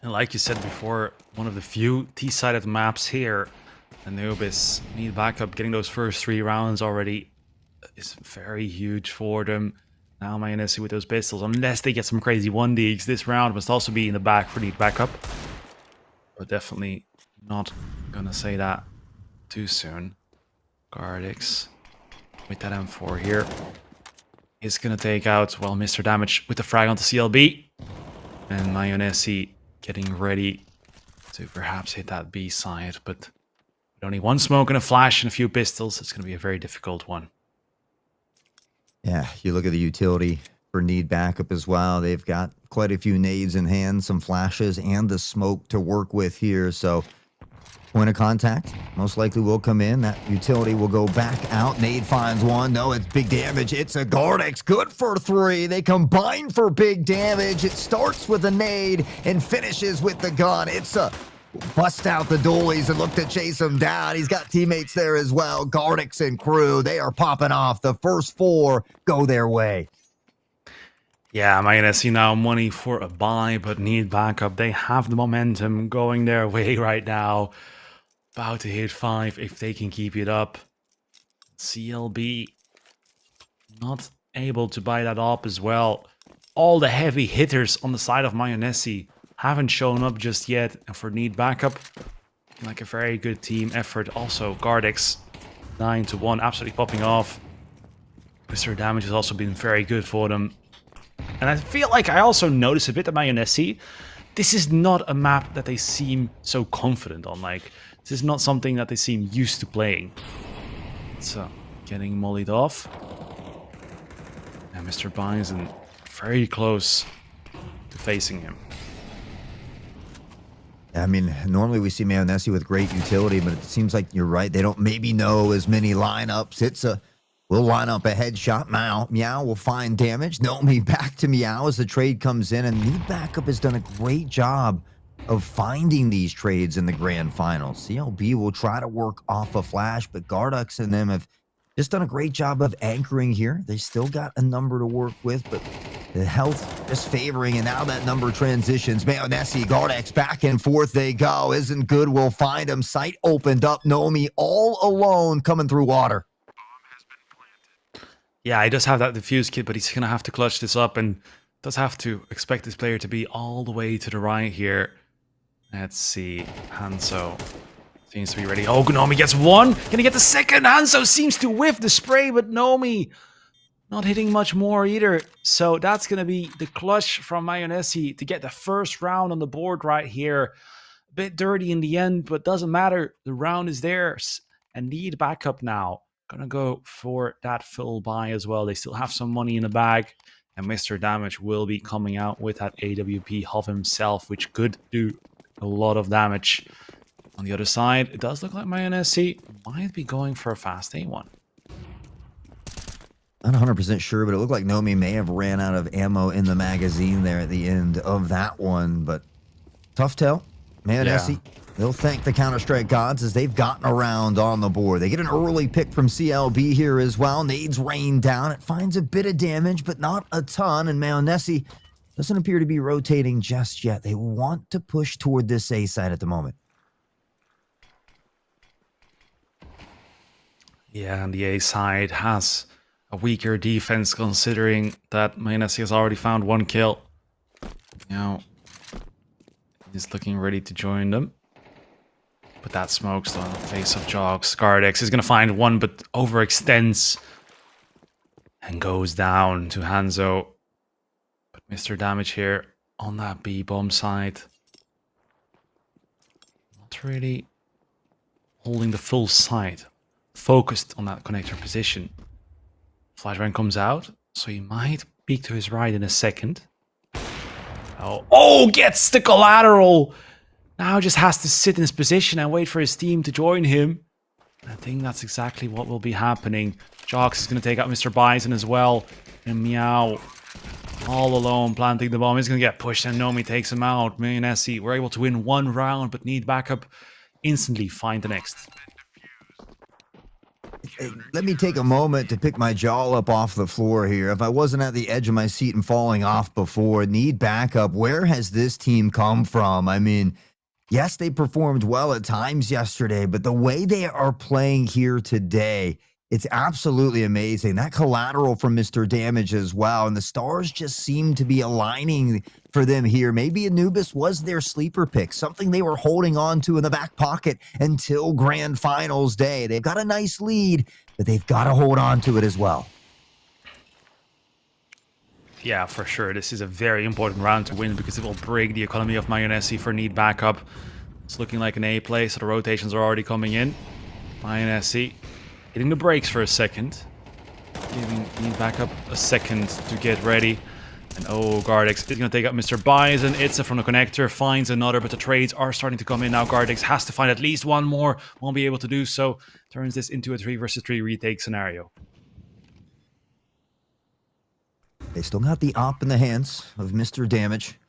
And like you said before, one of the few T-sided maps here. Anubis Need Backup getting those first 3 rounds already is very huge for them. Now Mayonnaise with those pistols, unless they get some crazy 1Ds, this round must also be in the back for Need Backup. But definitely not gonna say that too soon. Gardex with that M4 here is gonna take out, well, Mr. Damage with the frag onto CLB. And Mayonnaise getting ready to perhaps hit that B side, but with only 1 smoke and a flash and a few pistols, it's gonna be a very difficult one. Yeah, you look at the utility for Need Backup as well. They've got quite a few nades in hand, some flashes, and the smoke to work with here. So, point of contact most likely will come in. That utility will go back out. Nade finds 1. No, it's big damage. It's a Gardex. Good for 3. They combine for big damage. It starts with a nade and finishes with the gun. It's a bust out the dualies and look to chase him down. He's got teammates there as well. Gardex and crew, they are popping off. The first 4 go their way. Yeah, Mayonnaise now money for a buy, but Need Backup. They have the momentum going their way right now. About to hit 5 if they can keep it up. CLB not able to buy that up as well. All the heavy hitters on the side of Mayonnaise haven't shown up just yet. And for Need Backup, like a very good team effort. Also, Gardex 9-1, absolutely popping off. Mr. Damage has also been very good for them. And I feel like I also notice a bit of Mayonnaise. This is not a map that they seem so confident on. Like, this is not something that they seem used to playing. So, getting mollied off. And Mr. Bison very close to facing him. I mean, normally we see Mayonnaise with great utility, but it seems like you're right. They don't maybe know as many lineups. It's a we'll line up a headshot. Meow will find damage. Nomi back to Meow as the trade comes in, and Need Backup has done a great job of finding these trades in the grand final. CLB will try to work off a flash, but Gardex and them have just done a great job of anchoring here. They still got a number to work with, but the health just favoring, and now that number transitions. Mayonnaise, Gardex, back and forth they go. Isn't good, we'll find him. Sight opened up. Nomi all alone coming through water. Yeah, he does have that defuse kit, but he's going to have to clutch this up and does have to expect this player to be all the way to the right here. Let's see. Hanzo seems to be ready. Oh, Nomi gets 1. Can he get the second? Hanzo seems to whiff the spray, but Nomi not hitting much more either. So that's going to be the clutch from Mayonnaise to get the first round on the board right here. A bit dirty in the end, but doesn't matter. The round is theirs. And Need Backup now. Gonna go for that full buy as well. They still have some money in the bag. And Mr. Damage will be coming out with that AWP of himself, which could do a lot of damage. On the other side, it does look like Mayonnaise might be going for a fast A1. Not 100% sure, but it looked like Nomi may have ran out of ammo in the magazine there at the end of that one. But tough tell. Mayonnaise, they'll thank the Counter-Strike gods as they've gotten around on the board. They get an early pick from CLB here as well. Nades rain down. It finds a bit of damage, but not a ton. And Mayonnaise doesn't appear to be rotating just yet. They want to push toward this A side at the moment. Yeah, and the A side has a weaker defense considering that Mayonnaise has already found 1 kill. Now, he's looking ready to join them. Put that smokestone on the face of Jogs. Gardex is going to find one, but overextends and goes down to Hanzo. But Mr. Damage here on that B bomb side. Not really holding the full side. Focused on that connector position. Flashbang comes out, so he might peek to his right in a second. Oh, gets the collateral! Now just has to sit in his position and wait for his team to join him. I think that's exactly what will be happening. Jox is going to take out Mr. Bison as well. And Meow, all alone, planting the bomb. He's going to get pushed, and Nomi takes him out. Me and Essie were able to win one round, but need backup. Instantly find the next. Let me take a moment to pick my jaw up off the floor here. If I wasn't at the edge of my seat and falling off before, need backup. Where has this team come from? I mean, yes, they performed well at times yesterday, but the way they are playing here today, it's absolutely amazing. That collateral from Mr. Damage as well, and the stars just seem to be aligning for them here. Maybe Anubis was their sleeper pick, something they were holding on to in the back pocket until Grand Finals Day. They've got a nice lead, but they've got to hold on to it as well. Yeah, for sure. This is a very important round to win because it will break the economy of Mayonnaise for need backup. It's looking like an A play, so the rotations are already coming in. Mayonnaise hitting the brakes for a second. Giving need backup a second to get ready. And oh, Gardex is going to take out Mr. Bison. It's from the connector, finds another, but the trades are starting to come in now. Gardex has to find at least one more. Won't be able to do so. Turns this into a 3 versus 3 retake scenario. They still got the op in the hands of Mr. Damage.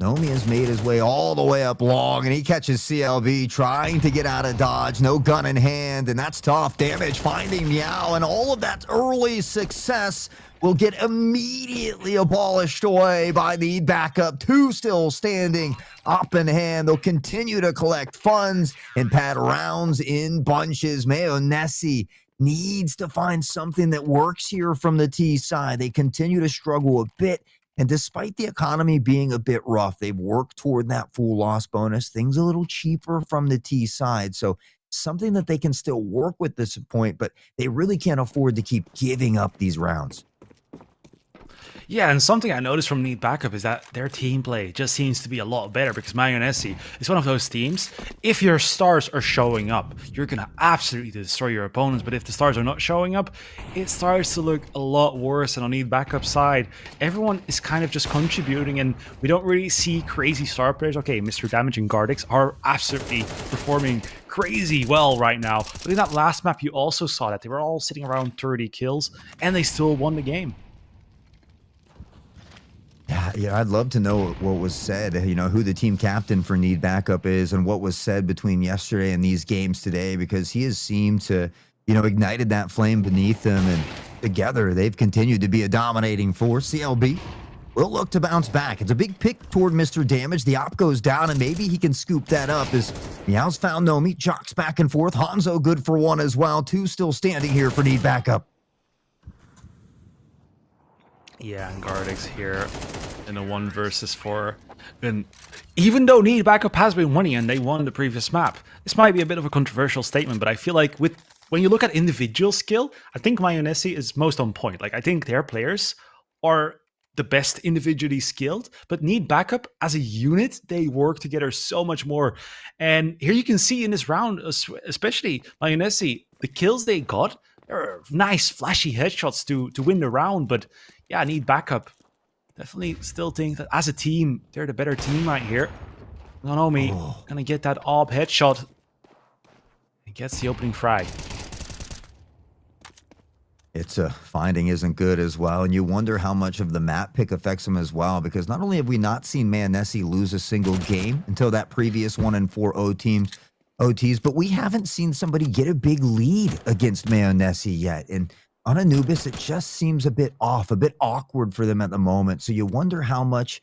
Nomi has made his way all the way up long, and he catches CLB trying to get out of dodge. No gun in hand, and that's tough. Damage finding Meow, and all of that early success will get immediately abolished away by the backup. 2 still standing, op in hand. They'll continue to collect funds and pad rounds in bunches. Mayonnaise needs to find something that works here from the T side. They continue to struggle a bit. And despite the economy being a bit rough, they've worked toward that full loss bonus. Things a little cheaper from the T side. So something that they can still work with this point, but they really can't afford to keep giving up these rounds. Yeah, and something I noticed from Need Backup is that their team play just seems to be a lot better because Mayonnaise is one of those teams. If your stars are showing up, you're going to absolutely destroy your opponents. But if the stars are not showing up, it starts to look a lot worse. And on Need Backup side, everyone is kind of just contributing, and we don't really see crazy star players. Okay, Mr. Damage and Gardex are absolutely performing crazy well right now. But in that last map, you also saw that they were all sitting around 30 kills, and they still won the game. Yeah, I'd love to know what was said, who the team captain for Need Backup is and what was said between yesterday and these games today, because he has seemed to, ignited that flame beneath him, and together they've continued to be a dominating force. CLB will look to bounce back. It's a big pick toward Mr. Damage. The op goes down, and maybe he can scoop that up as Meow's found Nomi, jocks back and forth. Hanzo good for 1 as well. 2 still standing here for Need Backup. Yeah, and Gardex here in a 1 versus 4. And even though Need Backup has been winning and they won the previous map, this might be a bit of a controversial statement, but I feel like when you look at individual skill, I think Mayonnaise is most on point. Like, I think their players are the best individually skilled, but Need Backup as a unit, they work together so much more. And here you can see in this round, especially Mayonnaise, the kills they got are nice flashy headshots to win the round, but yeah, Need Backup. Definitely still think that as a team, they're the better team right here. Nonomi gonna get that AWP headshot. He gets the opening frag. It's finding isn't good as well, and you wonder how much of the map pick affects him as well, because not only have we not seen Mayonnaise lose a single game until that previous 1-4 OTs, but we haven't seen somebody get a big lead against Mayonnaise yet. And on Anubis, it just seems a bit off, a bit awkward for them at the moment. So you wonder how much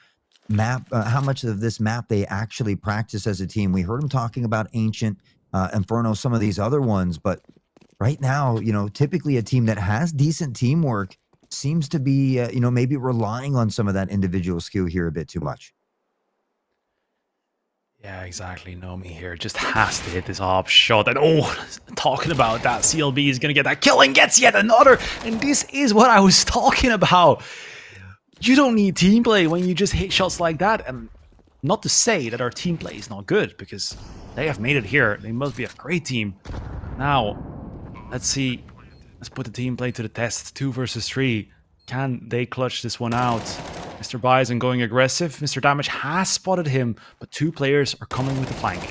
of this map they actually practice as a team. We heard them talking about Ancient, Inferno, some of these other ones, but right now, typically a team that has decent teamwork seems to be, maybe relying on some of that individual skill here a bit too much. Yeah, exactly. Nomi here just has to hit this off shot. And oh, talking about that, CLB is going to get that kill and gets yet another. And this is what I was talking about. You don't need team play when you just hit shots like that. And not to say that our team play is not good, because they have made it here. They must be a great team. Now, let's see. Let's put the team play to the test. 2 versus 3. Can they clutch this one out? Mr. Bison going aggressive. Mr. Damage has spotted him, but 2 players are coming with the flank.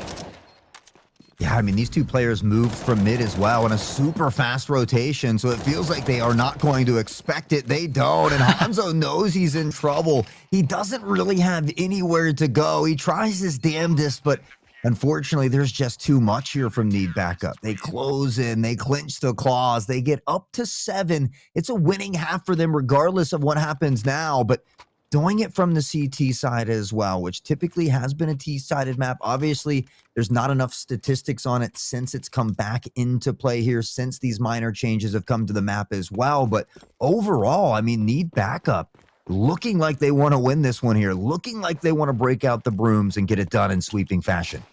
Yeah, I mean, these 2 players moved from mid as well in a super fast rotation, so it feels like they are not going to expect it. They don't, and Hanzo knows he's in trouble. He doesn't really have anywhere to go. He tries his damnedest, but unfortunately, there's just too much here from Need Backup. They close in, they clinch the claws, they get up to 7. It's a winning half for them regardless of what happens now, but doing it from the CT side as well, which typically has been a T-sided map. Obviously, there's not enough statistics on it since it's come back into play here, since these minor changes have come to the map as well. But overall, I mean, Need Backup looking like they want to win this one here, looking like they want to break out the brooms and get it done in sweeping fashion.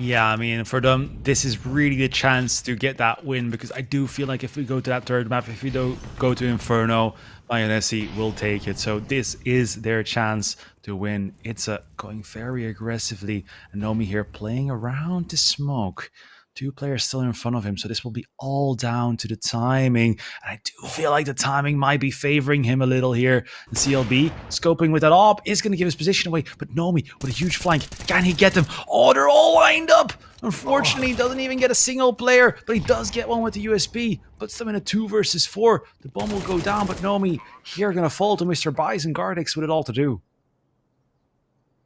Yeah, I mean, for them, this is really the chance to get that win, because I do feel like if we go to that third map, if we don't go to Inferno, Mayonnaise will take it. So this is their chance to win. It's going very aggressively. And Nomi here playing around the smoke. 2 players still in front of him, so this will be all down to the timing. And I do feel like the timing might be favoring him a little here. And CLB scoping with that op is going to give his position away, but Nomi with a huge flank. Can he get them? Oh, they're all lined up. Unfortunately, he doesn't even get a single player, but he does get one with the USB. Puts them in a 2 versus 4. The bomb will go down, but Nomi here going to fall to Mr. Bison Gardix with it all to do.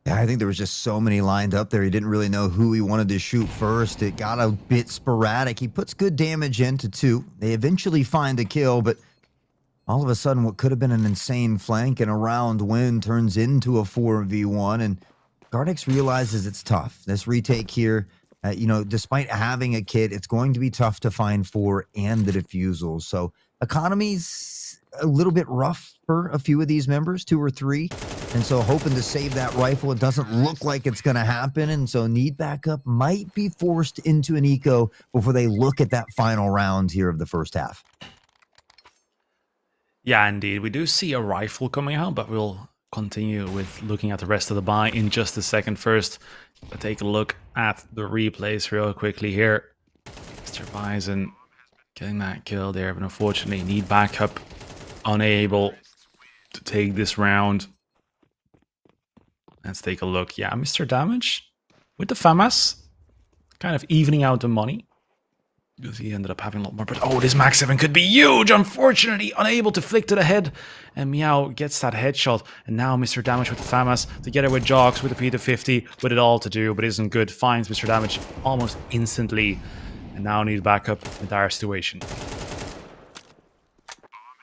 Yeah, I think there was just so many lined up there. He didn't really know who he wanted to shoot first. It got a bit sporadic. He puts good damage into 2. They eventually find a kill, but all of a sudden what could have been an insane flank and a round win turns into a 4v1, and Gardix realizes it's tough. This retake here, you know, despite having a kit, it's going to be tough to find 4 and the defusal. So economy's a little bit rough for a few of these members, 2 or 3. And so hoping to save that rifle, it doesn't look like it's going to happen. And so Need Backup might be forced into an eco before they look at that final round here of the first half. Yeah, indeed. We do see a rifle coming out, but we'll continue with looking at the rest of the buy in just a second. First, we'll take a look at the replays real quickly here. Mr. Bison getting that kill there, but unfortunately, Need Backup unable to take this round. Let's take a look. Yeah, Mr. Damage with the FAMAS kind of evening out the money, because he ended up having a lot more. But oh, this Max 7 could be huge. Unfortunately, unable to flick to the head. And Meow gets that headshot. And now Mr. Damage with the FAMAS, together with Jogs with the P250, with it all to do, but isn't good. Finds Mr. Damage almost instantly. And now need backup in a dire situation.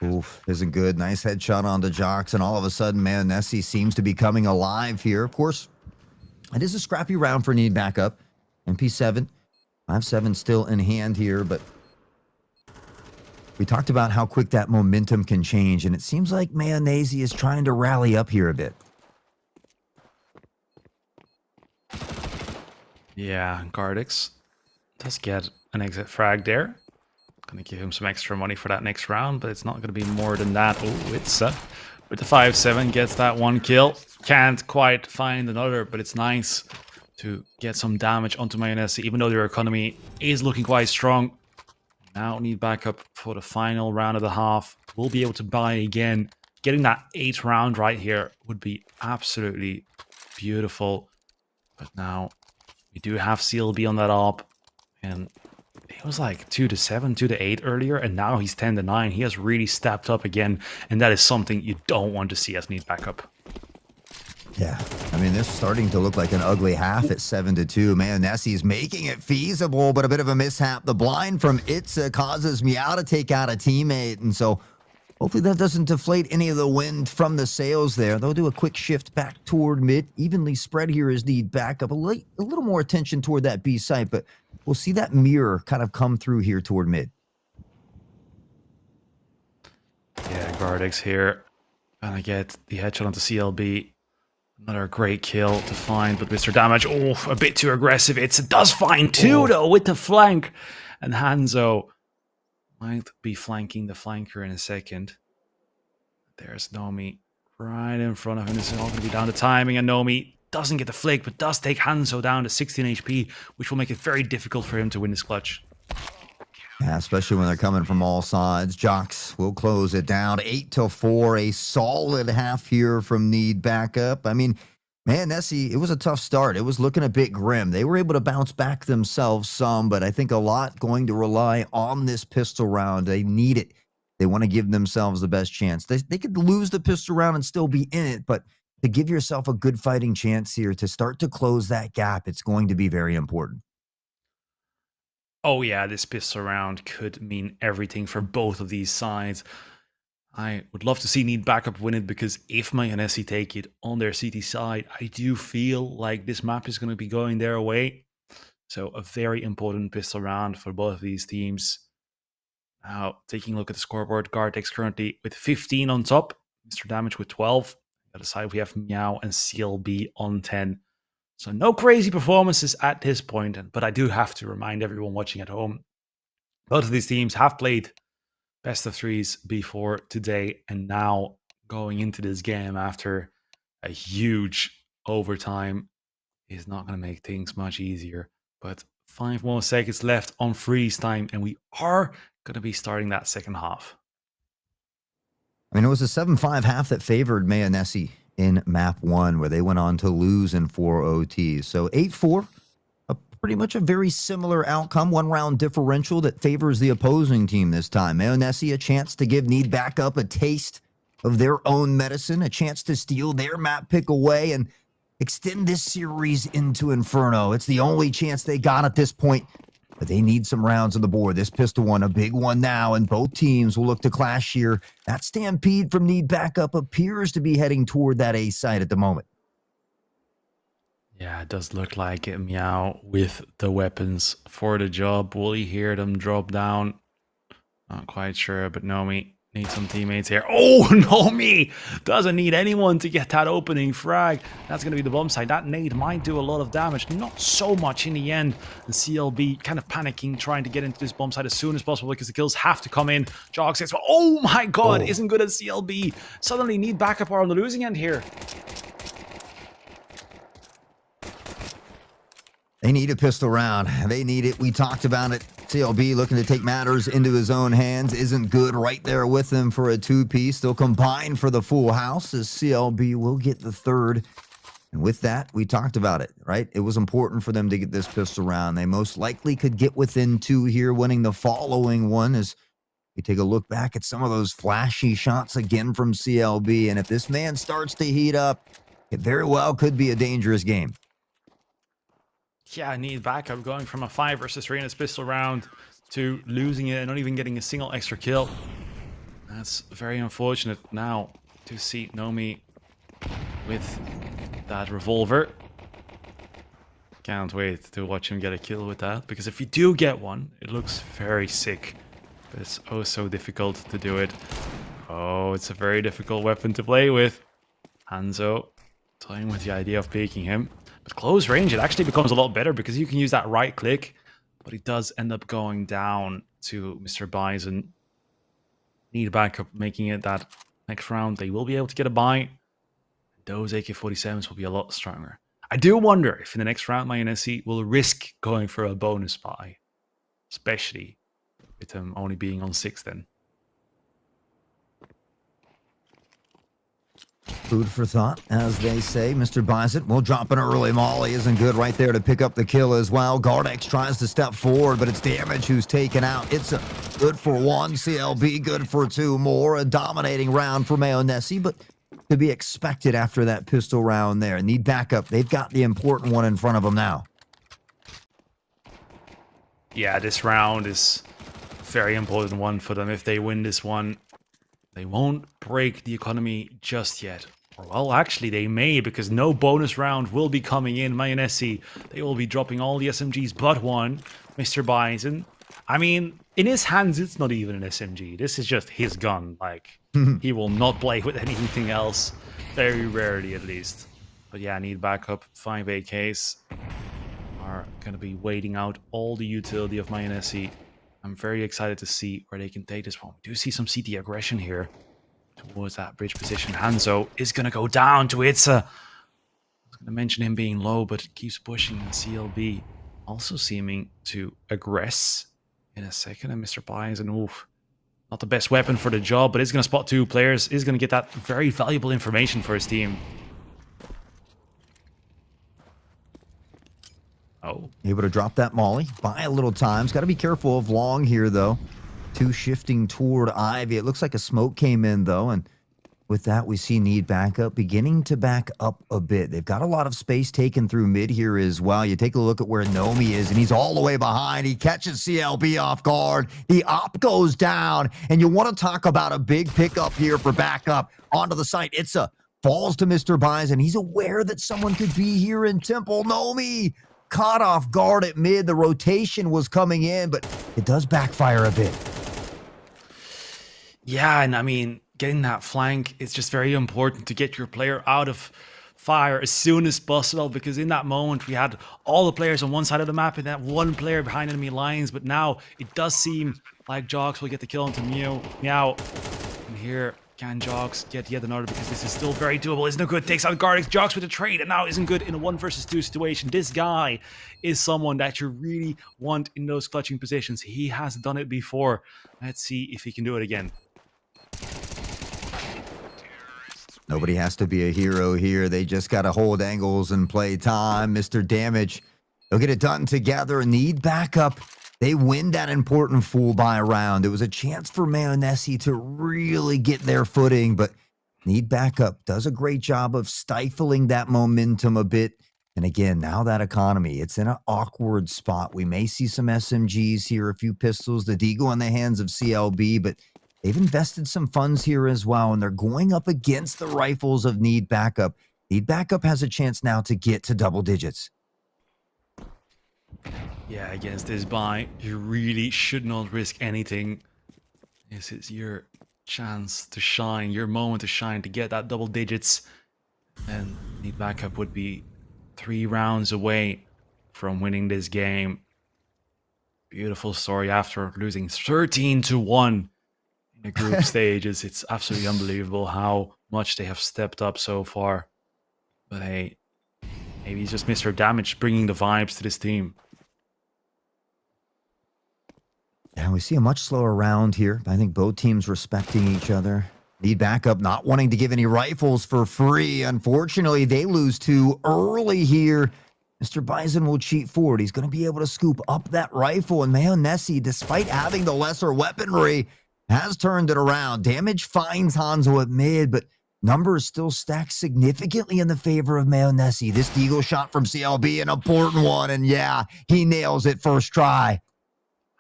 Oof, isn't good. Nice headshot onto Jocks, and all of a sudden, man, Nessie seems to be coming alive here. Of course, it is a scrappy round for Need Backup. MP7, 5-7 still in hand here, but we talked about how quick that momentum can change, and it seems like Mayonnaise is trying to rally up here a bit. Yeah, Gardix does get an exit frag there. Gonna give him some extra money for that next round, but it's not gonna be more than that. Oh, it's with the 5-7 gets that 1 kill. Can't quite find another, but it's nice to get some damage onto Mayonnaise, even though their economy is looking quite strong. Now need backup for the final round of the half. We'll be able to buy again. Getting that 8th round right here would be absolutely beautiful. But now we do have CLB on that op, and he was like 2-7, 2-8 earlier, and now he's 10-9. He has really stepped up again, and that is something you don't want to see as need backup. Yeah, I mean, this is starting to look like an ugly half at 7-2. Man, Nessie's making it feasible, but a bit of a mishap. The blind from Itza causes Meow to take out a teammate, and so hopefully that doesn't deflate any of the wind from the sails there. They'll do a quick shift back toward mid. Evenly spread here is need backup. A little more attention toward that B site, but we'll see that mirror kind of come through here toward mid. Yeah, Gardix here. Gonna get the headshot onto CLB. Another great kill to find, but Mr. Damage, oh, a bit too aggressive. It does find two, though, with the flank. And Hanzo might be flanking the flanker in a second. There's Nomi right in front of him. This is all going to be down to timing, and Nomi doesn't get the flick, but does take Hanzo down to 16 HP, which will make it very difficult for him to win this clutch. Yeah, especially when they're coming from all sides. Jocks will close it down 8-4. A solid half here from Need backup. I mean, man, Nessie, it was a tough start. It was looking a bit grim. They were able to bounce back themselves some, but I think a lot going to rely on this pistol round. They need it. They want to give themselves the best chance. They could lose the pistol round and still be in it, but to give yourself a good fighting chance here to start to close that gap, it's going to be very important. Oh yeah, this pistol round could mean everything for both of these sides. I would love to see Need backup win it, because if Mayonnaise take it on their CT side, I do feel like this map is going to be going their way. So a very important pistol round for both of these teams. Now, taking a look at the scoreboard, Gartex currently with 15 on top, Mr. Damage with 12. On the other side, we have Meow and CLB on 10. So no crazy performances at this point, but I do have to remind everyone watching at home, both of these teams have played best of threes before today, and now going into this game after a huge overtime is not going to make things much easier. But 5 more seconds left on freeze time, and we are going to be starting that second half. I mean, it was a 7-5 half that favored Mayonnaise in map 1, where they went on to lose in 4 OTs. So 8-4, pretty much a very similar outcome. 1 round differential that favors the opposing team this time. Mayonnaise a chance to give Need backup a taste of their own medicine, a chance to steal their map pick away and extend this series into Inferno. It's the only chance they got at this point, but they need some rounds on the board. This pistol one, a big one now, and both teams will look to clash here. That stampede from Need backup appears to be heading toward that A site at the moment. Yeah, it does look like it. Meow with the weapons for the job. Will he hear them drop down? Not quite sure, but Nomi needs some teammates here. Oh, Nomi doesn't need anyone to get that opening frag. That's going to be the bomb site. That nade might do a lot of damage. Not so much in the end. And CLB kind of panicking, trying to get into this bomb site as soon as possible because the kills have to come in. Jog says, oh my god, isn't good at CLB. Suddenly Need backup are on the losing end here. They need a pistol round. They need it. We talked about it. CLB looking to take matters into his own hands. Isn't good right there with them for a 2-piece. They'll combine for the full house as CLB will get the third. And with that, we talked about it, right? It was important for them to get this pistol round. They most likely could get within 2 here, winning the following one as we take a look back at some of those flashy shots again from CLB. And if this man starts to heat up, it very well could be a dangerous game. Yeah, Need backup going from a 5 versus 3 in this pistol round to losing it and not even getting a single extra kill. That's very unfortunate now to see Nomi with that revolver. Can't wait to watch him get a kill with that, because if you do get one, it looks very sick. But it's oh so difficult to do it. Oh, it's a very difficult weapon to play with. Hanzo toying with the idea of peeking him. But close range, it actually becomes a lot better because you can use that right click. But he does end up going down to Mr. Bison. Need backup, making it that next round they will be able to get a buy. Those AK-47s will be a lot stronger. I do wonder if in the next round Mayonnaise will risk going for a bonus buy. Especially with him only being on 6 then. Food for thought, as they say. Mr. Bison will drop an early molly. Isn't good right there to pick up the kill as well. Gardex tries to step forward, but it's Damage who's taken out. It's a good for 1. CLB good for 2 more. A dominating round for Mayonnaise, but to be expected after that pistol round there. Need backup. They've got the important one in front of them now. Yeah, this round is a very important one for them. If they win this one, they won't break the economy just yet. Or, well, actually, they may, because no bonus round will be coming in. Mayonnaise, they will be dropping all the SMGs but one. Mr. Bison. I mean, in his hands, it's not even an SMG. This is just his gun. Like, he will not play with anything else. Very rarely, at least. But yeah, need backup. 5 AKs are going to be waiting out all the utility of Mayonnaise. I'm very excited to see where they can take this one. We do see some CT aggression here towards that bridge position. Hanzo is going to go down to Itza. I was going to mention him being low, but keeps pushing, and CLB also seeming to aggress in a second. And Mr. Byes, and oof, not the best weapon for the job, but is going to spot 2 players, is going to get that very valuable information for his team. Oh. Able to drop that molly. Buy a little time. Got to be careful of long here, though. 2 shifting toward Ivy. It looks like a smoke came in, though, and with that, we see need backup beginning to back up a bit. They've got a lot of space taken through mid here as well. You take a look at where Nomi is, and he's all the way behind. He catches CLB off guard. The op goes down, and you want to talk about a big pickup here for backup onto the site. Itza falls to Mr. Byes, and he's aware that someone could be here in Temple. Nomi caught off guard at mid. The rotation was coming in, but it does backfire a bit. Yeah, and I mean, getting that flank is just very important to get your player out of fire as soon as possible, because in that moment we had all the players on one side of the map and that one player behind enemy lines, but now it does seem like Jogs will get the kill onto Meow. And here, can Jogs get yet another, because this is still very doable. Isn't it good? Takes out Gardex, Jogs with a trade, and now isn't good in a 1 versus 2 situation. This guy is someone that you really want in those clutching positions. He has done it before. Let's see if he can do it again. Nobody has to be a hero here. They just got to hold angles and play time. Mr. Damage, they'll get it done together. Need backup. They win that important fool by round. It was a chance for Mayonnaise to really get their footing, but need backup does a great job of stifling that momentum a bit. And again, now that economy, it's in an awkward spot. We may see some SMGs here, a few pistols, the Deagle in the hands of CLB, but they've invested some funds here as well, and they're going up against the rifles of Need Backup. Need Backup has a chance now to get to double digits. Yeah, against this buy, you really should not risk anything. This is your chance to shine, your moment to shine, to get that double digits. And Need Backup would be 3 rounds away from winning this game. Beautiful story after losing 13-1 in the group stages. It's absolutely unbelievable how much they have stepped up so far. But hey, maybe it's just Mr. Damage bringing the vibes to this team. And we see a much slower round here. I think both teams respecting each other. Need Backup not wanting to give any rifles for free. Unfortunately, they lose 2 early here. Mr. Bison will cheat forward. He's going to be able to scoop up that rifle. And Mayonnaise, despite having the lesser weaponry, has turned it around. Damage finds Hanzo at mid, but numbers still stack significantly in the favor of Mayonnaise. This Deagle shot from CLB, an important one. And yeah, he nails it first try.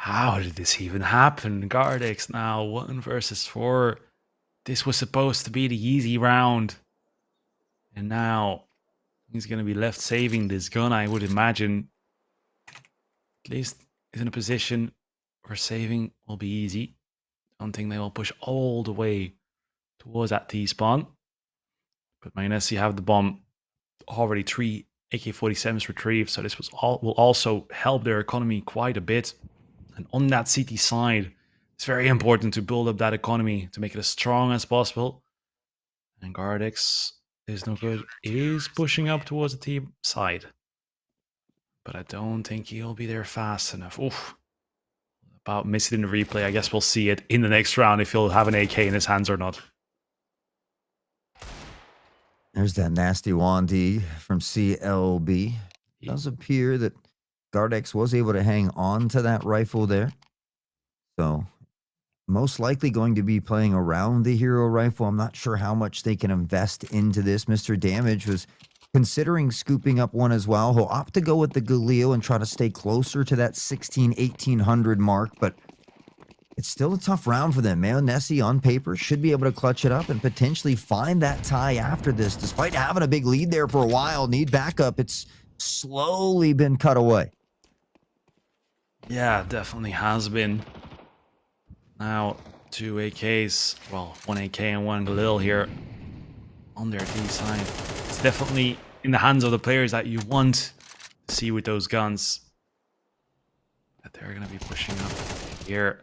How did this even happen? Gardex now 1 versus 4. This was supposed to be the easy round. And now he's going to be left saving this gun, I would imagine. At least he's in a position where saving will be easy. Don't think they will push all the way towards that T-spawn. But Mayonnaise have the bomb. Already 3 AK-47s retrieved, so this will also help their economy quite a bit. And on that CT side, it's very important to build up that economy to make it as strong as possible. And Gardex is no good. Is pushing up towards the team side. But I don't think he'll be there fast enough. Oof. About missing in the replay. I guess we'll see it in the next round if he'll have an AK in his hands or not. There's that nasty Wandy from CLB. It does appear that Gardex was able to hang on to that rifle there. So, most likely going to be playing around the hero rifle. I'm not sure how much they can invest into this. Mr. Damage was considering scooping up one as well. He'll opt to go with the Galil and try to stay closer to that 1800 mark, but it's still a tough round for them. Mayonnaise on paper should be able to clutch it up and potentially find that tie after this. Despite having a big lead there for a while, Need Backup, it's slowly been cut away. Yeah, definitely has been. Now, 2 AKs, well, 1 AK and 1 Galil here on their D side. It's definitely in the hands of the players that you want to see with those guns. That they're going to be pushing up here.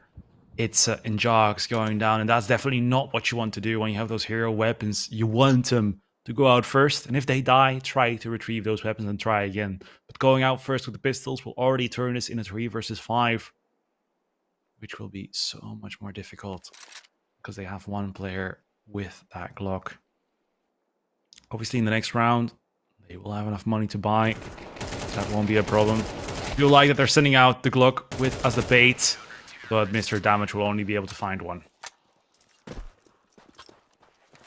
It's in jogs going down, and that's definitely not what you want to do when you have those hero weapons. You want them to go out first, and if they die, try to retrieve those weapons and try again. But going out first with the pistols will already turn this in a 3 versus 5, which will be so much more difficult because they have one player with that Glock. Obviously, in the next round, they will have enough money to buy. So that won't be a problem. I feel like that they're sending out the Glock with as the bait, but Mr. Damage will only be able to find one.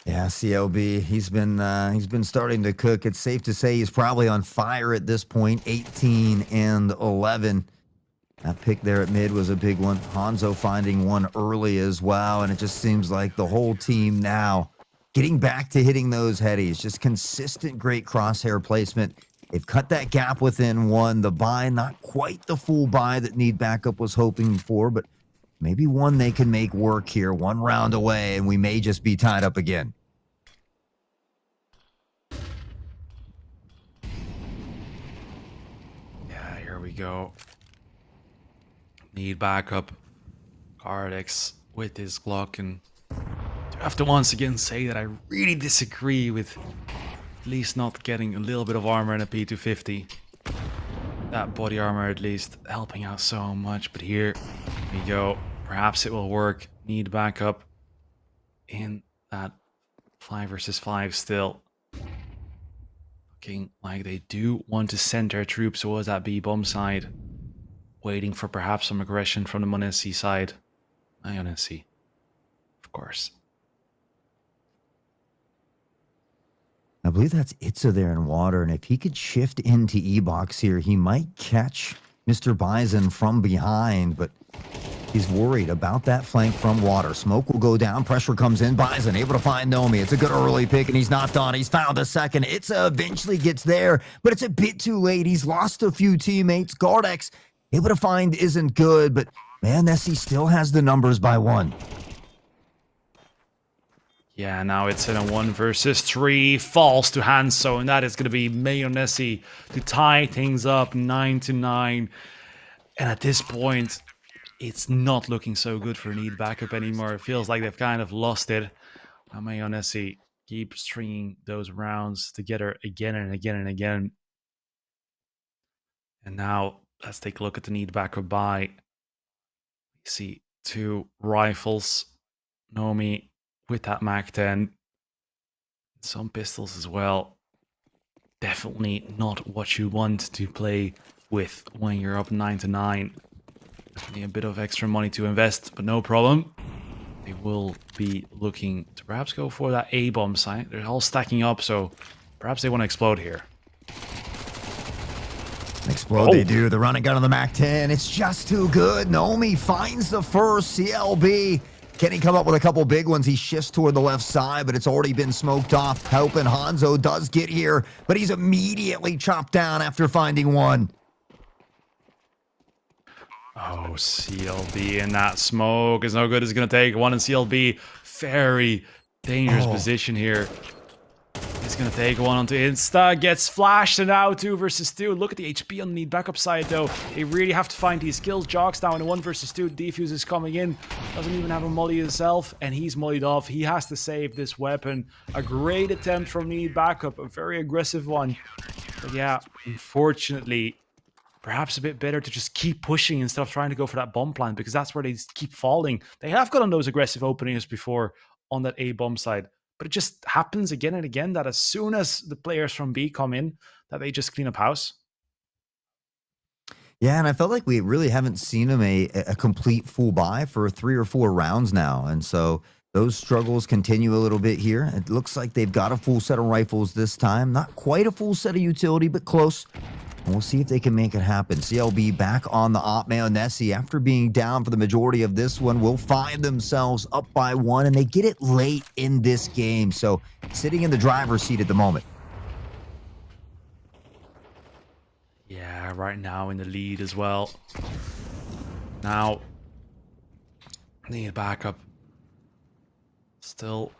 Yeah, CLB, he's been starting to cook. It's safe to say he's probably on fire at this point. 18 and 11. That pick there at mid was a big one. Hanzo finding one early as well, and it just seems like the whole team now getting back to hitting those headies. Just consistent, great crosshair placement. They've cut that gap within one. The buy, not quite the full buy that Need Backup was hoping for, but maybe one they can make work here. One round away, and we may just be tied up again. Yeah, here we go. Need backup. Cardex with his Glock, and I have to once again say that I really disagree with at least not getting a little bit of armor in a P250. That body armor at least helping out so much, but here we go. Perhaps it will work. Need backup in that 5 versus 5 still. Looking like they do want to send their troops towards that B bomb side. Waiting for perhaps some aggression from the Monesi side. Ionesi, of course. I believe that's Itza there in water, and if he could shift into E-Box here, he might catch Mr. Bison from behind, but he's worried about that flank from water. Smoke will go down, pressure comes in, Bison able to find Nomi. It's a good early pick, and he's not done. He's found a second. Itza eventually gets there, but it's a bit too late. He's lost a few teammates. Gardex able to find isn't good, but man, Nessie still has the numbers by 1. Yeah, now it's in a 1 versus 3. Falls to Hanso, and that is going to be Mayonesi to tie things up 9-9. And at this point, it's not looking so good for Need Backup anymore. It feels like they've kind of lost it. Now Mayonesi keeps stringing those rounds together again and again and again. And now let's take a look at the Need Backup buy. We see 2 rifles. Nomi with that MAC-10. Some pistols as well. Definitely not what you want to play with when you're up 9-9. Definitely a bit of extra money to invest, but no problem. They will be looking to perhaps go for that A-bomb site. They're all stacking up, so perhaps they want to explode here. Explode they do. The running gun on the MAC-10. It's just too good. Nomi finds the first. CLB. Can he come up with a couple big ones? He shifts toward the left side, but it's already been smoked off. Helping Hanzo does get here, but he's immediately chopped down after finding one. Oh, CLB in that smoke is no good. It's going to take one, and CLB, very dangerous position here. He's going to take one onto Insta, gets flashed, and now 2 versus 2. Look at the HP on the Need Backup side, though. They really have to find these kills. Jogs down in 1 versus 2. Defuse is coming in. Doesn't even have a molly himself, and he's mollied off. He has to save this weapon. A great attempt from Need Backup, a very aggressive one. But yeah, unfortunately, perhaps a bit better to just keep pushing instead of trying to go for that bomb plant, because that's where they keep falling. They have gotten those aggressive openings before on that A bomb side. But it just happens again and again that as soon as the players from B come in, that they just clean up house. Yeah, and I felt like we really haven't seen him a complete full buy for 3 or 4 rounds now. And so those struggles continue a little bit here. It looks like they've got a full set of rifles this time. Not quite a full set of utility, but close. And we'll see if they can make it happen. CLB back on the op. Mayonesi, after being down for the majority of this one, will find themselves up by 1, and they get it late in this game. So sitting in the driver's seat at the moment. Yeah, right now in the lead as well. Now, Need Backup. Still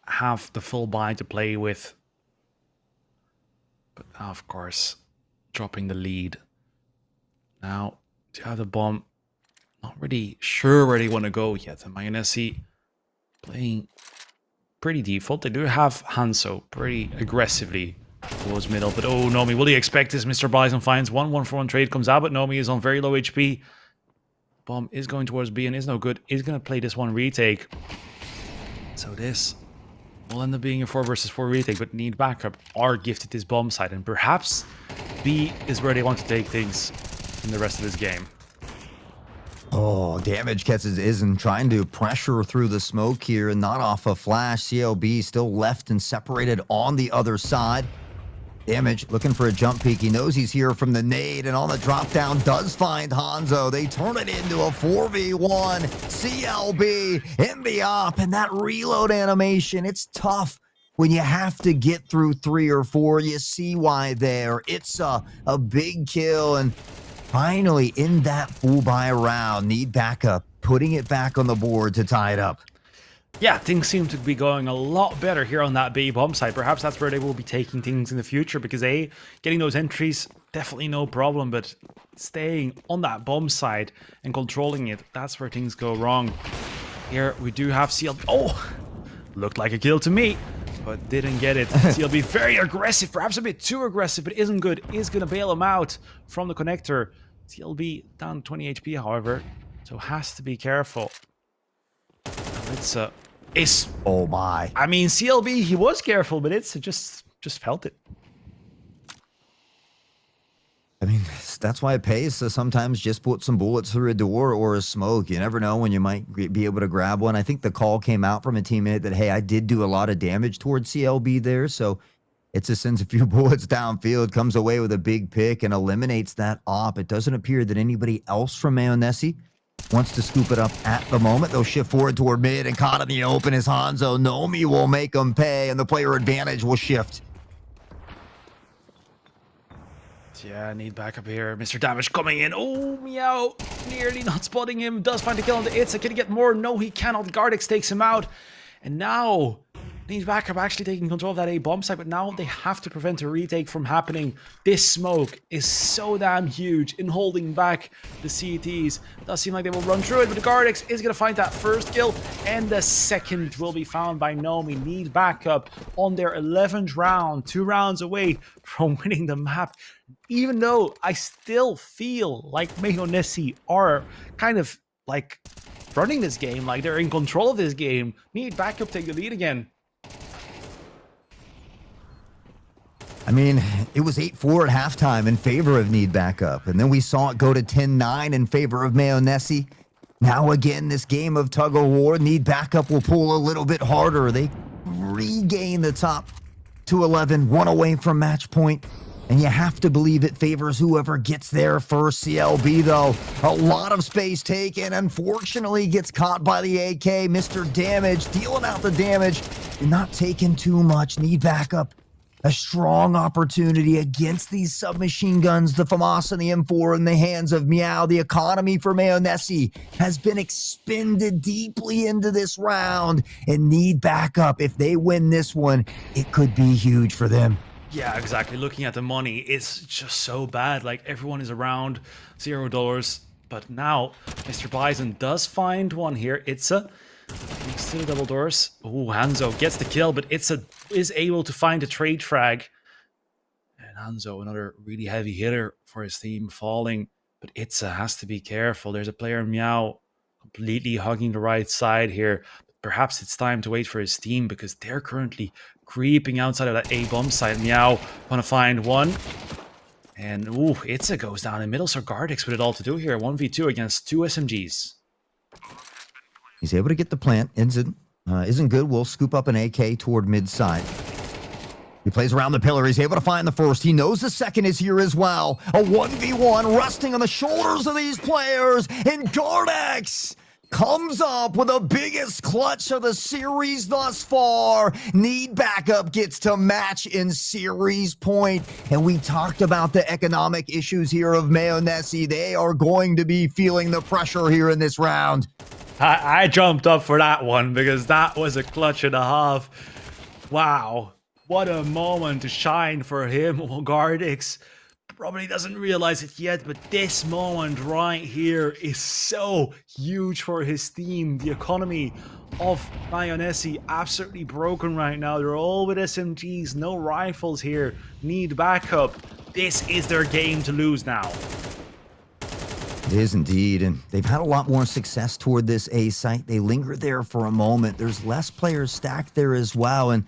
have the full buy to play with. But now, of course, dropping the lead. Now, to have the bomb, not really sure where they want to go yet. And Mayonnaise playing pretty default. They do have Hanzo pretty aggressively towards middle. But oh, Nomi, will he expect this? Mr. Bison finds 1-1-for-1 trade comes out, but Nomi is on very low HP. Bomb is going towards B and is no good. Is going to play this one retake. So this will end up being a 4 versus 4 retake, but need backup are gifted this bomb side. And perhaps B is where they want to take things in the rest of this game. Oh, damage gets his isn't trying to pressure through the smoke here and not off a flash. CLB still left and separated on the other side. Damage looking for a jump peek. He knows he's here from the nade, and on the drop down does find Hanzo. They turn it into a 4v1. CLB in the op, and that reload animation. It's tough when you have to get through 3 or 4. You see why there. It's a big kill, and finally in that full buy round, need backup, putting it back on the board to tie it up. Yeah, things seem to be going a lot better here on that B bomb side. Perhaps that's where they will be taking things in the future, because getting those entries, definitely no problem, but staying on that bomb side and controlling it, that's where things go wrong. Here we do have CLB. Oh, looked like a kill to me, but didn't get it. CLB very aggressive, perhaps a bit too aggressive, but isn't good. Is going to bail him out from the connector. CLB down 20 HP, however, so has to be careful. It's oh my. I mean, CLB, he was careful, but it's just felt it. I mean, that's why it pays to sometimes just put some bullets through a door or a smoke. You never know when you might be able to grab one. I think the call came out from a teammate that, hey, I did do a lot of damage towards CLB there, so it just sends a few bullets downfield, comes away with a big pick, and eliminates that op. It doesn't appear that anybody else from Mayonnaise wants to scoop it up at the moment. They'll shift forward toward mid, and caught in the open is Hanzo. Nomi will make them pay, and the player advantage will shift. Yeah, need backup here. Mr. Damage coming in. Oh, meow. Nearly not spotting him. Does find the kill on the Itza. Can he get more? No, he cannot. Gardex takes him out. And now needs backup actually taking control of that A bomb site, but now they have to prevent a retake from happening. This smoke is so damn huge in holding back the CTs. Does seem like they will run through it, but the Gardex is going to find that first kill, and the second will be found by Nomi. Need backup on their 11th round, 2 rounds away from winning the map. Even though I still feel like Mayonnaise are kind of like running this game, like they're in control of this game. Need backup take the lead again. I mean, it was 8-4 at halftime in favor of need backup, and then we saw it go to 10-9 in favor of Mayonnaise. Now again, this game of tug of war, need backup will pull a little bit harder. They regain the top to 11, 1 away from match point, and you have to believe it favors whoever gets there first. CLB, though, a lot of space taken. Unfortunately, gets caught by the AK. Mr. Damage dealing out the damage, not taking too much. Need backup. A strong opportunity against these submachine guns, the FAMAS and the M4 in the hands of Meow. The economy for Mayonnaise has been expended deeply into this round, and need backup. If they win this one, it could be huge for them. Yeah, exactly. Looking at the money, it's just so bad. Like, everyone is around $0. But now, Mr. Bison does find one here. Itza next to the double doors. Oh, Hanzo gets the kill, but Itza is able to find a trade frag. And Hanzo, another really heavy hitter for his team, falling. But Itza has to be careful. There's a player, Meow, completely hugging the right side here. Perhaps it's time to wait for his team, because they're currently creeping outside of that A bomb site. Meow want to find one. And ooh, Itza goes down in middle. So Gardex with it all to do here. 1v2 against 2 SMGs. He's able to get the plant. Isn't good. We'll scoop up an AK toward mid side. He plays around the pillar. He's able to find the first. He knows the second is here as well. A 1v1 resting on the shoulders of these players. And Gardex comes up with the biggest clutch of the series thus far. Need backup gets to match in series point. And we talked about the economic issues here of Mayonnaise. They are going to be feeling the pressure here in this round. I jumped up for that one, because that was a clutch and a half. Wow. What a moment to shine for him. Gardix probably doesn't realize it yet, but this moment right here is so huge for his team. The economy of Mayonnaise absolutely broken right now. They're all with SMGs, no rifles here, need backup. This is their game to lose now. It is indeed, and they've had a lot more success toward this A site. They linger there for a moment. There's less players stacked there as well, and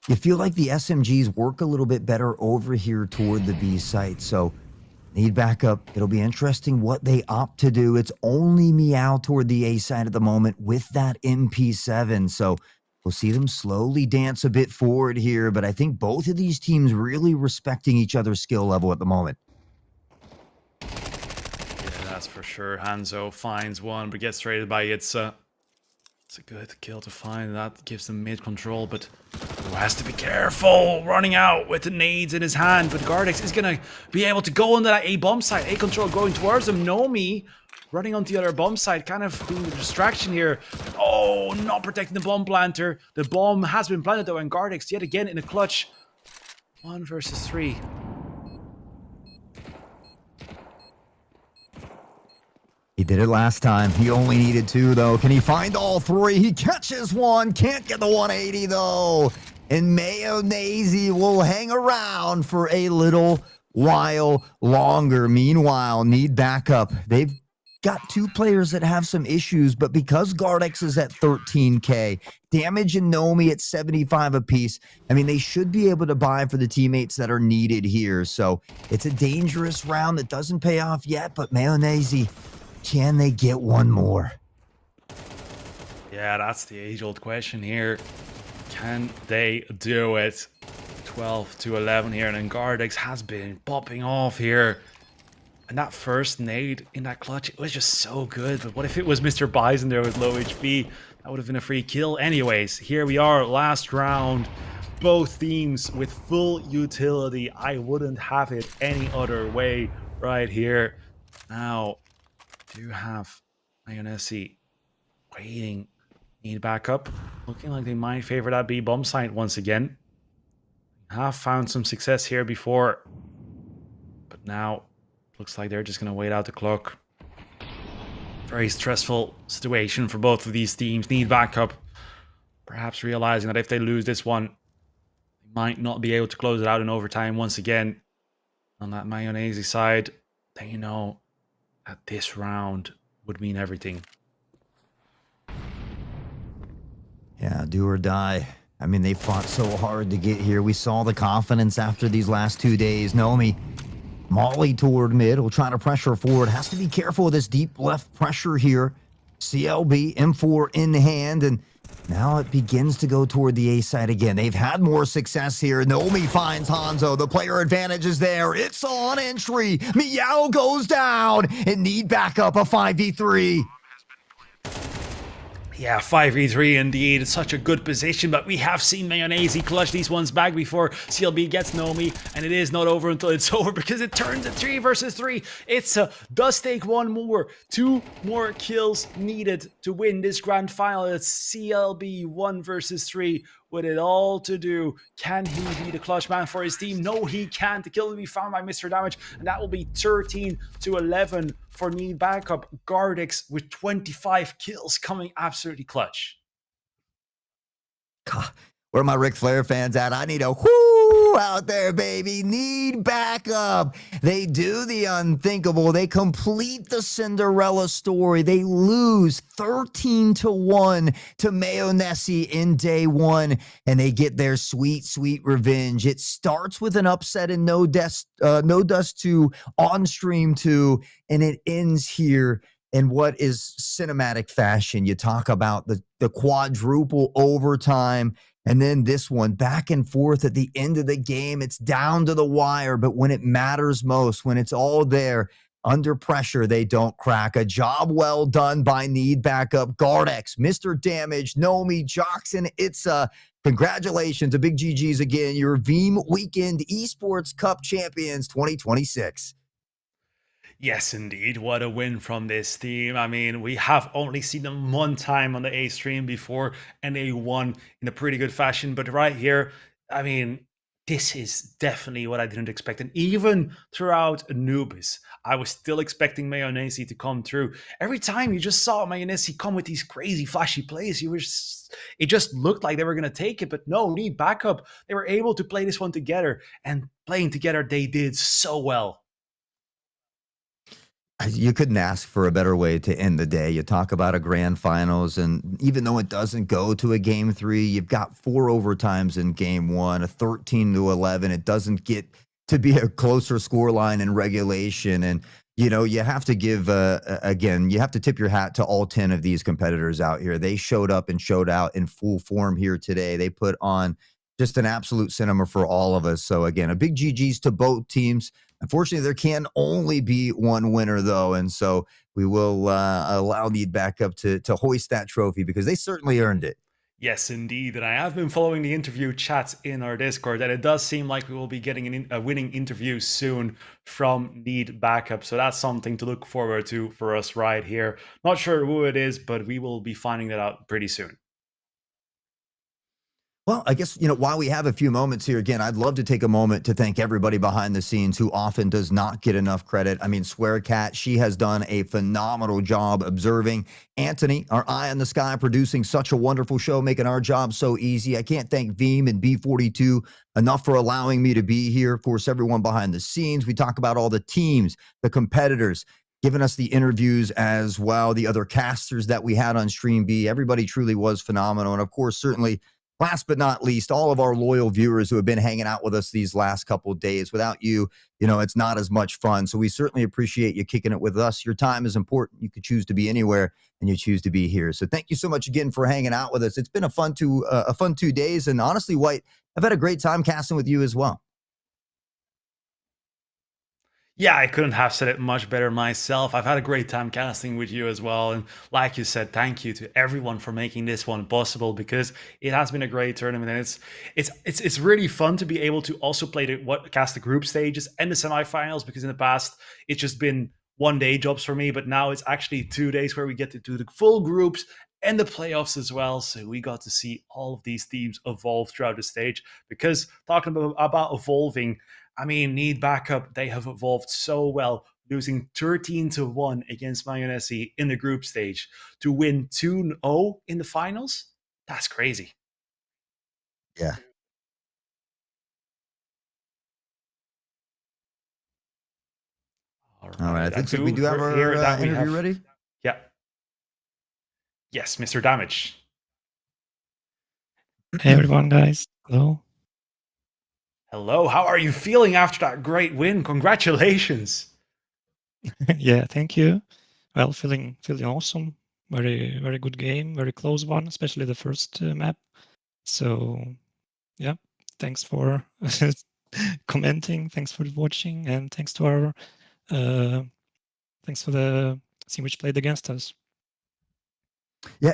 you feel like the SMGs work a little bit better over here toward the B site, so need backup. It'll be interesting what they opt to do. It's only Meow toward the A side at the moment with that MP7, so we'll see them slowly dance a bit forward here, but I think both of these teams really respecting each other's skill level at the moment. Yeah, that's for sure. Hanzo finds one, but gets traded by Itza. It's a good kill to find. That gives them mid control, but who has to be careful running out with the nades in his hand. But Gardix is going to be able to go into that A bomb site. A control going towards him. Nomi running onto the other bomb site, kind of doing the distraction here. Oh, not protecting the bomb planter. The bomb has been planted though, and Gardix yet again in a clutch. 1 versus 3. He did it last time. He only needed 2, though. Can he find all 3? He catches one. Can't get the 180, though. And Mayonnaise will hang around for a little while longer. Meanwhile, need backup. They've got 2 players that have some issues, but because Gardex is at 13K, Damage and Nomi at 75 apiece, I mean, they should be able to buy for the teammates that are needed here. So it's a dangerous round that doesn't pay off yet, but Mayonnaise, can they get one more? Yeah, that's the age-old question here. Can they do it? 12 to 11 here, and then Gardix has been popping off here. And that first nade in that clutch, it was just so good. But what if it was Mr. Bison there with low HP? That would have been a free kill. Anyways, here we are, last round. Both teams with full utility. I wouldn't have it any other way right here. Now, do have Mayonnaise waiting. Need backup. Looking like they might favor that B bomb site once again. Have found some success here before. But now, looks like they're just going to wait out the clock. Very stressful situation for both of these teams. Need backup. Perhaps realizing that if they lose this one, they might not be able to close it out in overtime once again. On that Mayonnaise side, they know that this round would mean everything. Yeah, do or die. I mean, they fought so hard to get here. We saw the confidence after these last 2 days. Nomi, Molly toward mid, will try to pressure forward. Has to be careful with this deep left pressure here. CLB, M4 in hand, and now it begins to go toward the A side again. They've had more success here. Nomi finds Hanzo. The player advantage is there. It's on entry. Meow goes down, and need backup a 5v3. Yeah, 5v3 indeed. It's such a good position, but we have seen Mayonnaise clutch these ones back before. CLB gets Nomi, and it is not over until it's over because it turns at 3 versus 3. It's does take one more. 2 more kills needed to win this grand final. It's CLB 1 versus 3 with it all to do. Can he be the clutch man for his team? No, he can't. The kill will be found by Mr. Damage, and that will be 13 to 11 for need backup. Gardix with 25 kills coming absolutely clutch. God, where are my Ric Flair fans at? I need a whoo out there, baby. Need backup. They do the unthinkable. They complete the Cinderella story. They lose 13 to 1 to Mayonnaise in day 1, and they get their sweet, sweet revenge. It starts with an upset in No Dust 2 on Stream 2, and it ends here in what is cinematic fashion. You talk about the quadruple overtime, and then this one back and forth at the end of the game. It's down to the wire, but when it matters most, when it's all there, under pressure, they don't crack. A job well done by need backup. Gardex, Mr. Damage, Nomi, Joxon, Itza. Congratulations, a big GG's again. Your Veeam Weekend Esports Cup champions 2026. Yes, indeed. What a win from this team. I mean, we have only seen them one time on the A stream before, and they won in a pretty good fashion. But right here, I mean, this is definitely what I didn't expect. And even throughout Anubis, I was still expecting Mayonnaise to come through. Every time you just saw Mayonnaise come with these crazy flashy plays, it just looked like they were going to take it. But no, need backup. They were able to play this one together, and playing together, they did so well. You couldn't ask for a better way to end the day. You talk about a grand finals, and even though it doesn't go to a game 3, you've got 4 overtimes in game 1, a 13-11. It doesn't get to be a closer scoreline in regulation, and you have to give again, you have to tip your hat to all 10 of these competitors out here. They showed up and showed out in full form here today. They put on just an absolute cinema for all of us. So again, a big GG's to both teams. Unfortunately, there can only be one winner, though, and so we will allow Need Backup to hoist that trophy because they certainly earned it. Yes, indeed. And I have been following the interview chats in our Discord, and it does seem like we will be getting a winning interview soon from Need Backup. So that's something to look forward to for us right here. Not sure who it is, but we will be finding that out pretty soon. Well, I guess, while we have a few moments here, again, I'd love to take a moment to thank everybody behind the scenes who often does not get enough credit. I mean, Swear Cat, she has done a phenomenal job observing. Anthony, our eye in the sky, producing such a wonderful show, making our job so easy. I can't thank Veeam and B42 enough for allowing me to be here. Of course, everyone behind the scenes. We talk about all the teams, the competitors, giving us the interviews as well, the other casters that we had on Stream B. Everybody truly was phenomenal. And of course, certainly, last but not least, all of our loyal viewers who have been hanging out with us these last couple of days. Without you, it's not as much fun. So we certainly appreciate you kicking it with us. Your time is important. You could choose to be anywhere, and you choose to be here. So thank you so much again for hanging out with us. It's been a fun 2 days. And honestly, White, I've had a great time casting with you as well. Yeah, I couldn't have said it much better myself. I've had a great time casting with you as well. And like you said, thank you to everyone for making this one possible because it has been a great tournament. And it's really fun to be able to also play cast the group stages and the semifinals, because in the past it's just been 1 day jobs for me, but now it's actually 2 days where we get to do the full groups and the playoffs as well. So we got to see all of these teams evolve throughout the stage, because talking about evolving, I mean, Need Backup, they have evolved so well, losing 13-1 against Mayonnaise in the group stage to win 2-0 in the finals. That's crazy. Yeah. All All right. I think so. We do have our hear that we interview have ready. Yeah. Yes, Mr. Damage. Hey everyone, guys. Hello. Hello. How are you feeling after that great win? Congratulations. Yeah, thank you. Well, feeling awesome. Very very good game. Very close one, especially the first map. So yeah, thanks for commenting. Thanks for watching, and thanks to our thanks for the team which played against us. Yeah,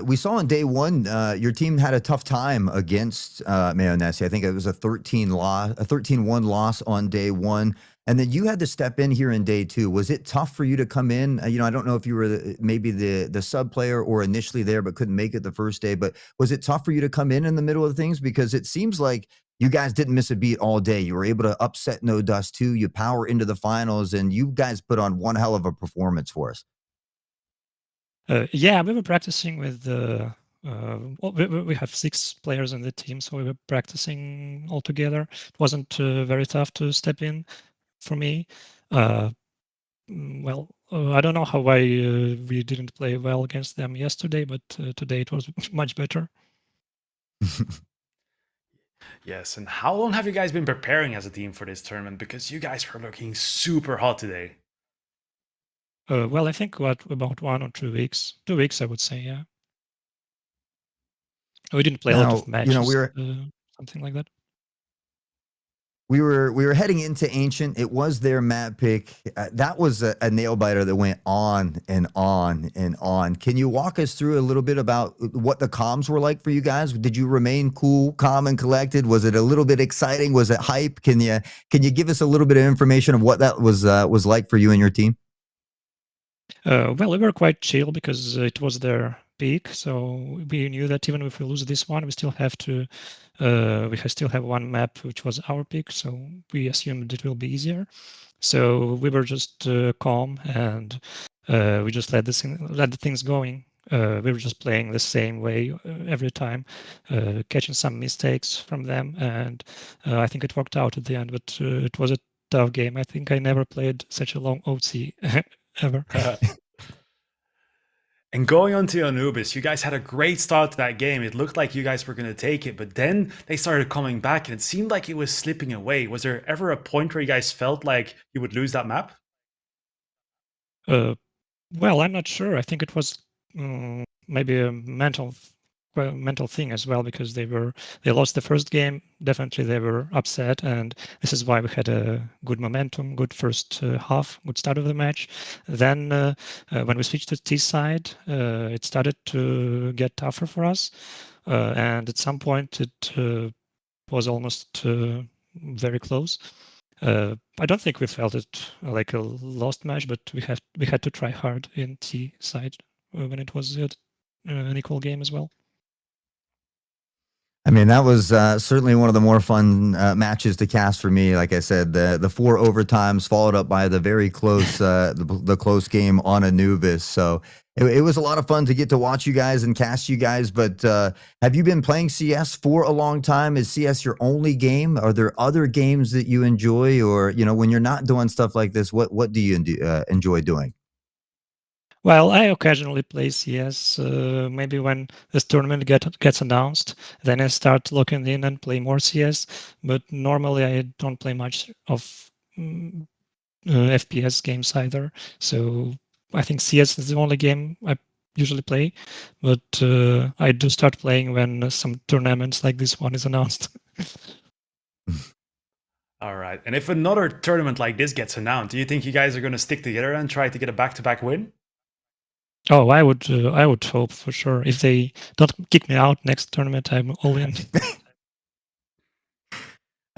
we saw on day 1, your team had a tough time against Mayonnaise. I think it was a 13-1 loss on day 1, and then you had to step in here in day 2. Was it tough for you to come in? I don't know if you were maybe the sub player or initially there, but couldn't make it the first day. But was it tough for you to come in the middle of things? Because it seems like you guys didn't miss a beat all day. You were able to upset No Dust 2. You power into the finals, and you guys put on one hell of a performance for us. Yeah, we were practicing with well, we have 6 players in the team, so we were practicing all together. It wasn't very tough to step in for me. Well, I don't know how we didn't play well against them yesterday, but today it was much better. Yes, and how long have you guys been preparing as a team for this tournament? Because you guys were looking super hot today. Well, I think about 1 or 2 weeks. 2 weeks, I would say, yeah. We didn't play a lot of matches, something like that. We were heading into Ancient. It was their map pick. That was a nail biter that went on and on and on. Can you walk us through a little bit about what the comms were like for you guys? Did you remain cool, calm, and collected? Was it a little bit exciting? Was it hype? Can you give us a little bit of information of what that was like for you and your team? Well, we were quite chill because it was their peak, so we knew that even if we lose this one, we still have to still have one map which was our pick, so we assumed it will be easier. So we were just calm, and we just let the things going. We were just playing the same way every time, catching some mistakes from them, and I think it worked out at the end. But it was a tough game. I think I never played such a long OT ever. And going on to Anubis, you guys had a great start to that game. It looked like you guys were going to take it, but then they started coming back and it seemed like it was slipping away. Was there ever a point where you guys felt like you would lose that map? Well, I'm not sure. I think it was maybe a mental thing as well, because they lost the first game. Definitely they were upset, and this is why we had a good momentum, good first half, good start of the match. Then when we switched to T side, it started to get tougher for us, and at some point it was almost very close. I don't think we felt it like a lost match, but we had to try hard in T side when it was an equal game as well. I mean, that was certainly one of the more fun matches to cast for me. Like I said, the 4 overtimes followed up by the very close the close game on Anubis. So it was a lot of fun to get to watch you guys and cast you guys. But have you been playing CS for a long time? Is CS your only game? Are there other games that you enjoy, or when you're not doing stuff like this, what do you enjoy doing? Well, I occasionally play CS. Maybe when this tournament gets announced, then I start looking in and play more CS. But normally I don't play much of FPS games either. So I think CS is the only game I usually play. But I do start playing when some tournaments like this one is announced. All right. And if another tournament like this gets announced, do you think you guys are going to stick together and try to get a back-to-back win? Oh, I would hope for sure. If they don't kick me out next tournament, I'm all in.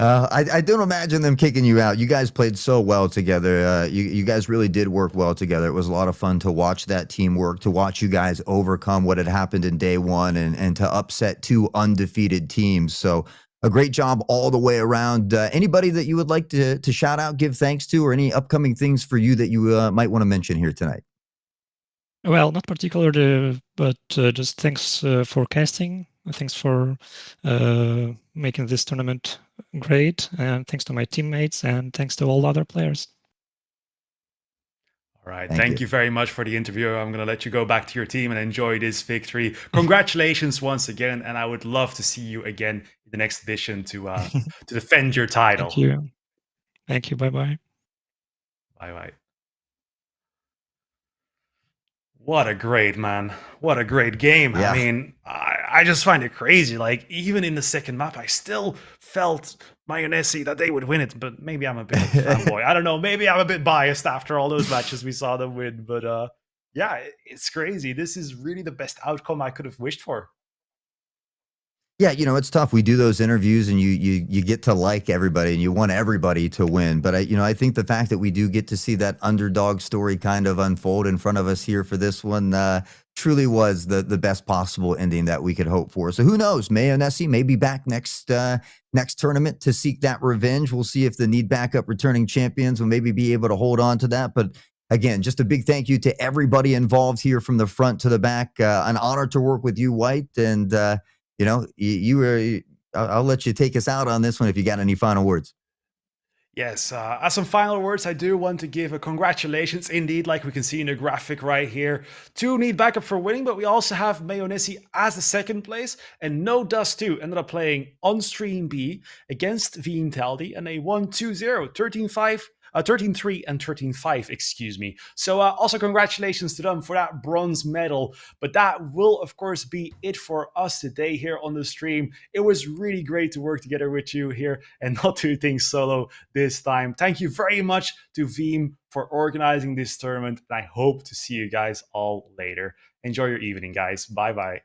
I don't imagine them kicking you out. You guys played so well together. You guys really did work well together. It was a lot of fun to watch that team work, to watch you guys overcome what had happened in day one and to upset 2 undefeated teams. So a great job all the way around. Anybody that you would like to shout out, give thanks to, or any upcoming things for you that you might want to mention here tonight? Well, not particularly, but just thanks for casting. Thanks for making this tournament great, and thanks to my teammates, and thanks to all other players. All right. Thank you very much for the interview. I'm going to let you go back to your team and enjoy this victory. Congratulations once again, and I would love to see you again in the next edition to defend your title. Thank you. Thank you. Bye-bye. Bye-bye. What a great man. What a great game. Yeah. I mean, I just find it crazy. Like, even in the second map, I still felt Mayonnaise that they would win it, but maybe I'm a bit of a fanboy. I don't know. Maybe I'm a bit biased after all those matches we saw them win, but yeah, it's crazy. This is really the best outcome I could have wished for. Yeah, it's tough. We do those interviews and you get to like everybody and you want everybody to win. But I think the fact that we do get to see that underdog story kind of unfold in front of us here for this one truly was the best possible ending that we could hope for. So who knows? Mayonnaise may be back next tournament to seek that revenge. We'll see if the need backup returning champions will maybe be able to hold on to that. But again, just a big thank you to everybody involved here from the front to the back. An honor to work with you, White, and I'll let you take us out on this one if you got any final words. Yes, as some final words, I do want to give a congratulations indeed, like we can see in the graphic right here, to Need Backup for winning, but we also have Mayonnaise as the second place, and No Dust 2 ended up playing on Stream B against Veeam-Taldi, and they won 2-0, 13-5. 13-3 and 13-5, excuse me. So also congratulations to them for that bronze medal. But that will, of course, be it for us today here on the stream. It was really great to work together with you here and not do things solo this time. Thank you very much to Veeam for organizing this tournament. And I hope to see you guys all later. Enjoy your evening, guys. Bye-bye.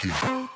like it.